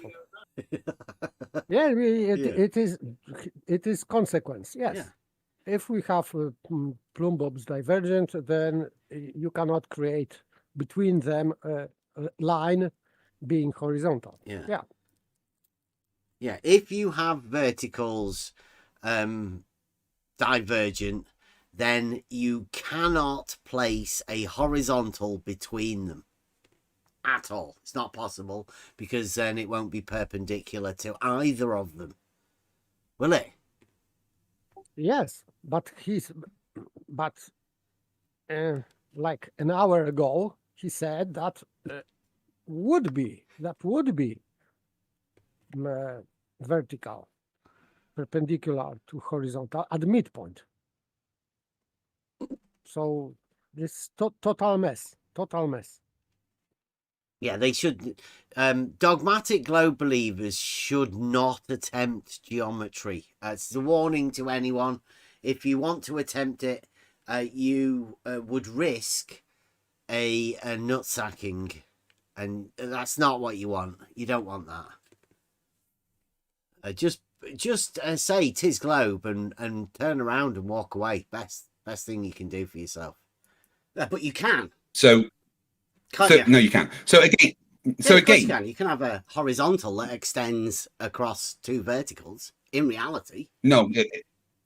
Yeah, it is consequence. Yes. Yeah. If we have plumb bobs divergent, then you cannot create between them a line being horizontal. Yeah. Yeah. Yeah. If you have verticals divergent, then you cannot place a horizontal between them at all. It's not possible, because then it won't be perpendicular to either of them, will it? Yes, but like an hour ago, he said that would be vertical, perpendicular to horizontal at the midpoint. So this total mess. Yeah, they should. Dogmatic globe believers should not attempt geometry. It's a warning to anyone. If you want to attempt it, you would risk a nut sacking, and that's not what you want. You don't want that. Just say 'tis globe and turn around and walk away. Best thing you can do for yourself. But you can. No, you can't. So again, you can have a horizontal that extends across 2 verticals. In reality, no,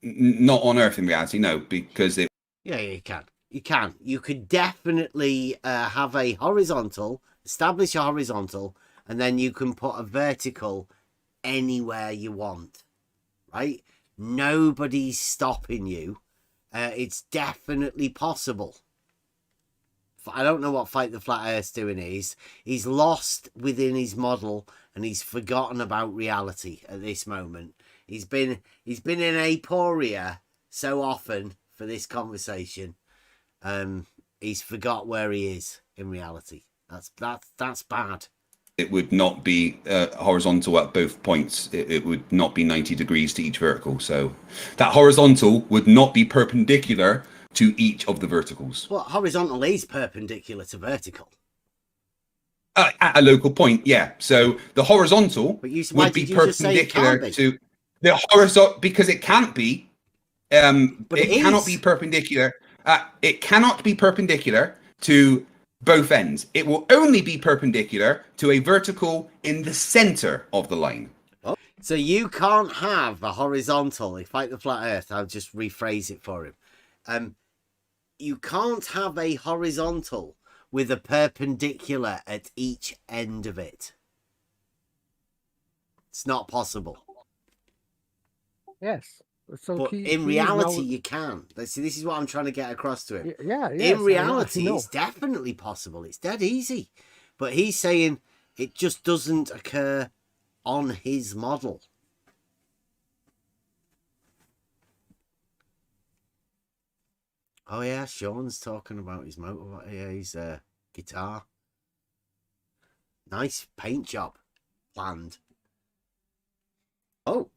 not on Earth. In reality, no, because it. Yeah, you can. You can. You could definitely have a horizontal, establish a horizontal, and then you can put a vertical anywhere you want. Right? Nobody's stopping you. It's definitely possible. I don't know what Fight the Flat Earth's doing here. He's lost within his model, and he's forgotten about reality at this moment. He's been in aporia so often for this conversation. He's forgot where he is in reality. That's bad. It would not be horizontal at both points. It would not be 90 degrees to each vertical. So that horizontal would not be perpendicular to each of the verticals. Well, horizontal is perpendicular to vertical. At a local point, yeah. So the horizontal why would be did you just say it perpendicular can't be? to the horizontal because it can't be. But it cannot be perpendicular. It cannot be perpendicular to both ends. It will only be perpendicular to a vertical in the center of the line. Oh. So you can't have a horizontal. If like the flat Earth, I'll just rephrase it for him. You can't have a horizontal with a perpendicular at each end of it. It's not possible. Yes. So but in reality, you can. See, this is what I'm trying to get across to him. Yeah. Yes, in reality, it's definitely possible. It's dead easy. But he's saying it just doesn't occur on his model. Oh yeah, Sean's talking about his motor. Yeah, his guitar. Nice paint job planned. Oh.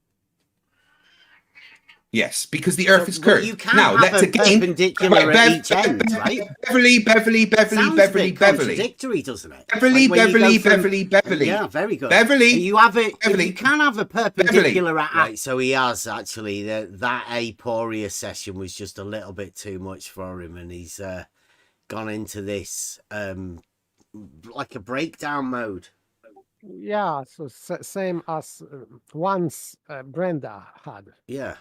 Yes, because the Earth is curved. You can't have a perpendicular at each end, right? Beverly. Contradictory, doesn't it? Beverly. Yeah, very good. Beverly. You can have a perpendicular at right. So he has actually that aporia session was just a little bit too much for him, and he's gone into this like a breakdown mode. Yeah, so same as once Brenda had. Yeah.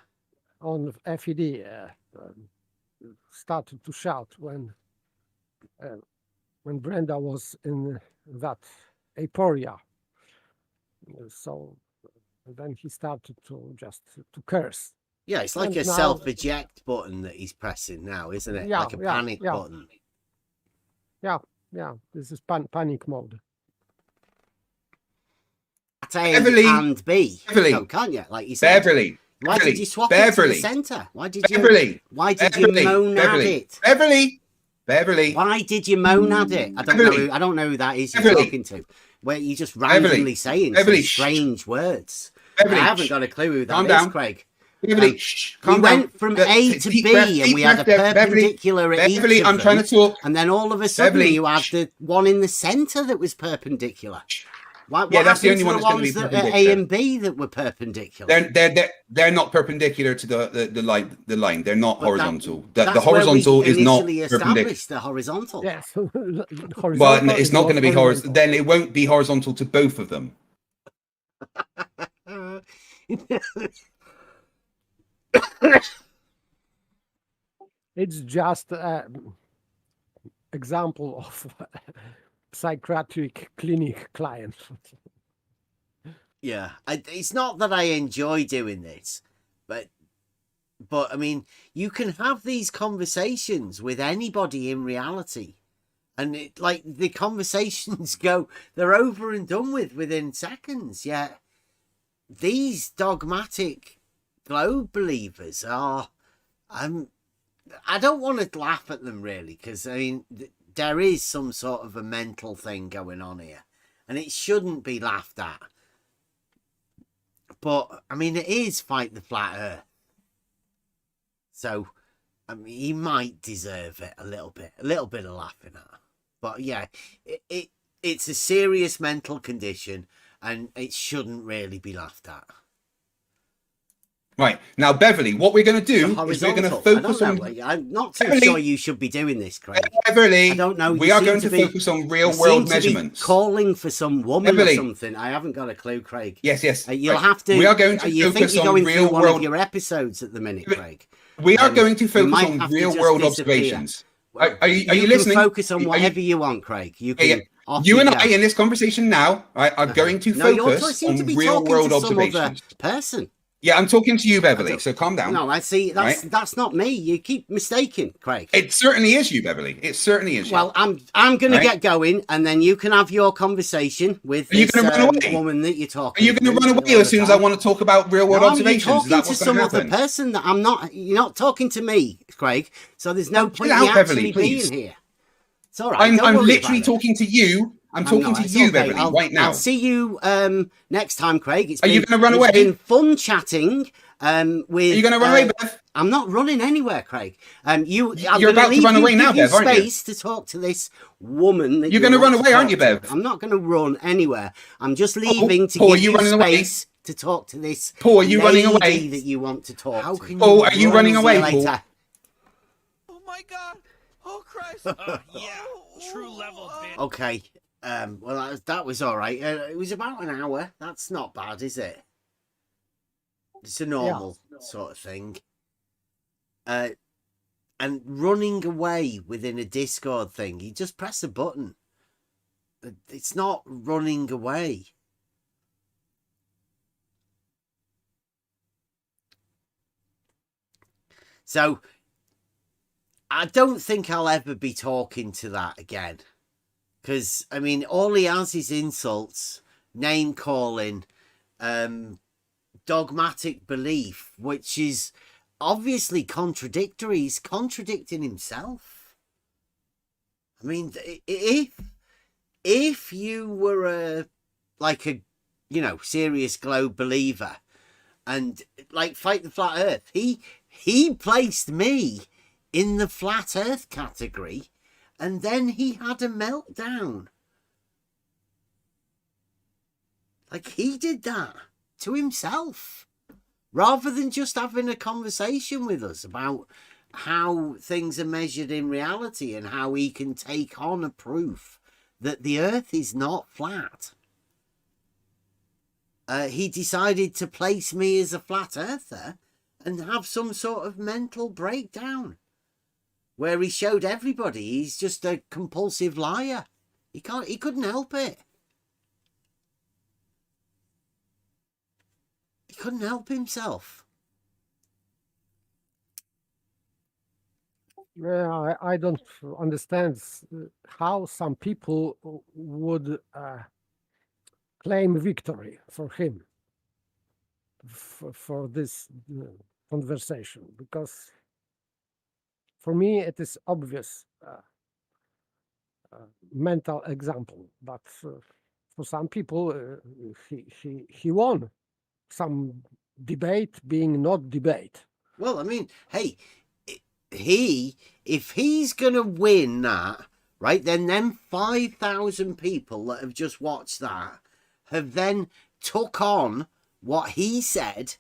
On FED, started to shout when Brenda was in that aporia. So then he started to curse. Yeah, it's like a self-eject button that he's pressing now, isn't it? Yeah, like a panic button. Yeah. This is panic mode. A and B. No, can't you? Like you said. Beverly. Why did you swap it to the centre? Why did you monad it? Beverly. Why did you monad it? I don't know who that is you're talking to. Where you're just randomly saying some strange words. I haven't got a clue who that is, Craig. Beverly, we went from A to B and we had a perpendicular at each of them. I'm trying to talk. And then all of a sudden you had the one in the centre that was perpendicular. That's the only one that's going to be perpendicular. A and B that were perpendicular. They're not perpendicular to the line. They're not horizontal. The horizontal is not perpendicular. The horizontal. Yes. Well, it's not going to be horizontal. Then it won't be horizontal to both of them. It's just an example of psychiatric clinic client. Yeah, it's not that I enjoy doing this, but I mean, you can have these conversations with anybody in reality, and the conversations they're over and done with within seconds. Yet these dogmatic globe believers are, I don't want to laugh at them really, because I mean, there is some sort of a mental thing going on here, and it shouldn't be laughed at. But I mean, it is Fight the Flat Earth, so I mean, he might deserve it a little bit of laughing at. But yeah, it's a serious mental condition, and it shouldn't really be laughed at. Right, now Beverly, what we're going to do is we're going to focus on... I'm not too sure you should be doing this, Craig. Beverly, I don't know. We are going to focus on real-world measurements. Calling for some woman or something. I haven't got a clue, Craig. Yes. You'll have to... We are going to focus on real-world... one of your episodes at the minute, Craig. We are going to focus on real-world observations. Are you listening? You can focus on whatever you want, Craig. You can... You and I, in this conversation now, are going to focus on real-world observations. Person. Yeah, I'm talking to you, Beverly, so calm down. No, I see. That's not me. You keep mistaking, Craig. It certainly is you, Beverly. It certainly is you. Well, I'm going to get going, and then you can have your conversation with this woman that you're talking to. Are you going to run away as soon as I want to talk about real-world observations? I'm talking to some other person that I'm not... You're not talking to me, Craig, so there's no point in actually being here. It's all right. I'm literally talking to you. I'm talking to you, Beverly, right now. I'll see you next time, Craig. Are you going to run away? It's been fun chatting, With, Are you going to run away, Bev? I'm not running anywhere, Craig. You're about to run away now, Bev, aren't you? Space to talk to this woman. That you're going to run away, aren't you, Bev? I'm not going to run anywhere. I'm just leaving to Paul, give you space away? to talk to this. Paul, are you running away? That you want to talk. How can Paul, are you running away, Paul? Later? Oh my God! Oh Christ! Yeah, true level. Okay. Well, that was all right. It was about an hour. That's not bad, is it? It's a normal sort of thing. And running away within a Discord thing, you just press a button. It's not running away. So, I don't think I'll ever be talking to that again. Because, I mean, all he has is insults, name calling, dogmatic belief, which is obviously contradictory. He's contradicting himself. I mean, if you were a serious globe believer and like Fight the Flat Earth, he placed me in the flat earth category, and then he had a meltdown. Like, he did that to himself, rather than just having a conversation with us about how things are measured in reality and how he can take on a proof that the earth is not flat. He decided to place me as a flat earther and have some sort of mental breakdown where he showed everybody he's just a compulsive liar. He couldn't help it. He couldn't help himself. Yeah, I don't understand how some people would claim victory for him for this conversation, because for me it is obvious mental example, but for some people he won some debate being not debate. Well, I mean, hey, if he's gonna win that, right, then them 5,000 people that have just watched that have then took on what he said,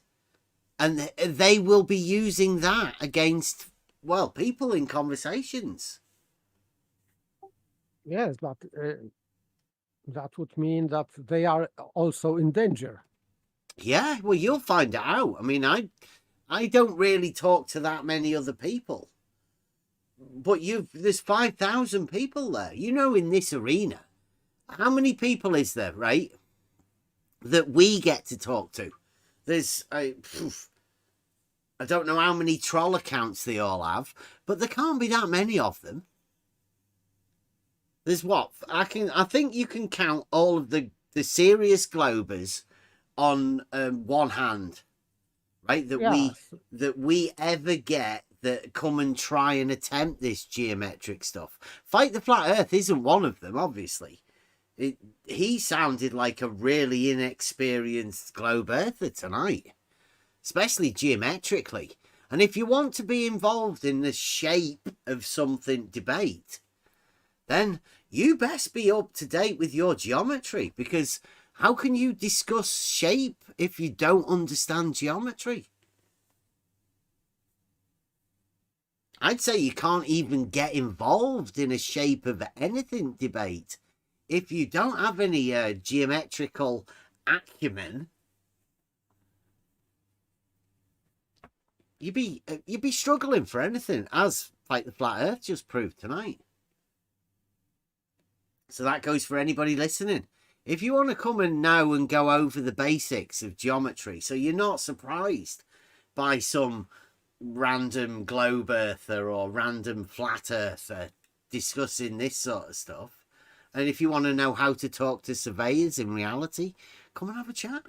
and they will be using that against, well, people in conversations. Yes, but that would mean that they are also in danger. Yeah, well, you'll find it out. I mean, I don't really talk to that many other people, but there's 5,000 people there. You know, in this arena, how many people is there, right, that we get to talk to? There's I don't know how many troll accounts they all have, but there can't be that many of them. There's what? I think you can count all of the serious globers on one hand, right? That we ever get that come and try and attempt this geometric stuff. Fight the Flat Earth isn't one of them, obviously. He sounded like a really inexperienced globe earther tonight, especially geometrically. And if you want to be involved in the shape of something debate, then you best be up to date with your geometry, because how can you discuss shape if you don't understand geometry? I'd say you can't even get involved in a shape of anything debate if you don't have any geometrical acumen. You'd be struggling for anything, as Fight the Flat Earth just proved tonight. So that goes for anybody listening. If you want to come and know and go over the basics of geometry, so you're not surprised by some random globe earther or random flat earther discussing this sort of stuff, and if you want to know how to talk to surveyors in reality, come and have a chat.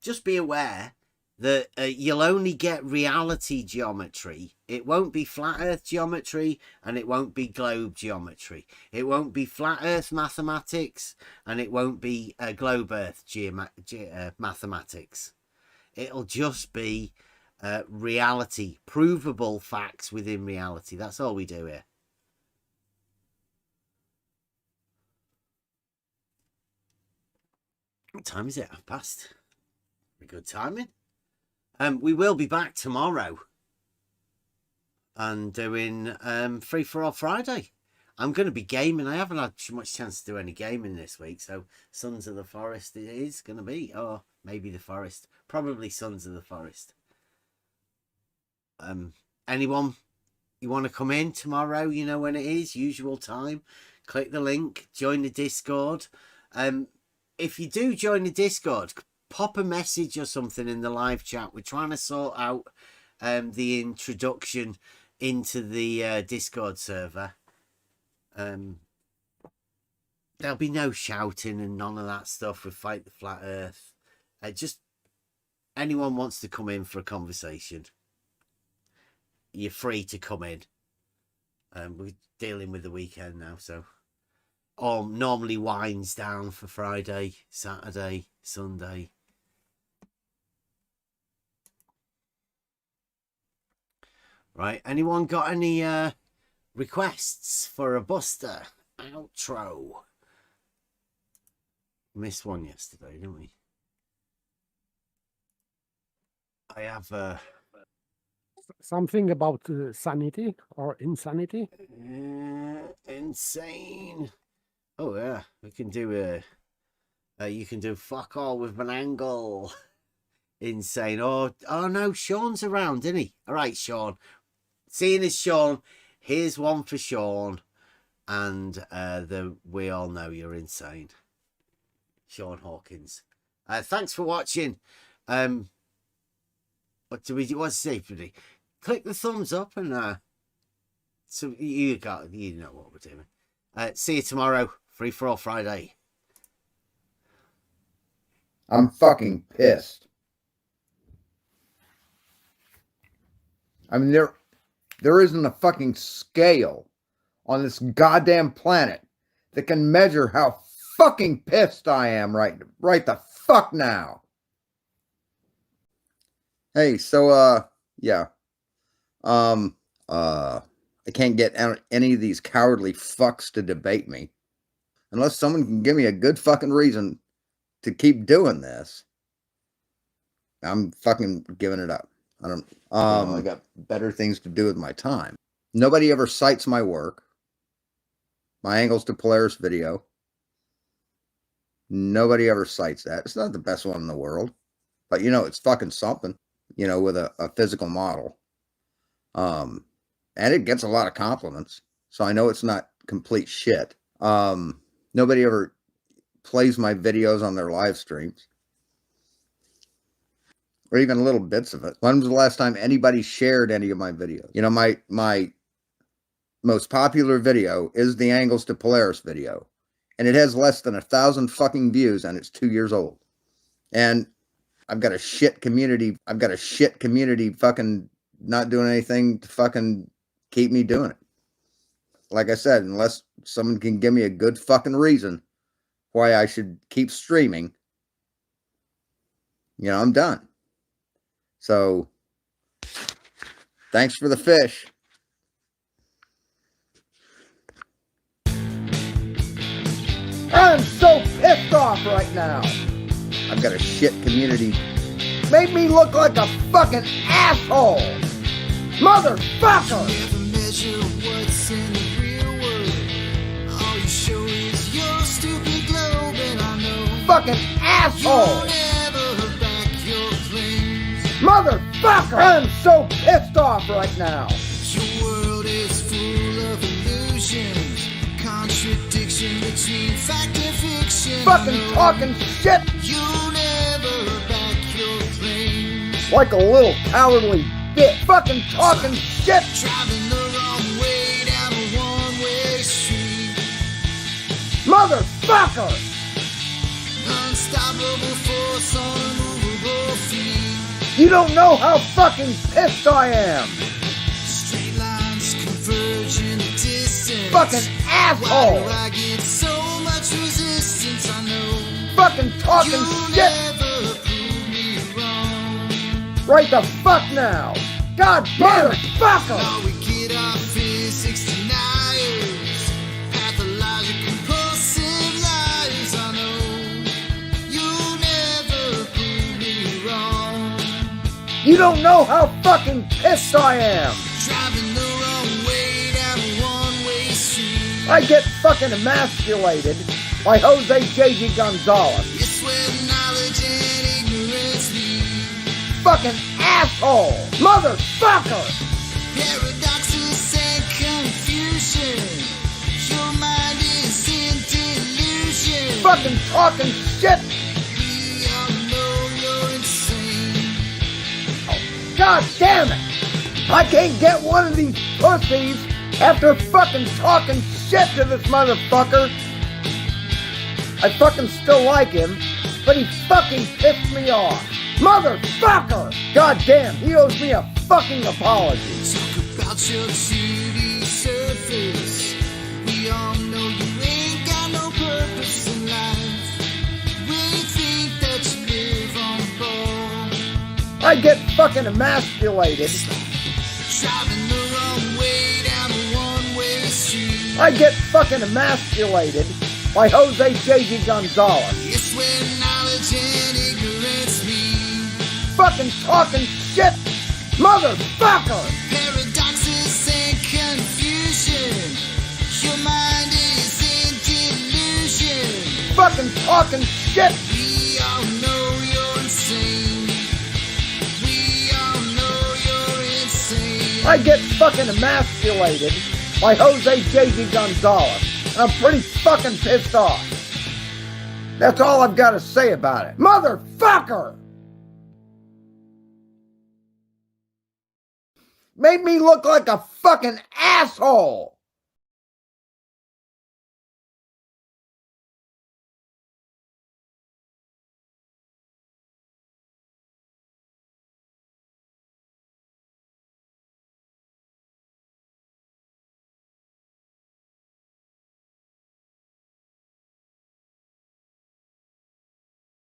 Just be aware, that you'll only get reality geometry. It won't be flat earth geometry, and it won't be globe geometry. It won't be flat earth mathematics, and it won't be globe earth mathematics. It'll just be reality, provable facts within reality. That's all we do here. What time is it? I've passed. Good timing. We will be back tomorrow and doing Free for All Friday. I'm going to be gaming. I haven't had much chance to do any gaming this week, so Sons of the Forest it is going to be, or maybe the Forest, probably Sons of the Forest. Anyone you want to come in tomorrow? You know when it is, usual time. Click the link, join the Discord. If you do join the Discord, pop a message or something in the live chat. We're trying to sort out the introduction into the Discord server. There'll be no shouting and none of that stuff with Fight the Flat Earth. Just anyone wants to come in for a conversation, you're free to come in. We're dealing with the weekend now, so normally winds down for Friday, Saturday, Sunday. Right, anyone got any requests for a Buster outro? Missed one yesterday, didn't we? I have something about sanity or insanity. Insane. Oh yeah, we can do you can do fuck all with an angle. Insane. Oh no, Sean's around, isn't he? All right, Sean. Seeing as Sean, here's one for Sean, and we all know you're insane, Sean Hawkins. Thanks for watching. What to say, buddy? Click the thumbs up and so you know what we're doing. See you tomorrow. Free for All Friday. I'm fucking pissed. I mean, there isn't a fucking scale on this goddamn planet that can measure how fucking pissed I am right the fuck now. Hey, so yeah. I can't get any of these cowardly fucks to debate me. Unless someone can give me a good fucking reason to keep doing this, I'm fucking giving it up. I don't. I got better things to do with my time. Nobody ever cites my work. My Angles to Polaris video. Nobody ever cites that. It's not the best one in the world, but you know it's fucking something. You know, with a physical model. And it gets a lot of compliments, so I know it's not complete shit. Nobody ever plays my videos on their live streams. Or even little bits of it. When was the last time anybody shared any of my videos? You know, my most popular video is the Angles to Polaris video. And it has less than 1,000 fucking views, and it's 2 years old. And I've got a shit community. I've got a shit community fucking not doing anything to fucking keep me doing it. Like I said, unless someone can give me a good fucking reason why I should keep streaming, you know, I'm done. So, thanks for the fish. I'm so pissed off right now. I've got a shit community. Made me look like a fucking asshole. Motherfucker! Fucking asshole! Motherfucker! I'm so pissed off right now. Your world is full of illusions, contradiction between fact and fiction. Fucking talking shit! You'll never back your claims. Like a little cowardly bitch. Fucking talking shit! Driving the wrong way down a one-way street. Motherfucker! Unstoppable force on immovable feet. You don't know how fucking pissed I am. Straight lines converge in the distance. Fucking asshole. Why do I get so much resistance? I know. Fucking talking You'll shit. never prove me wrong. Right the fuck now. God damn it, fucker. Now we get our physics deniers. Pathologic compulsive liars. I know. You'll never prove me wrong. You don't know how fucking pissed I am. Driving the wrong way down a one-way street. I get fucking emasculated by Jose J.G. Gonzalez. It's where knowledge and ignorance meet. Fucking asshole. Motherfucker. Paradoxes and confusion. Your mind is in delusion. Fucking talking shit. We all know you're insane. God damn it. I can't get one of these pussies after fucking talking shit to this motherfucker. I fucking still like him, but he fucking pissed me off. Motherfucker! God damn, he owes me a fucking apology. Talk about your 2D surface. We all know you ain't got no purpose in life. We think that you live on board. I get fucking emasculated. Driving the wrong way down a one-way street. I get fucking emasculated by Jose J.G. Gonzalez. It's where knowledge and ignorance meet. Fucking talking shit. Motherfucker! Paradoxes and confusion. Your mind is in delusion. Fucking talking shit. We all know you're insane. We all know you're insane. I get fucking emasculated by Jose J.G. Gonzalez. And I'm pretty fucking pissed off. That's all I've got to say about it. Motherfucker! Made me look like a fucking asshole.